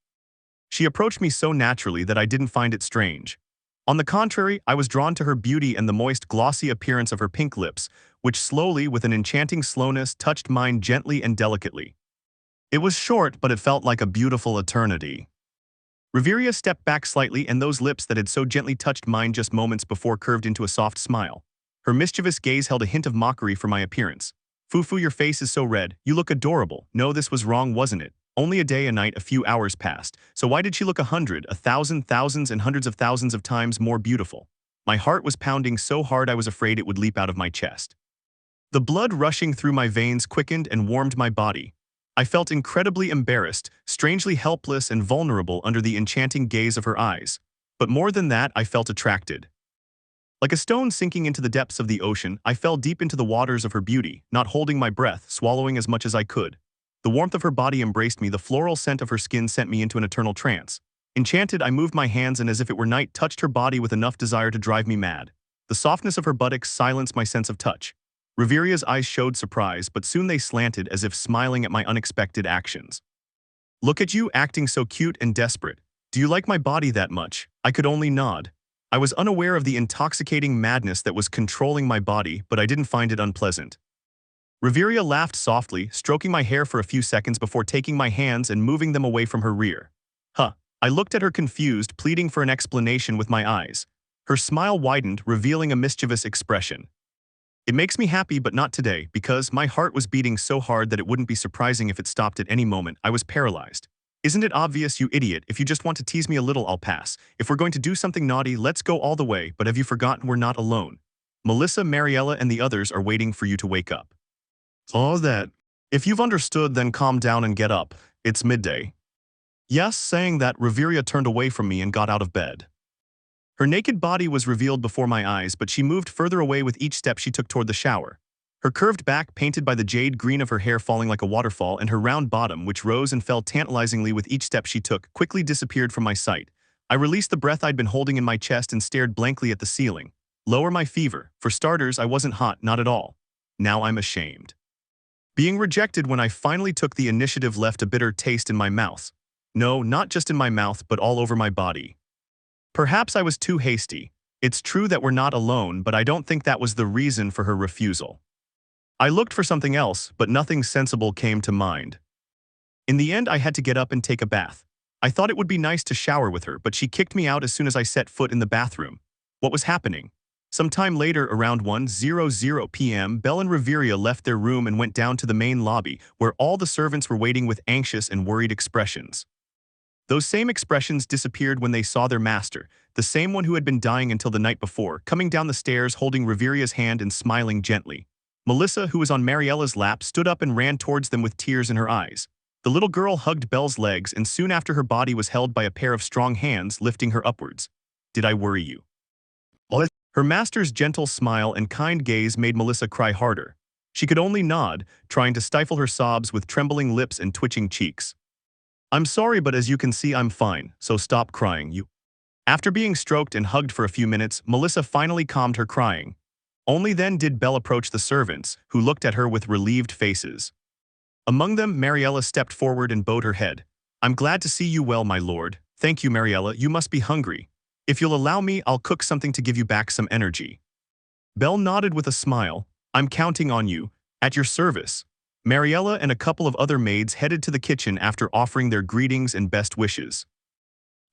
She approached me so naturally that I didn't find it strange. On the contrary, I was drawn to her beauty and the moist, glossy appearance of her pink lips, which slowly, with an enchanting slowness, touched mine gently and delicately. It was short, but it felt like a beautiful eternity. Reveria stepped back slightly, and those lips that had so gently touched mine just moments before curved into a soft smile. Her mischievous gaze held a hint of mockery for my appearance. Fufu, your face is so red. You look adorable. No, this was wrong, wasn't it? Only a day, a night, a few hours passed. So why did she look 100, 1,000, thousands, and hundreds of thousands of times more beautiful? My heart was pounding so hard I was afraid it would leap out of my chest. The blood rushing through my veins quickened and warmed my body. I felt incredibly embarrassed, strangely helpless and vulnerable under the enchanting gaze of her eyes. But more than that, I felt attracted. Like a stone sinking into the depths of the ocean, I fell deep into the waters of her beauty, not holding my breath, swallowing as much as I could. The warmth of her body embraced me, the floral scent of her skin sent me into an eternal trance. Enchanted, I moved my hands and as if it were night, touched her body with enough desire to drive me mad. The softness of her buttocks silenced my sense of touch. Reveria's eyes showed surprise, but soon they slanted as if smiling at my unexpected actions. Look at you, acting so cute and desperate. Do you like my body that much? I could only nod. I was unaware of the intoxicating madness that was controlling my body, but I didn't find it unpleasant. Reveria laughed softly, stroking my hair for a few seconds before taking my hands and moving them away from her rear. Huh. I looked at her confused, pleading for an explanation with my eyes. Her smile widened, revealing a mischievous expression. It makes me happy, but not today, because my heart was beating so hard that it wouldn't be surprising if it stopped at any moment. I was paralyzed. Isn't it obvious, you idiot? If you just want to tease me a little, I'll pass. If we're going to do something naughty, let's go all the way, but have you forgotten we're not alone? Melissa, Mariella, and the others are waiting for you to wake up. Oh, that. If you've understood, then calm down and get up. It's midday. Yes, saying that, Reveria turned away from me and got out of bed. Her naked body was revealed before my eyes, but she moved further away with each step she took toward the shower. Her curved back, painted by the jade green of her hair falling like a waterfall, and her round bottom, which rose and fell tantalizingly with each step she took, quickly disappeared from my sight. I released the breath I'd been holding in my chest and stared blankly at the ceiling. Lower my fever. For starters, I wasn't hot, not at all. Now I'm ashamed. Being rejected when I finally took the initiative left a bitter taste in my mouth. No, not just in my mouth, but all over my body. Perhaps I was too hasty. It's true that we're not alone, but I don't think that was the reason for her refusal. I looked for something else, but nothing sensible came to mind. In the end, I had to get up and take a bath. I thought it would be nice to shower with her, but she kicked me out as soon as I set foot in the bathroom. What was happening? Sometime later, around 1:00 p.m., Belle and Reveria left their room and went down to the main lobby, where all the servants were waiting with anxious and worried expressions. Those same expressions disappeared when they saw their master, the same one who had been dying until the night before, coming down the stairs holding Reveria's hand and smiling gently. Melissa, who was on Mariella's lap, stood up and ran towards them with tears in her eyes. The little girl hugged Belle's legs, and soon after her body was held by a pair of strong hands, lifting her upwards. Did I worry you? Her master's gentle smile and kind gaze made Melissa cry harder. She could only nod, trying to stifle her sobs with trembling lips and twitching cheeks. I'm sorry, but as you can see, I'm fine, so stop crying, you. After being stroked and hugged for a few minutes, Melissa finally calmed her crying. Only then did Belle approach the servants, who looked at her with relieved faces. Among them, Mariella stepped forward and bowed her head. I'm glad to see you well, my lord. Thank you, Mariella. You must be hungry. If you'll allow me, I'll cook something to give you back some energy. Belle nodded with a smile. I'm counting on you. At your service. Mariella and a couple of other maids headed to the kitchen after offering their greetings and best wishes.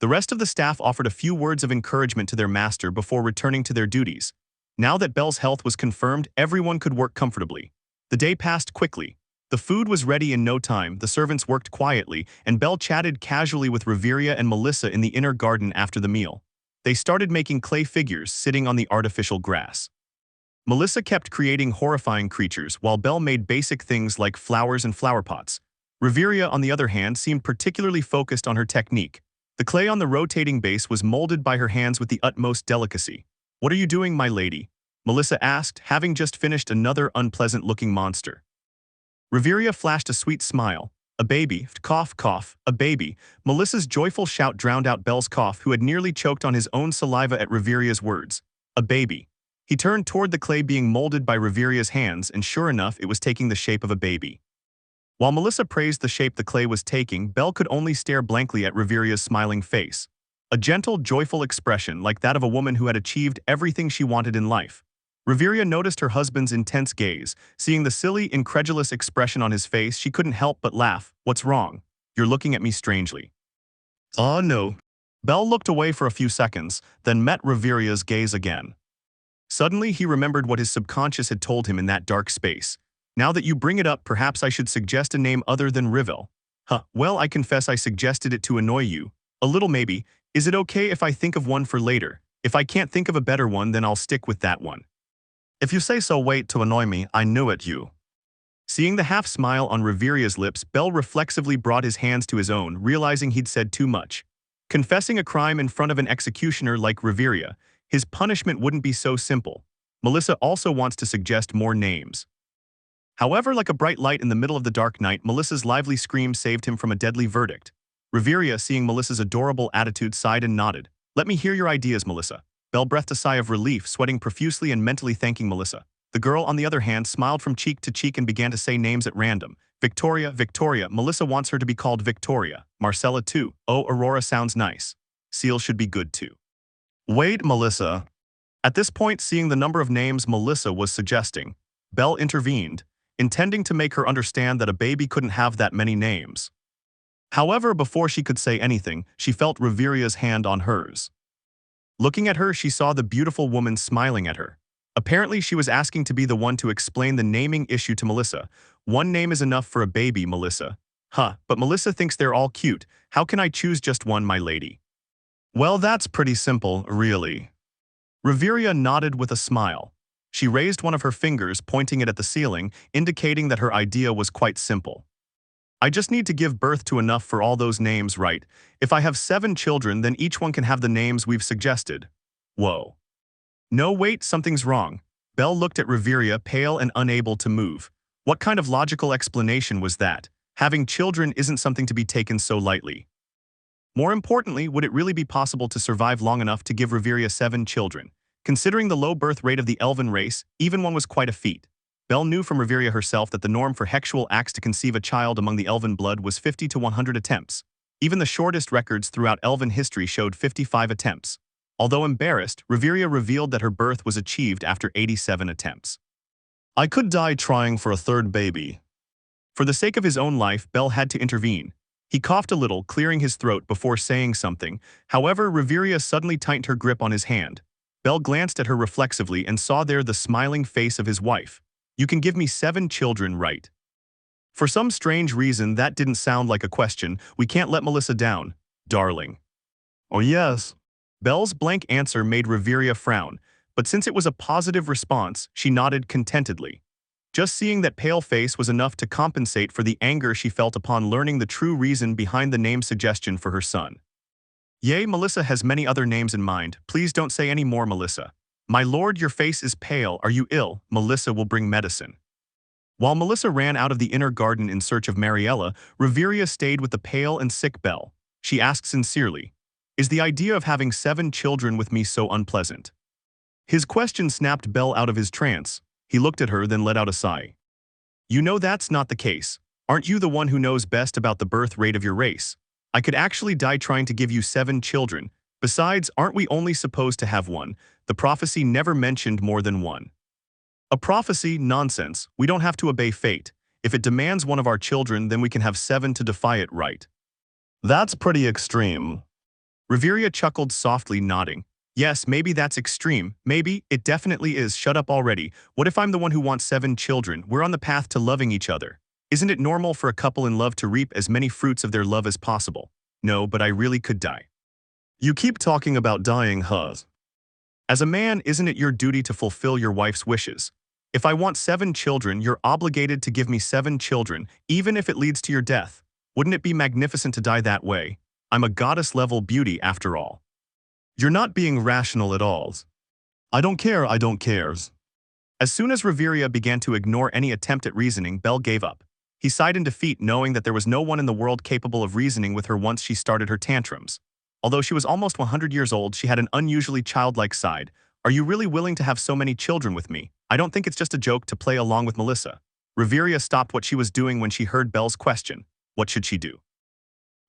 The rest of the staff offered a few words of encouragement to their master before returning to their duties. Now that Belle's health was confirmed, everyone could work comfortably. The day passed quickly. The food was ready in no time, the servants worked quietly, and Belle chatted casually with Reveria and Melissa in the inner garden after the meal. They started making clay figures sitting on the artificial grass. Melissa kept creating horrifying creatures, while Belle made basic things like flowers and flower pots. Reveria, on the other hand, seemed particularly focused on her technique. The clay on the rotating base was molded by her hands with the utmost delicacy. What are you doing, my lady? Melissa asked, having just finished another unpleasant-looking monster. Reveria flashed a sweet smile. A baby, cough, cough, a baby. Melissa's joyful shout drowned out Belle's cough, who had nearly choked on his own saliva at Reveria's words. A baby. He turned toward the clay being molded by Reveria's hands, and sure enough, it was taking the shape of a baby. While Melissa praised the shape the clay was taking, Belle could only stare blankly at Reveria's smiling face. A gentle, joyful expression like that of a woman who had achieved everything she wanted in life. Reveria noticed her husband's intense gaze. Seeing the silly, incredulous expression on his face, she couldn't help but laugh. What's wrong? You're looking at me strangely. Oh no. Belle looked away for a few seconds, then met Reveria's gaze again. Suddenly, he remembered what his subconscious had told him in that dark space. Now that you bring it up, perhaps I should suggest a name other than Rivel. Huh, well, I confess I suggested it to annoy you. A little maybe. Is it okay if I think of one for later? If I can't think of a better one, then I'll stick with that one. If you say so, wait to annoy me, I knew it, you. Seeing the half-smile on Reveria's lips, Belle reflexively brought his hands to his own, realizing he'd said too much. Confessing a crime in front of an executioner like Reveria, his punishment wouldn't be so simple. Melissa also wants to suggest more names. However, like a bright light in the middle of the dark night, Melissa's lively scream saved him from a deadly verdict. Reveria, seeing Melissa's adorable attitude, sighed and nodded. Let me hear your ideas, Melissa. Belle breathed a sigh of relief, sweating profusely and mentally thanking Melissa. The girl, on the other hand, smiled from cheek to cheek and began to say names at random. Victoria, Victoria. Melissa wants her to be called Victoria. Marcella too. Oh, Aurora sounds nice. Seal should be good too. Wait, Melissa. At this point, seeing the number of names Melissa was suggesting, Belle intervened, intending to make her understand that a baby couldn't have that many names. However, before she could say anything, she felt Reveria's hand on hers. Looking at her, she saw the beautiful woman smiling at her. Apparently, she was asking to be the one to explain the naming issue to Melissa. One name is enough for a baby, Melissa. Huh, but Melissa thinks they're all cute. How can I choose just one, my lady? Well, that's pretty simple, really. Reveria nodded with a smile. She raised one of her fingers, pointing it at the ceiling, indicating that her idea was quite simple. I just need to give birth to enough for all those names, right? If I have 7 children, then each one can have the names we've suggested. Whoa. No, wait, something's wrong. Belle looked at Reveria, pale and unable to move. What kind of logical explanation was that? Having children isn't something to be taken so lightly. More importantly, would it really be possible to survive long enough to give Reveria 7 children? Considering the low birth rate of the elven race, even one was quite a feat. Belle knew from Reveria herself that the norm for sexual acts to conceive a child among the elven blood was 50 to 100 attempts. Even the shortest records throughout elven history showed 55 attempts. Although embarrassed, Reveria revealed that her birth was achieved after 87 attempts. I could die trying for a third baby. For the sake of his own life, Belle had to intervene. He coughed a little, clearing his throat before saying something. However, Reveria suddenly tightened her grip on his hand. Belle glanced at her reflexively and saw there the smiling face of his wife. You can give me 7 children, right? For some strange reason, that didn't sound like a question. We can't let Melissa down, darling. Oh yes. Belle's blank answer made Reveria frown, but since it was a positive response, she nodded contentedly. Just seeing that pale face was enough to compensate for the anger she felt upon learning the true reason behind the name suggestion for her son. Yea, Melissa has many other names in mind. Please don't say any more, Melissa. My lord, your face is pale. Are you ill? Melissa will bring medicine. While Melissa ran out of the inner garden in search of Mariella, Reveria stayed with the pale and sick Belle. She asked sincerely, is the idea of having 7 children with me so unpleasant? His question snapped Belle out of his trance. He looked at her, then let out a sigh. You know that's not the case. Aren't you the one who knows best about the birth rate of your race? I could actually die trying to give you 7 children. Besides, aren't we only supposed to have one? The prophecy never mentioned more than one. A prophecy? Nonsense. We don't have to obey fate. If it demands one of our children, then we can have 7 to defy it, right? That's pretty extreme. Reveria chuckled softly, nodding. Yes, maybe that's extreme. Maybe, it definitely is. Shut up already. What if I'm the one who wants 7 children? We're on the path to loving each other. Isn't it normal for a couple in love to reap as many fruits of their love as possible? No, but I really could die. You keep talking about dying, huh? As a man, isn't it your duty to fulfill your wife's wishes? If I want 7 children, you're obligated to give me 7 children, even if it leads to your death. Wouldn't it be magnificent to die that way? I'm a goddess-level beauty after all. You're not being rational at all. I don't care. As soon as Reveria began to ignore any attempt at reasoning, Belle gave up. He sighed in defeat, knowing that there was no one in the world capable of reasoning with her once she started her tantrums. Although she was almost 100 years old, she had an unusually childlike side. Are you really willing to have so many children with me? I don't think it's just a joke to play along with Melissa. Reveria stopped what she was doing when she heard Belle's question. What should she do?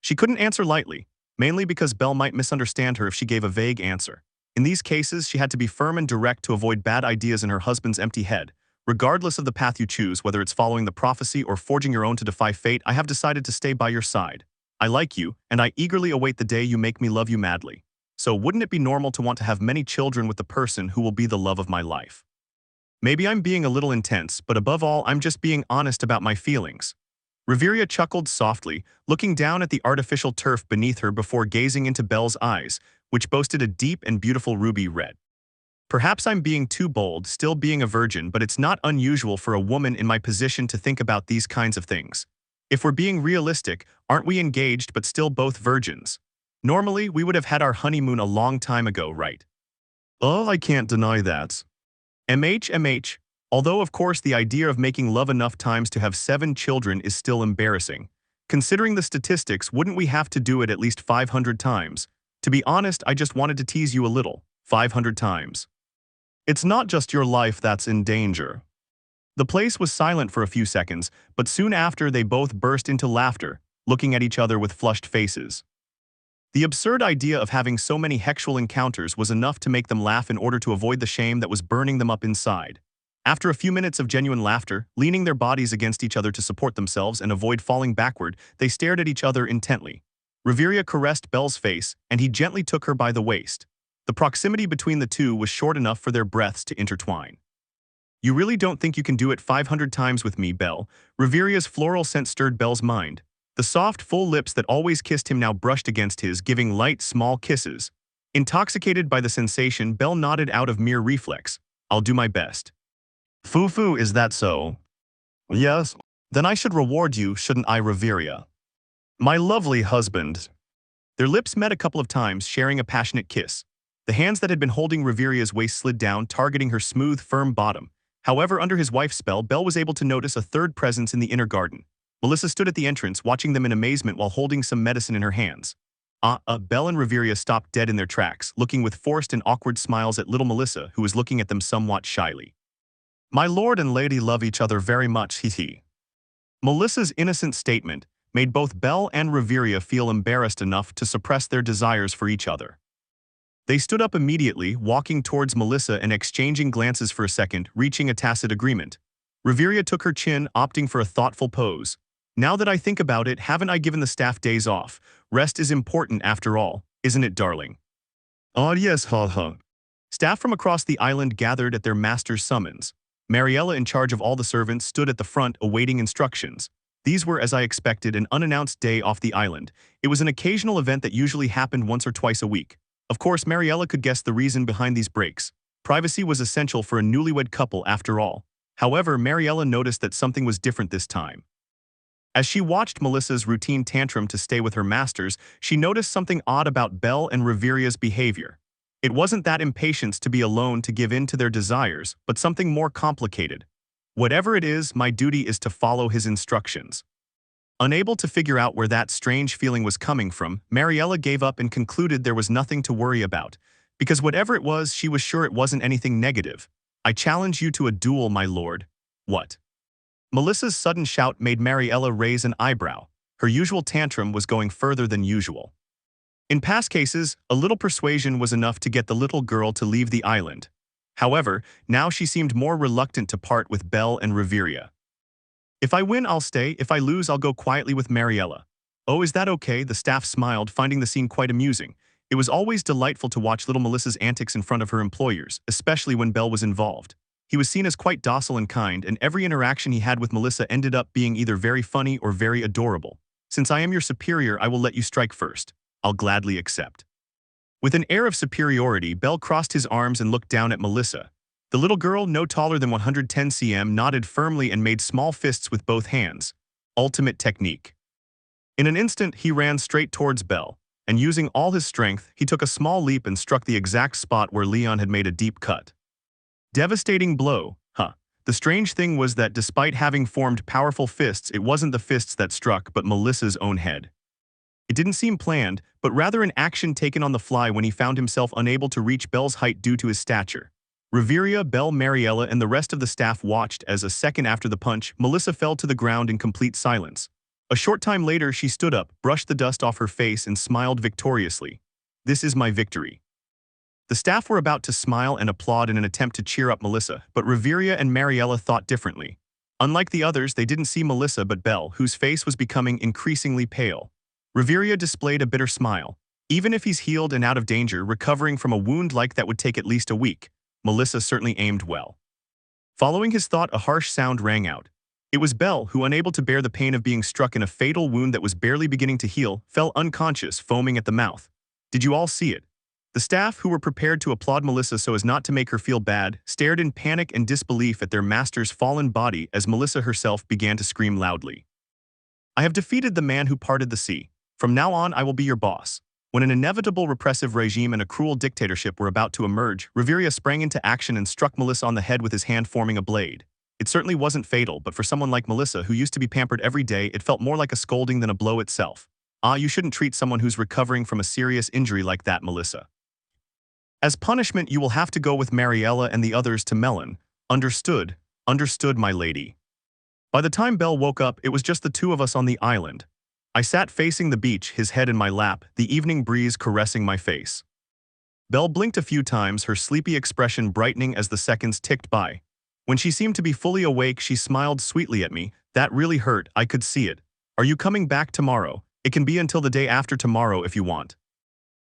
She couldn't answer lightly, mainly because Belle might misunderstand her if she gave a vague answer. In these cases, she had to be firm and direct to avoid bad ideas in her husband's empty head. Regardless of the path you choose, whether it's following the prophecy or forging your own to defy fate, I have decided to stay by your side. I like you, and I eagerly await the day you make me love you madly. So wouldn't it be normal to want to have many children with the person who will be the love of my life? Maybe I'm being a little intense, but above all, I'm just being honest about my feelings. Reveria chuckled softly, looking down at the artificial turf beneath her before gazing into Belle's eyes, which boasted a deep and beautiful ruby red. Perhaps I'm being too bold, still being a virgin, but it's not unusual for a woman in my position to think about these kinds of things. If we're being realistic, aren't we engaged but still both virgins? Normally, we would have had our honeymoon a long time ago, right? Oh, I can't deny that. MH. Although of course the idea of making love enough times to have 7 children is still embarrassing. Considering the statistics, wouldn't we have to do it at least 500 times? To be honest, I just wanted to tease you a little. 500 times. It's not just your life that's in danger. The place was silent for a few seconds, but soon after they both burst into laughter, looking at each other with flushed faces. The absurd idea of having so many sexual encounters was enough to make them laugh in order to avoid the shame that was burning them up inside. After a few minutes of genuine laughter, leaning their bodies against each other to support themselves and avoid falling backward, they stared at each other intently. Reveria caressed Belle's face, and he gently took her by the waist. The proximity between the two was short enough for their breaths to intertwine. You really don't think you can do it 500 times with me, Belle? Reveria's floral scent stirred Belle's mind. The soft, full lips that always kissed him now brushed against his, giving light, small kisses. Intoxicated by the sensation, Belle nodded out of mere reflex. I'll do my best. Foo-foo, is that so? Yes. Then I should reward you, shouldn't I, Reveria? My lovely husband. Their lips met a couple of times, sharing a passionate kiss. The hands that had been holding Reveria's waist slid down, targeting her smooth, firm bottom. However, under his wife's spell, Belle was able to notice a third presence in the inner garden. Melissa stood at the entrance, watching them in amazement while holding some medicine in her hands. Belle and Reveria stopped dead in their tracks, looking with forced and awkward smiles at little Melissa, who was looking at them somewhat shyly. My lord and lady love each other very much, hee. Melissa's innocent statement made both Belle and Reveria feel embarrassed enough to suppress their desires for each other. They stood up immediately, walking towards Melissa and exchanging glances for a second, reaching a tacit agreement. Reveria took her chin, opting for a thoughtful pose. Now that I think about it, haven't I given the staff days off? Rest is important after all, isn't it, darling? Oh yes, ha. Staff from across the island gathered at their master's summons. Mariella, in charge of all the servants, stood at the front awaiting instructions. These were, as I expected, an unannounced day off the island. It was an occasional event that usually happened once or twice a week. Of course, Mariella could guess the reason behind these breaks. Privacy was essential for a newlywed couple after all. However, Mariella noticed that something was different this time. As she watched Melissa's routine tantrum to stay with her masters, she noticed something odd about Belle and Reveria's behavior. It wasn't that impatience to be alone to give in to their desires, but something more complicated. Whatever it is, my duty is to follow his instructions. Unable to figure out where that strange feeling was coming from, Mariella gave up and concluded there was nothing to worry about. Because whatever it was, she was sure it wasn't anything negative. I challenge you to a duel, my lord. What? Melissa's sudden shout made Mariella raise an eyebrow. Her usual tantrum was going further than usual. In past cases, a little persuasion was enough to get the little girl to leave the island. However, now she seemed more reluctant to part with Belle and Reveria. If I win, I'll stay. If I lose, I'll go quietly with Mariella. Oh, is that okay? The staff smiled, finding the scene quite amusing. It was always delightful to watch little Melissa's antics in front of her employers, especially when Belle was involved. He was seen as quite docile and kind, and every interaction he had with Melissa ended up being either very funny or very adorable. Since I am your superior, I will let you strike first. I'll gladly accept. With an air of superiority, Belle crossed his arms and looked down at Melissa. The little girl, no taller than 110 cm, nodded firmly and made small fists with both hands. Ultimate technique. In an instant, he ran straight towards Belle, and using all his strength, he took a small leap and struck the exact spot where Leon had made a deep cut. Devastating blow, huh? The strange thing was that despite having formed powerful fists, it wasn't the fists that struck, but Melissa's own head. It didn't seem planned, but rather an action taken on the fly when he found himself unable to reach Belle's height due to his stature. Reveria, Belle, Mariella, and the rest of the staff watched as a second after the punch, Melissa fell to the ground in complete silence. A short time later, she stood up, brushed the dust off her face, and smiled victoriously. This is my victory. The staff were about to smile and applaud in an attempt to cheer up Melissa, but Reveria and Mariella thought differently. Unlike the others, they didn't see Melissa but Belle, whose face was becoming increasingly pale. Reveria displayed a bitter smile. Even if he's healed and out of danger, recovering from a wound like that would take at least a week. Melissa certainly aimed well. Following his thought, a harsh sound rang out. It was Belle, who, unable to bear the pain of being struck in a fatal wound that was barely beginning to heal, fell unconscious, foaming at the mouth. Did you all see it? The staff, who were prepared to applaud Melissa so as not to make her feel bad, stared in panic and disbelief at their master's fallen body as Melissa herself began to scream loudly. I have defeated the man who parted the sea. From now on, I will be your boss. When an inevitable repressive regime and a cruel dictatorship were about to emerge, Reveria sprang into action and struck Melissa on the head with his hand, forming a blade. It certainly wasn't fatal, but for someone like Melissa, who used to be pampered every day, it felt more like a scolding than a blow itself. You shouldn't treat someone who's recovering from a serious injury like that, Melissa. As punishment, you will have to go with Mariella and the others to Melon. Understood? Understood, my lady. By the time Belle woke up, it was just the two of us on the island. I sat facing the beach, his head in my lap, the evening breeze caressing my face. Belle blinked a few times, her sleepy expression brightening as the seconds ticked by. When she seemed to be fully awake, she smiled sweetly at me. That really hurt, I could see it. Are you coming back tomorrow? It can be until the day after tomorrow if you want.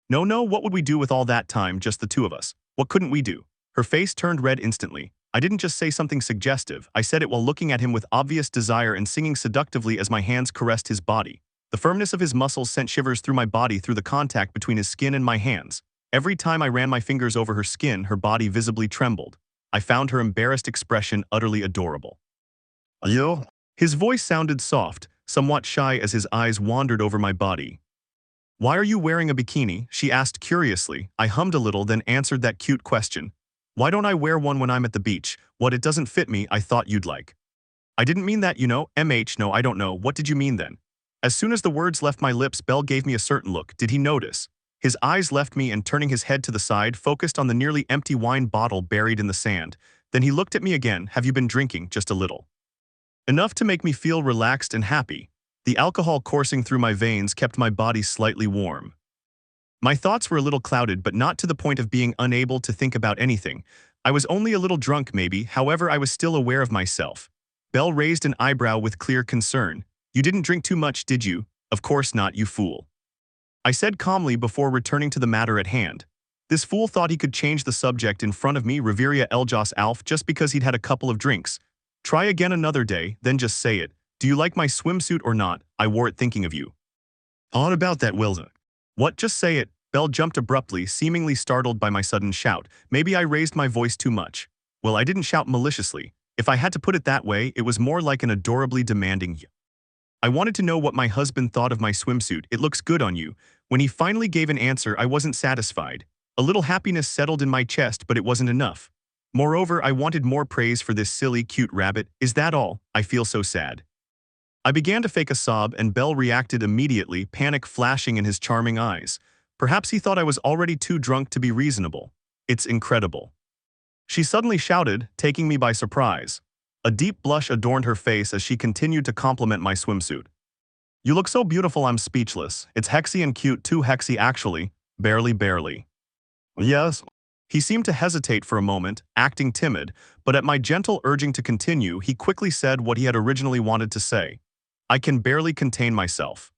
No, what would we do with all that time, just the two of us? What couldn't we do? Her face turned red instantly. I didn't just say something suggestive, I said it while looking at him with obvious desire and singing seductively as my hands caressed his body. The firmness of his muscles sent shivers through my body through the contact between his skin and my hands. Every time I ran my fingers over her skin, her body visibly trembled. I found her embarrassed expression utterly adorable. You? His voice sounded soft, somewhat shy as his eyes wandered over my body. Why are you wearing a bikini? She asked curiously. I hummed a little, then answered that cute question. Why don't I wear one when I'm at the beach? What, it doesn't fit me, I thought you'd like. I didn't mean that, you know, no, I don't know, what did you mean then? As soon as the words left my lips, Belle gave me a certain look. Did he notice? His eyes left me and, turning his head to the side, focused on the nearly empty wine bottle buried in the sand. Then he looked at me again. Have you been drinking? Just a little. Enough to make me feel relaxed and happy. The alcohol coursing through my veins kept my body slightly warm. My thoughts were a little clouded, but not to the point of being unable to think about anything. I was only a little drunk maybe, however I was still aware of myself. Belle raised an eyebrow with clear concern. You didn't drink too much, did you? Of course not, you fool. I said calmly before returning to the matter at hand. This fool thought he could change the subject in front of me, Reveria Eljos Alf, just because he'd had a couple of drinks. Try again another day, then just say it. Do you like my swimsuit or not? I wore it thinking of you. All about that, Wilda. What? Just say it. Belle jumped abruptly, seemingly startled by my sudden shout. Maybe I raised my voice too much. Well, I didn't shout maliciously. If I had to put it that way, it was more like an adorably demanding "yeah." I wanted to know what my husband thought of my swimsuit. It looks good on you. When he finally gave an answer, I wasn't satisfied. A little happiness settled in my chest, but it wasn't enough. Moreover, I wanted more praise for this silly, cute rabbit. Is that all? I feel so sad. I began to fake a sob, and Belle reacted immediately, panic flashing in his charming eyes. Perhaps he thought I was already too drunk to be reasonable. It's incredible. She suddenly shouted, taking me by surprise. A deep blush adorned her face as she continued to compliment my swimsuit. You look so beautiful, I'm speechless. It's hexy and cute, too hexy actually. Barely. Yes. He seemed to hesitate for a moment, acting timid, but at my gentle urging to continue, he quickly said what he had originally wanted to say. I can barely contain myself.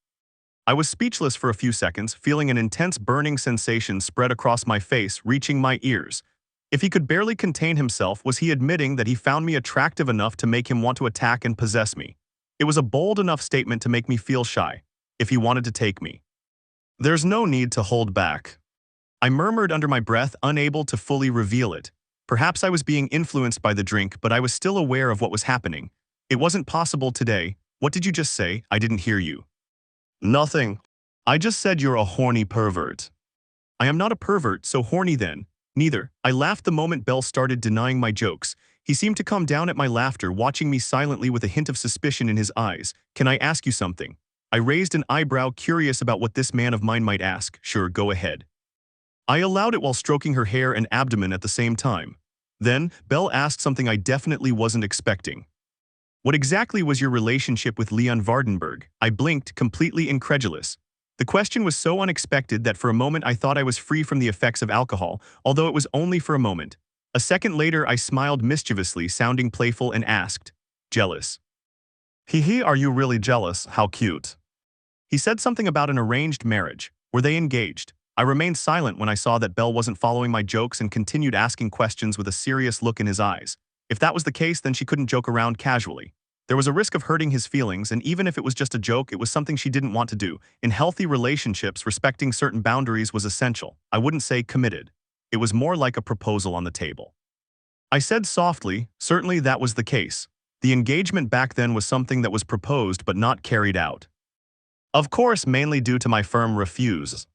I was speechless for a few seconds, feeling an intense burning sensation spread across my face, reaching my ears. If he could barely contain himself, was he admitting that he found me attractive enough to make him want to attack and possess me? It was a bold enough statement to make me feel shy, if he wanted to take me. There's no need to hold back. I murmured under my breath, unable to fully reveal it. Perhaps I was being influenced by the drink, but I was still aware of what was happening. It wasn't possible today. What did you just say? I didn't hear you. Nothing. I just said you're a horny pervert. I am not a pervert, so horny then. Neither. I laughed the moment Belle started denying my jokes. He seemed to calm down at my laughter, watching me silently with a hint of suspicion in his eyes. Can I ask you something? I raised an eyebrow, curious about what this man of mine might ask. Sure, go ahead. I allowed it while stroking her hair and abdomen at the same time. Then, Belle asked something I definitely wasn't expecting. What exactly was your relationship with Leon Vardenberg? I blinked, completely incredulous. The question was so unexpected that for a moment I thought I was free from the effects of alcohol, although it was only for a moment. A second later I smiled mischievously, sounding playful, and asked, jealous. Hee, are you really jealous? How cute. He said something about an arranged marriage. Were they engaged? I remained silent when I saw that Belle wasn't following my jokes and continued asking questions with a serious look in his eyes. If that was the case, then she couldn't joke around casually. There was a risk of hurting his feelings, and even if it was just a joke, it was something she didn't want to do. In healthy relationships, respecting certain boundaries was essential. I wouldn't say committed. It was more like a proposal on the table. I said softly, certainly that was the case. The engagement back then was something that was proposed but not carried out. Of course, mainly due to my firm refuse.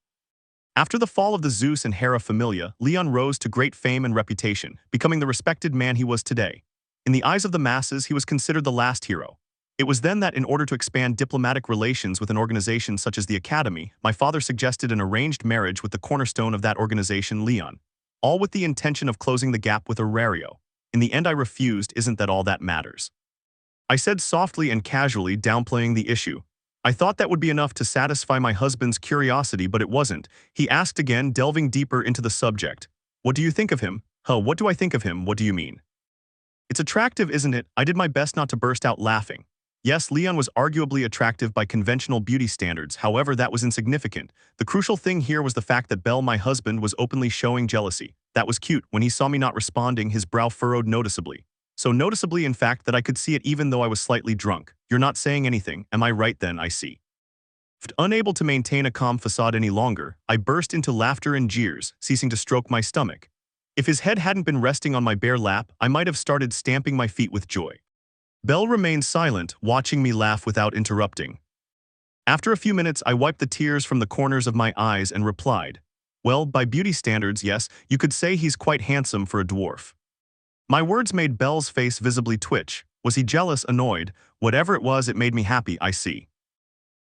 After the fall of the Zeus and Hera familia, Leon rose to great fame and reputation, becoming the respected man he was today. In the eyes of the masses, he was considered the last hero. It was then that in order to expand diplomatic relations with an organization such as the Academy, my father suggested an arranged marriage with the cornerstone of that organization, Leon, all with the intention of closing the gap with Aario. In the end, I refused. Isn't that all that matters? I said softly and casually, downplaying the issue. I thought that would be enough to satisfy my husband's curiosity, but it wasn't. He asked again, delving deeper into the subject. What do you think of him? What do I think of him? What do you mean? It's attractive, isn't it? I did my best not to burst out laughing. Yes, Leon was arguably attractive by conventional beauty standards, however, that was insignificant. The crucial thing here was the fact that Belle, my husband, was openly showing jealousy. That was cute. When he saw me not responding, his brow furrowed noticeably. So noticeably, in fact, that I could see it even though I was slightly drunk. You're not saying anything, am I right then? I see. Unable to maintain a calm facade any longer, I burst into laughter and jeers, ceasing to stroke my stomach. If his head hadn't been resting on my bare lap, I might have started stamping my feet with joy. Belle remained silent, watching me laugh without interrupting. After a few minutes, I wiped the tears from the corners of my eyes and replied, well, by beauty standards, yes, you could say he's quite handsome for a dwarf. My words made Belle's face visibly twitch. Was he jealous, annoyed? Whatever it was, it made me happy, I see.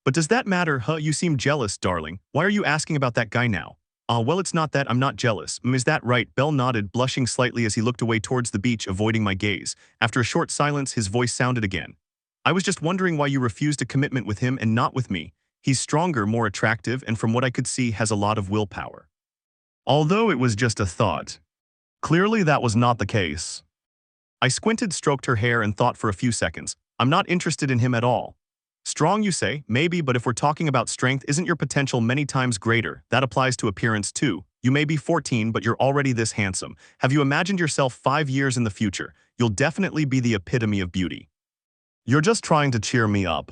But does that matter? You seem jealous, darling. Why are you asking about that guy now? Well, it's not that I'm not jealous. Is that right? Belle nodded, blushing slightly as he looked away towards the beach, avoiding my gaze. After a short silence, his voice sounded again. I was just wondering why you refused a commitment with him and not with me. He's stronger, more attractive, and from what I could see, has a lot of willpower. Although it was just a thought. Clearly that was not the case. I squinted, stroked her hair, and thought for a few seconds. I'm not interested in him at all. Strong, you say? Maybe, but if we're talking about strength, isn't your potential many times greater? That applies to appearance too. You may be 14, but you're already this handsome. Have you imagined yourself 5 years in the future? You'll definitely be the epitome of beauty. You're just trying to cheer me up.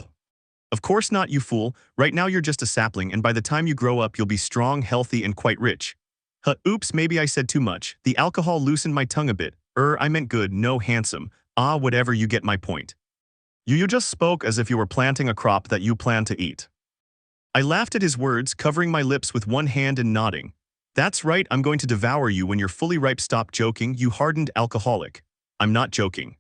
Of course not, you fool. Right now you're just a sapling, and by the time you grow up, you'll be strong, healthy, and quite rich. Oops, maybe I said too much. The alcohol loosened my tongue a bit. I meant good, no handsome. Whatever, you get my point. You just spoke as if you were planting a crop that you plan to eat. I laughed at his words, covering my lips with one hand and nodding. That's right, I'm going to devour you when you're fully ripe. Stop joking, you hardened alcoholic. I'm not joking.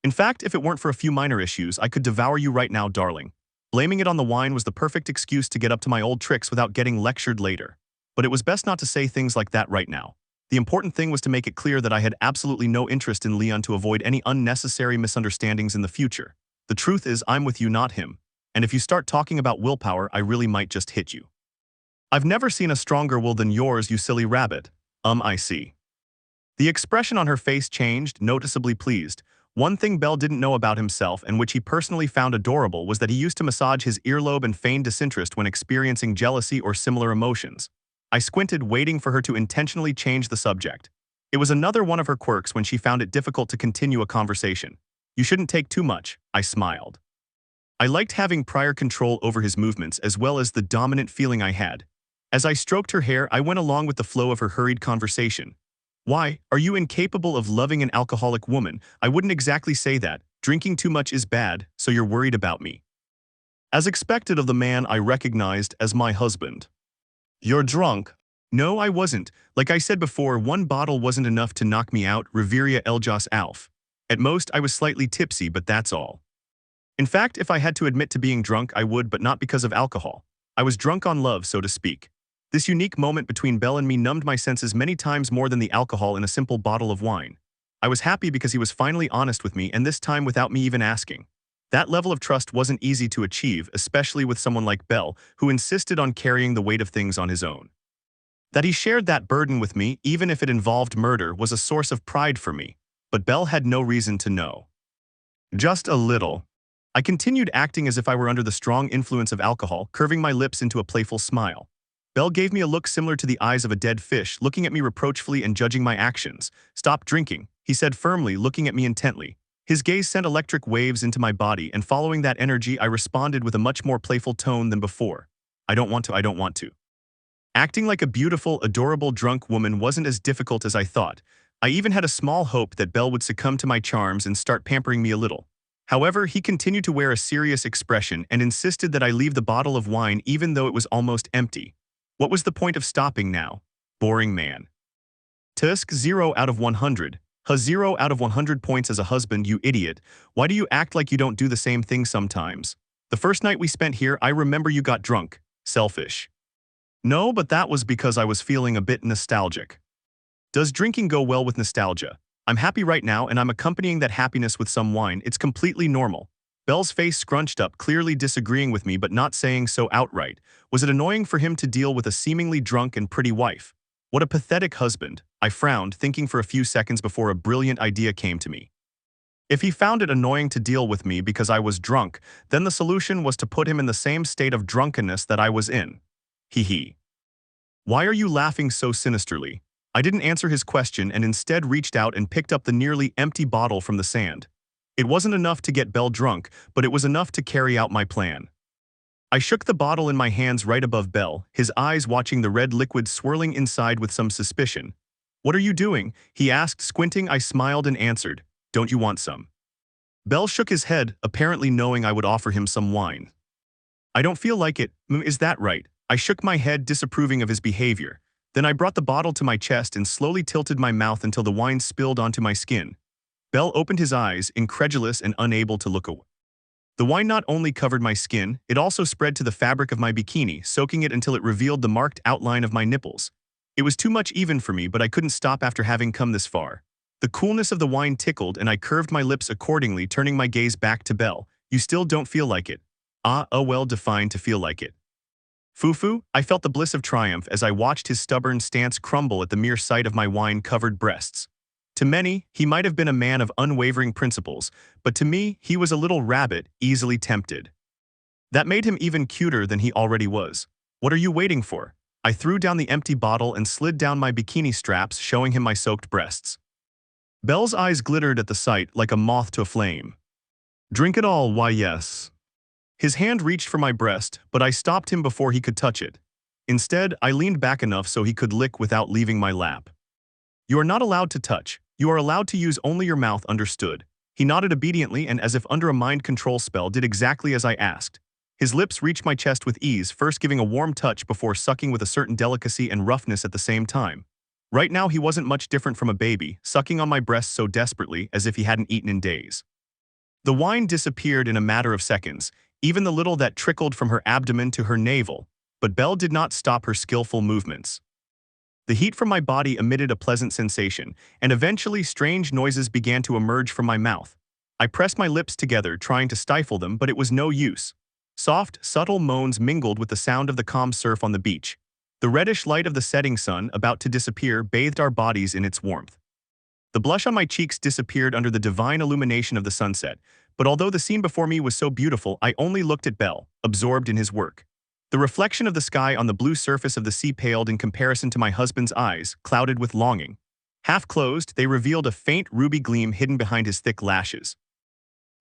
In fact, if it weren't for a few minor issues, I could devour you right now, darling. Blaming it on the wine was the perfect excuse to get up to my old tricks without getting lectured later. But it was best not to say things like that right now. The important thing was to make it clear that I had absolutely no interest in Leon to avoid any unnecessary misunderstandings in the future. The truth is, I'm with you, not him. And if you start talking about willpower, I really might just hit you. I've never seen a stronger will than yours, you silly rabbit. I see. The expression on her face changed, noticeably pleased. One thing Belle didn't know about himself, and which he personally found adorable, was that he used to massage his earlobe and feign disinterest when experiencing jealousy or similar emotions. I squinted, waiting for her to intentionally change the subject. It was another one of her quirks when she found it difficult to continue a conversation. You shouldn't take too much, I smiled. I liked having prior control over his movements as well as the dominant feeling I had. As I stroked her hair, I went along with the flow of her hurried conversation. Why, are you incapable of loving an alcoholic woman? I wouldn't exactly say that. Drinking too much is bad, so you're worried about me. As expected of the man I recognized as my husband. You're drunk? No, I wasn't. Like I said before, one bottle wasn't enough to knock me out, Reveria Eljas Alf. At most, I was slightly tipsy, but that's all. In fact, if I had to admit to being drunk, I would, but not because of alcohol. I was drunk on love, so to speak. This unique moment between Belle and me numbed my senses many times more than the alcohol in a simple bottle of wine. I was happy because he was finally honest with me, and this time without me even asking. That level of trust wasn't easy to achieve, especially with someone like Belle, who insisted on carrying the weight of things on his own. That he shared that burden with me, even if it involved murder, was a source of pride for me. But Belle had no reason to know. Just a little. I continued acting as if I were under the strong influence of alcohol, curving my lips into a playful smile. Belle gave me a look similar to the eyes of a dead fish, looking at me reproachfully and judging my actions. "Stop drinking," he said firmly, looking at me intently. His gaze sent electric waves into my body, and following that energy, I responded with a much more playful tone than before. "I don't want to, I don't want to." Acting like a beautiful, adorable drunk woman wasn't as difficult as I thought. I even had a small hope that Belle would succumb to my charms and start pampering me a little. However, he continued to wear a serious expression and insisted that I leave the bottle of wine even though it was almost empty. What was the point of stopping now? Boring man. Tusk 0 out of 100. 0 out of 100 points as a husband, you idiot. Why do you act like you don't do the same thing sometimes? The first night we spent here, I remember you got drunk. Selfish. No, but that was because I was feeling a bit nostalgic. Does drinking go well with nostalgia? I'm happy right now and I'm accompanying that happiness with some wine. It's completely normal. Belle's face scrunched up, clearly disagreeing with me but not saying so outright. Was it annoying for him to deal with a seemingly drunk and pretty wife? What a pathetic husband. I frowned, thinking for a few seconds before a brilliant idea came to me. If he found it annoying to deal with me because I was drunk, then the solution was to put him in the same state of drunkenness that I was in. Hee hee. Why are you laughing so sinisterly? I didn't answer his question and instead reached out and picked up the nearly empty bottle from the sand. It wasn't enough to get Belle drunk, but it was enough to carry out my plan. I shook the bottle in my hands right above Belle, his eyes watching the red liquid swirling inside with some suspicion. "What are you doing?" he asked, squinting. I smiled and answered, "Don't you want some?" Belle shook his head, apparently knowing I would offer him some wine. "I don't feel like it. Is that right?" I shook my head, disapproving of his behavior. Then I brought the bottle to my chest and slowly tilted my mouth until the wine spilled onto my skin. Belle opened his eyes, incredulous and unable to look away. The wine not only covered my skin, it also spread to the fabric of my bikini, soaking it until it revealed the marked outline of my nipples. It was too much even for me, but I couldn't stop after having come this far. The coolness of the wine tickled and I curved my lips accordingly, turning my gaze back to Belle. "You still don't feel like it?" Well defined to feel like it. Fufu, I felt the bliss of triumph as I watched his stubborn stance crumble at the mere sight of my wine-covered breasts. To many, he might have been a man of unwavering principles, but to me, he was a little rabbit, easily tempted. That made him even cuter than he already was. "What are you waiting for?" I threw down the empty bottle and slid down my bikini straps, showing him my soaked breasts. Belle's eyes glittered at the sight like a moth to a flame. "Drink it all, why yes." His hand reached for my breast, but I stopped him before he could touch it. Instead, I leaned back enough so he could lick without leaving my lap. "You are not allowed to touch. You are allowed to use only your mouth, understood?" He nodded obediently and, as if under a mind control spell, did exactly as I asked. His lips reached my chest with ease, first giving a warm touch before sucking with a certain delicacy and roughness at the same time. Right now he wasn't much different from a baby, sucking on my breast so desperately as if he hadn't eaten in days. The wine disappeared in a matter of seconds, even the little that trickled from her abdomen to her navel, but Belle did not stop her skillful movements. The heat from my body emitted a pleasant sensation, and eventually strange noises began to emerge from my mouth. I pressed my lips together, trying to stifle them, but it was no use. Soft, subtle moans mingled with the sound of the calm surf on the beach. The reddish light of the setting sun, about to disappear, bathed our bodies in its warmth. The blush on my cheeks disappeared under the divine illumination of the sunset, but although the scene before me was so beautiful, I only looked at Belle, absorbed in his work. The reflection of the sky on the blue surface of the sea paled in comparison to my husband's eyes, clouded with longing. Half closed, they revealed a faint ruby gleam hidden behind his thick lashes.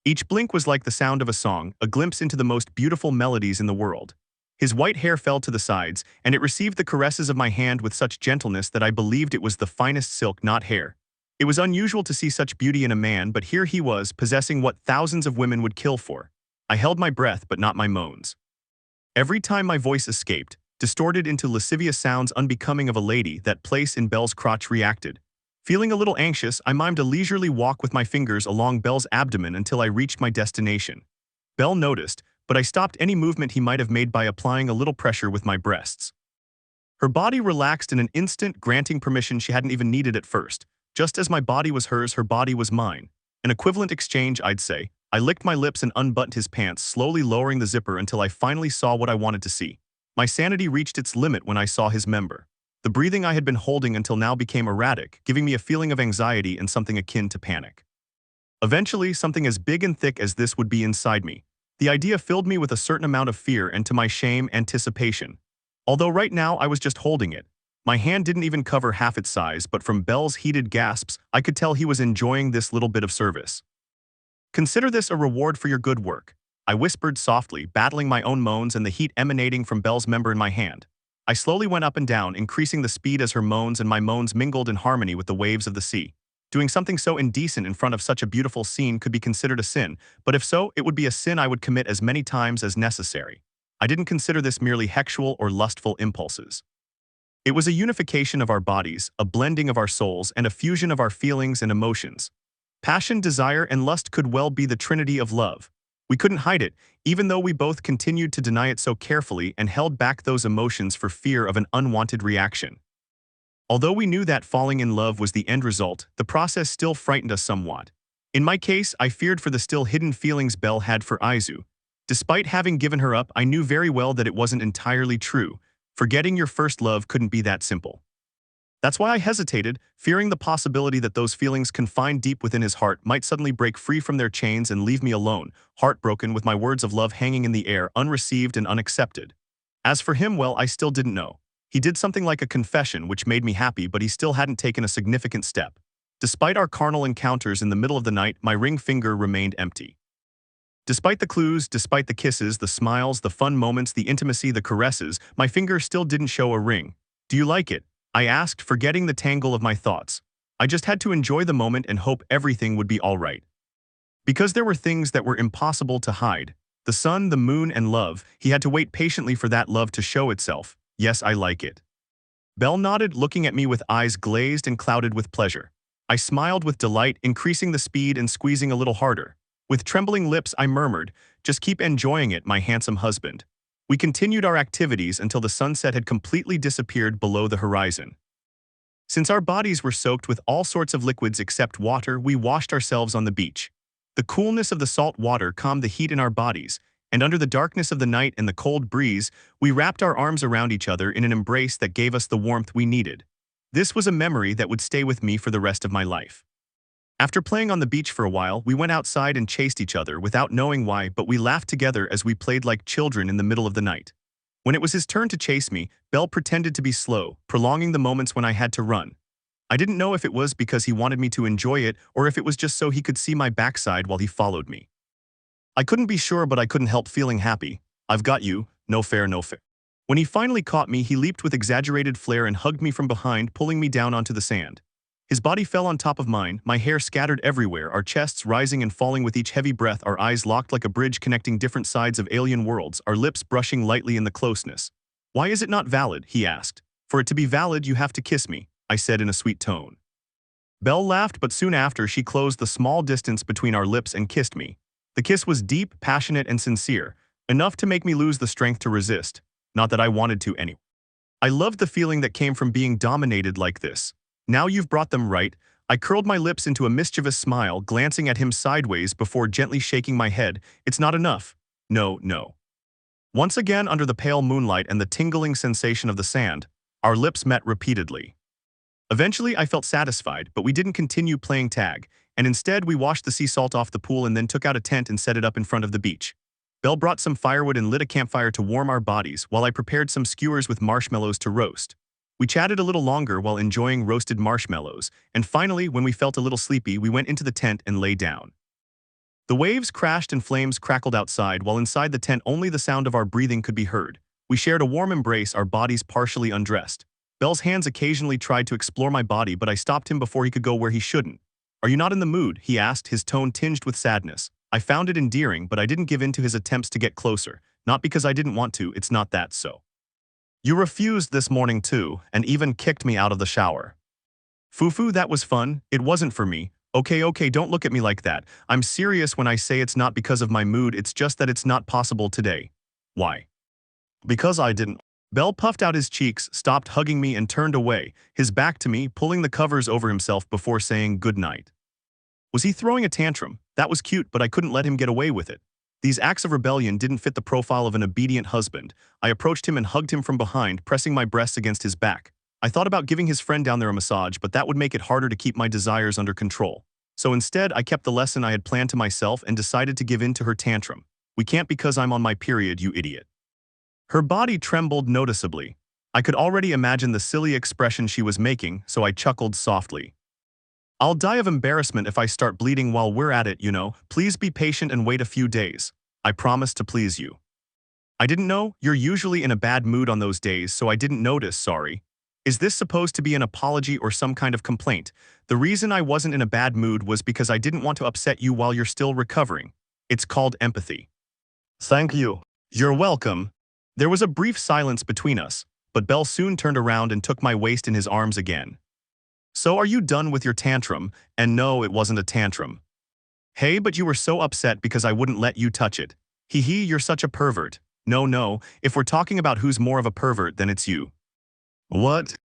Each blink was like the sound of a song, a glimpse into the most beautiful melodies in the world. His white hair fell to the sides, and it received the caresses of my hand with such gentleness that I believed it was the finest silk, not hair. It was unusual to see such beauty in a man, but here he was, possessing what thousands of women would kill for. I held my breath, but not my moans. Every time my voice escaped, distorted into lascivious sounds unbecoming of a lady, that place in Belle's crotch reacted. Feeling a little anxious, I mimed a leisurely walk with my fingers along Belle's abdomen until I reached my destination. Belle noticed, but I stopped any movement he might have made by applying a little pressure with my breasts. Her body relaxed in an instant, granting permission she hadn't even needed at first. Just as my body was hers, her body was mine. An equivalent exchange, I'd say. I licked my lips and unbuttoned his pants, slowly lowering the zipper until I finally saw what I wanted to see. My sanity reached its limit when I saw his member. The breathing I had been holding until now became erratic, giving me a feeling of anxiety and something akin to panic. Eventually, something as big and thick as this would be inside me. The idea filled me with a certain amount of fear and, to my shame, anticipation. Although right now I was just holding it. My hand didn't even cover half its size, but from Belle's heated gasps, I could tell he was enjoying this little bit of service. "Consider this a reward for your good work," I whispered softly, battling my own moans and the heat emanating from Belle's member in my hand. I slowly went up and down, increasing the speed as her moans and my moans mingled in harmony with the waves of the sea. Doing something so indecent in front of such a beautiful scene could be considered a sin, but if so, it would be a sin I would commit as many times as necessary. I didn't consider this merely sexual or lustful impulses. It was a unification of our bodies, a blending of our souls, and a fusion of our feelings and emotions. Passion, desire, and lust could well be the trinity of love. We couldn't hide it, even though we both continued to deny it so carefully and held back those emotions for fear of an unwanted reaction. Although we knew that falling in love was the end result, the process still frightened us somewhat. In my case, I feared for the still hidden feelings Belle had for Aizu. Despite having given her up, I knew very well that it wasn't entirely true. Forgetting your first love couldn't be that simple. That's why I hesitated, fearing the possibility that those feelings confined deep within his heart might suddenly break free from their chains and leave me alone, heartbroken with my words of love hanging in the air, unreceived and unaccepted. As for him, well, I still didn't know. He did something like a confession which made me happy, but he still hadn't taken a significant step. Despite our carnal encounters in the middle of the night, my ring finger remained empty. Despite the clues, despite the kisses, the smiles, the fun moments, the intimacy, the caresses, my finger still didn't show a ring. "Do you like it?" I asked, forgetting the tangle of my thoughts. I just had to enjoy the moment and hope everything would be all right. Because there were things that were impossible to hide. The sun, the moon, and love, he had to wait patiently for that love to show itself. "Yes, I like it." Belle nodded, looking at me with eyes glazed and clouded with pleasure. I smiled with delight, increasing the speed and squeezing a little harder. With trembling lips, I murmured, "Just keep enjoying it, my handsome husband." We continued our activities until the sunset had completely disappeared below the horizon. Since our bodies were soaked with all sorts of liquids except water, we washed ourselves on the beach. The coolness of the salt water calmed the heat in our bodies, and under the darkness of the night and the cold breeze, we wrapped our arms around each other in an embrace that gave us the warmth we needed. This was a memory that would stay with me for the rest of my life. After playing on the beach for a while, we went outside and chased each other without knowing why, but we laughed together as we played like children in the middle of the night. When it was his turn to chase me, Belle pretended to be slow, prolonging the moments when I had to run. I didn't know if it was because he wanted me to enjoy it or if it was just so he could see my backside while he followed me. I couldn't be sure, but I couldn't help feeling happy. "I've got you, no fair, no fair." When he finally caught me, he leaped with exaggerated flair and hugged me from behind, pulling me down onto the sand. His body fell on top of mine, my hair scattered everywhere, our chests rising and falling with each heavy breath, our eyes locked like a bridge connecting different sides of alien worlds, our lips brushing lightly in the closeness. "Why is it not valid?" he asked. "For it to be valid, you have to kiss me," I said in a sweet tone. Belle laughed, but soon after she closed the small distance between our lips and kissed me. The kiss was deep, passionate, and sincere, enough to make me lose the strength to resist. Not that I wanted to anyway. I loved the feeling that came from being dominated like this. "Now you've brought them right." I curled my lips into a mischievous smile, glancing at him sideways before gently shaking my head. "It's not enough." "No, no." Once again, under the pale moonlight and the tingling sensation of the sand, our lips met repeatedly. Eventually, I felt satisfied, but we didn't continue playing tag, and instead we washed the sea salt off the pool and then took out a tent and set it up in front of the beach. Belle brought some firewood and lit a campfire to warm our bodies, while I prepared some skewers with marshmallows to roast. We chatted a little longer while enjoying roasted marshmallows, and finally, when we felt a little sleepy, we went into the tent and lay down. The waves crashed and flames crackled outside, while inside the tent only the sound of our breathing could be heard. We shared a warm embrace, our bodies partially undressed. Belle's hands occasionally tried to explore my body, but I stopped him before he could go where he shouldn't. "Are you not in the mood?" he asked, his tone tinged with sadness. I found it endearing, but I didn't give in to his attempts to get closer. Not because I didn't want to, it's not that so. "You refused this morning too, and even kicked me out of the shower." "Fufu, that was fun. It wasn't for me." Okay, don't look at me like that. I'm serious when I say it's not because of my mood, it's just that it's not possible today." "Why?" "Because I didn't." Belle puffed out his cheeks, stopped hugging me and turned away, his back to me, pulling the covers over himself before saying good night. Was he throwing a tantrum? That was cute, but I couldn't let him get away with it. These acts of rebellion didn't fit the profile of an obedient husband. I approached him and hugged him from behind, pressing my breasts against his back. I thought about giving his friend down there a massage, but that would make it harder to keep my desires under control. So instead, I kept the lesson I had planned to myself and decided to give in to her tantrum. We can't because I'm on my period, you idiot. Her body trembled noticeably. I could already imagine the silly expression she was making, so I chuckled softly. I'll die of embarrassment if I start bleeding while we're at it, you know. Please be patient and wait a few days. I promise to please you. I didn't know. You're usually in a bad mood on those days, so I didn't notice, sorry. Is this supposed to be an apology or some kind of complaint? The reason I wasn't in a bad mood was because I didn't want to upset you while you're still recovering. It's called empathy. Thank you. You're welcome. There was a brief silence between us, but Belle soon turned around and took my waist in his arms again. So are you done with your tantrum? And no, it wasn't a tantrum. Hey, but you were so upset because I wouldn't let you touch it. Hee hee, you're such a pervert. No, if we're talking about who's more of a pervert, then it's you. What?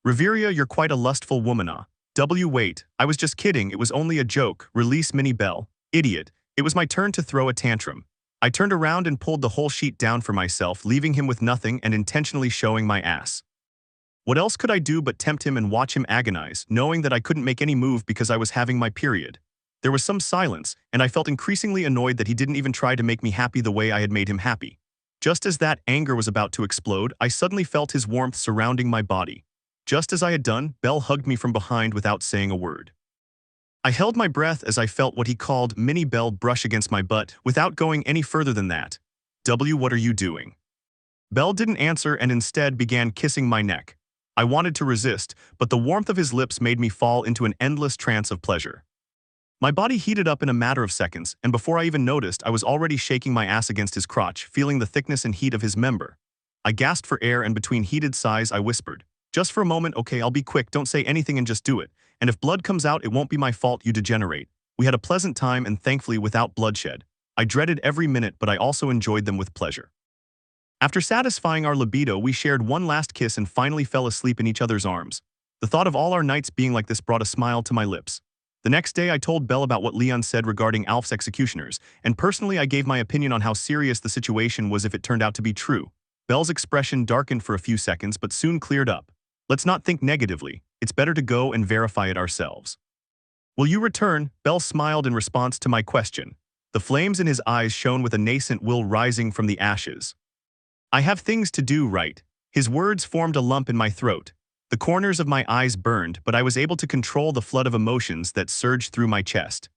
Reveria, you're quite a lustful woman, wait, I was just kidding, it was only a joke, release Mini Belle. Idiot, it was my turn to throw a tantrum. I turned around and pulled the whole sheet down for myself, leaving him with nothing and intentionally showing my ass. What else could I do but tempt him and watch him agonize, knowing that I couldn't make any move because I was having my period? There was some silence, and I felt increasingly annoyed that he didn't even try to make me happy the way I had made him happy. Just as that anger was about to explode, I suddenly felt his warmth surrounding my body. Just as I had done, Belle hugged me from behind without saying a word. I held my breath as I felt what he called Mini Belle brush against my butt without going any further than that. What are you doing? Belle didn't answer and instead began kissing my neck. I wanted to resist, but the warmth of his lips made me fall into an endless trance of pleasure. My body heated up in a matter of seconds, and before I even noticed, I was already shaking my ass against his crotch, feeling the thickness and heat of his member. I gasped for air and between heated sighs I whispered, "Just for a moment, okay, I'll be quick, don't say anything and just do it. And if blood comes out, it won't be my fault, you degenerate." We had a pleasant time and thankfully without bloodshed. I dreaded every minute, but I also enjoyed them with pleasure. After satisfying our libido, we shared one last kiss and finally fell asleep in each other's arms. The thought of all our nights being like this brought a smile to my lips. The next day, I told Belle about what Leon said regarding Alf's executioners, and personally I gave my opinion on how serious the situation was if it turned out to be true. Belle's expression darkened for a few seconds but soon cleared up. Let's not think negatively. It's better to go and verify it ourselves. Will you return? Belle smiled in response to my question. The flames in his eyes shone with a nascent will rising from the ashes. I have things to do, right? His words formed a lump in my throat. The corners of my eyes burned, but I was able to control the flood of emotions that surged through my chest.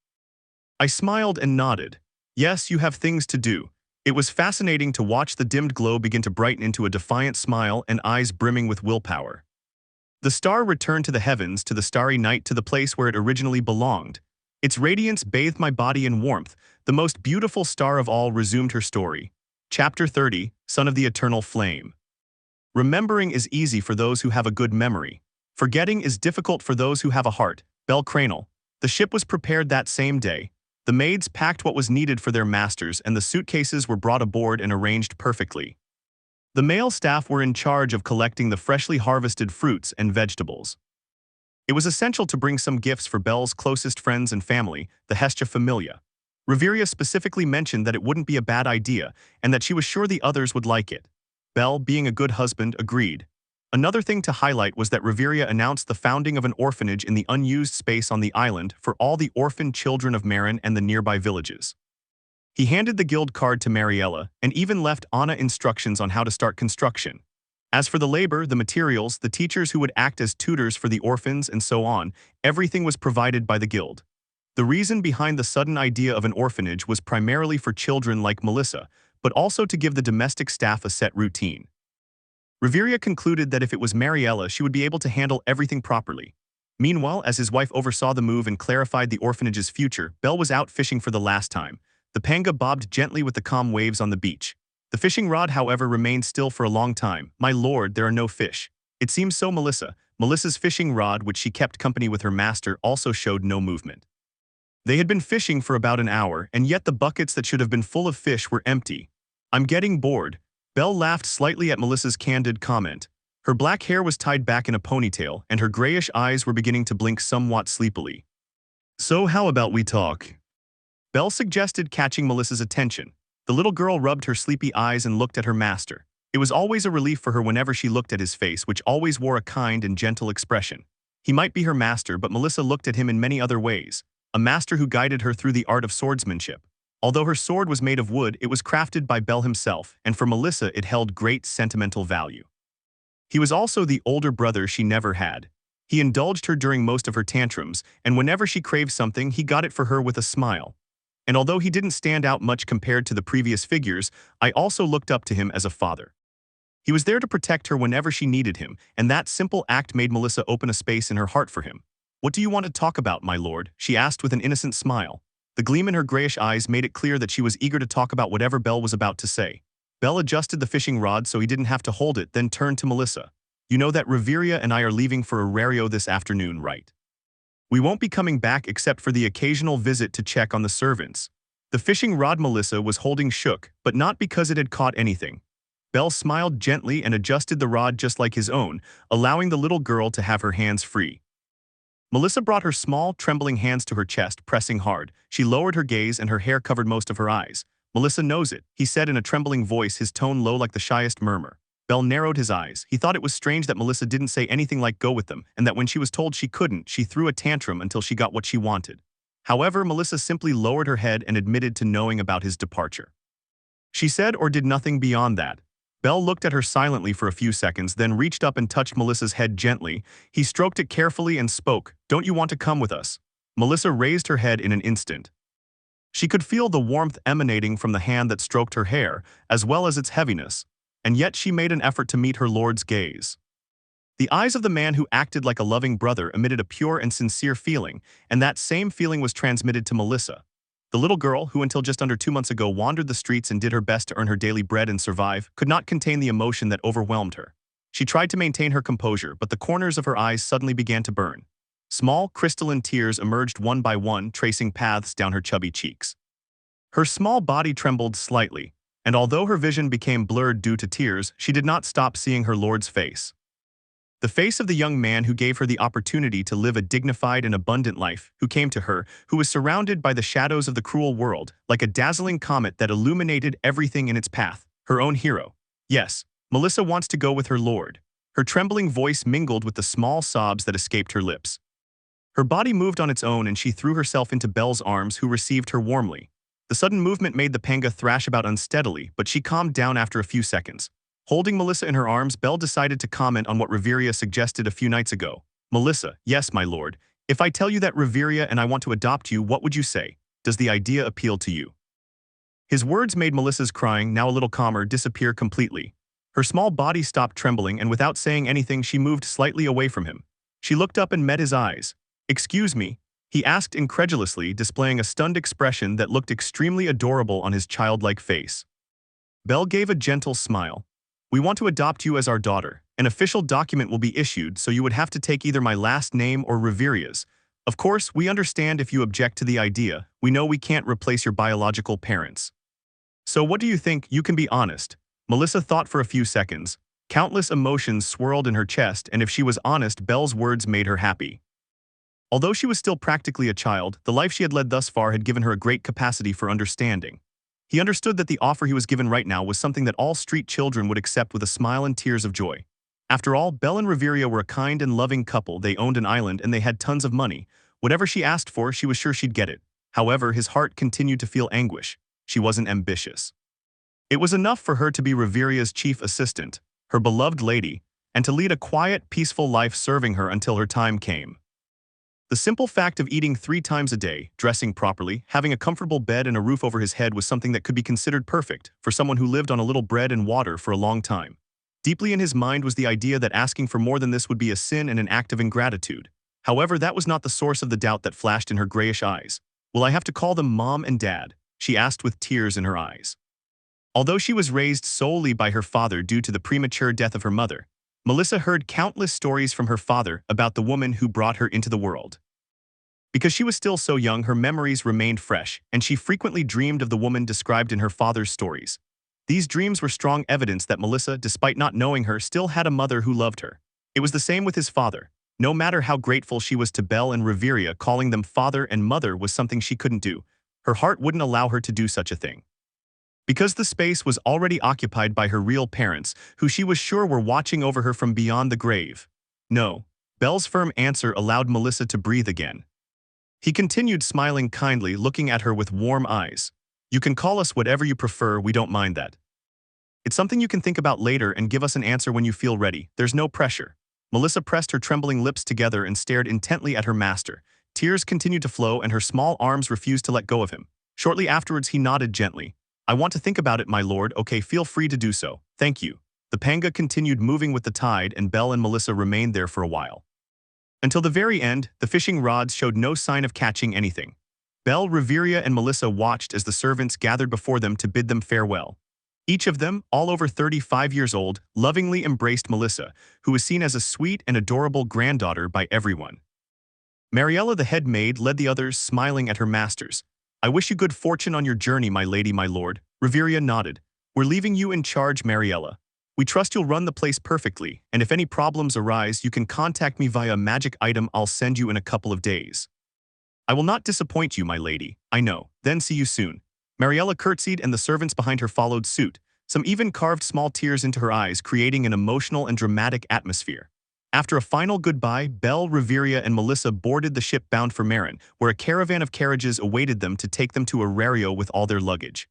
I smiled and nodded. Yes, you have things to do. It was fascinating to watch the dimmed glow begin to brighten into a defiant smile and eyes brimming with willpower. The star returned to the heavens, to the starry night, to the place where it originally belonged. Its radiance bathed my body in warmth. The most beautiful star of all resumed her story. Chapter 30, Son of the Eternal Flame. Remembering is easy for those who have a good memory. Forgetting is difficult for those who have a heart. Bellcranel. The ship was prepared that same day. The maids packed what was needed for their masters and the suitcases were brought aboard and arranged perfectly. The male staff were in charge of collecting the freshly harvested fruits and vegetables. It was essential to bring some gifts for Belle's closest friends and family, the Hestia Familia. Reveria specifically mentioned that it wouldn't be a bad idea and that she was sure the others would like it. Belle, being a good husband, agreed. Another thing to highlight was that Reveria announced the founding of an orphanage in the unused space on the island for all the orphaned children of Marin and the nearby villages. He handed the guild card to Mariella and even left Anna instructions on how to start construction. As for the labor, the materials, the teachers who would act as tutors for the orphans and so on, everything was provided by the guild. The reason behind the sudden idea of an orphanage was primarily for children like Melissa, but also to give the domestic staff a set routine. Reveria concluded that if it was Mariella, she would be able to handle everything properly. Meanwhile, as his wife oversaw the move and clarified the orphanage's future, Belle was out fishing for the last time. The panga bobbed gently with the calm waves on the beach. The fishing rod, however, remained still for a long time. My lord, there are no fish. It seems so, Melissa. Melissa's fishing rod, which she kept company with her master, also showed no movement. They had been fishing for about an hour, and yet the buckets that should have been full of fish were empty. I'm getting bored. Belle laughed slightly at Melissa's candid comment. Her black hair was tied back in a ponytail, and her grayish eyes were beginning to blink somewhat sleepily. So how about we talk? Belle suggested, catching Melissa's attention. The little girl rubbed her sleepy eyes and looked at her master. It was always a relief for her whenever she looked at his face, which always wore a kind and gentle expression. He might be her master, but Melissa looked at him in many other ways. a master who guided her through the art of swordsmanship. Although her sword was made of wood, it was crafted by Belle himself, and for Melissa it held great sentimental value. He was also the older brother she never had. He indulged her during most of her tantrums, and whenever she craved something, he got it for her with a smile. And although he didn't stand out much compared to the previous figures, I also looked up to him as a father. He was there to protect her whenever she needed him, and that simple act made Melissa open a space in her heart for him. "What do you want to talk about, my lord?" she asked with an innocent smile. The gleam in her grayish eyes made it clear that she was eager to talk about whatever Belle was about to say. Belle adjusted the fishing rod so he didn't have to hold it, then turned to Melissa. "You know that Riveria and I are leaving for Aario this afternoon, right? We won't be coming back except for the occasional visit to check on the servants." The fishing rod Melissa was holding shook, but not because it had caught anything. Belle smiled gently and adjusted the rod just like his own, allowing the little girl to have her hands free. Melissa brought her small, trembling hands to her chest, pressing hard. She lowered her gaze and her hair covered most of her eyes. "Melissa knows it," he said in a trembling voice, his tone low like the shyest murmur. Belle narrowed his eyes. He thought it was strange that Melissa didn't say anything like go with them, and that when she was told she couldn't, she threw a tantrum until she got what she wanted. However, Melissa simply lowered her head and admitted to knowing about his departure. She said or did nothing beyond that. Belle looked at her silently for a few seconds, then reached up and touched Melissa's head gently. He stroked it carefully and spoke, "Don't you want to come with us?" Melissa raised her head in an instant. She could feel the warmth emanating from the hand that stroked her hair, as well as its heaviness, and yet she made an effort to meet her lord's gaze. The eyes of the man who acted like a loving brother emitted a pure and sincere feeling, and that same feeling was transmitted to Melissa. The little girl, who until just under 2 months ago wandered the streets and did her best to earn her daily bread and survive, could not contain the emotion that overwhelmed her. She tried to maintain her composure, but the corners of her eyes suddenly began to burn. Small, crystalline tears emerged one by one, tracing paths down her chubby cheeks. Her small body trembled slightly, and although her vision became blurred due to tears, she did not stop seeing her lord's face. The face of the young man who gave her the opportunity to live a dignified and abundant life, who came to her, who was surrounded by the shadows of the cruel world, like a dazzling comet that illuminated everything in its path, her own hero. "Yes, Melissa wants to go with her lord." Her trembling voice mingled with the small sobs that escaped her lips. Her body moved on its own and she threw herself into Belle's arms, who received her warmly. The sudden movement made the panga thrash about unsteadily, but she calmed down after a few seconds. Holding Melissa in her arms, Belle decided to comment on what Riveria suggested a few nights ago. "Melissa, yes, my lord. If I tell you that Riveria and I want to adopt you, what would you say? Does the idea appeal to you?" His words made Melissa's crying, now a little calmer, disappear completely. Her small body stopped trembling, and without saying anything, she moved slightly away from him. She looked up and met his eyes. "Excuse me?" he asked incredulously, displaying a stunned expression that looked extremely adorable on his childlike face. Belle gave a gentle smile. "We want to adopt you as our daughter. An official document will be issued, so you would have to take either my last name or Riveria's. Of course, we understand if you object to the idea. We know we can't replace your biological parents. So what do you think? You can be honest." Melissa thought for a few seconds. Countless emotions swirled in her chest, and if she was honest, Belle's words made her happy. Although she was still practically a child, the life she had led thus far had given her a great capacity for understanding. He understood that the offer he was given right now was something that all street children would accept with a smile and tears of joy. After all, Belle and Riveria were a kind and loving couple. They owned an island and they had tons of money. Whatever she asked for, she was sure she'd get it. However, his heart continued to feel anguish. She wasn't ambitious. It was enough for her to be Riveria's chief assistant, her beloved lady, and to lead a quiet, peaceful life serving her until her time came. The simple fact of eating 3 times a day, dressing properly, having a comfortable bed and a roof over his head was something that could be considered perfect for someone who lived on a little bread and water for a long time. Deeply in his mind was the idea that asking for more than this would be a sin and an act of ingratitude. However, that was not the source of the doubt that flashed in her grayish eyes. "Will I have to call them Mom and Dad?" she asked with tears in her eyes. Although she was raised solely by her father due to the premature death of her mother, Melissa heard countless stories from her father about the woman who brought her into the world. Because she was still so young, her memories remained fresh, and she frequently dreamed of the woman described in her father's stories. These dreams were strong evidence that Melissa, despite not knowing her, still had a mother who loved her. It was the same with his father. No matter how grateful she was to Belle and Riveria, calling them father and mother was something she couldn't do. Her heart wouldn't allow her to do such a thing. Because the space was already occupied by her real parents, who she was sure were watching over her from beyond the grave. No. Belle's firm answer allowed Melissa to breathe again. He continued smiling kindly, looking at her with warm eyes. You can call us whatever you prefer, we don't mind that. It's something you can think about later and give us an answer when you feel ready. There's no pressure. Melissa pressed her trembling lips together and stared intently at her master. Tears continued to flow and her small arms refused to let go of him. Shortly afterwards he nodded gently. I want to think about it, my lord. Okay, feel free to do so. Thank you. The panga continued moving with the tide and Belle and Melissa remained there for a while. Until the very end, the fishing rods showed no sign of catching anything. Belle, Reveria, and Melissa watched as the servants gathered before them to bid them farewell. Each of them, all over 35 years old, lovingly embraced Melissa, who was seen as a sweet and adorable granddaughter by everyone. Mariella, the head maid, led the others, smiling at her masters. I wish you good fortune on your journey, my lady, my lord. Reveria nodded. We're leaving you in charge, Mariella. We trust you'll run the place perfectly, and if any problems arise, you can contact me via a magic item I'll send you in a couple of days. I will not disappoint you, my lady. I know. Then see you soon. Mariella curtsied and the servants behind her followed suit. Some even carved small tears into her eyes, creating an emotional and dramatic atmosphere. After a final goodbye, Belle, Reveria, and Melissa boarded the ship bound for Marin, where a caravan of carriages awaited them to take them to Aario with all their luggage.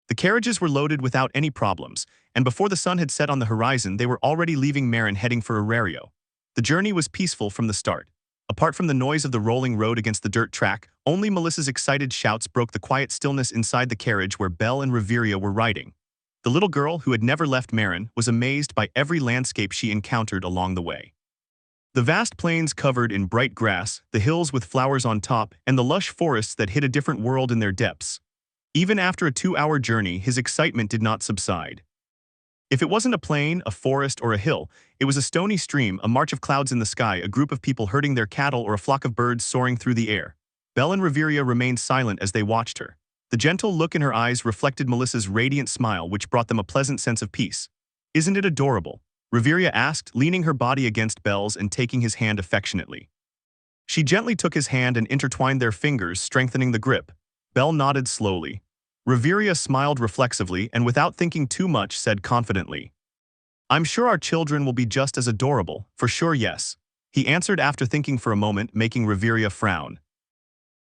The carriages were loaded without any problems, and before the sun had set on the horizon, they were already leaving Marin heading for Aario. The journey was peaceful from the start. Apart from the noise of the rolling road against the dirt track, only Melissa's excited shouts broke the quiet stillness inside the carriage where Belle and Reveria were riding. The little girl, who had never left Marin, was amazed by every landscape she encountered along the way. The vast plains covered in bright grass, the hills with flowers on top, and the lush forests that hid a different world in their depths. Even after a 2-hour journey, his excitement did not subside. If it wasn't a plain, a forest, or a hill, it was a stony stream, a march of clouds in the sky, a group of people herding their cattle, or a flock of birds soaring through the air. Belle and Reveria remained silent as they watched her. The gentle look in her eyes reflected Melissa's radiant smile, which brought them a pleasant sense of peace. Isn't it adorable? Reveria asked, leaning her body against Belle's and taking his hand affectionately. She gently took his hand and intertwined their fingers, strengthening the grip. Belle nodded slowly. Reveria smiled reflexively and without thinking too much said confidently, I'm sure our children will be just as adorable, for sure yes. He answered after thinking for a moment, making Reveria frown.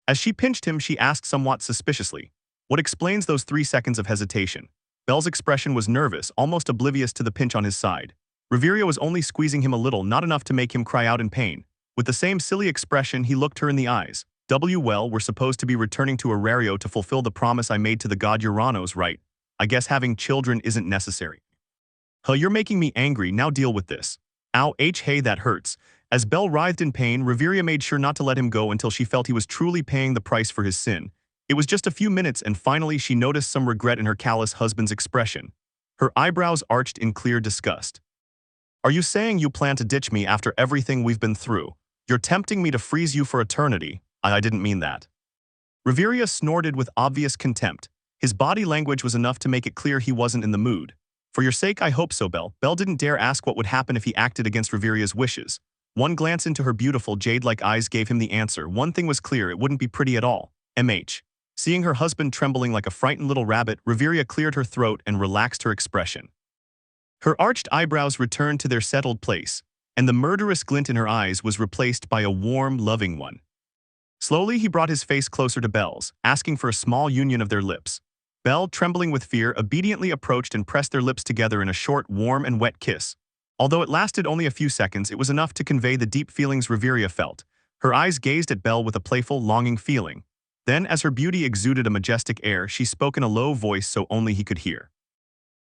As she pinched him, she asked somewhat suspiciously, what explains those 3 seconds of hesitation? Belle's expression was nervous, almost oblivious to the pinch on his side. Reveria was only squeezing him a little, not enough to make him cry out in pain. With the same silly expression, he looked her in the eyes. Well, we're supposed to be returning to Aario to fulfill the promise I made to the god Uranos, right? I guess having children isn't necessary. Huh, you're making me angry, now deal with this. Ow, hey, that hurts. As Belle writhed in pain, Reveria made sure not to let him go until she felt he was truly paying the price for his sin. It was just a few minutes and finally she noticed some regret in her callous husband's expression. Her eyebrows arched in clear disgust. Are you saying you plan to ditch me after everything we've been through? You're tempting me to freeze you for eternity. I didn't mean that. Reveria snorted with obvious contempt. His body language was enough to make it clear he wasn't in the mood. For your sake, I hope so, Belle. Belle didn't dare ask what would happen if he acted against Reveria's wishes. One glance into her beautiful jade-like eyes gave him the answer. One thing was clear, it wouldn't be pretty at all. Seeing her husband trembling like a frightened little rabbit, Reveria cleared her throat and relaxed her expression. Her arched eyebrows returned to their settled place, and the murderous glint in her eyes was replaced by a warm, loving one. Slowly, he brought his face closer to Belle's, asking for a small union of their lips. Belle, trembling with fear, obediently approached and pressed their lips together in a short, warm, and wet kiss. Although it lasted only a few seconds, it was enough to convey the deep feelings Reveria felt. Her eyes gazed at Belle with a playful, longing feeling. Then, as her beauty exuded a majestic air, she spoke in a low voice so only he could hear.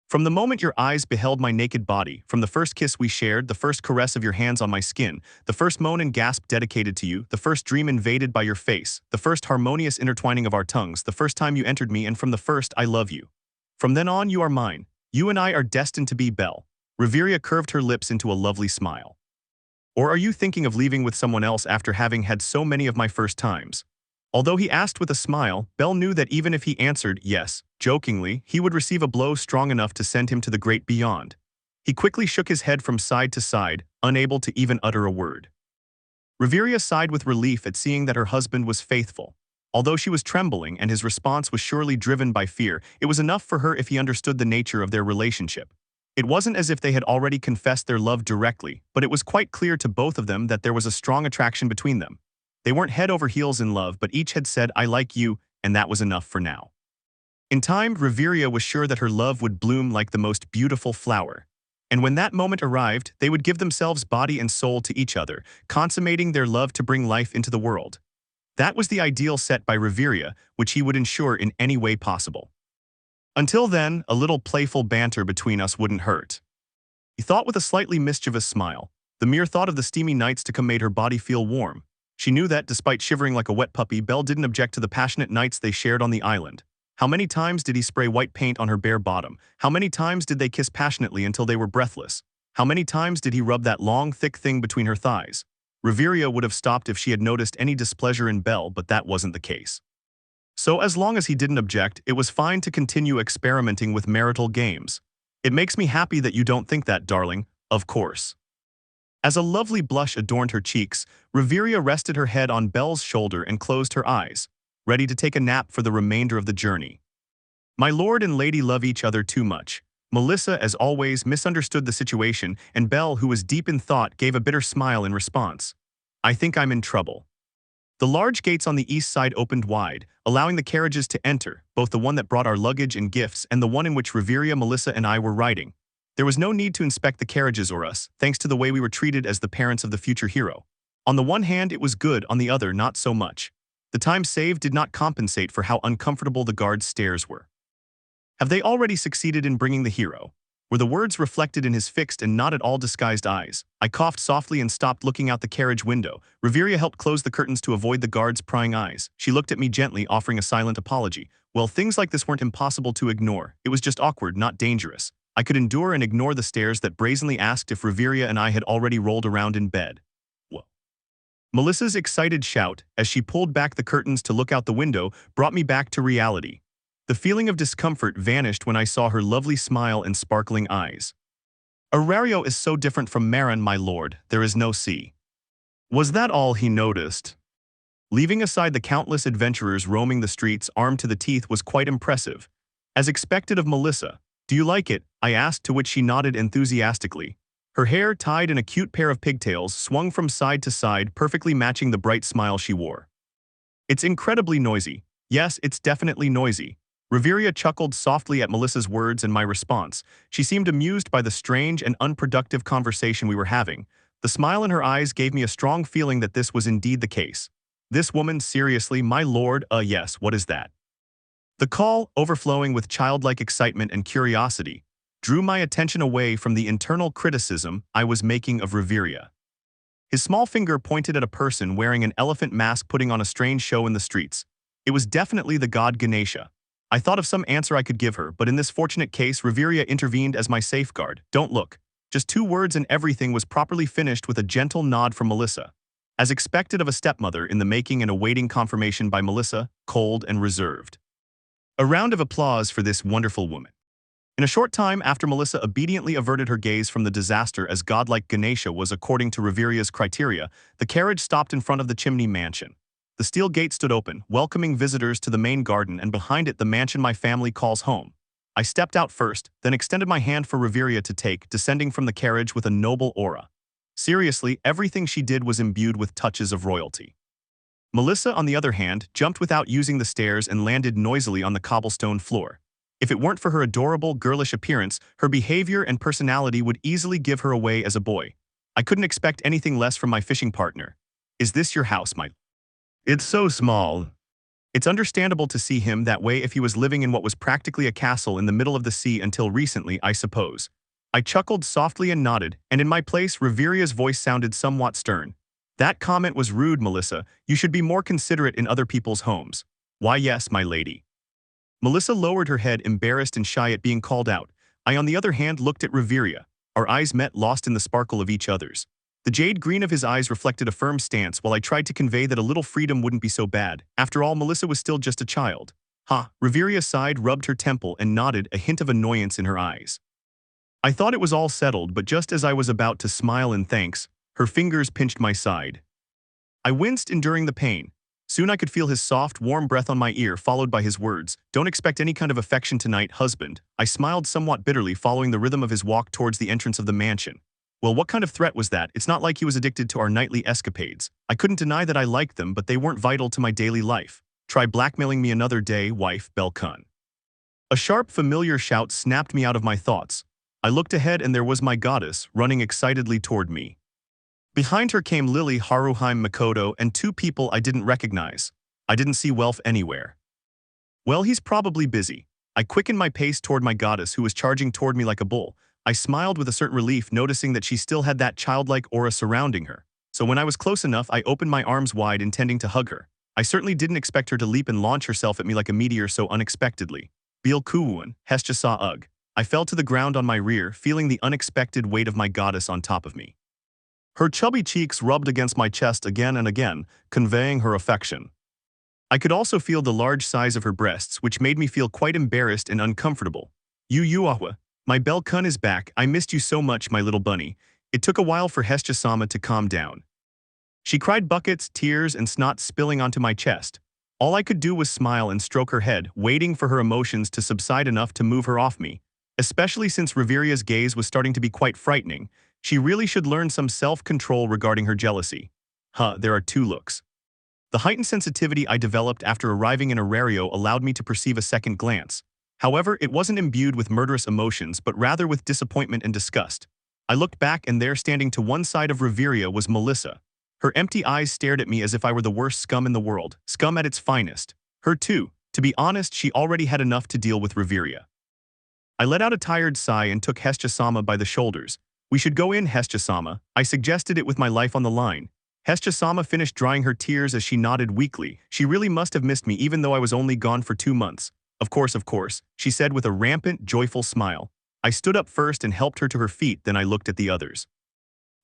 From the moment your eyes beheld my naked body, from the first kiss we shared, the first caress of your hands on my skin, the first moan and gasp dedicated to you, the first dream invaded by your face, the first harmonious intertwining of our tongues, the first time you entered me, and from the first I love you. From then on you are mine. You and I are destined to be, Belle. Reveria curved her lips into a lovely smile. Or are you thinking of leaving with someone else after having had so many of my first times? Although he asked with a smile, Belle knew that even if he answered yes, jokingly, he would receive a blow strong enough to send him to the great beyond. He quickly shook his head from side to side, unable to even utter a word. Reveria sighed with relief at seeing that her husband was faithful. Although she was trembling and his response was surely driven by fear, it was enough for her if he understood the nature of their relationship. It wasn't as if they had already confessed their love directly, but it was quite clear to both of them that there was a strong attraction between them. They weren't head over heels in love, but each had said, "I like you," and that was enough for now. In time, Riveria was sure that her love would bloom like the most beautiful flower. And when that moment arrived, they would give themselves body and soul to each other, consummating their love to bring life into the world. That was the ideal set by Riveria, which he would ensure in any way possible. Until then, a little playful banter between us wouldn't hurt. He thought with a slightly mischievous smile. The mere thought of the steamy nights to come made her body feel warm. She knew that, despite shivering like a wet puppy, Belle didn't object to the passionate nights they shared on the island. How many times did he spray white paint on her bare bottom? How many times did they kiss passionately until they were breathless? How many times did he rub that long, thick thing between her thighs? Riveria would have stopped if she had noticed any displeasure in Belle, but that wasn't the case. So as long as he didn't object, it was fine to continue experimenting with marital games. "It makes me happy that you don't think that, darling, of course." As a lovely blush adorned her cheeks, Riveria rested her head on Belle's shoulder and closed her eyes, ready to take a nap for the remainder of the journey. My lord and lady love each other too much. Melissa, as always, misunderstood the situation, and Belle, who was deep in thought, gave a bitter smile in response. "I think I'm in trouble." The large gates on the east side opened wide, allowing the carriages to enter, both the one that brought our luggage and gifts and the one in which Riveria, Melissa, and I were riding. There was no need to inspect the carriages or us, thanks to the way we were treated as the parents of the future hero. On the one hand, it was good, on the other, not so much. The time saved did not compensate for how uncomfortable the guards' stares were. "Have they already succeeded in bringing the hero?" were the words reflected in his fixed and not at all disguised eyes. I coughed softly and stopped looking out the carriage window. Riveria helped close the curtains to avoid the guards' prying eyes. She looked at me gently, offering a silent apology. Well, things like this weren't impossible to ignore. It was just awkward, not dangerous. I could endure and ignore the stares that brazenly asked if Riveria and I had already rolled around in bed. Whoa. Melissa's excited shout, as she pulled back the curtains to look out the window, brought me back to reality. The feeling of discomfort vanished when I saw her lovely smile and sparkling eyes. "Aario is so different from Marin, my lord, there is no sea." Was that all he noticed? Leaving aside the countless adventurers roaming the streets armed to the teeth was quite impressive. As expected of Melissa. "Do you like it?" I asked, to which she nodded enthusiastically. Her hair, tied in a cute pair of pigtails, swung from side to side, perfectly matching the bright smile she wore. "It's incredibly noisy." "Yes, it's definitely noisy." Riveria chuckled softly at Melissa's words and my response. She seemed amused by the strange and unproductive conversation we were having. The smile in her eyes gave me a strong feeling that this was indeed the case. This woman, seriously, my lord, yes, what is that? The call, overflowing with childlike excitement and curiosity, drew my attention away from the internal criticism I was making of Riveria. His small finger pointed at a person wearing an elephant mask putting on a strange show in the streets. It was definitely the god Ganesha. I thought of some answer I could give her, but in this fortunate case, Riveria intervened as my safeguard. "Don't look." Just 2 words and everything was properly finished with a gentle nod from Melissa. As expected of a stepmother in the making and awaiting confirmation by Melissa, cold and reserved. A round of applause for this wonderful woman. In a short time after Melissa obediently averted her gaze from the disaster as godlike Ganesha was according to Riveria's criteria, the carriage stopped in front of the chimney mansion. The steel gate stood open, welcoming visitors to the main garden, and behind it the mansion my family calls home. I stepped out first, then extended my hand for Riveria to take, descending from the carriage with a noble aura. Seriously, everything she did was imbued with touches of royalty. Melissa, on the other hand, jumped without using the stairs and landed noisily on the cobblestone floor. If it weren't for her adorable, girlish appearance, her behavior and personality would easily give her away as a boy. I couldn't expect anything less from my fishing partner. "Is this your house, my..." "It's so small." It's understandable to see him that way if he was living in what was practically a castle in the middle of the sea until recently, I suppose. I chuckled softly and nodded, and in my place, Riveria's voice sounded somewhat stern. "That comment was rude, Melissa. You should be more considerate in other people's homes." "Why, yes, my lady." Melissa lowered her head, embarrassed and shy at being called out. I, on the other hand, looked at Riveria. Our eyes met, lost in the sparkle of each other's. The jade green of his eyes reflected a firm stance while I tried to convey that a little freedom wouldn't be so bad. After all, Melissa was still just a child. "Ha!" Riveria sighed, rubbed her temple, and nodded, a hint of annoyance in her eyes. I thought it was all settled, but just as I was about to smile in thanks, her fingers pinched my side. I winced, enduring the pain. Soon I could feel his soft, warm breath on my ear, followed by his words, "Don't expect any kind of affection tonight, husband." I smiled somewhat bitterly, following the rhythm of his walk towards the entrance of the mansion. Well, what kind of threat was that? It's not like he was addicted to our nightly escapades. I couldn't deny that I liked them, but they weren't vital to my daily life. Try blackmailing me another day, wife, Belle. A sharp, familiar shout snapped me out of my thoughts. I looked ahead and there was my goddess, running excitedly toward me. Behind her came Lily, Haruheim, Makoto, and two people I didn't recognize. I didn't see Welf anywhere. Well, he's probably busy. I quickened my pace toward my goddess, who was charging toward me like a bull. I smiled with a certain relief, noticing that she still had that childlike aura surrounding her. So when I was close enough, I opened my arms wide, intending to hug her. I certainly didn't expect her to leap and launch herself at me like a meteor so unexpectedly. Belle Kuwun, Hestia saw ugh. I fell to the ground on my rear, feeling the unexpected weight of my goddess on top of me. Her chubby cheeks rubbed against my chest again and again, conveying her affection. I could also feel the large size of her breasts, which made me feel quite embarrassed and uncomfortable. Yuahua, my Belle is back. I missed you so much, my little bunny. It took a while for Hestia-sama to calm down. She cried buckets, tears, and snot spilling onto my chest. All I could do was smile and stroke her head, waiting for her emotions to subside enough to move her off me. Especially since Reveria's gaze was starting to be quite frightening, she really should learn some self-control regarding her jealousy. There are two looks. The heightened sensitivity I developed after arriving in Aario allowed me to perceive a second glance. However, it wasn't imbued with murderous emotions, but rather with disappointment and disgust. I looked back, and there, standing to one side of Reveria, was Melissa. Her empty eyes stared at me as if I were the worst scum in the world, scum at its finest. Her too. To be honest, she already had enough to deal with Reveria. I let out a tired sigh and took Hestia-sama by the shoulders. We should go in, Hestia-sama. I suggested it with my life on the line. Hestia-sama finished drying her tears as she nodded weakly. She really must have missed me even though I was only gone for 2 months. Of course, she said with a rampant, joyful smile. I stood up first and helped her to her feet, then I looked at the others.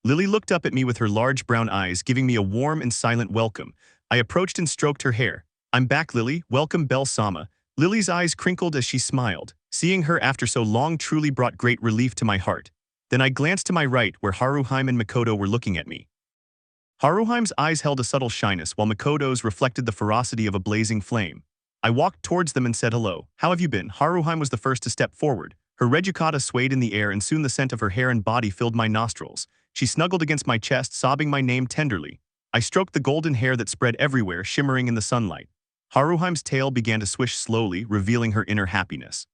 Lily looked up at me with her large brown eyes, giving me a warm and silent welcome. I approached and stroked her hair. I'm back, Lily. Welcome, Belle-sama. Lily's eyes crinkled as she smiled. Seeing her after so long truly brought great relief to my heart. Then I glanced to my right, where Haruheim and Makoto were looking at me. Haruheim's eyes held a subtle shyness, while Makoto's reflected the ferocity of a blazing flame. I walked towards them and said hello. How have you been? Haruheim was the first to step forward. Her red yukata swayed in the air, and soon the scent of her hair and body filled my nostrils. She snuggled against my chest, sobbing my name tenderly. I stroked the golden hair that spread everywhere, shimmering in the sunlight. Haruheim's tail began to swish slowly, revealing her inner happiness.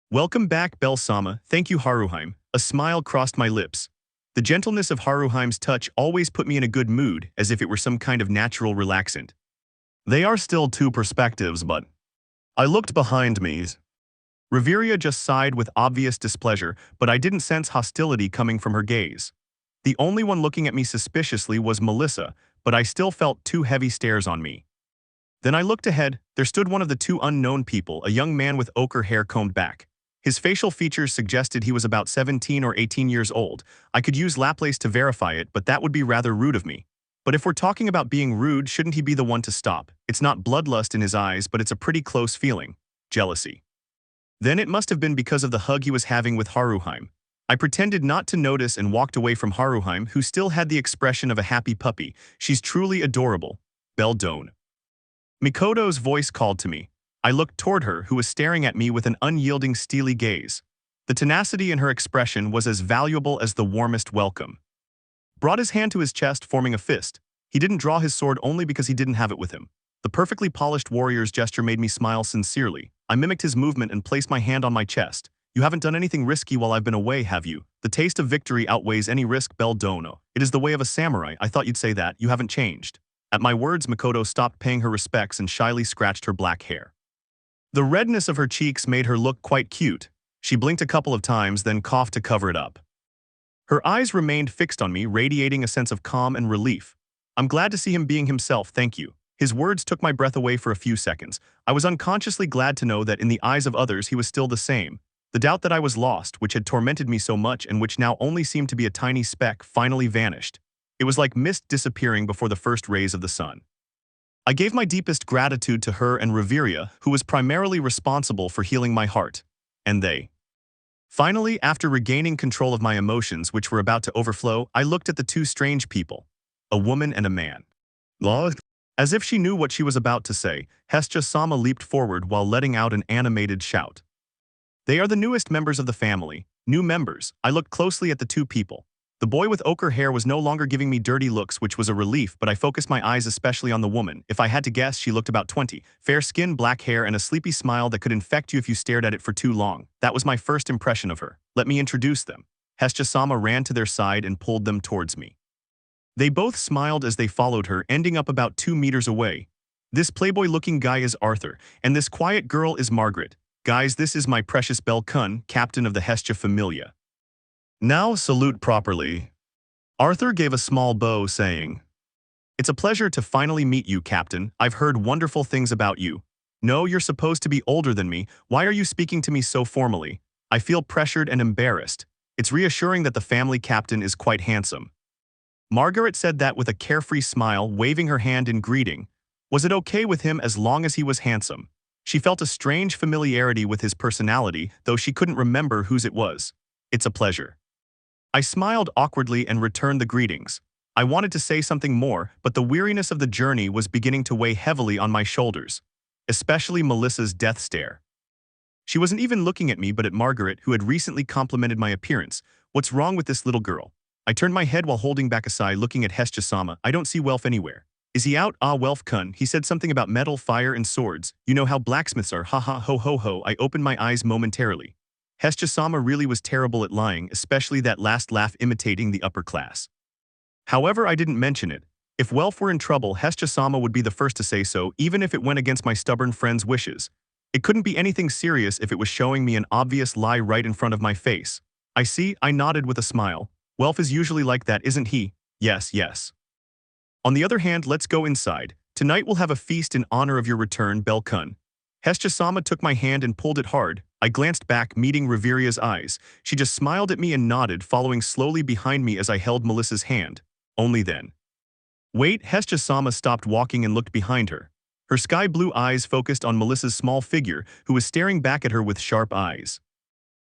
Welcome back, Belle-sama. Thank you, Haruheim. A smile crossed my lips. The gentleness of Haruheim's touch always put me in a good mood, as if it were some kind of natural relaxant. They are still two perspectives, but... I looked behind me. Reveria just sighed with obvious displeasure, but I didn't sense hostility coming from her gaze. The only one looking at me suspiciously was Melissa, but I still felt 2 heavy stares on me. Then I looked ahead. There stood one of the 2 unknown people, a young man with ochre hair combed back. His facial features suggested he was about 17 or 18 years old. I could use Laplace to verify it, but that would be rather rude of me. But if we're talking about being rude, shouldn't he be the one to stop? It's not bloodlust in his eyes, but it's a pretty close feeling. Jealousy. Then it must have been because of the hug he was having with Haruheim. I pretended not to notice and walked away from Haruheim, who still had the expression of a happy puppy. She's truly adorable. Belle Doan. Mikoto's voice called to me. I looked toward her, who was staring at me with an unyielding, steely gaze. The tenacity in her expression was as valuable as the warmest welcome. Brought his hand to his chest, forming a fist. He didn't draw his sword only because he didn't have it with him. The perfectly polished warrior's gesture made me smile sincerely. I mimicked his movement and placed my hand on my chest. You haven't done anything risky while I've been away, have you? The taste of victory outweighs any risk, Belle Dono. It is the way of a samurai. I thought you'd say that. You haven't changed. At my words, Makoto stopped paying her respects and shyly scratched her black hair. The redness of her cheeks made her look quite cute. She blinked a couple of times, then coughed to cover it up. Her eyes remained fixed on me, radiating a sense of calm and relief. I'm glad to see him being himself, thank you. His words took my breath away for a few seconds. I was unconsciously glad to know that in the eyes of others he was still the same. The doubt that I was lost, which had tormented me so much and which now only seemed to be a tiny speck, finally vanished. It was like mist disappearing before the first rays of the sun. I gave my deepest gratitude to her and Reveria, who was primarily responsible for healing my heart. And they. Finally, after regaining control of my emotions, which were about to overflow, I looked at the 2 strange people, a woman and a man. As if she knew what she was about to say, Hestia-sama leaped forward while letting out an animated shout. They are the newest members of the family. New members. I looked closely at the 2 people. The boy with ochre hair was no longer giving me dirty looks, which was a relief, but I focused my eyes especially on the woman. If I had to guess, she looked about 20. Fair skin, black hair, and a sleepy smile that could infect you if you stared at it for too long. That was my first impression of her. Let me introduce them. Hestia-sama ran to their side and pulled them towards me. They both smiled as they followed her, ending up about 2 meters away. This playboy-looking guy is Arthur, and this quiet girl is Margaret. Guys, this is my precious Belle, captain of the Hestia Familia. Now salute properly. Arthur gave a small bow, saying, "It's a pleasure to finally meet you, Captain. I've heard wonderful things about you. No, you're supposed to be older than me. Why are you speaking to me so formally? I feel pressured and embarrassed. It's reassuring that the family captain is quite handsome." Margaret said that with a carefree smile, waving her hand in greeting. Was it okay with him as long as he was handsome? She felt a strange familiarity with his personality, though she couldn't remember whose it was. "It's a pleasure." I smiled awkwardly and returned the greetings. I wanted to say something more, but the weariness of the journey was beginning to weigh heavily on my shoulders, especially Melissa's death stare. She wasn't even looking at me but at Margaret, who had recently complimented my appearance. What's wrong with this little girl? I turned my head while holding back a sigh, looking at Hestia-sama. I don't see Welf anywhere. Is he out? Ah, Welf-kun. He said something about metal, fire, and swords. You know how blacksmiths are. Ha ha ho ho ho. I opened my eyes momentarily. Hestia-sama really was terrible at lying, especially that last laugh imitating the upper class. However, I didn't mention it. If Welf were in trouble, Hestia-sama would be the first to say so, even if it went against my stubborn friend's wishes. It couldn't be anything serious if it was showing me an obvious lie right in front of my face. I see, I nodded with a smile. Welf is usually like that, isn't he? Yes, yes. On the other hand, let's go inside. Tonight we'll have a feast in honor of your return, Belle-kun. Hestia-sama took my hand and pulled it hard. I glanced back, meeting Reveria's eyes. She just smiled at me and nodded, following slowly behind me as I held Melissa's hand. Only then. Wait, Hestia-sama stopped walking and looked behind her. Her sky-blue eyes focused on Melissa's small figure, who was staring back at her with sharp eyes.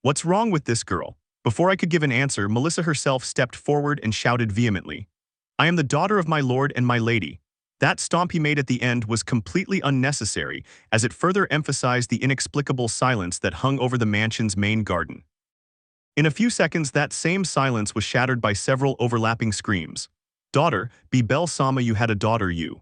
What's wrong with this girl? Before I could give an answer, Melissa herself stepped forward and shouted vehemently, "I am the daughter of my lord and my lady." That stomp he made at the end was completely unnecessary, as it further emphasized the inexplicable silence that hung over the mansion's main garden. In a few seconds, that same silence was shattered by several overlapping screams. "Daughter, be Belle-sama, you had a daughter, you."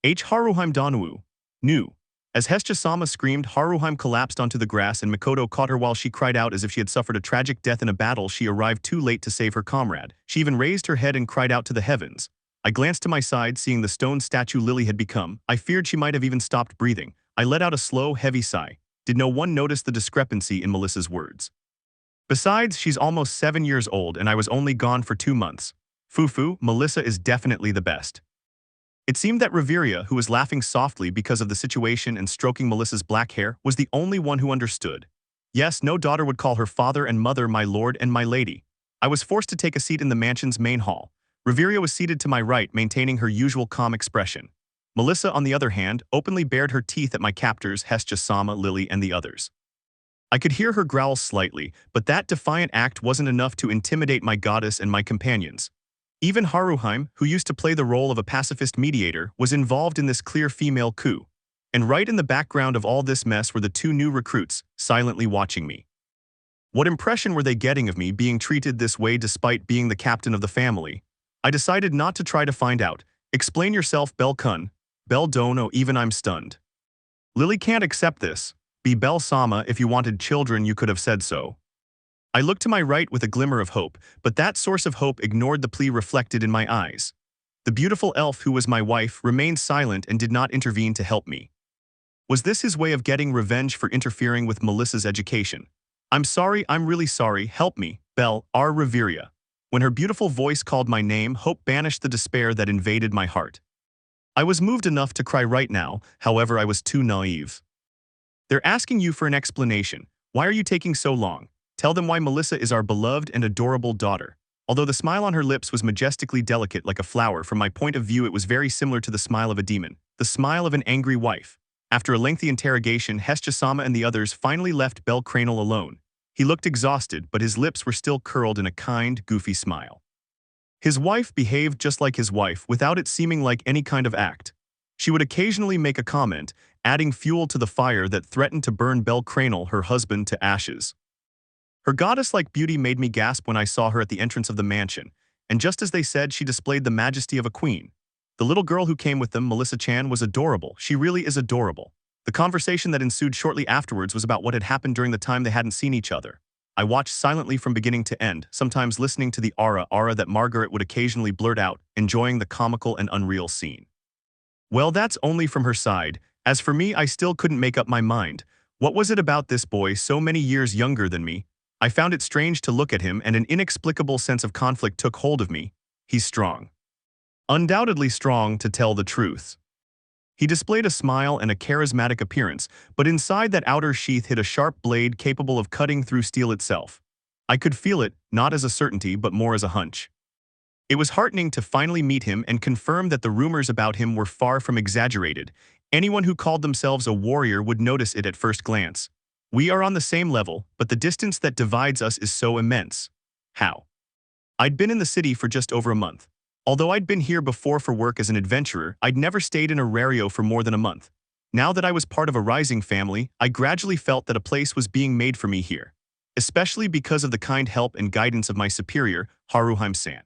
Haruheim Danwu. Nu. As Hestia-sama screamed, Haruheim collapsed onto the grass and Mikoto caught her while she cried out as if she had suffered a tragic death in a battle. She arrived too late to save her comrade. She even raised her head and cried out to the heavens. I glanced to my side, seeing the stone statue Lily had become. I feared she might have even stopped breathing. I let out a slow, heavy sigh. Did no one notice the discrepancy in Melissa's words? Besides, she's almost 7 years old and I was only gone for 2 months. Fufu, Melissa is definitely the best. It seemed that Reveria, who was laughing softly because of the situation and stroking Melissa's black hair, was the only one who understood. Yes, no daughter would call her father and mother my lord and my lady. I was forced to take a seat in the mansion's main hall. Reveria was seated to my right, maintaining her usual calm expression. Melissa, on the other hand, openly bared her teeth at my captors, Hestia-sama, Lily, and the others. I could hear her growl slightly, but that defiant act wasn't enough to intimidate my goddess and my companions. Even Haruheim, who used to play the role of a pacifist mediator, was involved in this clear female coup. And right in the background of all this mess were the 2 new recruits, silently watching me. What impression were they getting of me being treated this way despite being the captain of the family? I decided not to try to find out. Explain yourself, Belle-kun. Belle don't know, even I'm stunned. Lily can't accept this. Be Belle-sama, if you wanted children you could have said so. I looked to my right with a glimmer of hope, but that source of hope ignored the plea reflected in my eyes. The beautiful elf who was my wife remained silent and did not intervene to help me. Was this his way of getting revenge for interfering with Melissa's education? I'm sorry, I'm really sorry, help me, Belle, R. Reveria. When her beautiful voice called my name, hope banished the despair that invaded my heart. I was moved enough to cry right now, however I was too naive. They're asking you for an explanation. Why are you taking so long? Tell them why Melissa is our beloved and adorable daughter. Although the smile on her lips was majestically delicate like a flower, from my point of view it was very similar to the smile of a demon, the smile of an angry wife. After a lengthy interrogation, Hestia-sama and the others finally left bellcranel alone. He looked exhausted, but his lips were still curled in a kind, goofy smile. His wife behaved just like his wife, without it seeming like any kind of act. She would occasionally make a comment, adding fuel to the fire that threatened to burn bellcranel, her husband, to ashes. Her goddess-like beauty made me gasp when I saw her at the entrance of the mansion, and just as they said, she displayed the majesty of a queen. The little girl who came with them, Melissa Chan, was adorable. She really is adorable. The conversation that ensued shortly afterwards was about what had happened during the time they hadn't seen each other. I watched silently from beginning to end, sometimes listening to the aura that Margaret would occasionally blurt out, enjoying the comical and unreal scene. Well, that's only from her side. As for me, I still couldn't make up my mind. What was it about this boy so many years younger than me? I found it strange to look at him, and an inexplicable sense of conflict took hold of me. He's strong. Undoubtedly strong, to tell the truth. He displayed a smile and a charismatic appearance, but inside that outer sheath hid a sharp blade capable of cutting through steel itself. I could feel it, not as a certainty but more as a hunch. It was heartening to finally meet him and confirm that the rumors about him were far from exaggerated. Anyone who called themselves a warrior would notice it at first glance. We are on the same level, but the distance that divides us is so immense. How? I'd been in the city for just over a month. Although I'd been here before for work as an adventurer, I'd never stayed in Aario for more than a month. Now that I was part of a rising family, I gradually felt that a place was being made for me here, especially because of the kind help and guidance of my superior, Haruhime-san.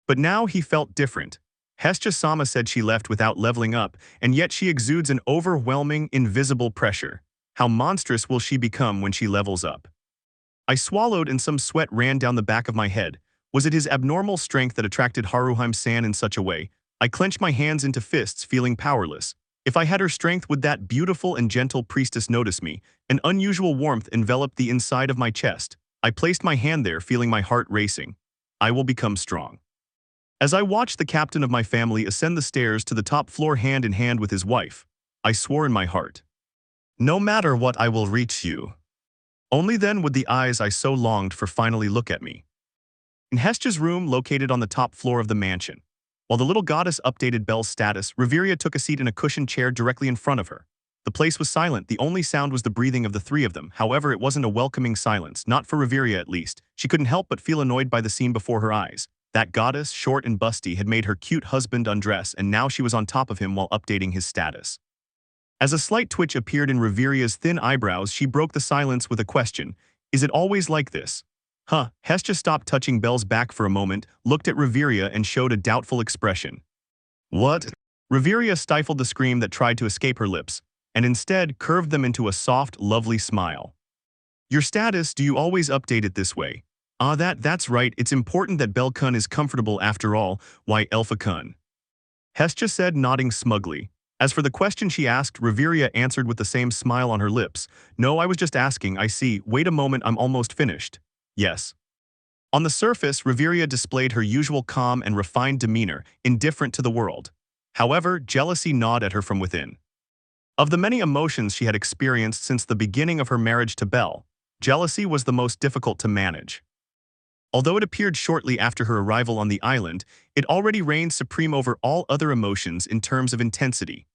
But now he felt different. Hestia-sama said she left without leveling up, and yet she exudes an overwhelming, invisible pressure. How monstrous will she become when she levels up? I swallowed and some sweat ran down the back of my head. Was it his abnormal strength that attracted Haruhime-san in such a way? I clenched my hands into fists, feeling powerless. If I had her strength, would that beautiful and gentle priestess notice me? An unusual warmth enveloped the inside of my chest. I placed my hand there, feeling my heart racing. I will become strong. As I watched the captain of my family ascend the stairs to the top floor hand in hand with his wife, I swore in my heart, no matter what, I will reach you. Only then would the eyes I so longed for finally look at me. In Hestia's room, located on the top floor of the mansion, while the little goddess updated Belle's status, Reveria took a seat in a cushioned chair directly in front of her. The place was silent. The only sound was the breathing of the three of them. However, it wasn't a welcoming silence, not for Reveria at least. She couldn't help but feel annoyed by the scene before her eyes. That goddess, short and busty, had made her cute husband undress, and now she was on top of him while updating his status. As a slight twitch appeared in Reveria's thin eyebrows, she broke the silence with a question. Is it always like this? Hestia stopped touching Belle's back for a moment, looked at Reveria and showed a doubtful expression. What? Reveria stifled the scream that tried to escape her lips, and instead curved them into a soft, lovely smile. Your status, do you always update it this way? That's right, it's important that Belle-kun is comfortable after all. Why, Elfa-kun? Hestia said, nodding smugly. As for the question she asked, Reveria answered with the same smile on her lips. No, I was just asking, I see. Wait a moment, I'm almost finished. Yes. On the surface, Reveria displayed her usual calm and refined demeanor, indifferent to the world. However, jealousy gnawed at her from within. Of the many emotions she had experienced since the beginning of her marriage to Belle, jealousy was the most difficult to manage. Although it appeared shortly after her arrival on the island, it already reigned supreme over all other emotions in terms of intensity.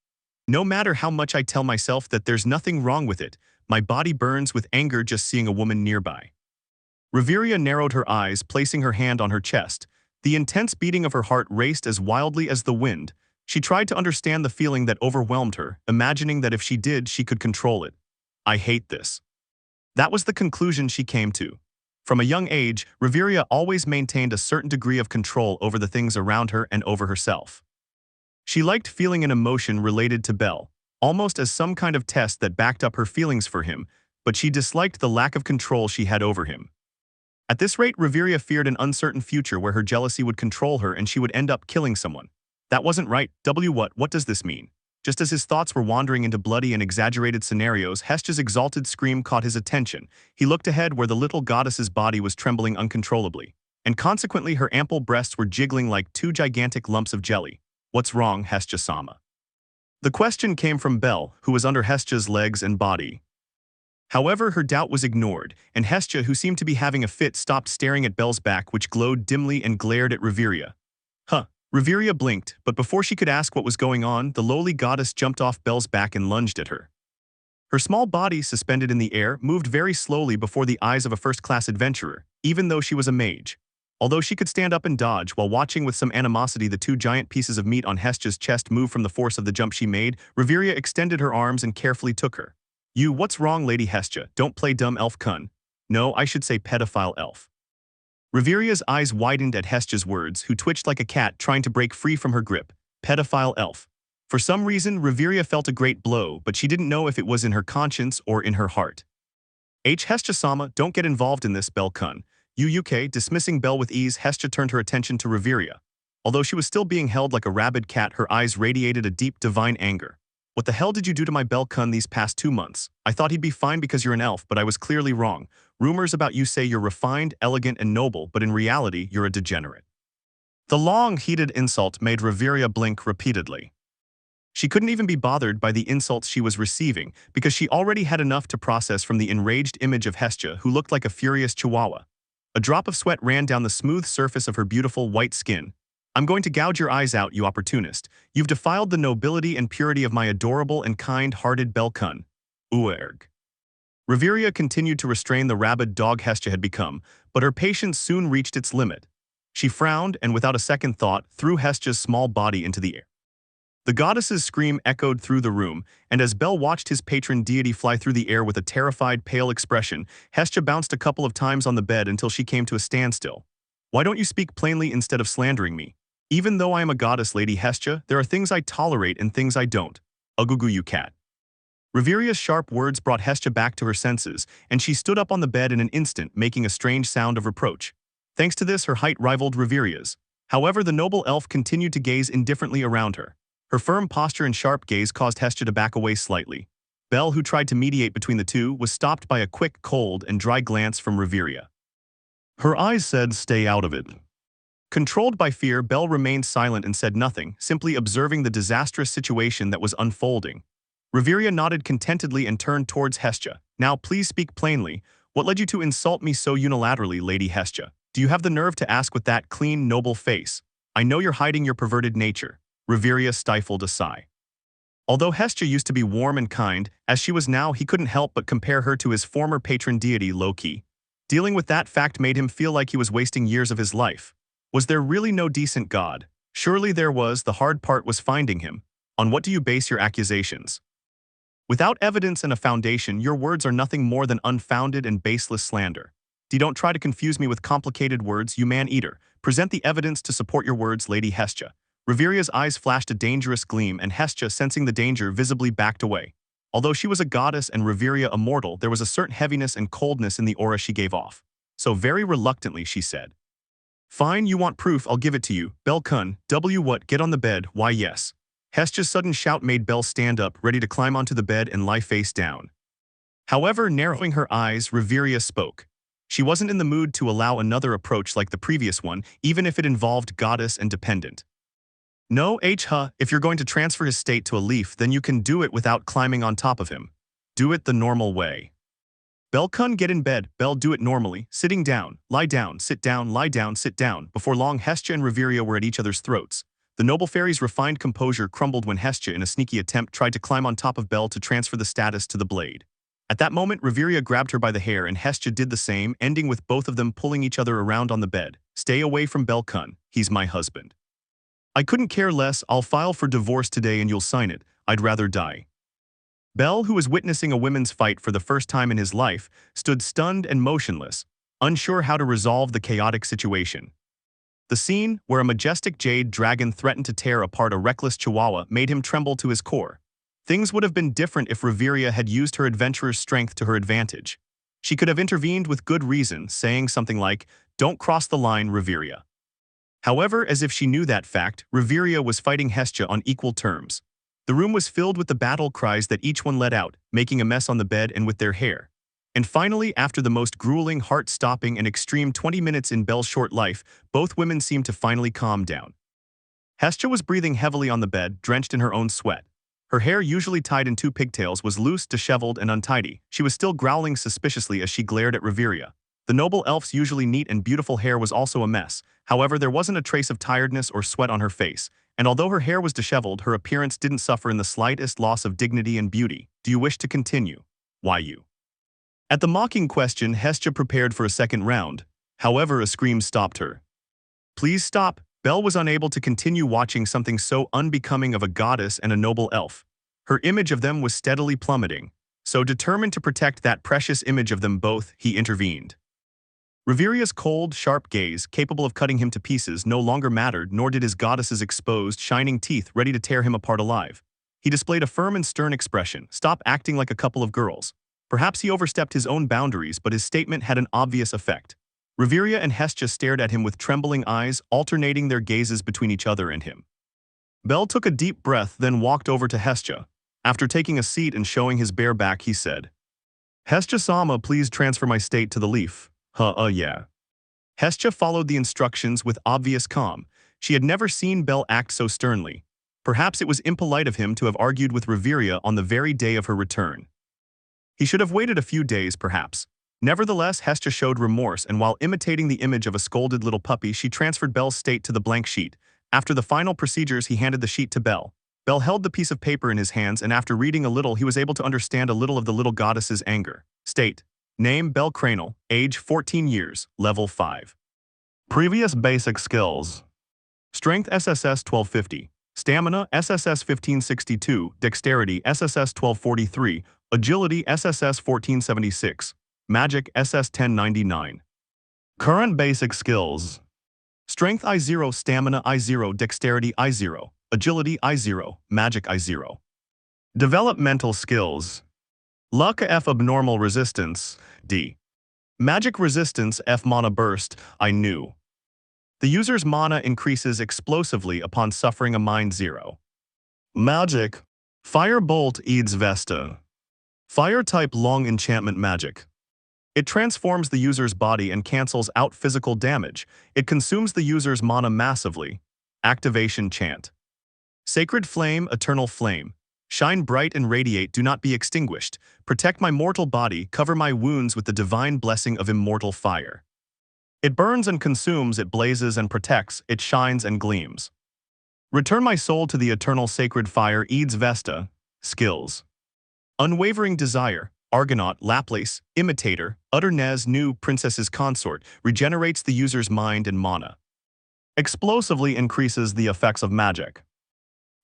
No matter how much I tell myself that there's nothing wrong with it, my body burns with anger just seeing a woman nearby. Reveria narrowed her eyes, placing her hand on her chest. The intense beating of her heart raced as wildly as the wind. She tried to understand the feeling that overwhelmed her, imagining that if she did, she could control it. I hate this. That was the conclusion she came to. From a young age, Reveria always maintained a certain degree of control over the things around her and over herself. She liked feeling an emotion related to Belle, almost as some kind of test that backed up her feelings for him, but she disliked the lack of control she had over him. At this rate, Reveria feared an uncertain future where her jealousy would control her and she would end up killing someone. That wasn't right. What does this mean? Just as his thoughts were wandering into bloody and exaggerated scenarios, Hestia's exalted scream caught his attention. He looked ahead where the little goddess's body was trembling uncontrollably, and consequently her ample breasts were jiggling like two gigantic lumps of jelly. What's wrong, Hestia-sama? The question came from Belle, who was under Hestia's legs and body. However, her doubt was ignored, and Hestia, who seemed to be having a fit, stopped staring at Belle's back, which glowed dimly, and glared at Reveria. Reveria blinked, but before she could ask what was going on, the lowly goddess jumped off Belle's back and lunged at her. Her small body, suspended in the air, moved very slowly before the eyes of a first-class adventurer, even though she was a mage. Although she could stand up and dodge while watching with some animosity the two giant pieces of meat on Hestia's chest move from the force of the jump she made, Reveria extended her arms and carefully took her. What's wrong, Lady Hestia? Don't play dumb, Elf-kun. No, I should say pedophile elf. Reveria's eyes widened at Hestia's words, who twitched like a cat trying to break free from her grip. Pedophile elf. For some reason, Reveria felt a great blow, but she didn't know if it was in her conscience or in her heart. Hestia-sama, don't get involved in this, Belle-kun. UK, dismissing Belle with ease, Hestia turned her attention to Reveria. Although she was still being held like a rabid cat, her eyes radiated a deep, divine anger. What the hell did you do to my Belle-kun these past 2 months? I thought he'd be fine because you're an elf, but I was clearly wrong. Rumors about you say you're refined, elegant, and noble, but in reality, you're a degenerate. The long, heated insult made Reveria blink repeatedly. She couldn't even be bothered by the insults she was receiving because she already had enough to process from the enraged image of Hestia, who looked like a furious chihuahua. A drop of sweat ran down the smooth surface of her beautiful white skin. I'm going to gouge your eyes out, you opportunist. You've defiled the nobility and purity of my adorable and kind-hearted Belle-kun. Uerg. Reveria continued to restrain the rabid dog Hestia had become, but her patience soon reached its limit. She frowned and, without a second thought, threw Hestia's small body into the air. The goddess's scream echoed through the room, and as Belle watched his patron deity fly through the air with a terrified, pale expression, Hestia bounced a couple of times on the bed until she came to a standstill. Why don't you speak plainly instead of slandering me? Even though I am a goddess, Lady Hestia, there are things I tolerate and things I don't. Ugugu, you cat. Reveria's sharp words brought Hestia back to her senses, and she stood up on the bed in an instant, making a strange sound of reproach. Thanks to this, her height rivaled Reveria's. However, the noble elf continued to gaze indifferently around her. Her firm posture and sharp gaze caused Hestia to back away slightly. Belle, who tried to mediate between the two, was stopped by a quick, cold, and dry glance from Reveria. Her eyes said, "Stay out of it." Controlled by fear, Belle remained silent and said nothing, simply observing the disastrous situation that was unfolding. Reveria nodded contentedly and turned towards Hestia. Now, please speak plainly. What led you to insult me so unilaterally, Lady Hestia? Do you have the nerve to ask with that clean, noble face? I know you're hiding your perverted nature. Reveria stifled a sigh. Although Hestia used to be warm and kind, as she was now, he couldn't help but compare her to his former patron deity, Loki. Dealing with that fact made him feel like he was wasting years of his life. Was there really no decent god? Surely there was. The hard part was finding him. On what do you base your accusations? Without evidence and a foundation, your words are nothing more than unfounded and baseless slander. Don't try to confuse me with complicated words, you man-eater. Present the evidence to support your words, Lady Hestia. Reveria's eyes flashed a dangerous gleam, and Hestia, sensing the danger, visibly backed away. Although she was a goddess and Reveria a mortal, there was a certain heaviness and coldness in the aura she gave off. So very reluctantly she said, "Fine, you want proof, I'll give it to you. Belle-kun, what, get on the bed, why yes." Hestia's sudden shout made Belle stand up, ready to climb onto the bed and lie face down. However, narrowing her eyes, Reveria spoke. She wasn't in the mood to allow another approach like the previous one, even if it involved goddess and dependent. No, if you're going to transfer his state to a leaf, then you can do it without climbing on top of him. Do it the normal way. Belle-kun, get in bed. Belle, do it normally, sitting down, lie down, sit down, lie down, sit down. Before long, Hestia and Reveria were at each other's throats. The noble fairy's refined composure crumbled when Hestia, in a sneaky attempt, tried to climb on top of Belle to transfer the status to the blade. At that moment, Reveria grabbed her by the hair and Hestia did the same, ending with both of them pulling each other around on the bed. Stay away from Belle-kun, he's my husband. I couldn't care less, I'll file for divorce today and you'll sign it, I'd rather die. Belle, who was witnessing a women's fight for the first time in his life, stood stunned and motionless, unsure how to resolve the chaotic situation. The scene, where a majestic jade dragon threatened to tear apart a reckless chihuahua, made him tremble to his core. Things would have been different if Reveria had used her adventurer's strength to her advantage. She could have intervened with good reason, saying something like, "Don't cross the line, Reveria." However, as if she knew that fact, Reveria was fighting Hestia on equal terms. The room was filled with the battle cries that each one let out, making a mess on the bed and with their hair. And finally, after the most grueling, heart-stopping, and extreme 20 minutes in Belle's short life, both women seemed to finally calm down. Hestia was breathing heavily on the bed, drenched in her own sweat. Her hair, usually tied in 2 pigtails, was loose, disheveled, and untidy. She was still growling suspiciously as she glared at Reveria. The noble elf's usually neat and beautiful hair was also a mess. However, there wasn't a trace of tiredness or sweat on her face, and although her hair was disheveled, her appearance didn't suffer in the slightest loss of dignity and beauty. Do you wish to continue? Why you? At the mocking question, Hestia prepared for a second round. However, a scream stopped her. Please stop. Belle was unable to continue watching something so unbecoming of a goddess and a noble elf. Her image of them was steadily plummeting. So determined to protect that precious image of them both, he intervened. Reviria's cold, sharp gaze, capable of cutting him to pieces, no longer mattered, nor did his goddess's exposed, shining teeth ready to tear him apart alive. He displayed a firm and stern expression. Stop acting like a couple of girls. Perhaps he overstepped his own boundaries, but his statement had an obvious effect. Reviria and Hestia stared at him with trembling eyes, alternating their gazes between each other and him. Belle took a deep breath, then walked over to Hestia. After taking a seat and showing his bare back, he said, "Hestia-sama, please transfer my state to the leaf." Yeah. Hestia followed the instructions with obvious calm. She had never seen Belle act so sternly. Perhaps it was impolite of him to have argued with Reviria on the very day of her return. He should have waited a few days, perhaps. Nevertheless, Hestia showed remorse, and while imitating the image of a scolded little puppy, she transferred Belle's state to the blank sheet. After the final procedures, he handed the sheet to Belle. Belle held the piece of paper in his hands, and after reading a little, he was able to understand a little of the little goddess's anger. State: name bellcranel, age 14 years, level 5. Previous basic skills: strength SSS 1250, stamina SSS 1562, dexterity SSS 1243, agility SSS 1476, magic SS 1099. Current basic skills: strength I0, stamina I0, dexterity I0, agility I0, magic I0. Developmental skills: luck F, abnormal resistance D, magic resistance F, mana burst I knew. The user's mana increases explosively upon suffering a mind 0. Magic: fire bolt Eads Vesta, fire type long enchantment magic. It transforms the user's body and cancels out physical damage. It consumes the user's mana massively. Activation chant: sacred flame, eternal flame. Shine bright and radiate, do not be extinguished. Protect my mortal body, cover my wounds with the divine blessing of immortal fire. It burns and consumes, it blazes and protects, it shines and gleams. Return my soul to the eternal sacred fire, Eads Vesta. Skills: unwavering desire, Argonaut, Laplace, Imitator, Utternez, new Princess's Consort, regenerates the user's mind and mana. Explosively increases the effects of magic.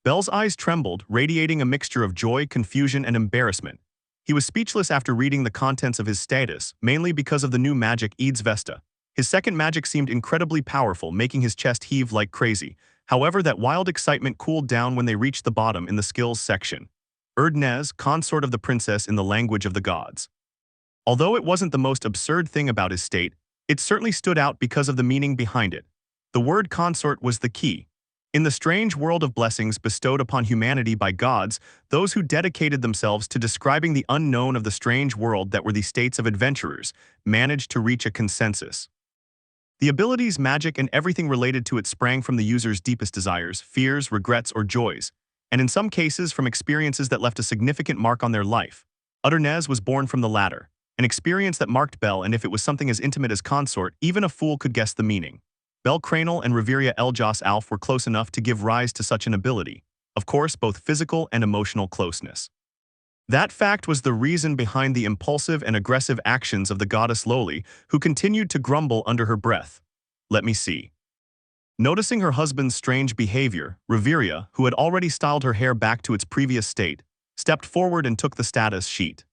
Belle's eyes trembled, radiating a mixture of joy, confusion, and embarrassment. He was speechless after reading the contents of his status, mainly because of the new magic Eads Vesta. His second magic seemed incredibly powerful, making his chest heave like crazy. However, that wild excitement cooled down when they reached the bottom in the skills section. Erdnez, consort of the princess in the language of the gods. Although it wasn't the most absurd thing about his state, it certainly stood out because of the meaning behind it. The word consort was the key. In the strange world of blessings bestowed upon humanity by gods, those who dedicated themselves to describing the unknown of the strange world that were the states of adventurers managed to reach a consensus. The abilities, magic, and everything related to it sprang from the user's deepest desires, fears, regrets, or joys, and in some cases from experiences that left a significant mark on their life. Utternez was born from the latter, an experience that marked Belle, and if it was something as intimate as consort, even a fool could guess the meaning. Bellcranel and Reviria Eljas Alf were close enough to give rise to such an ability, of course both physical and emotional closeness. That fact was the reason behind the impulsive and aggressive actions of the goddess Loli, who continued to grumble under her breath. Let me see. Noticing her husband's strange behavior, Reviria, who had already styled her hair back to its previous state, stepped forward and took the status sheet.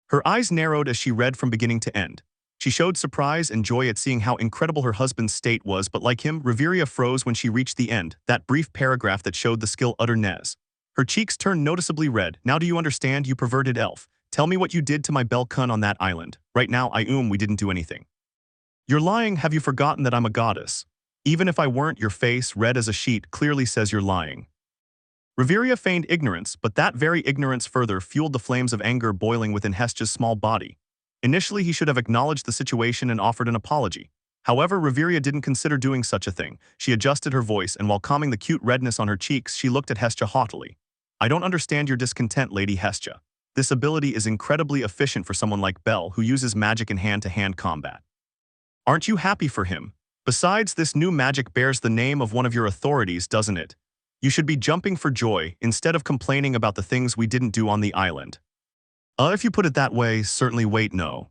Her eyes narrowed as she read from beginning to end. She showed surprise and joy at seeing how incredible her husband's state was, but like him, Reviria froze when she reached the end, that brief paragraph that showed the skill Utternez. Her cheeks turned noticeably red. Now do you understand, you perverted elf? Tell me what you did to my Belle-kun on that island. Right now, we didn't do anything. You're lying. Have you forgotten that I'm a goddess? Even if I weren't, your face, red as a sheet, clearly says you're lying. Reviria feigned ignorance, but that very ignorance further fueled the flames of anger boiling within Hestia's small body. Initially, he should have acknowledged the situation and offered an apology. However, Reviria didn't consider doing such a thing. She adjusted her voice, and while calming the cute redness on her cheeks, she looked at Hestia haughtily. I don't understand your discontent, Lady Hestia. This ability is incredibly efficient for someone like Belle, who uses magic in hand-to-hand combat. Aren't you happy for him? Besides, this new magic bears the name of one of your authorities, doesn't it? You should be jumping for joy, instead of complaining about the things we didn't do on the island. If you put it that way, certainly wait, no.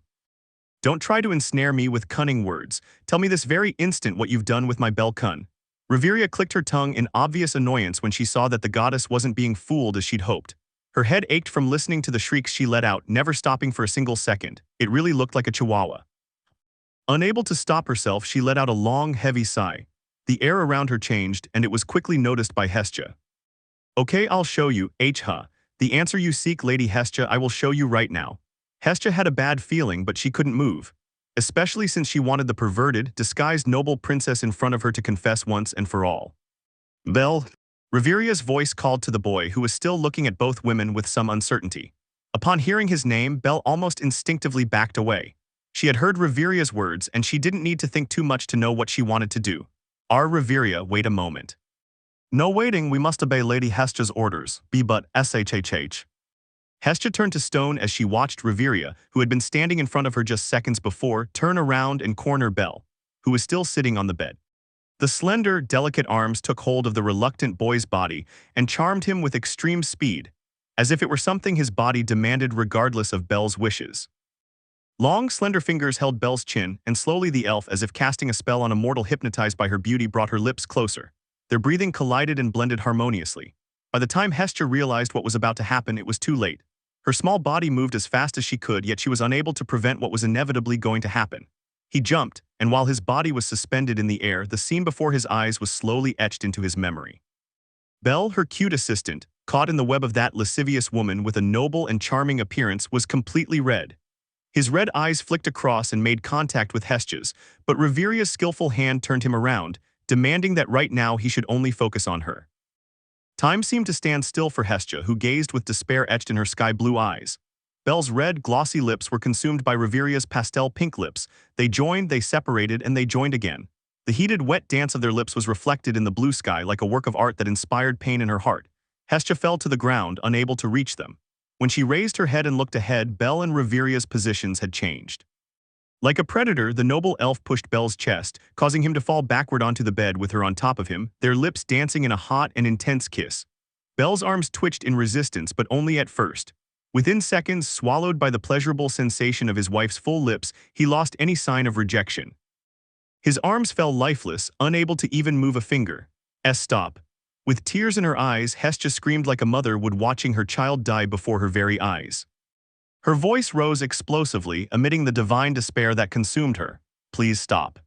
Don't try to ensnare me with cunning words. Tell me this very instant what you've done with my Belle-kun. Reviria clicked her tongue in obvious annoyance when she saw that the goddess wasn't being fooled as she'd hoped. Her head ached from listening to the shrieks she let out, never stopping for a single second. It really looked like a chihuahua. Unable to stop herself, she let out a long, heavy sigh. The air around her changed, and it was quickly noticed by Hestia. "Okay, I'll show you, H-huh. The answer you seek, Lady Hestia, I will show you right now." Hestia had a bad feeling, but she couldn't move. Especially since she wanted the perverted, disguised noble princess in front of her to confess once and for all. "Belle?" Reveria's voice called to the boy, who was still looking at both women with some uncertainty. Upon hearing his name, Belle almost instinctively backed away. She had heard Reveria's words, and she didn't need to think too much to know what she wanted to do. Reveria, wait a moment." "No waiting, we must obey Lady Hestia's orders. Be but shhh." Hestia turned to stone as she watched Reveria, who had been standing in front of her just seconds before, turn around and corner Belle, who was still sitting on the bed. The slender, delicate arms took hold of the reluctant boy's body and charmed him with extreme speed, as if it were something his body demanded regardless of Belle's wishes. Long, slender fingers held Belle's chin, and slowly the elf, as if casting a spell on a mortal hypnotized by her beauty, brought her lips closer. Their breathing collided and blended harmoniously. By the time Hestia realized what was about to happen, it was too late. Her small body moved as fast as she could, yet she was unable to prevent what was inevitably going to happen. He jumped, and while his body was suspended in the air, the scene before his eyes was slowly etched into his memory. Belle, her cute assistant, caught in the web of that lascivious woman with a noble and charming appearance, was completely red. His red eyes flicked across and made contact with Hestia's, but Reveria's skillful hand turned him around, demanding that right now he should only focus on her. Time seemed to stand still for Hestia, who gazed with despair etched in her sky-blue eyes. Belle's red, glossy lips were consumed by Reveria's pastel-pink lips. They joined, they separated, and they joined again. The heated, wet dance of their lips was reflected in the blue sky like a work of art that inspired pain in her heart. Hestia fell to the ground, unable to reach them. When she raised her head and looked ahead, Belle and Reveria's positions had changed. Like a predator, the noble elf pushed Belle's chest, causing him to fall backward onto the bed with her on top of him, their lips dancing in a hot and intense kiss. Belle's arms twitched in resistance, but only at first. Within seconds, swallowed by the pleasurable sensation of his wife's full lips, he lost any sign of rejection. His arms fell lifeless, unable to even move a finger. Stop. With tears in her eyes, Hestia screamed like a mother would watching her child die before her very eyes. Her voice rose explosively, emitting the divine despair that consumed her. "Please stop."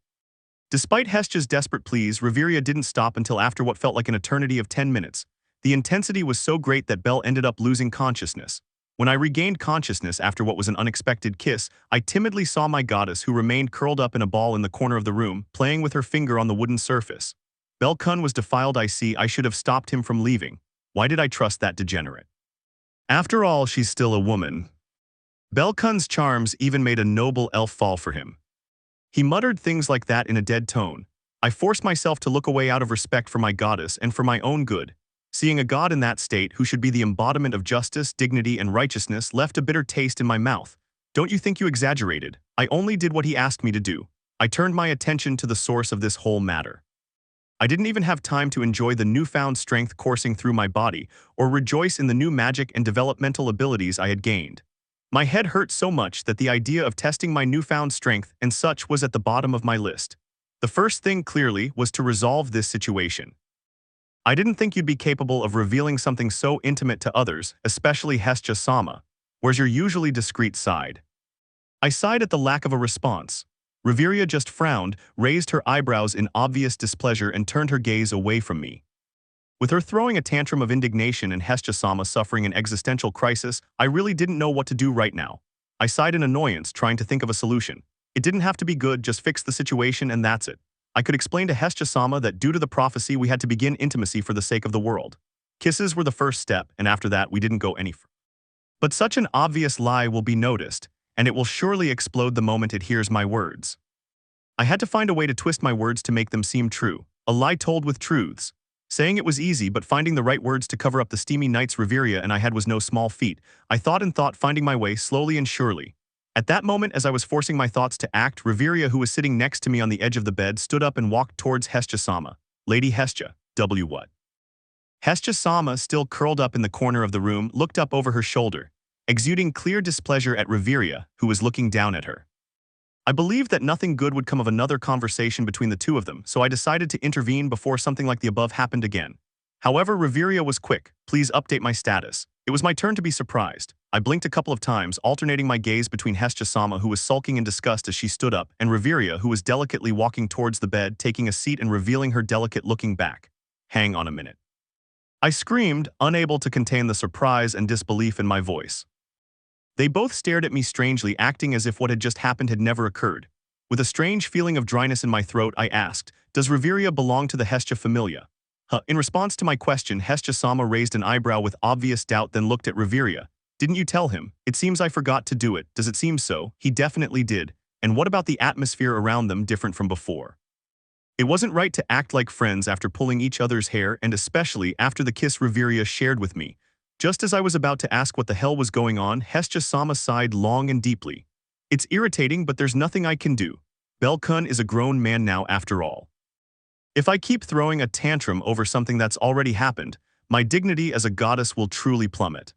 Despite Hestia's desperate pleas, Reveria didn't stop until after what felt like an eternity of 10 minutes. The intensity was so great that Belle ended up losing consciousness. When I regained consciousness after what was an unexpected kiss, I timidly saw my goddess, who remained curled up in a ball in the corner of the room, playing with her finger on the wooden surface. Belle was defiled. I should have stopped him from leaving. Why did I trust that degenerate? After all, she's still a woman. Belle's charms even made a noble elf fall for him. He muttered things like that in a dead tone. I forced myself to look away out of respect for my goddess and for my own good. Seeing a god in that state, who should be the embodiment of justice, dignity, and righteousness, left a bitter taste in my mouth. Don't you think you exaggerated? I only did what he asked me to do. I turned my attention to the source of this whole matter. I didn't even have time to enjoy the newfound strength coursing through my body, or rejoice in the new magic and developmental abilities I had gained. My head hurt so much that the idea of testing my newfound strength and such was at the bottom of my list. The first thing, clearly, was to resolve this situation. I didn't think you'd be capable of revealing something so intimate to others, especially Hestia-sama. Where's your usually discreet side? I sighed at the lack of a response. Reveria just frowned, raised her eyebrows in obvious displeasure, and turned her gaze away from me. With her throwing a tantrum of indignation and Hestia-sama suffering an existential crisis, I really didn't know what to do right now. I sighed in annoyance, trying to think of a solution. It didn't have to be good, just fix the situation and that's it. I could explain to Hestia-sama that due to the prophecy we had to begin intimacy for the sake of the world. Kisses were the first step, and after that we didn't go any further. But such an obvious lie will be noticed, and it will surely explode the moment it hears my words. I had to find a way to twist my words to make them seem true, a lie told with truths. Saying it was easy, but finding the right words to cover up the steamy nights Reveria and I had was no small feat. I thought and thought, finding my way slowly and surely. At that moment, as I was forcing my thoughts to act, Reveria, who was sitting next to me on the edge of the bed, stood up and walked towards Hestia-sama. Lady Hestia, what? Hestia-sama, still curled up in the corner of the room, looked up over her shoulder, exuding clear displeasure at Reveria, who was looking down at her. I believed that nothing good would come of another conversation between the two of them, so I decided to intervene before something like the above happened again. However, Reveria was quick. Please update my status. It was my turn to be surprised. I blinked a couple of times, alternating my gaze between Hestia-sama, who was sulking in disgust as she stood up, and Reveria, who was delicately walking towards the bed, taking a seat and revealing her delicate looking back. Hang on a minute. I screamed, unable to contain the surprise and disbelief in my voice. They both stared at me strangely, acting as if what had just happened had never occurred. With a strange feeling of dryness in my throat, I asked, "Does Reveria belong to the Hestia familia?" In response to my question, Hestia-sama raised an eyebrow with obvious doubt, then looked at Reveria. "Didn't you tell him? It seems I forgot to do it. Does it seem so?" "He definitely did. And what about the atmosphere around them different from before?" It wasn't right to act like friends after pulling each other's hair, and especially after the kiss Reveria shared with me. Just as I was about to ask what the hell was going on, Hestia-sama sighed long and deeply. "It's irritating, but there's nothing I can do. Belle-kun is a grown man now after all. If I keep throwing a tantrum over something that's already happened, my dignity as a goddess will truly plummet."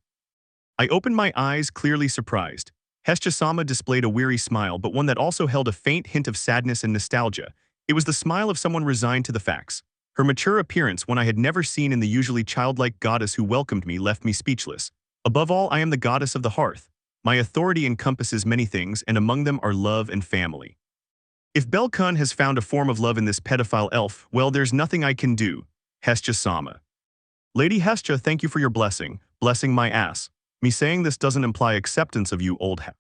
I opened my eyes, clearly surprised. Hestia-sama displayed a weary smile, but one that also held a faint hint of sadness and nostalgia. It was the smile of someone resigned to the facts. Her mature appearance, one I had never seen in the usually childlike goddess who welcomed me, left me speechless. "Above all, I am the goddess of the hearth. My authority encompasses many things, and among them are love and family. If Belle-kun has found a form of love in this pedophile elf, well, there's nothing I can do." Hestia-sama. "Lady Hestia, thank you for your blessing." "Blessing my ass. Me saying this doesn't imply acceptance of you, old ha.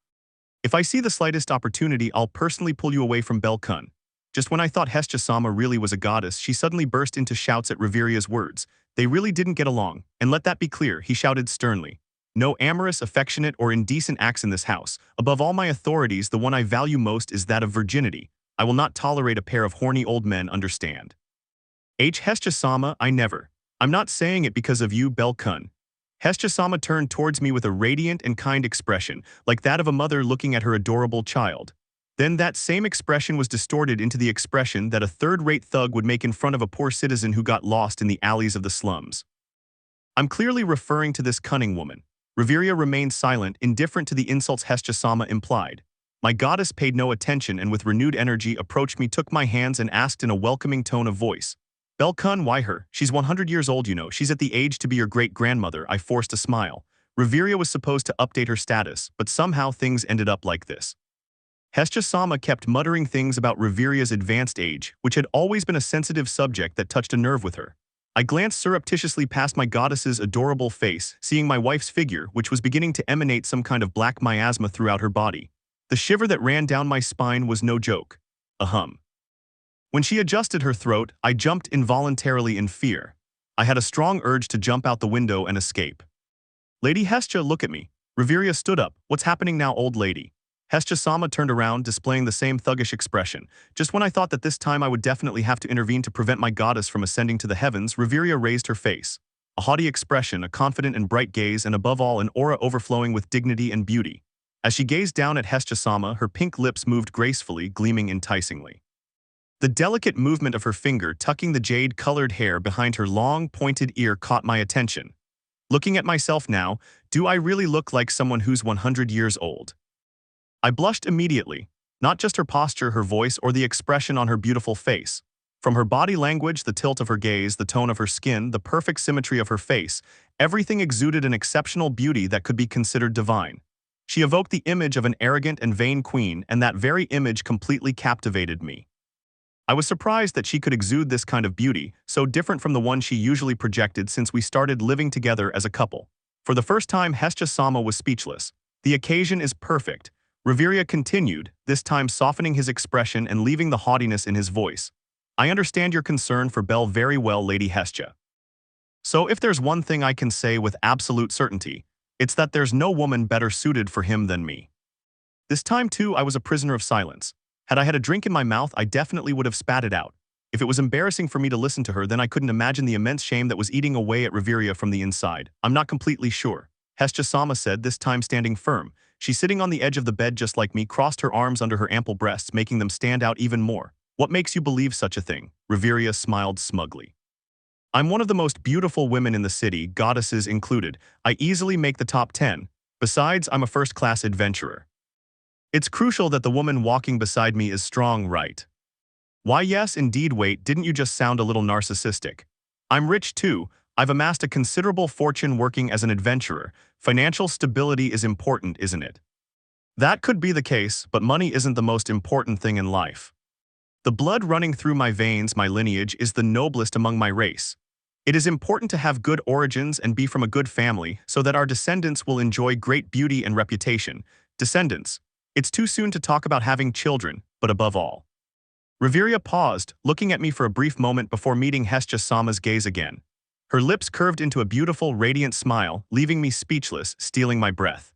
If I see the slightest opportunity, I'll personally pull you away from Belle-kun." Just when I thought Hestia-sama really was a goddess, she suddenly burst into shouts at Reveria's words. They really didn't get along, and let that be clear, he shouted sternly. "No amorous, affectionate, or indecent acts in this house. Above all my authorities, the one I value most is that of virginity. I will not tolerate a pair of horny old men, understand?" Hestia-sama, I never. I'm not saying it because of you, Belle-kun." Hestia-sama turned towards me with a radiant and kind expression, like that of a mother looking at her adorable child. Then that same expression was distorted into the expression that a third-rate thug would make in front of a poor citizen who got lost in the alleys of the slums. I'm clearly referring to this cunning woman. Reveria remained silent, indifferent to the insults Hestia-sama implied. My goddess paid no attention and with renewed energy approached me, took my hands and asked in a welcoming tone of voice, "Belle-kun, why her? She's 100 years old, you know. She's at the age to be your great-grandmother." I forced a smile. Reveria was supposed to update her status, but somehow things ended up like this. Hestia-sama kept muttering things about Reveria's advanced age, which had always been a sensitive subject that touched a nerve with her. I glanced surreptitiously past my goddess's adorable face, seeing my wife's figure, which was beginning to emanate some kind of black miasma throughout her body. The shiver that ran down my spine was no joke. Ahem. When she adjusted her throat, I jumped involuntarily in fear. I had a strong urge to jump out the window and escape. "Lady Hestia, look at me." Reveria stood up. "What's happening now, old lady?" Hestia-sama turned around, displaying the same thuggish expression. Just when I thought that this time I would definitely have to intervene to prevent my goddess from ascending to the heavens, Reveria raised her face. A haughty expression, a confident and bright gaze, and above all an aura overflowing with dignity and beauty. As she gazed down at Hestia-sama, her pink lips moved gracefully, gleaming enticingly. The delicate movement of her finger tucking the jade-colored hair behind her long, pointed ear caught my attention. Looking at myself now, do I really look like someone who's 100 years old? I blushed immediately. Not just her posture, her voice, or the expression on her beautiful face. From her body language, the tilt of her gaze, the tone of her skin, the perfect symmetry of her face, everything exuded an exceptional beauty that could be considered divine. She evoked the image of an arrogant and vain queen, and that very image completely captivated me. I was surprised that she could exude this kind of beauty, so different from the one she usually projected since we started living together as a couple. For the first time, Hestia-sama was speechless. "The occasion is perfect," Reveria continued, this time softening his expression and leaving the haughtiness in his voice. "I understand your concern for Belle very well, Lady Hestia. So if there's one thing I can say with absolute certainty, it's that there's no woman better suited for him than me." This time, too, I was a prisoner of silence. Had I had a drink in my mouth, I definitely would have spat it out. If it was embarrassing for me to listen to her, then I couldn't imagine the immense shame that was eating away at Reveria from the inside. "I'm not completely sure," Hestia-sama said, this time standing firm. She's sitting on the edge of the bed just like me, crossed her arms under her ample breasts, making them stand out even more. "What makes you believe such a thing?" Reveria smiled smugly. "I'm one of the most beautiful women in the city, goddesses included. I easily make the top 10. Besides, I'm a first-class adventurer. It's crucial that the woman walking beside me is strong, right?" "Why yes, indeed. Wait, didn't you just sound a little narcissistic?" "I'm rich too. I've amassed a considerable fortune working as an adventurer. Financial stability is important, isn't it? That could be the case, but money isn't the most important thing in life. The blood running through my veins, my lineage, is the noblest among my race. It is important to have good origins and be from a good family so that our descendants will enjoy great beauty and reputation. Descendants. It's too soon to talk about having children, but above all. Reveria paused, looking at me for a brief moment before meeting Hestia-sama's gaze again. Her lips curved into a beautiful, radiant smile, leaving me speechless, stealing my breath.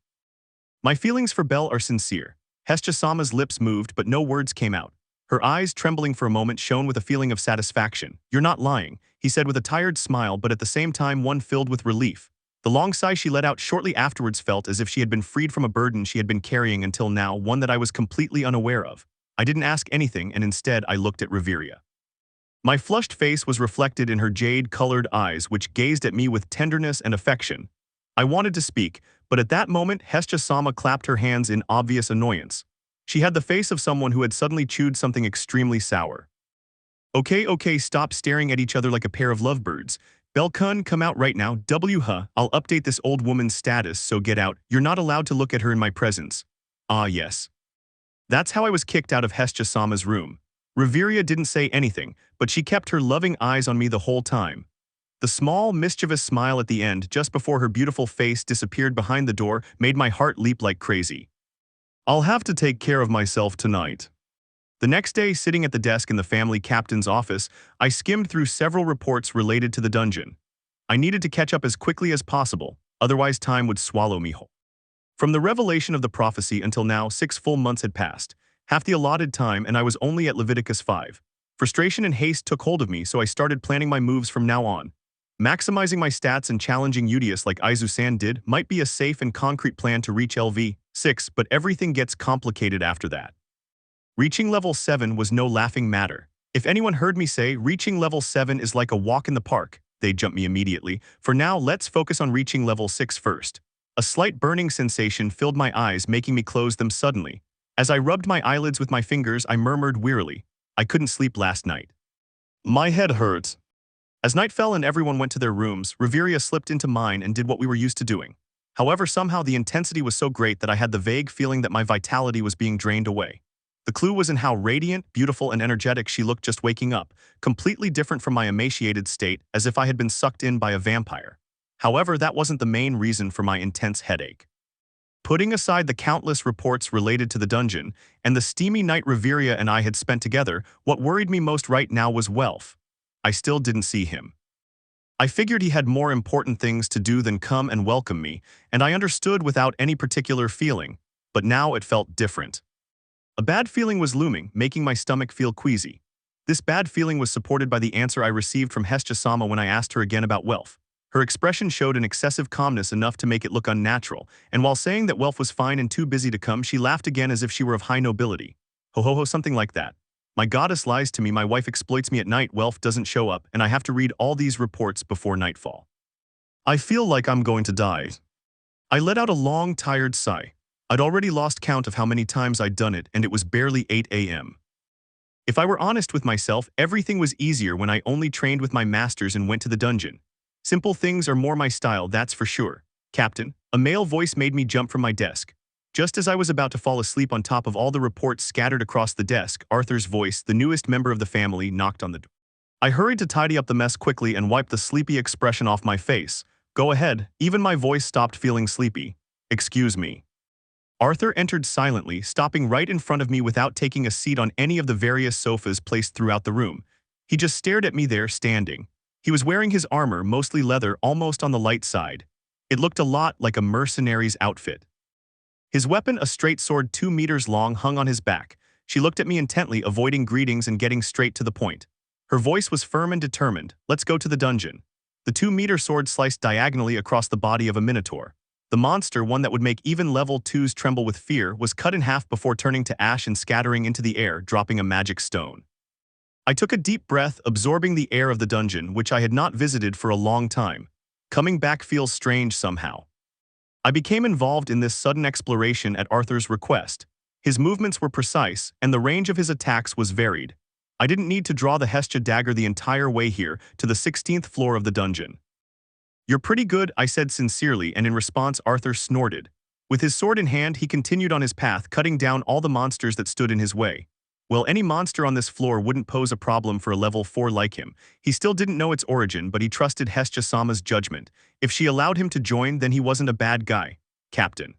My feelings for Belle are sincere. Hestia-sama's lips moved, but no words came out. Her eyes, trembling for a moment, shone with a feeling of satisfaction. "You're not lying," he said with a tired smile, but at the same time one filled with relief. The long sigh she let out shortly afterwards felt as if she had been freed from a burden she had been carrying until now, one that I was completely unaware of. I didn't ask anything, and instead I looked at Reveria. My flushed face was reflected in her jade-colored eyes, which gazed at me with tenderness and affection. I wanted to speak, but at that moment Hestia-sama clapped her hands in obvious annoyance. She had the face of someone who had suddenly chewed something extremely sour. Okay, stop staring at each other like a pair of lovebirds. Belle-kun, come out right now. I'll update this old woman's status, so get out. You're not allowed to look at her in my presence. Ah, yes. That's how I was kicked out of Hestia-sama's room. Reveria didn't say anything, but she kept her loving eyes on me the whole time. The small, mischievous smile at the end, just before her beautiful face disappeared behind the door, made my heart leap like crazy. I'll have to take care of myself tonight. The next day, sitting at the desk in the family captain's office, I skimmed through several reports related to the dungeon. I needed to catch up as quickly as possible, otherwise time would swallow me whole. From the revelation of the prophecy until now, 6 full months had passed, half the allotted time, and I was only at Leviticus 5. Frustration and haste took hold of me, so I started planning my moves from now on. Maximizing my stats and challenging Udius like Aizu-san did might be a safe and concrete plan to reach LV6, but everything gets complicated after that. Reaching level 7 was no laughing matter. If anyone heard me say reaching level 7 is like a walk in the park, they'd jump me immediately. For now, let's focus on reaching level 6 first. A slight burning sensation filled my eyes, making me close them suddenly. As I rubbed my eyelids with my fingers, I murmured wearily, "I couldn't sleep last night. My head hurts." As night fell and everyone went to their rooms, Reveria slipped into mine and did what we were used to doing. However, somehow the intensity was so great that I had the vague feeling that my vitality was being drained away. The clue was in how radiant, beautiful, and energetic she looked just waking up, completely different from my emaciated state, as if I had been sucked in by a vampire. However, that wasn't the main reason for my intense headache. Putting aside the countless reports related to the dungeon and the steamy night Reveria and I had spent together, what worried me most right now was Welf. I still didn't see him. I figured he had more important things to do than come and welcome me, and I understood without any particular feeling, but now it felt different. A bad feeling was looming, making my stomach feel queasy. This bad feeling was supported by the answer I received from Hestia-sama when I asked her again about Welf. Her expression showed an excessive calmness enough to make it look unnatural, and while saying that Welf was fine and too busy to come, she laughed again as if she were of high nobility. Ho, something like that. My goddess lies to me, my wife exploits me at night, Welf doesn't show up, and I have to read all these reports before nightfall. I feel like I'm going to die. I let out a long, tired sigh. I'd already lost count of how many times I'd done it, and it was barely 8 a.m. If I were honest with myself, everything was easier when I only trained with my masters and went to the dungeon. Simple things are more my style, that's for sure. Captain, a male voice made me jump from my desk. Just as I was about to fall asleep on top of all the reports scattered across the desk, Arthur's voice, the newest member of the family, knocked on the door. I hurried to tidy up the mess quickly and wipe the sleepy expression off my face. Go ahead, even my voice stopped feeling sleepy. Excuse me. Arthur entered silently, stopping right in front of me without taking a seat on any of the various sofas placed throughout the room. He just stared at me there, standing. He was wearing his armor, mostly leather, almost on the light side. It looked a lot like a mercenary's outfit. His weapon, a straight sword 2 meters long, hung on his back. She looked at me intently, avoiding greetings and getting straight to the point. Her voice was firm and determined. Let's go to the dungeon. The 2-meter sword sliced diagonally across the body of a minotaur. The monster, one that would make even level 2s tremble with fear, was cut in half before turning to ash and scattering into the air, dropping a magic stone. I took a deep breath, absorbing the air of the dungeon, which I had not visited for a long time. Coming back feels strange somehow. I became involved in this sudden exploration at Arthur's request. His movements were precise, and the range of his attacks was varied. I didn't need to draw the Hestia dagger the entire way here, to the 16th floor of the dungeon. "You're pretty good," I said sincerely, and in response Arthur snorted. With his sword in hand, he continued on his path, cutting down all the monsters that stood in his way. Well, any monster on this floor wouldn't pose a problem for a level 4 like him. He still didn't know its origin, but he trusted Hestia-sama's judgment. If she allowed him to join, then he wasn't a bad guy. Captain.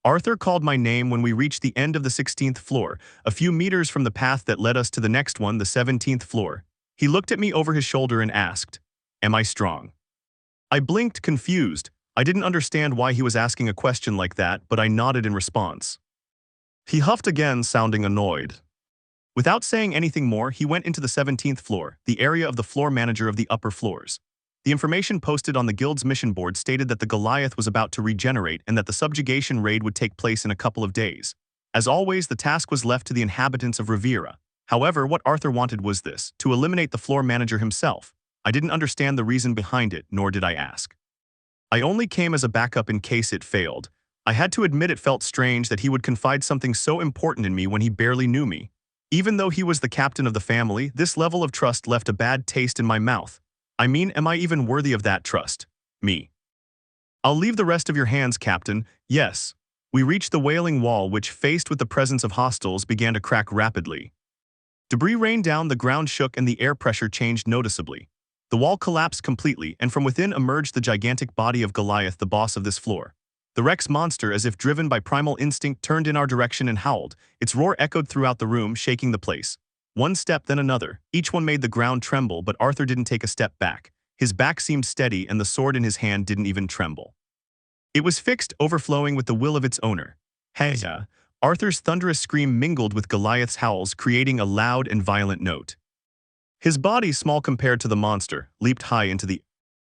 Arthur called my name when we reached the end of the 16th floor, a few meters from the path that led us to the next one, the 17th floor. He looked at me over his shoulder and asked, "Am I strong?" I blinked, confused. I didn't understand why he was asking a question like that, but I nodded in response. He huffed again, sounding annoyed. Without saying anything more, he went into the 17th floor, the area of the floor manager of the upper floors. The information posted on the guild's mission board stated that the Goliath was about to regenerate and that the subjugation raid would take place in a couple of days. As always, the task was left to the inhabitants of Riviera. However, what Arthur wanted was this, to eliminate the floor manager himself. I didn't understand the reason behind it, nor did I ask. I only came as a backup in case it failed. I had to admit it felt strange that he would confide something so important in me when he barely knew me. Even though he was the captain of the family, this level of trust left a bad taste in my mouth. I mean, am I even worthy of that trust? Me. "I'll leave the rest of your hands, Captain." Yes. We reached the Wailing Wall, which, faced with the presence of hostiles, began to crack rapidly. Debris rained down, the ground shook, and the air pressure changed noticeably. The wall collapsed completely, and from within emerged the gigantic body of Goliath, the boss of this floor. The Rex monster, as if driven by primal instinct, turned in our direction and howled. Its roar echoed throughout the room, shaking the place. One step, then another. Each one made the ground tremble, but Arthur didn't take a step back. His back seemed steady, and the sword in his hand didn't even tremble. It was fixed, overflowing with the will of its owner. Heya! Arthur's thunderous scream mingled with Goliath's howls, creating a loud and violent note. His body, small compared to the monster, leaped high into the...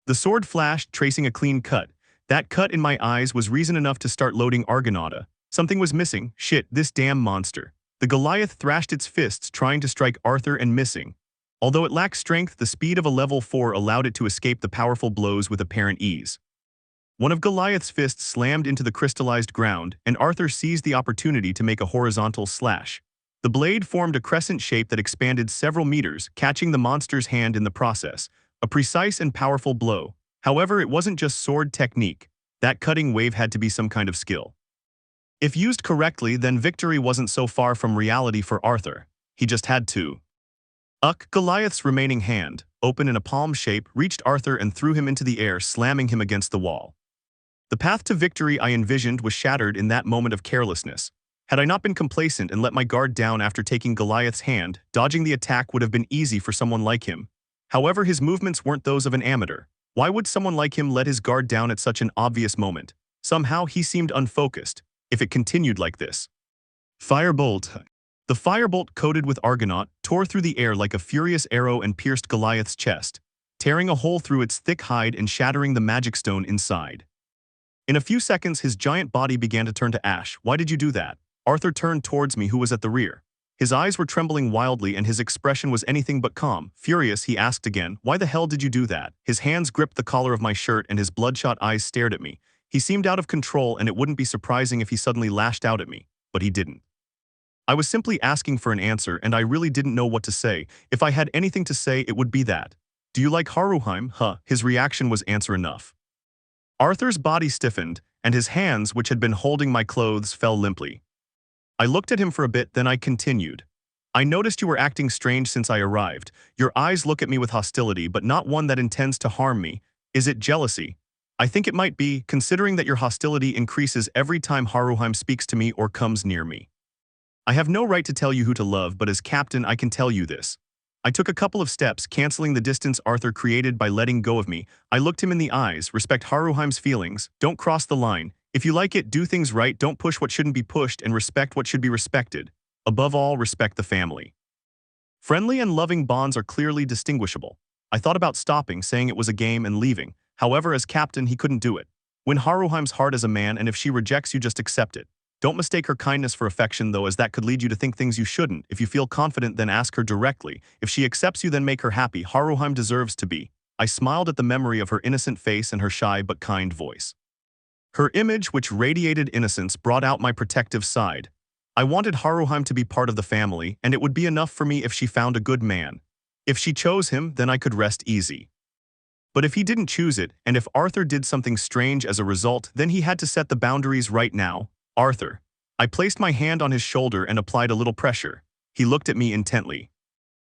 The sword flashed, tracing a clean cut. That cut in my eyes was reason enough to start loading Argonauta. Something was missing. Shit, this damn monster. The Goliath thrashed its fists, trying to strike Arthur and missing. Although it lacked strength, the speed of a level 4 allowed it to escape the powerful blows with apparent ease. One of Goliath's fists slammed into the crystallized ground, and Arthur seized the opportunity to make a horizontal slash. The blade formed a crescent shape that expanded several meters, catching the monster's hand in the process. A precise and powerful blow. However, it wasn't just sword technique. That cutting wave had to be some kind of skill. If used correctly, then victory wasn't so far from reality for Arthur. He just had to. Goliath's remaining hand, open in a palm shape, reached Arthur and threw him into the air, slamming him against the wall. The path to victory I envisioned was shattered in that moment of carelessness. Had I not been complacent and let my guard down after taking Goliath's hand, dodging the attack would have been easy for someone like him. However, his movements weren't those of an amateur. Why would someone like him let his guard down at such an obvious moment? Somehow he seemed unfocused, if it continued like this. Firebolt. The firebolt, coated with Argonaut, tore through the air like a furious arrow and pierced Goliath's chest, tearing a hole through its thick hide and shattering the magic stone inside. In a few seconds, his giant body began to turn to ash. Why did you do that? Arthur turned towards me, who was at the rear. His eyes were trembling wildly and his expression was anything but calm. Furious, he asked again, "Why the hell did you do that?" His hands gripped the collar of my shirt and his bloodshot eyes stared at me. He seemed out of control, and it wouldn't be surprising if he suddenly lashed out at me, but he didn't. I was simply asking for an answer, and I really didn't know what to say. If I had anything to say, it would be that. "Do you like Haruheim?" His reaction was answer enough. Arthur's body stiffened, and his hands, which had been holding my clothes, fell limply. I looked at him for a bit, then I continued. "I noticed you were acting strange since I arrived. Your eyes look at me with hostility, but not one that intends to harm me. Is it jealousy? I think it might be, considering that your hostility increases every time Haruheim speaks to me or comes near me. I have no right to tell you who to love, but as captain I can tell you this." I took a couple of steps, canceling the distance Arthur created by letting go of me. I looked him in the eyes. "Respect Haruheim's feelings. Don't cross the line. If you like it, do things right, don't push what shouldn't be pushed, and respect what should be respected. Above all, respect the family." Friendly and loving bonds are clearly distinguishable. I thought about stopping, saying it was a game, and leaving. However, as captain, he couldn't do it. Win Haruheim's heart as a man, and if she rejects you, just accept it. Don't mistake her kindness for affection, though, as that could lead you to think things you shouldn't. If you feel confident, then ask her directly. If she accepts you, then make her happy. Haruheim deserves to be. I smiled at the memory of her innocent face and her shy but kind voice. Her image, which radiated innocence, brought out my protective side. I wanted Haruheim to be part of the family, and it would be enough for me if she found a good man. If she chose him, then I could rest easy. But if he didn't choose it, and if Arthur did something strange as a result, then he had to set the boundaries right now. Arthur. I placed my hand on his shoulder and applied a little pressure. He looked at me intently.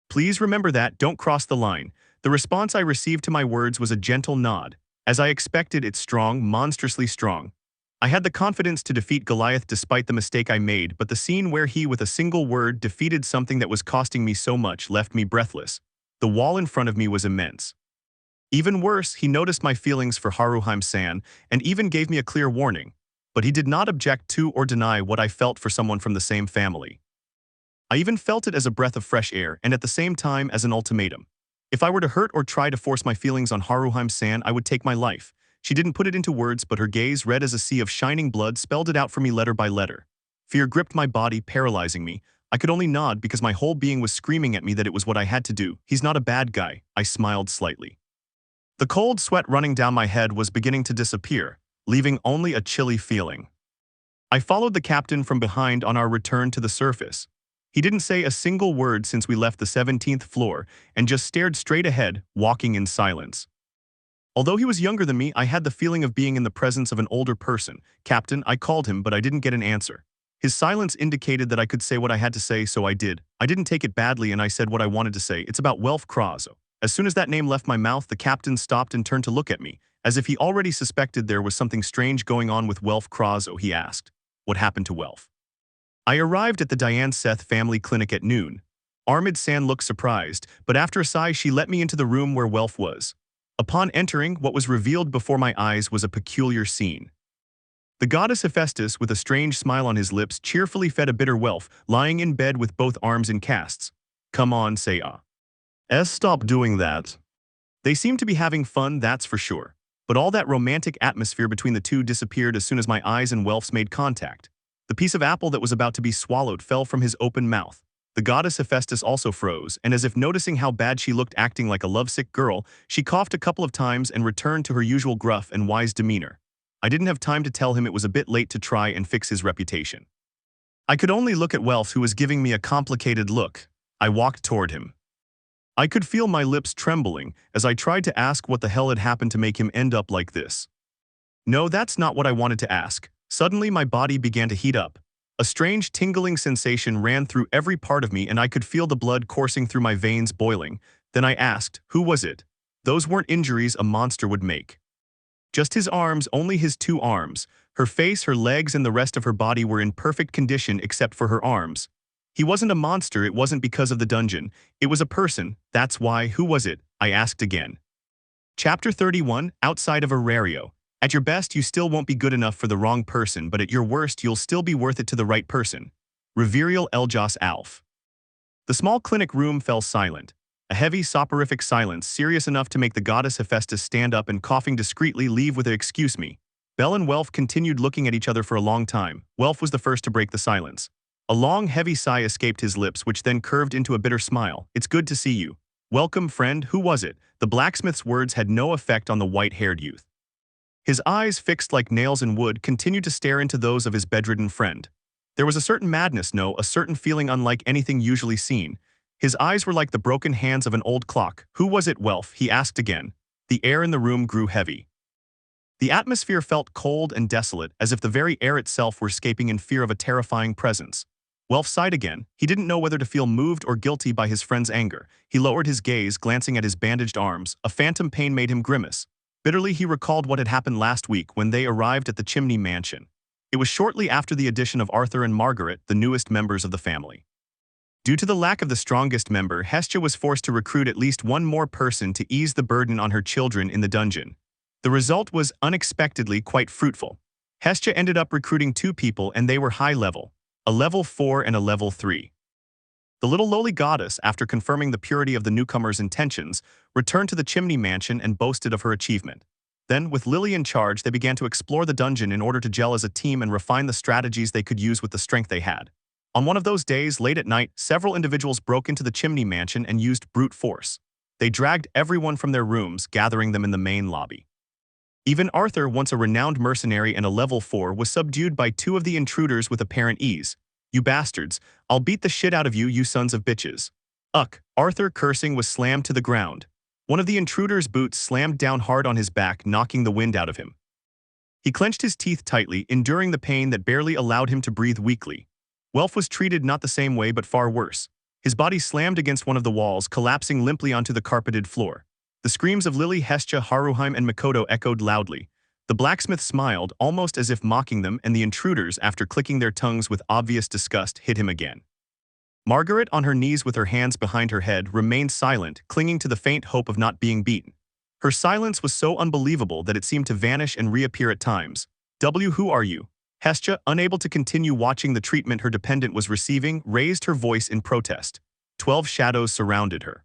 Please remember that, don't cross the line. The response I received to my words was a gentle nod. As I expected, it's strong, monstrously strong. I had the confidence to defeat Goliath despite the mistake I made, but the scene where he, with a single word, defeated something that was costing me so much left me breathless. The wall in front of me was immense. Even worse, he noticed my feelings for Haruhime-san and even gave me a clear warning. But he did not object to or deny what I felt for someone from the same family. I even felt it as a breath of fresh air and at the same time as an ultimatum. If I were to hurt or try to force my feelings on Haruhime-san, I would take my life. She didn't put it into words, but her gaze, red as a sea of shining blood, spelled it out for me letter by letter. Fear gripped my body, paralyzing me. I could only nod because my whole being was screaming at me that it was what I had to do. He's not a bad guy. I smiled slightly. The cold sweat running down my head was beginning to disappear, leaving only a chilly feeling. I followed the captain from behind on our return to the surface. He didn't say a single word since we left the 17th floor and just stared straight ahead, walking in silence. Although he was younger than me, I had the feeling of being in the presence of an older person. Captain, I called him, but I didn't get an answer. His silence indicated that I could say what I had to say, so I did. I didn't take it badly and I said what I wanted to say. It's about Welf Krazo. As soon as that name left my mouth, the captain stopped and turned to look at me. As if he already suspected there was something strange going on with Welf Krazo, he asked, "What happened to Welf?" I arrived at the Diane Seth family clinic at noon. Armid-san looked surprised, but after a sigh she let me into the room where Welf was. Upon entering, what was revealed before my eyes was a peculiar scene. The goddess Hephaestus, with a strange smile on his lips, cheerfully fed a bitter Welf, lying in bed with both arms in casts. "Come on, say stop doing that." They seemed to be having fun, that's for sure. But all that romantic atmosphere between the two disappeared as soon as my eyes and Welf's made contact. The piece of apple that was about to be swallowed fell from his open mouth. The goddess Hephaestus also froze, and as if noticing how bad she looked acting like a lovesick girl, she coughed a couple of times and returned to her usual gruff and wise demeanor. I didn't have time to tell him it was a bit late to try and fix his reputation. I could only look at Welf, who was giving me a complicated look. I walked toward him. I could feel my lips trembling as I tried to ask what the hell had happened to make him end up like this. No, that's not what I wanted to ask. Suddenly my body began to heat up. A strange tingling sensation ran through every part of me and I could feel the blood coursing through my veins boiling. Then I asked, who was it? Those weren't injuries a monster would make. Just his arms, only his 2 arms. Her face, her legs, and the rest of her body were in perfect condition except for her arms. He wasn't a monster, it wasn't because of the dungeon. It was a person, that's why. Who was it? I asked again. Chapter 31, Outside of Aario. At your best, you still won't be good enough for the wrong person, but at your worst, you'll still be worth it to the right person. Revereal Eljas Alf. The small clinic room fell silent. A heavy, soporific silence, serious enough to make the goddess Hephaestus stand up and, coughing discreetly, leave with a "excuse me." Belle and Welf continued looking at each other for a long time. Welf was the first to break the silence. A long, heavy sigh escaped his lips, which then curved into a bitter smile. "It's good to see you. Welcome, friend. Who was it?" The blacksmith's words had no effect on the white-haired youth. His eyes, fixed like nails in wood, continued to stare into those of his bedridden friend. There was a certain madness, no, a certain feeling unlike anything usually seen. His eyes were like the broken hands of an old clock. "Who was it, Welf?" he asked again. The air in the room grew heavy. The atmosphere felt cold and desolate, as if the very air itself were escaping in fear of a terrifying presence. Welf sighed again. He didn't know whether to feel moved or guilty by his friend's anger. He lowered his gaze, glancing at his bandaged arms. A phantom pain made him grimace. Bitterly, he recalled what had happened last week when they arrived at the Chimney Mansion. It was shortly after the addition of Arthur and Margaret, the newest members of the family. Due to the lack of the strongest member, Hestia was forced to recruit at least one more person to ease the burden on her children in the dungeon. The result was unexpectedly quite fruitful. Hestia ended up recruiting 2 people, and they were high level, a level 4 and a level 3. The little lowly goddess, after confirming the purity of the newcomer's intentions, returned to the Chimney Mansion and boasted of her achievement. Then, with Lily in charge, they began to explore the dungeon in order to gel as a team and refine the strategies they could use with the strength they had. On one of those days, late at night, several individuals broke into the Chimney Mansion and used brute force. They dragged everyone from their rooms, gathering them in the main lobby. Even Arthur, once a renowned mercenary and a level 4, was subdued by 2 of the intruders with apparent ease. "You bastards, I'll beat the shit out of you, you sons of bitches." Arthur, cursing, was slammed to the ground. One of the intruder's boots slammed down hard on his back, knocking the wind out of him. He clenched his teeth tightly, enduring the pain that barely allowed him to breathe weakly. Welf was treated not the same way but far worse. His body slammed against one of the walls, collapsing limply onto the carpeted floor. The screams of Lily, Hestia, Haruheim, and Mikoto echoed loudly. The blacksmith smiled, almost as if mocking them, and the intruders, after clicking their tongues with obvious disgust, hit him again. Margaret, on her knees with her hands behind her head, remained silent, clinging to the faint hope of not being beaten. Her silence was so unbelievable that it seemed to vanish and reappear at times. Who are you? Hestia, unable to continue watching the treatment her dependent was receiving, raised her voice in protest. 12 shadows surrounded her.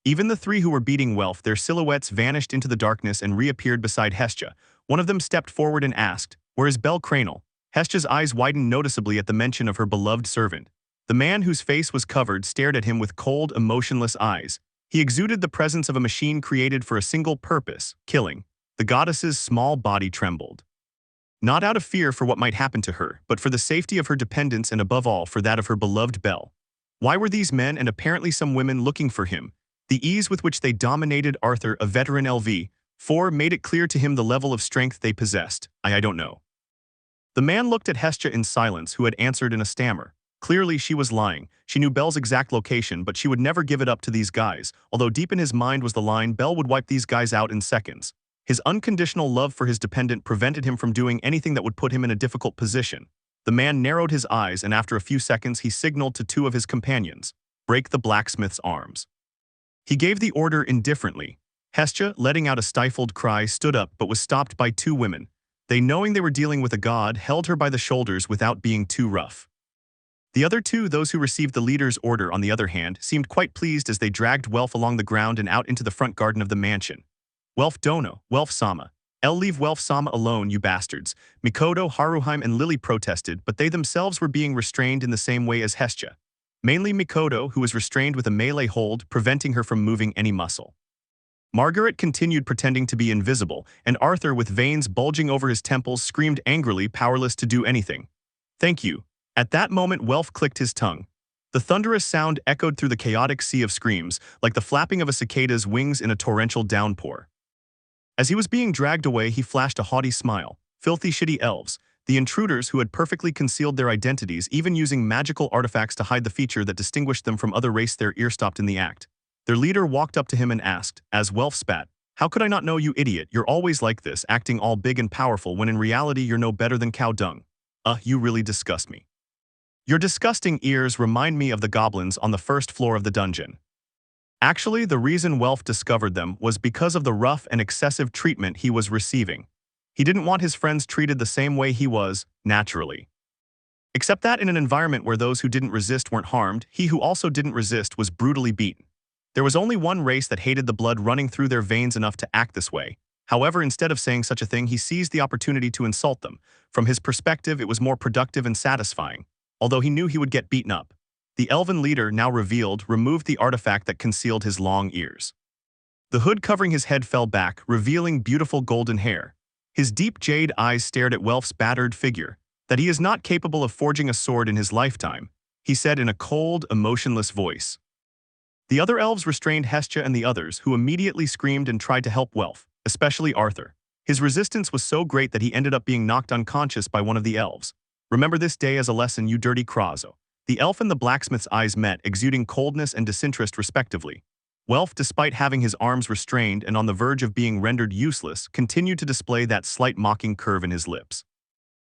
Even the 3 who were beating Welf, their silhouettes vanished into the darkness and reappeared beside Hestia. One of them stepped forward and asked, "Where is bellcranel?" Hestia's eyes widened noticeably at the mention of her beloved servant. The man whose face was covered stared at him with cold, emotionless eyes. He exuded the presence of a machine created for a single purpose, killing. The goddess's small body trembled. Not out of fear for what might happen to her, but for the safety of her dependents and above all for that of her beloved Belle. Why were these men and apparently some women looking for him? The ease with which they dominated Arthur, a veteran LV4, made it clear to him the level of strength they possessed. I don't know. The man looked at Hestia in silence, who had answered in a stammer. Clearly, she was lying. She knew Belle's exact location, but she would never give it up to these guys, although deep in his mind was the line, Belle would wipe these guys out in seconds. His unconditional love for his dependent prevented him from doing anything that would put him in a difficult position. The man narrowed his eyes, and after a few seconds he signaled to 2 of his companions. Break the blacksmith's arms. He gave the order indifferently. Hestia, letting out a stifled cry, stood up but was stopped by 2 women. They, knowing they were dealing with a god, held her by the shoulders without being too rough. The other 2, those who received the leader's order on the other hand, seemed quite pleased as they dragged Welf along the ground and out into the front garden of the mansion. Welf dono, Welf-sama. Leave Welf-sama alone, you bastards. Mikoto, Haruheim, and Lily protested, but they themselves were being restrained in the same way as Hestia. Mainly Mikoto, who was restrained with a melee hold, preventing her from moving any muscle. Margaret continued pretending to be invisible, and Arthur, with veins bulging over his temples, screamed angrily, powerless to do anything. Thank you. At that moment, Welf clicked his tongue. The thunderous sound echoed through the chaotic sea of screams, like the flapping of a cicada's wings in a torrential downpour. As he was being dragged away, he flashed a haughty smile. Filthy shitty elves, the intruders who had perfectly concealed their identities, even using magical artifacts to hide the feature that distinguished them from other race, their ear stopped in the act. Their leader walked up to him and asked, as Welf spat, "How could I not know, you idiot? You're always like this, acting all big and powerful when in reality you're no better than cow dung. You really disgust me. Your disgusting ears remind me of the goblins on the first floor of the dungeon." Actually, the reason Welf discovered them was because of the rough and excessive treatment he was receiving. He didn't want his friends treated the same way he was, naturally. Except that in an environment where those who didn't resist weren't harmed, he who also didn't resist was brutally beaten. There was only one race that hated the blood running through their veins enough to act this way. However, instead of saying such a thing, he seized the opportunity to insult them. From his perspective, it was more productive and satisfying. Although he knew he would get beaten up. The elven leader, now revealed, removed the artifact that concealed his long ears. The hood covering his head fell back, revealing beautiful golden hair. His deep jade eyes stared at Welf's battered figure. That he is not capable of forging a sword in his lifetime, he said in a cold, emotionless voice. The other elves restrained Hestia and the others, who immediately screamed and tried to help Welf, especially Arthur. His resistance was so great that he ended up being knocked unconscious by one of the elves. Remember this day as a lesson, you dirty Krazo. The elf and the blacksmith's eyes met, exuding coldness and disinterest respectively. Welf, despite having his arms restrained and on the verge of being rendered useless, continued to display that slight mocking curve in his lips.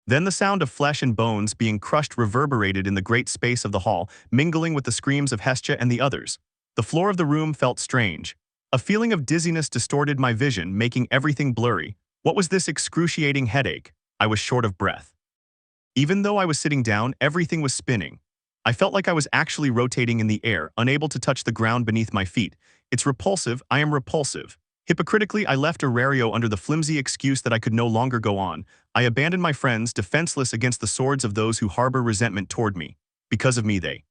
Then the sound of flesh and bones being crushed reverberated in the great space of the hall, mingling with the screams of Hestia and the others. The floor of the room felt strange. A feeling of dizziness distorted my vision, making everything blurry. What was this excruciating headache? I was short of breath. Even though I was sitting down, everything was spinning. I felt like I was actually rotating in the air, unable to touch the ground beneath my feet. It's repulsive, I am repulsive. Hypocritically, I left Aario under the flimsy excuse that I could no longer go on. I abandoned my friends, defenseless against the swords of those who harbor resentment toward me. Because of me, they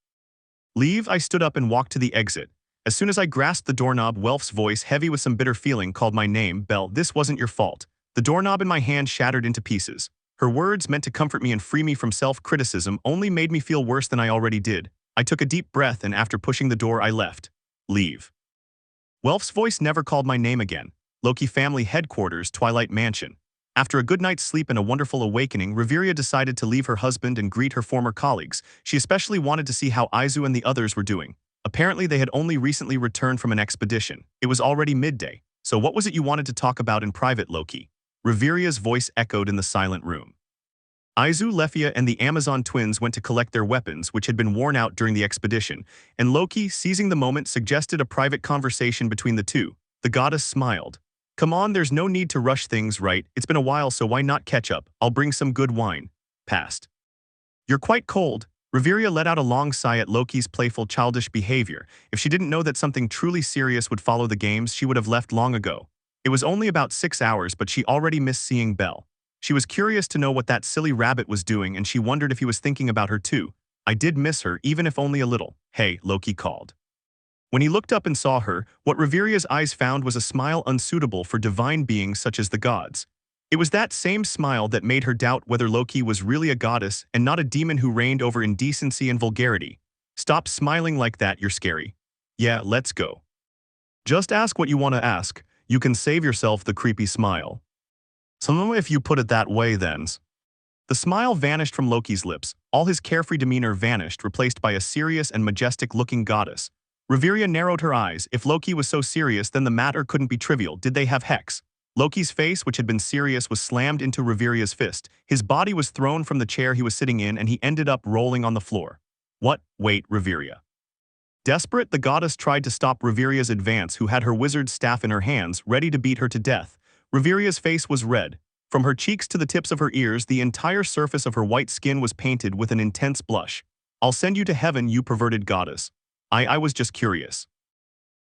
leave. I stood up and walked to the exit. As soon as I grasped the doorknob, Welf's voice, heavy with some bitter feeling, called my name. Belle, this wasn't your fault. The doorknob in my hand shattered into pieces. Her words, meant to comfort me and free me from self-criticism, only made me feel worse than I already did. I took a deep breath and after pushing the door I left. Leave. Welf's voice never called my name again. Loki family headquarters, Twilight Mansion. After a good night's sleep and a wonderful awakening, Reveria decided to leave her husband and greet her former colleagues. She especially wanted to see how Aizu and the others were doing. Apparently they had only recently returned from an expedition. It was already midday. So what was it you wanted to talk about in private, Loki? Reveria's voice echoed in the silent room. Aizu, Lefia, and the Amazon twins went to collect their weapons, which had been worn out during the expedition, and Loki, seizing the moment, suggested a private conversation between the two. The goddess smiled. Come on, there's no need to rush things, right? It's been a while, so why not catch up? I'll bring some good wine. Passed. You're quite cold. Reveria let out a long sigh at Loki's playful, childish behavior. If she didn't know that something truly serious would follow the games, she would have left long ago. It was only about 6 hours, but she already missed seeing Belle. She was curious to know what that silly rabbit was doing, and she wondered if he was thinking about her too. I did miss her, even if only a little. Hey, Loki called. When he looked up and saw her, what Reveria's eyes found was a smile unsuitable for divine beings such as the gods. It was that same smile that made her doubt whether Loki was really a goddess and not a demon who reigned over indecency and vulgarity. Stop smiling like that, you're scary. Yeah, let's go. Just ask what you want to ask. You can save yourself the creepy smile. So if you put it that way, then. The smile vanished from Loki's lips. All his carefree demeanor vanished, replaced by a serious and majestic-looking goddess. Reveria narrowed her eyes. If Loki was so serious, then the matter couldn't be trivial. Did they have hex? Loki's face, which had been serious, was slammed into Reveria's fist. His body was thrown from the chair he was sitting in, and he ended up rolling on the floor. What? Wait, Reveria. Desperate, the goddess tried to stop Reveria's advance, who had her wizard's staff in her hands, ready to beat her to death. Reveria's face was red. From her cheeks to the tips of her ears, the entire surface of her white skin was painted with an intense blush. I'll send you to heaven, you perverted goddess. I was just curious.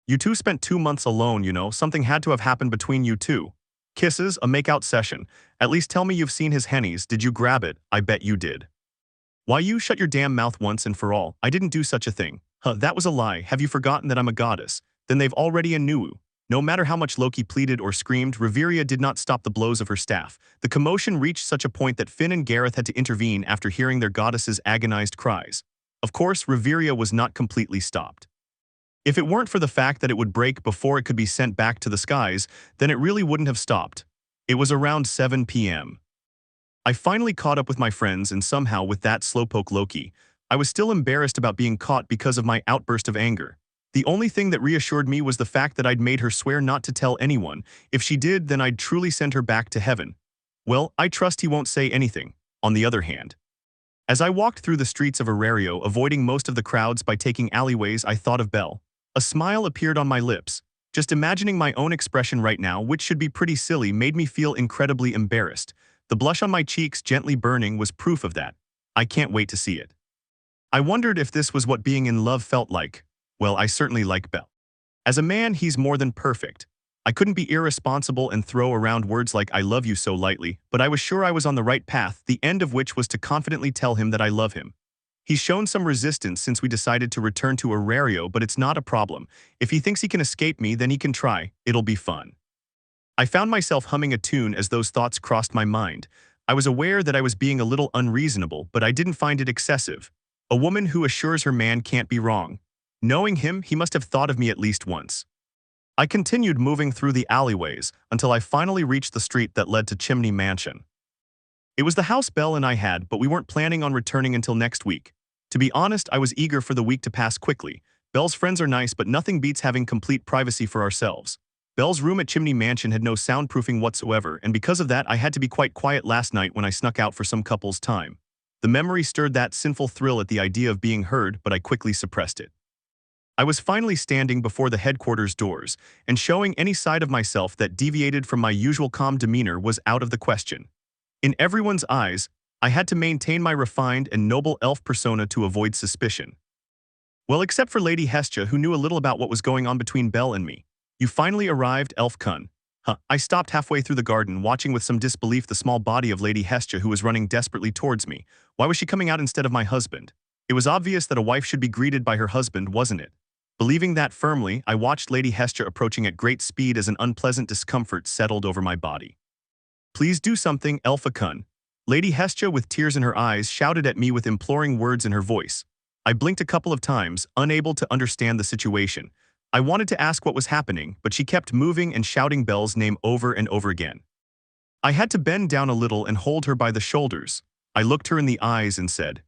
You two spent 2 months alone, you know. Something had to have happened between you two. Kisses, a makeout session. At least tell me you've seen his hennies. Did you grab it? I bet you did. Why, you shut your damn mouth once and for all. I didn't do such a thing. That was a lie. Have you forgotten that I'm a goddess? Then they've already knew. No matter how much Loki pleaded or screamed, Reveria did not stop the blows of her staff. The commotion reached such a point that Finn and Gareth had to intervene after hearing their goddess's agonized cries. Of course, Reveria was not completely stopped. If it weren't for the fact that it would break before it could be sent back to the skies, then it really wouldn't have stopped. It was around 7 p.m. I finally caught up with my friends, and somehow with that slowpoke Loki, I was still embarrassed about being caught because of my outburst of anger. The only thing that reassured me was the fact that I'd made her swear not to tell anyone. If she did, then I'd truly send her back to heaven. Well, I trust he won't say anything. On the other hand, as I walked through the streets of Aario, avoiding most of the crowds by taking alleyways, I thought of Belle. A smile appeared on my lips. Just imagining my own expression right now, which should be pretty silly, made me feel incredibly embarrassed. The blush on my cheeks, gently burning, was proof of that. I can't wait to see it. I wondered if this was what being in love felt like. Well, I certainly like Belle. As a man, he's more than perfect. I couldn't be irresponsible and throw around words like I love you so lightly, but I was sure I was on the right path, the end of which was to confidently tell him that I love him. He's shown some resistance since we decided to return to Aario, but it's not a problem. If he thinks he can escape me, then he can try. It'll be fun. I found myself humming a tune as those thoughts crossed my mind. I was aware that I was being a little unreasonable, but I didn't find it excessive. A woman who assures her man can't be wrong. Knowing him, he must have thought of me at least once. I continued moving through the alleyways until I finally reached the street that led to Chimney Mansion. It was the house Belle and I had, but we weren't planning on returning until next week. To be honest, I was eager for the week to pass quickly. Belle's friends are nice, but nothing beats having complete privacy for ourselves. Belle's room at Chimney Mansion had no soundproofing whatsoever, and because of that, I had to be quite quiet last night when I snuck out for some couple's time. The memory stirred that sinful thrill at the idea of being heard, but I quickly suppressed it. I was finally standing before the headquarters doors, and showing any side of myself that deviated from my usual calm demeanor was out of the question. In everyone's eyes, I had to maintain my refined and noble elf persona to avoid suspicion. Well, except for Lady Hestia, who knew a little about what was going on between Belle and me. You finally arrived, Elf Kun. I stopped halfway through the garden, watching with some disbelief the small body of Lady Hestia, who was running desperately towards me. Why was she coming out instead of my husband? It was obvious that a wife should be greeted by her husband, wasn't it? Believing that firmly, I watched Lady Hestia approaching at great speed as an unpleasant discomfort settled over my body. Please do something, Elfa Kun. Lady Hestia, with tears in her eyes, shouted at me with imploring words in her voice. I blinked a couple of times, unable to understand the situation. I wanted to ask what was happening, but she kept moving and shouting Belle's name over and over again. I had to bend down a little and hold her by the shoulders. I looked her in the eyes and said,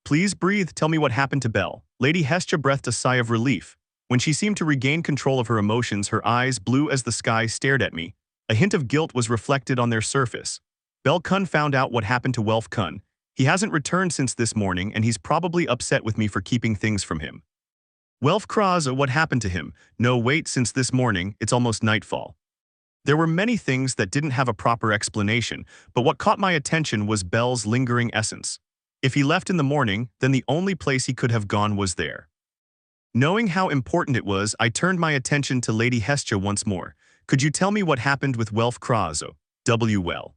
"Please breathe, tell me what happened to Belle." Lady Hestia breathed a sigh of relief. When she seemed to regain control of her emotions, her eyes, blue as the sky, stared at me. A hint of guilt was reflected on their surface. Belle Kun found out what happened to Welf Kun. He hasn't returned since this morning, and he's probably upset with me for keeping things from him. Welf Kraz, what happened to him? No, wait, since this morning, it's almost nightfall. There were many things that didn't have a proper explanation, but what caught my attention was Belle's lingering essence. If he left in the morning, then the only place he could have gone was there. Knowing how important it was, I turned my attention to Lady Hestia once more. Could you tell me what happened with Welf Krazo? Well.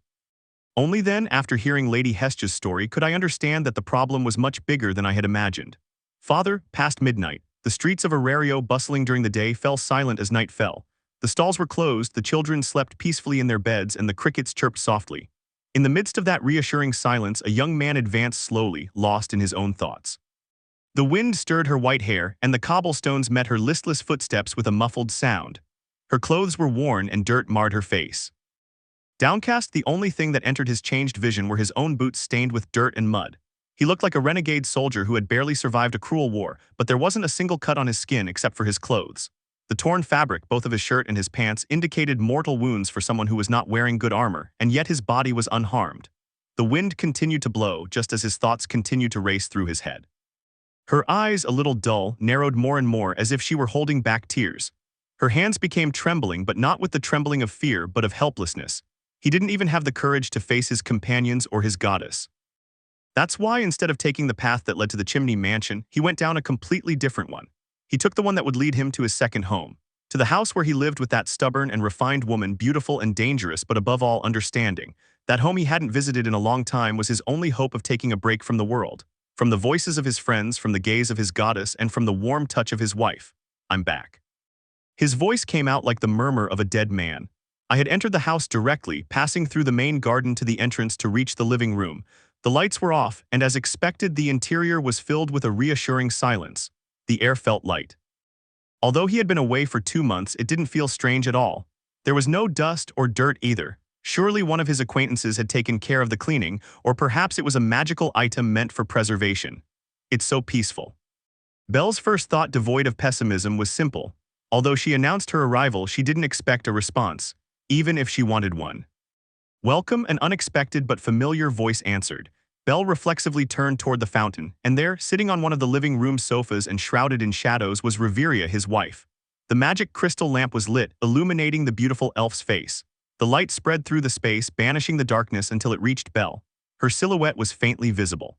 Only then, after hearing Lady Hestia's story, could I understand that the problem was much bigger than I had imagined. Father, past midnight, the streets of Aario, bustling during the day, fell silent as night fell. The stalls were closed, the children slept peacefully in their beds, and the crickets chirped softly. In the midst of that reassuring silence, a young man advanced slowly, lost in his own thoughts. The wind stirred her white hair, and the cobblestones met her listless footsteps with a muffled sound. Her clothes were worn, and dirt marred her face. Downcast, the only thing that entered his changed vision were his own boots stained with dirt and mud. He looked like a renegade soldier who had barely survived a cruel war, but there wasn't a single cut on his skin except for his clothes. The torn fabric, both of his shirt and his pants, indicated mortal wounds for someone who was not wearing good armor, and yet his body was unharmed. The wind continued to blow, just as his thoughts continued to race through his head. Her eyes, a little dull, narrowed more and more as if she were holding back tears. Her hands became trembling, but not with the trembling of fear, but of helplessness. He didn't even have the courage to face his companions or his goddess. That's why, instead of taking the path that led to the chimney mansion, he went down a completely different one. He took the one that would lead him to his second home, to the house where he lived with that stubborn and refined woman, beautiful and dangerous, but above all understanding. That home he hadn't visited in a long time was his only hope of taking a break from the world, from the voices of his friends, from the gaze of his goddess, and from the warm touch of his wife. I'm back. His voice came out like the murmur of a dead man. I had entered the house directly, passing through the main garden to the entrance to reach the living room. The lights were off, and as expected, the interior was filled with a reassuring silence. The air felt light. Although he had been away for 2 months, it didn't feel strange at all. There was no dust or dirt either. Surely one of his acquaintances had taken care of the cleaning, or perhaps it was a magical item meant for preservation. It's so peaceful. Belle's first thought, devoid of pessimism, was simple. Although she announced her arrival, she didn't expect a response, even if she wanted one. Welcome, an unexpected but familiar voice answered. Belle reflexively turned toward the fountain, and there, sitting on one of the living room sofas and shrouded in shadows, was Reveria, his wife. The magic crystal lamp was lit, illuminating the beautiful elf's face. The light spread through the space, banishing the darkness until it reached Belle. Her silhouette was faintly visible.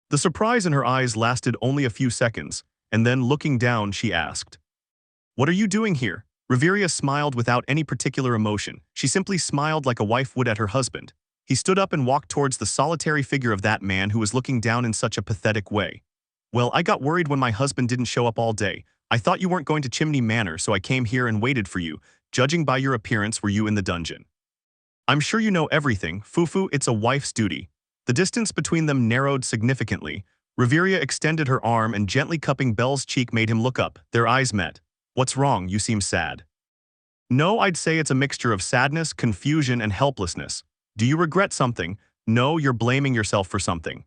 The surprise in her eyes lasted only a few seconds, and then, looking down, she asked, "What are you doing here?" Reveria smiled without any particular emotion. She simply smiled like a wife would at her husband. He stood up and walked towards the solitary figure of that man who was looking down in such a pathetic way. "Well, I got worried when my husband didn't show up all day. I thought you weren't going to Chimney Manor, so I came here and waited for you. Judging by your appearance, were you in the dungeon?" "I'm sure you know everything, Fufu, it's a wife's duty." The distance between them narrowed significantly. Reveria extended her arm and gently cupping Belle's cheek made him look up. Their eyes met. "What's wrong? You seem sad." "No, I'd say it's a mixture of sadness, confusion, and helplessness." "Do you regret something?" "No, you're blaming yourself for something."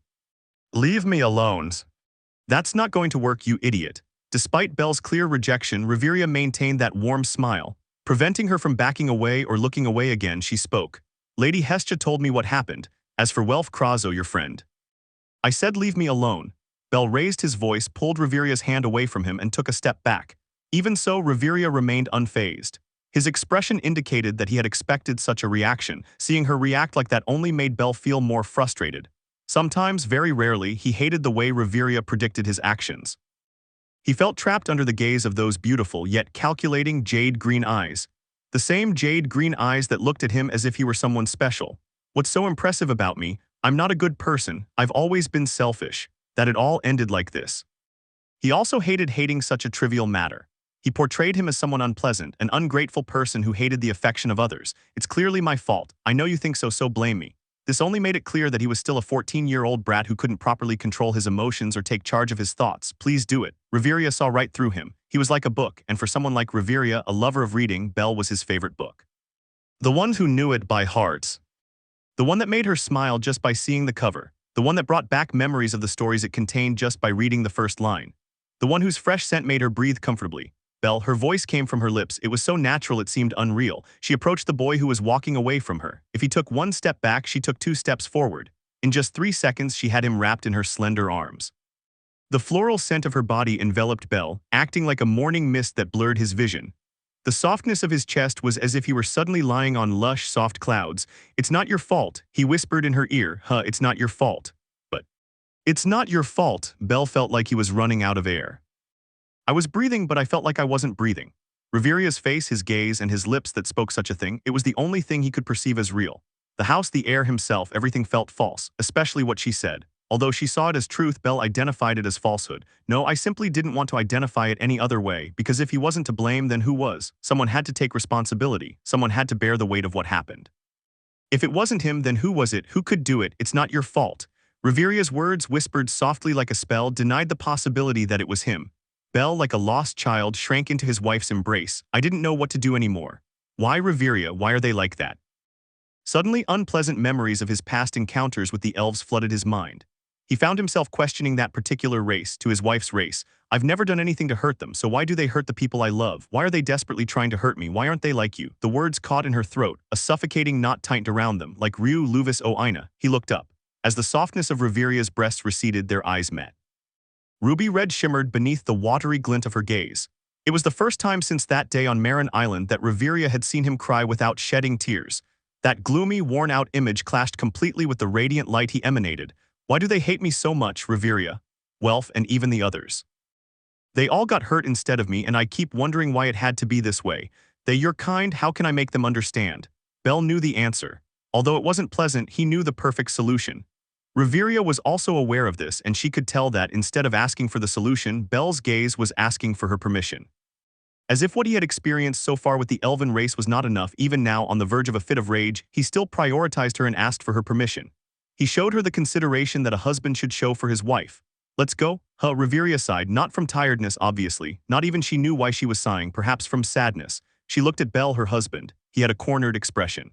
"Leave me alone." "That's not going to work, you idiot." Despite Belle's clear rejection, Reveria maintained that warm smile. Preventing her from backing away or looking away again, she spoke. "Lady Hestia told me what happened. As for Welf Krazo, your friend." "I said leave me alone." Belle raised his voice, pulled Reveria's hand away from him, and took a step back. Even so, Reveria remained unfazed. His expression indicated that he had expected such a reaction. Seeing her react like that only made Belle feel more frustrated. Sometimes, very rarely, he hated the way Reveria predicted his actions. He felt trapped under the gaze of those beautiful yet calculating jade-green eyes. The same jade-green eyes that looked at him as if he were someone special. "What's so impressive about me? I'm not a good person. I've always been selfish. That it all ended like this." He also hated hating such a trivial matter. He portrayed him as someone unpleasant, an ungrateful person who hated the affection of others. "It's clearly my fault. I know you think so, so blame me." This only made it clear that he was still a 14-year-old brat who couldn't properly control his emotions or take charge of his thoughts. Please do it. Reveria saw right through him. He was like a book, and for someone like Reveria, a lover of reading, Belle was his favorite book. The one who knew it by heart. The one that made her smile just by seeing the cover. The one that brought back memories of the stories it contained just by reading the first line. The one whose fresh scent made her breathe comfortably. Belle, her voice came from her lips. It was so natural it seemed unreal. She approached the boy who was walking away from her. If he took one step back, she took 2 steps forward. In just 3 seconds, she had him wrapped in her slender arms. The floral scent of her body enveloped Belle, acting like a morning mist that blurred his vision. The softness of his chest was as if he were suddenly lying on lush, soft clouds. "It's not your fault," he whispered in her ear. It's not your fault." But, "It's not your fault." Belle felt like he was running out of air. "I was breathing, but I felt like I wasn't breathing." Reveria's face, his gaze, and his lips that spoke such a thing, it was the only thing he could perceive as real. The house, the air, himself, everything felt false, especially what she said. Although she saw it as truth, Belle identified it as falsehood. "No, I simply didn't want to identify it any other way, because if he wasn't to blame, then who was? Someone had to take responsibility. Someone had to bear the weight of what happened. If it wasn't him, then who was it? Who could do it? It's not your fault." Reveria's words, whispered softly like a spell, denied the possibility that it was him. Belle, like a lost child, shrank into his wife's embrace. "I didn't know what to do anymore." "Why, Reveria? Why are they like that?" Suddenly, unpleasant memories of his past encounters with the elves flooded his mind. He found himself questioning that particular race, to his wife's race. "I've never done anything to hurt them, so why do they hurt the people I love? Why are they desperately trying to hurt me? Why aren't they like you?" The words caught in her throat, a suffocating knot tightened around them, like Riu Luvis o Aina. He looked up. As the softness of Reveria's breasts receded, their eyes met. Ruby red shimmered beneath the watery glint of her gaze. It was the first time since that day on Marin Island that Reveria had seen him cry without shedding tears. That gloomy, worn-out image clashed completely with the radiant light he emanated. "Why do they hate me so much, Reveria? Welf, and even the others. They all got hurt instead of me, and I keep wondering why it had to be this way. They're your kind, how can I make them understand?" Belle knew the answer. Although it wasn't pleasant, he knew the perfect solution. Reveria was also aware of this, and she could tell that, instead of asking for the solution, Belle's gaze was asking for her permission. As if what he had experienced so far with the elven race was not enough, even now, on the verge of a fit of rage, he still prioritized her and asked for her permission. He showed her the consideration that a husband should show for his wife. "Let's go?" Reveria sighed, not from tiredness, obviously. Not even she knew why she was sighing, perhaps from sadness. She looked at Belle, her husband. He had a cornered expression.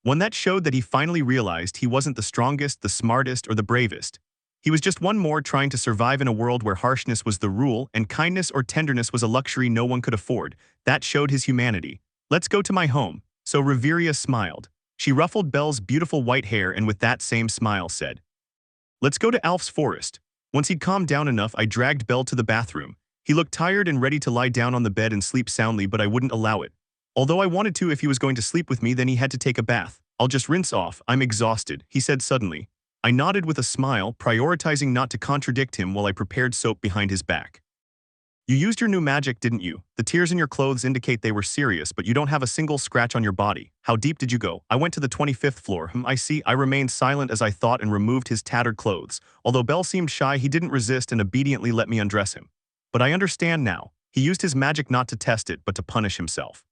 One that showed that he finally realized he wasn't the strongest, the smartest, or the bravest. He was just one more trying to survive in a world where harshness was the rule and kindness or tenderness was a luxury no one could afford. That showed his humanity. "Let's go to my home." So Reveria smiled. She ruffled Belle's beautiful white hair and with that same smile said, "Let's go to Alf's forest." Once he'd calmed down enough, I dragged Belle to the bathroom. He looked tired and ready to lie down on the bed and sleep soundly, but I wouldn't allow it. Although I wanted to, if he was going to sleep with me, then he had to take a bath. "I'll just rinse off, I'm exhausted," he said suddenly. I nodded with a smile, prioritizing not to contradict him while I prepared soap behind his back. "You used your new magic, didn't you? The tears in your clothes indicate they were serious, but you don't have a single scratch on your body. How deep did you go?" "I went to the 25th floor." I see." I remained silent as I thought and removed his tattered clothes. Although Belle seemed shy, he didn't resist and obediently let me undress him. But I understand now. He used his magic not to test it, but to punish himself.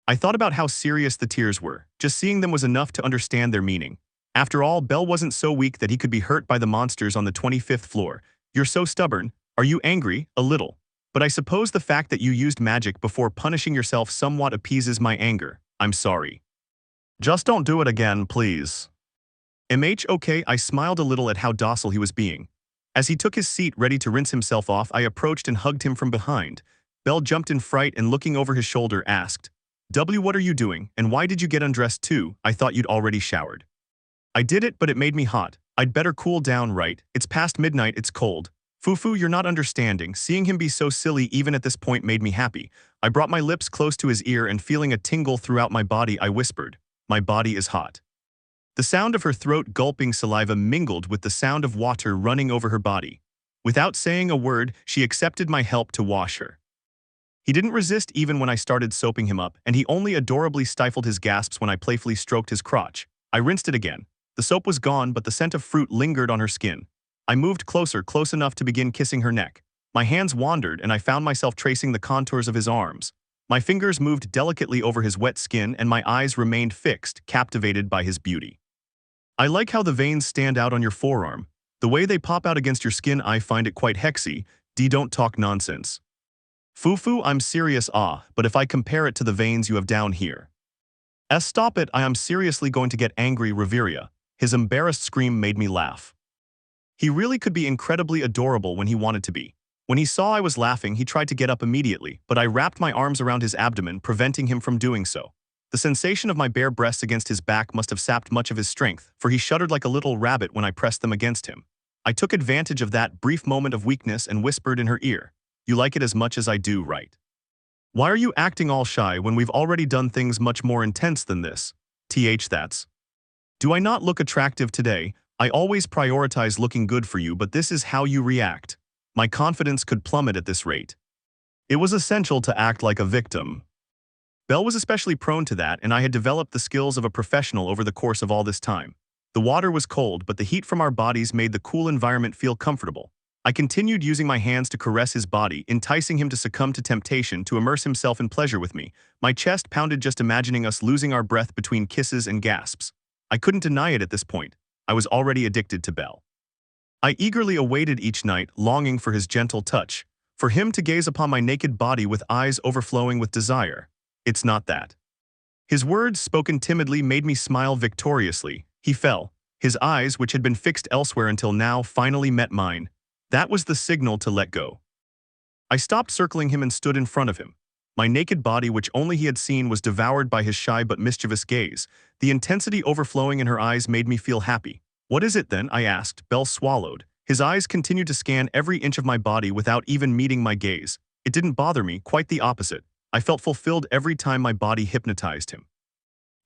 I thought about how serious the tears were. Just seeing them was enough to understand their meaning. After all, Belle wasn't so weak that he could be hurt by the monsters on the 25th floor. "You're so stubborn. Are you angry?" "A little. But I suppose the fact that you used magic before punishing yourself somewhat appeases my anger. I'm sorry. Just don't do it again, please." Okay, I smiled a little at how docile he was being. As he took his seat ready to rinse himself off, I approached and hugged him from behind. Belle jumped in fright and looking over his shoulder asked, What are you doing, and why did you get undressed too? I thought you'd already showered." "I did it, but it made me hot. I'd better cool down, right? It's past midnight, it's cold." "Fufu, you're not understanding." Seeing him be so silly even at this point made me happy. I brought my lips close to his ear and feeling a tingle throughout my body, I whispered, "My body is hot." The sound of her throat gulping saliva mingled with the sound of water running over her body. Without saying a word, she accepted my help to wash her. He didn't resist even when I started soaping him up, and he only adorably stifled his gasps when I playfully stroked his crotch. I rinsed it again. The soap was gone, but the scent of fruit lingered on her skin. I moved closer, close enough to begin kissing her neck. My hands wandered, and I found myself tracing the contours of his arms. My fingers moved delicately over his wet skin, and my eyes remained fixed, captivated by his beauty. I like how the veins stand out on your forearm. The way they pop out against your skin, I find it quite hexy. D, don't talk nonsense. Fufu, I'm serious, but if I compare it to the veins you have down here. S, stop it, I am seriously going to get angry, Reveria. His embarrassed scream made me laugh. He really could be incredibly adorable when he wanted to be. When he saw I was laughing, he tried to get up immediately, but I wrapped my arms around his abdomen, preventing him from doing so. The sensation of my bare breasts against his back must have sapped much of his strength, for he shuddered like a little rabbit when I pressed them against him. I took advantage of that brief moment of weakness and whispered in her ear, "You like it as much as I do, right? Why are you acting all shy when we've already done things much more intense than this? That's. Do I not look attractive today? I always prioritize looking good for you, but this is how you react." My confidence could plummet at this rate. It was essential to act like a victim. Belle was especially prone to that, and I had developed the skills of a professional over the course of all this time. The water was cold, but the heat from our bodies made the cool environment feel comfortable. I continued using my hands to caress his body, enticing him to succumb to temptation to immerse himself in pleasure with me. My chest pounded just imagining us losing our breath between kisses and gasps. I couldn't deny it at this point. I was already addicted to Belle. I eagerly awaited each night, longing for his gentle touch, for him to gaze upon my naked body with eyes overflowing with desire. It's not that. His words, spoken timidly, made me smile victoriously. He fell. His eyes, which had been fixed elsewhere until now, finally met mine. That was the signal to let go. I stopped circling him and stood in front of him. My naked body, which only he had seen, was devoured by his shy but mischievous gaze. The intensity overflowing in her eyes made me feel happy. "What is it then?" I asked. Belle swallowed. His eyes continued to scan every inch of my body without even meeting my gaze. It didn't bother me, quite the opposite. I felt fulfilled every time my body hypnotized him.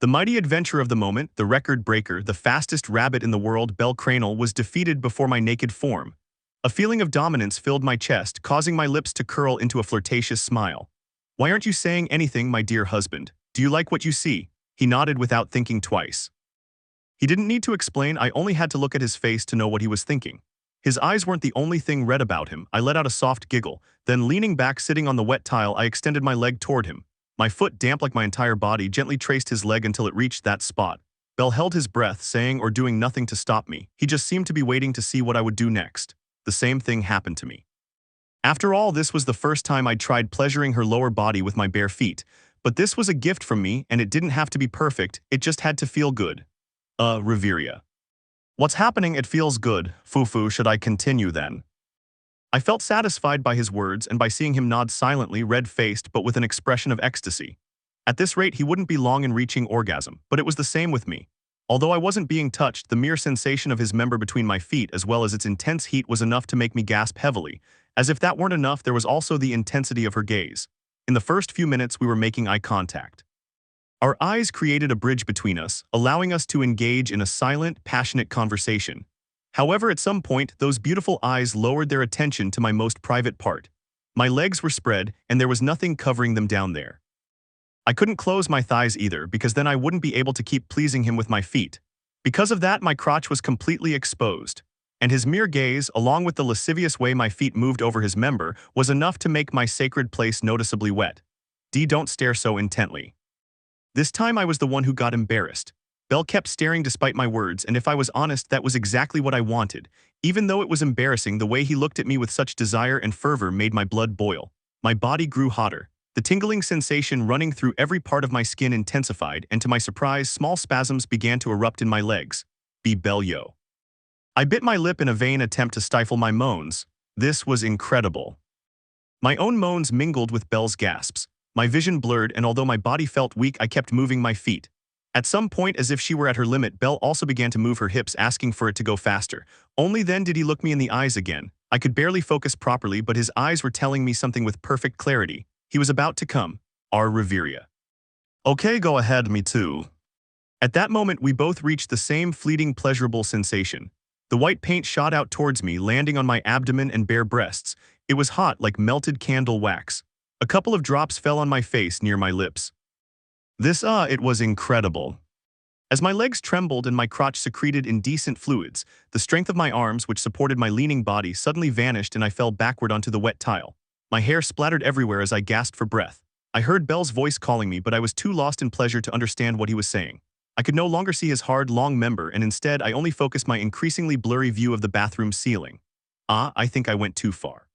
The mighty adventure of the moment, the record breaker, the fastest rabbit in the world, bellcranel, was defeated before my naked form. A feeling of dominance filled my chest, causing my lips to curl into a flirtatious smile. "Why aren't you saying anything, my dear husband? Do you like what you see?" He nodded without thinking twice. He didn't need to explain, I only had to look at his face to know what he was thinking. His eyes weren't the only thing red about him. I let out a soft giggle. Then, leaning back, sitting on the wet tile, I extended my leg toward him. My foot, damp like my entire body, gently traced his leg until it reached that spot. Belle held his breath, saying or doing nothing to stop me. He just seemed to be waiting to see what I would do next. The same thing happened to me. After all, this was the first time I'd tried pleasuring her lower body with my bare feet. But this was a gift from me, and it didn't have to be perfect, it just had to feel good. Reveria. What's happening? It feels good. Fufu, should I continue then? I felt satisfied by his words and by seeing him nod silently, red-faced but with an expression of ecstasy. At this rate, he wouldn't be long in reaching orgasm, but it was the same with me. Although I wasn't being touched, the mere sensation of his member between my feet as well as its intense heat was enough to make me gasp heavily. As if that weren't enough, there was also the intensity of her gaze. In the first few minutes, we were making eye contact. Our eyes created a bridge between us, allowing us to engage in a silent, passionate conversation. However, at some point, those beautiful eyes lowered their attention to my most private part. My legs were spread, and there was nothing covering them down there. I couldn't close my thighs either, because then I wouldn't be able to keep pleasing him with my feet. Because of that, my crotch was completely exposed. And his mere gaze, along with the lascivious way my feet moved over his member, was enough to make my sacred place noticeably wet. D, don't stare so intently. This time I was the one who got embarrassed. Belle kept staring despite my words, and if I was honest, that was exactly what I wanted. Even though it was embarrassing, the way he looked at me with such desire and fervor made my blood boil. My body grew hotter. The tingling sensation running through every part of my skin intensified, and to my surprise, small spasms began to erupt in my legs. Belle, yo. I bit my lip in a vain attempt to stifle my moans. This was incredible. My own moans mingled with Belle's gasps. My vision blurred, and although my body felt weak, I kept moving my feet. At some point, as if she were at her limit, Belle also began to move her hips, asking for it to go faster. Only then did he look me in the eyes again. I could barely focus properly, but his eyes were telling me something with perfect clarity. He was about to come. Reveria. Okay, go ahead, me too. At that moment, we both reached the same fleeting, pleasurable sensation. The white paint shot out towards me, landing on my abdomen and bare breasts. It was hot, like melted candle wax. A couple of drops fell on my face near my lips. It was incredible. As my legs trembled and my crotch secreted indecent fluids, the strength of my arms, which supported my leaning body, suddenly vanished and I fell backward onto the wet tile. My hair splattered everywhere as I gasped for breath. I heard Belle's voice calling me, but I was too lost in pleasure to understand what he was saying. I could no longer see his hard, long member, and instead I only focused my increasingly blurry view of the bathroom ceiling. I think I went too far.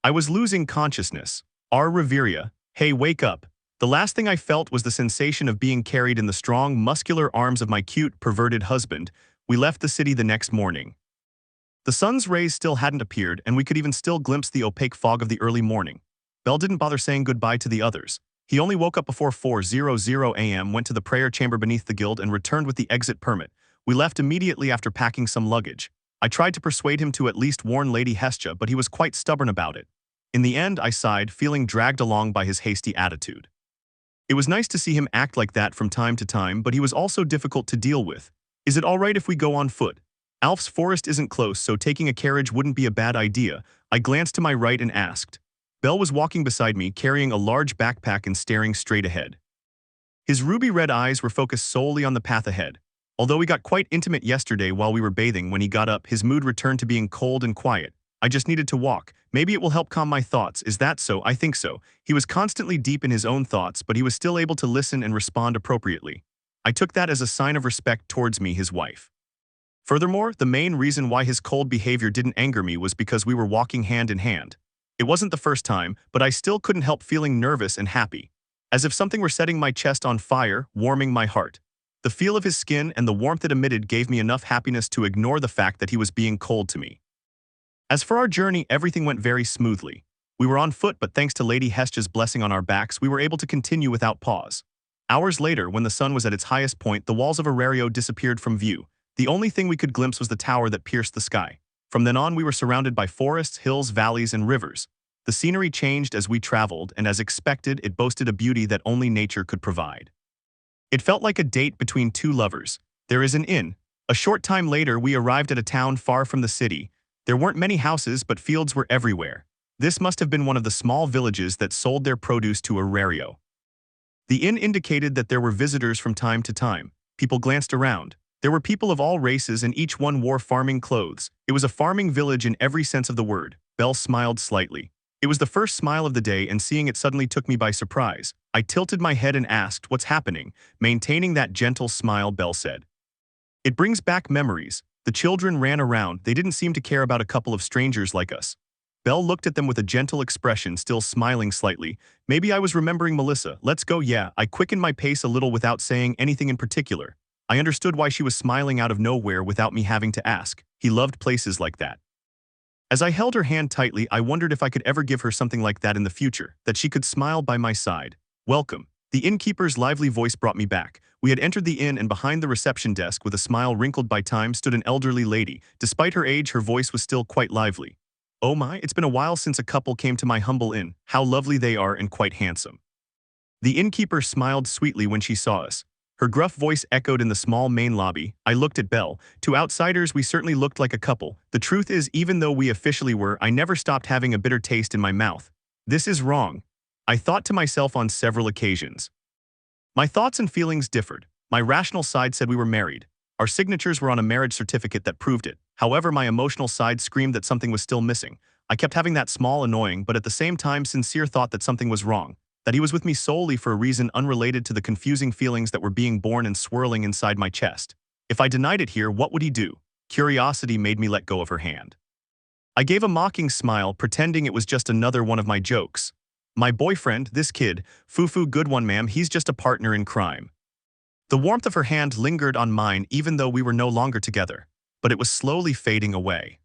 I was losing consciousness. Reveria, hey, wake up. The last thing I felt was the sensation of being carried in the strong, muscular arms of my cute, perverted husband. We left the city the next morning. The sun's rays still hadn't appeared, and we could even still glimpse the opaque fog of the early morning. Belle didn't bother saying goodbye to the others. He only woke up before 4:00 a.m., went to the prayer chamber beneath the guild, and returned with the exit permit. We left immediately after packing some luggage. I tried to persuade him to at least warn Lady Hestia, but he was quite stubborn about it. In the end, I sighed, feeling dragged along by his hasty attitude. It was nice to see him act like that from time to time, but he was also difficult to deal with. Is it all right if we go on foot? Alf's forest isn't close, so taking a carriage wouldn't be a bad idea. I glanced to my right and asked. Belle was walking beside me, carrying a large backpack and staring straight ahead. His ruby-red eyes were focused solely on the path ahead. Although we got quite intimate yesterday while we were bathing, when he got up, his mood returned to being cold and quiet. I just needed to walk. Maybe it will help calm my thoughts. Is that so? I think so. He was constantly deep in his own thoughts, but he was still able to listen and respond appropriately. I took that as a sign of respect towards me, his wife. Furthermore, the main reason why his cold behavior didn't anger me was because we were walking hand in hand. It wasn't the first time, but I still couldn't help feeling nervous and happy. As if something were setting my chest on fire, warming my heart. The feel of his skin and the warmth it emitted gave me enough happiness to ignore the fact that he was being cold to me. As for our journey, everything went very smoothly. We were on foot, but thanks to Lady Hestia's blessing on our backs, we were able to continue without pause. Hours later, when the sun was at its highest point, the walls of Aario disappeared from view. The only thing we could glimpse was the tower that pierced the sky. From then on, we were surrounded by forests, hills, valleys, and rivers. The scenery changed as we traveled, and as expected, it boasted a beauty that only nature could provide. It felt like a date between two lovers. There is an inn. A short time later, we arrived at a town far from the city. There weren't many houses, but fields were everywhere. This must have been one of the small villages that sold their produce to Aario. The inn indicated that there were visitors from time to time. People glanced around. There were people of all races, and each one wore farming clothes. It was a farming village in every sense of the word. Belle smiled slightly. It was the first smile of the day, and seeing it suddenly took me by surprise. I tilted my head and asked, "What's happening?" Maintaining that gentle smile, Belle said. "It brings back memories." The children ran around. They didn't seem to care about a couple of strangers like us. Belle looked at them with a gentle expression, still smiling slightly. Maybe I was remembering Melissa. Let's go, yeah. I quickened my pace a little without saying anything in particular. I understood why she was smiling out of nowhere without me having to ask. He loved places like that. As I held her hand tightly, I wondered if I could ever give her something like that in the future, that she could smile by my side. "Welcome." The innkeeper's lively voice brought me back. We had entered the inn, and behind the reception desk, with a smile wrinkled by time, stood an elderly lady. Despite her age, her voice was still quite lively. "Oh my, it's been a while since a couple came to my humble inn. How lovely they are, and quite handsome." The innkeeper smiled sweetly when she saw us. Her gruff voice echoed in the small main lobby. I looked at Belle. To outsiders, we certainly looked like a couple. The truth is, even though we officially were, I never stopped having a bitter taste in my mouth. This is wrong, I thought to myself on several occasions. My thoughts and feelings differed. My rational side said we were married. Our signatures were on a marriage certificate that proved it. However, my emotional side screamed that something was still missing. I kept having that small, annoying, but at the same time sincere thought that something was wrong. That he was with me solely for a reason unrelated to the confusing feelings that were being born and swirling inside my chest. If I denied it here, what would he do? Curiosity made me let go of her hand. I gave a mocking smile, pretending it was just another one of my jokes. My boyfriend, this kid, Fufu, good one ma'am, he's just a partner in crime. The warmth of her hand lingered on mine even though we were no longer together, but it was slowly fading away.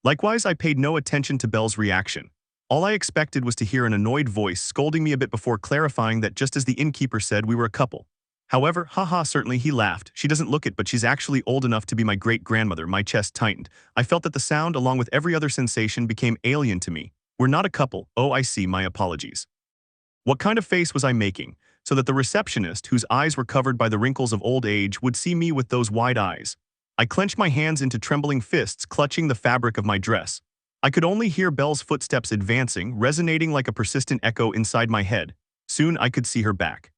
Likewise, I paid no attention to Belle's reaction. All I expected was to hear an annoyed voice scolding me a bit before clarifying that just as the innkeeper said, we were a couple. However, haha, certainly he laughed. She doesn't look it, but she's actually old enough to be my great-grandmother. My chest tightened. I felt that the sound, along with every other sensation, became alien to me. We're not a couple. Oh, I see, my apologies. What kind of face was I making, so that the receptionist, whose eyes were covered by the wrinkles of old age, would see me with those wide eyes? I clenched my hands into trembling fists, clutching the fabric of my dress. I could only hear Belle's footsteps advancing, resonating like a persistent echo inside my head. Soon I could see her back.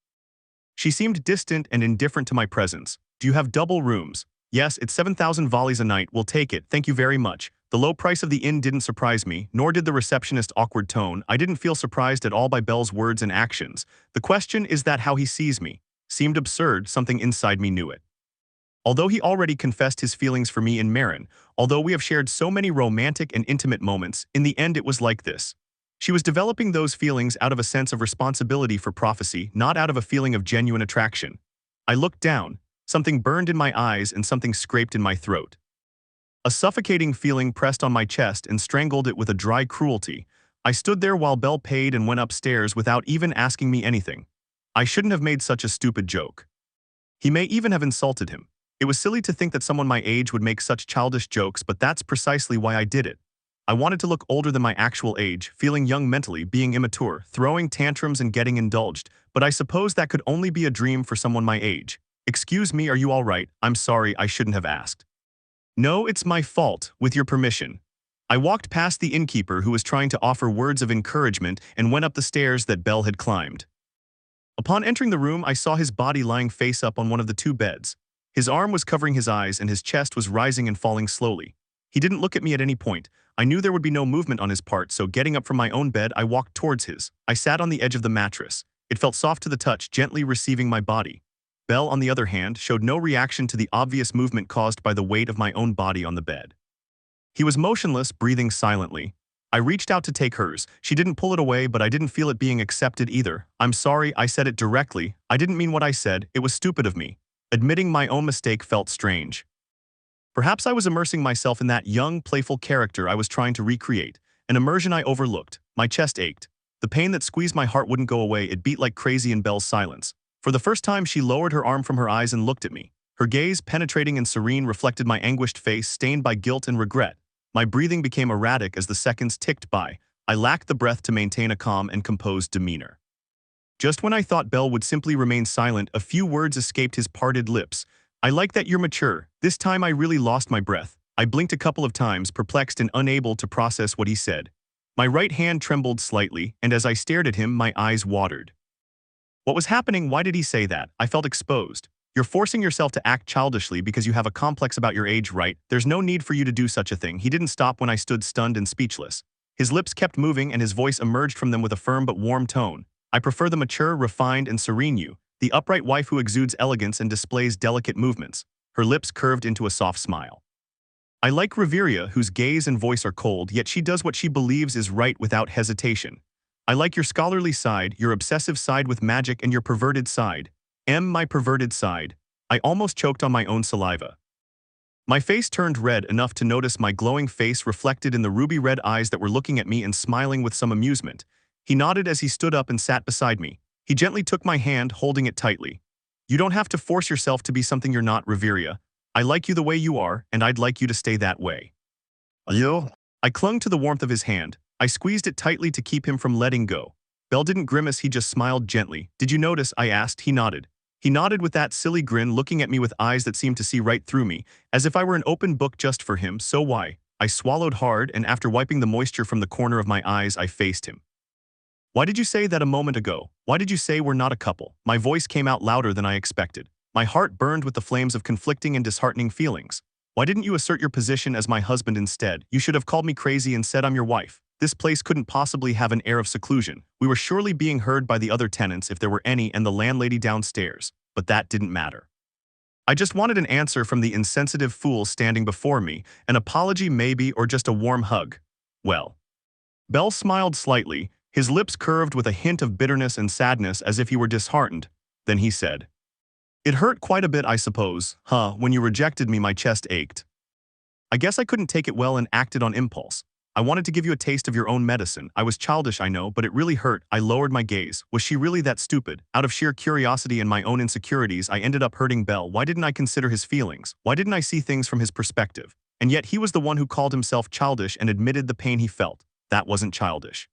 She seemed distant and indifferent to my presence. Do you have double rooms? Yes, it's 7,000 volleys a night. We'll take it. Thank you very much. The low price of the inn didn't surprise me, nor did the receptionist's awkward tone. I didn't feel surprised at all by Belle's words and actions. The question is that how he sees me. seemed absurd, something inside me knew it. Although he already confessed his feelings for me in Marin, although we have shared so many romantic and intimate moments, in the end it was like this. She was developing those feelings out of a sense of responsibility for prophecy, not out of a feeling of genuine attraction. I looked down. Something burned in my eyes and something scraped in my throat. A suffocating feeling pressed on my chest and strangled it with a dry cruelty. I stood there while Belle paid and went upstairs without even asking me anything. I shouldn't have made such a stupid joke. He may even have insulted him. It was silly to think that someone my age would make such childish jokes, but that's precisely why I did it. I wanted to look older than my actual age, feeling young mentally, being immature, throwing tantrums and getting indulged, but I suppose that could only be a dream for someone my age. Excuse me, are you all right? I'm sorry, I shouldn't have asked. No, it's my fault, with your permission. I walked past the innkeeper who was trying to offer words of encouragement and went up the stairs that Belle had climbed. Upon entering the room, I saw his body lying face up on one of the two beds. His arm was covering his eyes and his chest was rising and falling slowly. He didn't look at me at any point. I knew there would be no movement on his part, so getting up from my own bed, I walked towards his. I sat on the edge of the mattress. It felt soft to the touch, gently receiving my body. Belle, on the other hand, showed no reaction to the obvious movement caused by the weight of my own body on the bed. He was motionless, breathing silently. I reached out to take hers. She didn't pull it away, but I didn't feel it being accepted either. I'm sorry, I said it directly. I didn't mean what I said. It was stupid of me. Admitting my own mistake felt strange. Perhaps I was immersing myself in that young, playful character I was trying to recreate, an immersion I overlooked. My chest ached. The pain that squeezed my heart wouldn't go away. It beat like crazy in Belle's silence. For the first time, she lowered her arm from her eyes and looked at me. Her gaze, penetrating and serene, reflected my anguished face, stained by guilt and regret. My breathing became erratic as the seconds ticked by. I lacked the breath to maintain a calm and composed demeanor. Just when I thought Belle would simply remain silent, a few words escaped his parted lips. I like that you're mature. This time I really lost my breath. I blinked a couple of times, perplexed and unable to process what he said. My right hand trembled slightly, and as I stared at him, my eyes watered. What was happening? Why did he say that? I felt exposed. You're forcing yourself to act childishly because you have a complex about your age, right? There's no need for you to do such a thing. He didn't stop when I stood stunned and speechless. His lips kept moving and his voice emerged from them with a firm but warm tone. I prefer the mature, refined, and serene you, the upright wife who exudes elegance and displays delicate movements. Her lips curved into a soft smile. I like Riveria, whose gaze and voice are cold, yet she does what she believes is right without hesitation. I like your scholarly side, your obsessive side with magic, and your perverted side. My perverted side. I almost choked on my own saliva. My face turned red enough to notice my glowing face reflected in the ruby-red eyes that were looking at me and smiling with some amusement. He nodded as he stood up and sat beside me. He gently took my hand, holding it tightly. You don't have to force yourself to be something you're not, Riveria. I like you the way you are, and I'd like you to stay that way. You? I clung to the warmth of his hand. I squeezed it tightly to keep him from letting go. Belle didn't grimace, he just smiled gently. Did you notice? I asked. He nodded. He nodded with that silly grin, looking at me with eyes that seemed to see right through me, as if I were an open book just for him. So why? I swallowed hard, and after wiping the moisture from the corner of my eyes, I faced him. Why did you say that a moment ago? Why did you say we're not a couple? My voice came out louder than I expected. My heart burned with the flames of conflicting and disheartening feelings. Why didn't you assert your position as my husband instead? You should have called me crazy and said I'm your wife. This place couldn't possibly have an air of seclusion. We were surely being heard by the other tenants if there were any and the landlady downstairs, but that didn't matter. I just wanted an answer from the insensitive fool standing before me, an apology maybe, or just a warm hug. Well. Belle smiled slightly, his lips curved with a hint of bitterness and sadness as if he were disheartened. Then he said, "It hurt quite a bit, I suppose. When you rejected me, my chest ached. I guess I couldn't take it well and acted on impulse. I wanted to give you a taste of your own medicine. I was childish, I know, but it really hurt." I lowered my gaze. Was she really that stupid? Out of sheer curiosity and my own insecurities, I ended up hurting Belle. Why didn't I consider his feelings? Why didn't I see things from his perspective? And yet he was the one who called himself childish and admitted the pain he felt. That wasn't childish.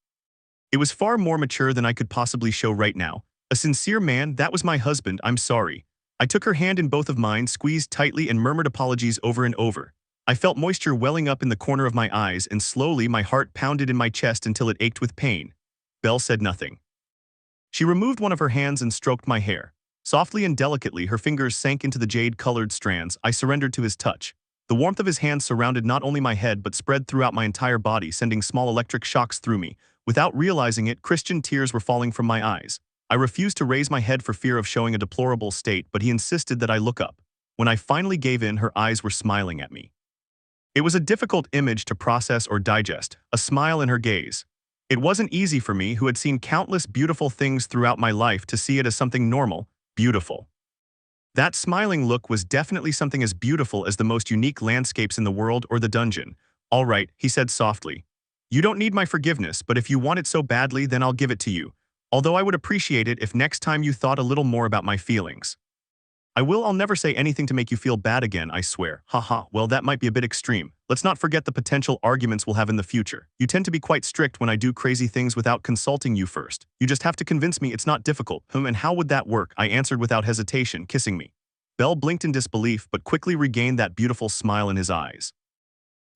It was far more mature than I could possibly show right now. A sincere man, that was my husband, I'm sorry. I took her hand in both of mine, squeezed tightly, and murmured apologies over and over. I felt moisture welling up in the corner of my eyes, and slowly my heart pounded in my chest until it ached with pain. Belle said nothing. She removed one of her hands and stroked my hair. Softly and delicately, her fingers sank into the jade-colored strands. I surrendered to his touch. The warmth of his hands surrounded not only my head but spread throughout my entire body, sending small electric shocks through me. Without realizing it, Christian tears were falling from my eyes. I refused to raise my head for fear of showing a deplorable state, but he insisted that I look up. When I finally gave in, her eyes were smiling at me. It was a difficult image to process or digest, a smile in her gaze. It wasn't easy for me, who had seen countless beautiful things throughout my life, to see it as something normal, beautiful. That smiling look was definitely something as beautiful as the most unique landscapes in the world or the dungeon. "All right," he said softly. "You don't need my forgiveness, but if you want it so badly, then I'll give it to you. Although I would appreciate it if next time you thought a little more about my feelings." I'll never say anything to make you feel bad again, I swear." Haha, well, that might be a bit extreme. Let's not forget the potential arguments we'll have in the future. You tend to be quite strict when I do crazy things without consulting you first. You just have to convince me it's not difficult. And how would that work? I answered without hesitation, kissing me. Belle blinked in disbelief, but quickly regained that beautiful smile in his eyes.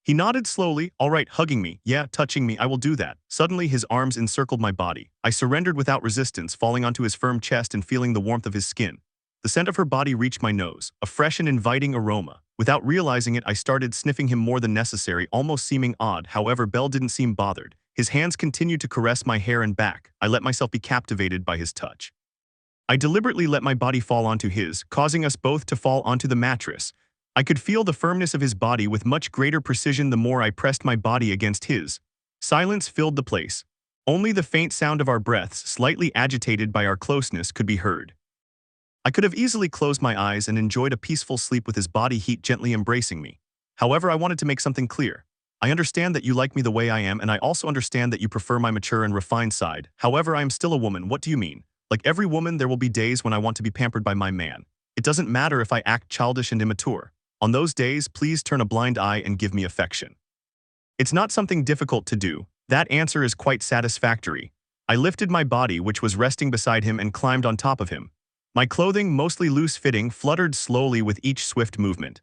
He nodded slowly. "All right, hugging me, yeah, touching me, I will do that." Suddenly his arms encircled my body. I surrendered without resistance, falling onto his firm chest and feeling the warmth of his skin. The scent of her body reached my nose, a fresh and inviting aroma. Without realizing it, I started sniffing him more than necessary, almost seeming odd. However, Belle didn't seem bothered. His hands continued to caress my hair and back. I let myself be captivated by his touch. I deliberately let my body fall onto his, causing us both to fall onto the mattress. I could feel the firmness of his body with much greater precision the more I pressed my body against his. Silence filled the place. Only the faint sound of our breaths, slightly agitated by our closeness, could be heard. I could have easily closed my eyes and enjoyed a peaceful sleep with his body heat gently embracing me. However, I wanted to make something clear. I understand that you like me the way I am, and I also understand that you prefer my mature and refined side. However, I am still a woman. What do you mean? Like every woman, there will be days when I want to be pampered by my man. It doesn't matter if I act childish and immature. On those days, please turn a blind eye and give me affection. It's not something difficult to do. That answer is quite satisfactory. I lifted my body, which was resting beside him, and climbed on top of him. My clothing, mostly loose-fitting, fluttered slowly with each swift movement.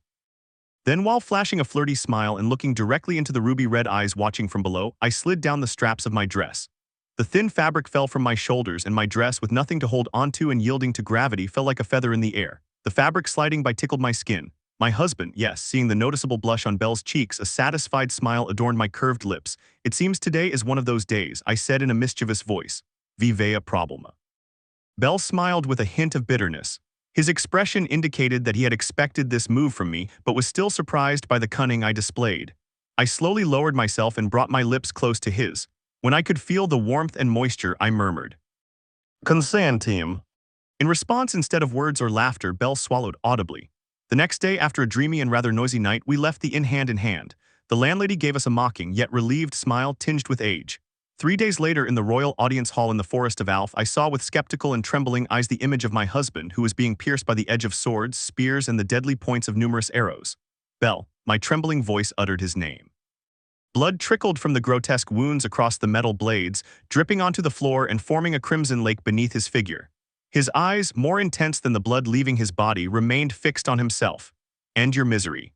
Then, while flashing a flirty smile and looking directly into the ruby-red eyes watching from below, I slid down the straps of my dress. The thin fabric fell from my shoulders, and my dress, with nothing to hold onto and yielding to gravity, fell like a feather in the air. The fabric sliding by tickled my skin. My husband, yes, seeing the noticeable blush on Belle's cheeks, a satisfied smile adorned my curved lips. "It seems today is one of those days," I said in a mischievous voice. "Vive problema." Belle smiled with a hint of bitterness. His expression indicated that he had expected this move from me, but was still surprised by the cunning I displayed. I slowly lowered myself and brought my lips close to his. When I could feel the warmth and moisture, I murmured, "Confronting." In response, instead of words or laughter, Belle swallowed audibly. The next day, after a dreamy and rather noisy night, we left the inn hand in hand. The landlady gave us a mocking yet relieved smile tinged with age. 3 days later, in the royal audience hall in the Forest of Alf, I saw with skeptical and trembling eyes the image of my husband, who was being pierced by the edge of swords, spears, and the deadly points of numerous arrows. "Belle," my trembling voice uttered his name. Blood trickled from the grotesque wounds across the metal blades, dripping onto the floor and forming a crimson lake beneath his figure. His eyes, more intense than the blood leaving his body, remained fixed on himself. "End your misery."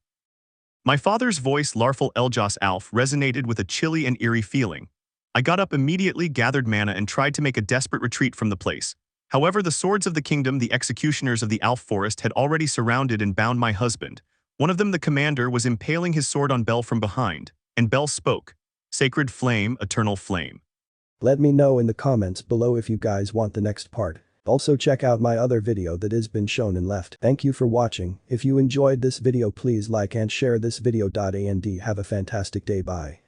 My father's voice, Larful Eljas Alf, resonated with a chilly and eerie feeling. I got up immediately, gathered mana, and tried to make a desperate retreat from the place. However, the swords of the kingdom, the executioners of the Alf forest, had already surrounded and bound my husband. One of them, the commander, was impaling his sword on Belle from behind, and Belle spoke. "Sacred flame, eternal flame." Let me know in the comments below if you guys want the next part. Also check out my other video that has been shown and left. Thank you for watching. If you enjoyed this video, please like and share this video. And have a fantastic day. Bye.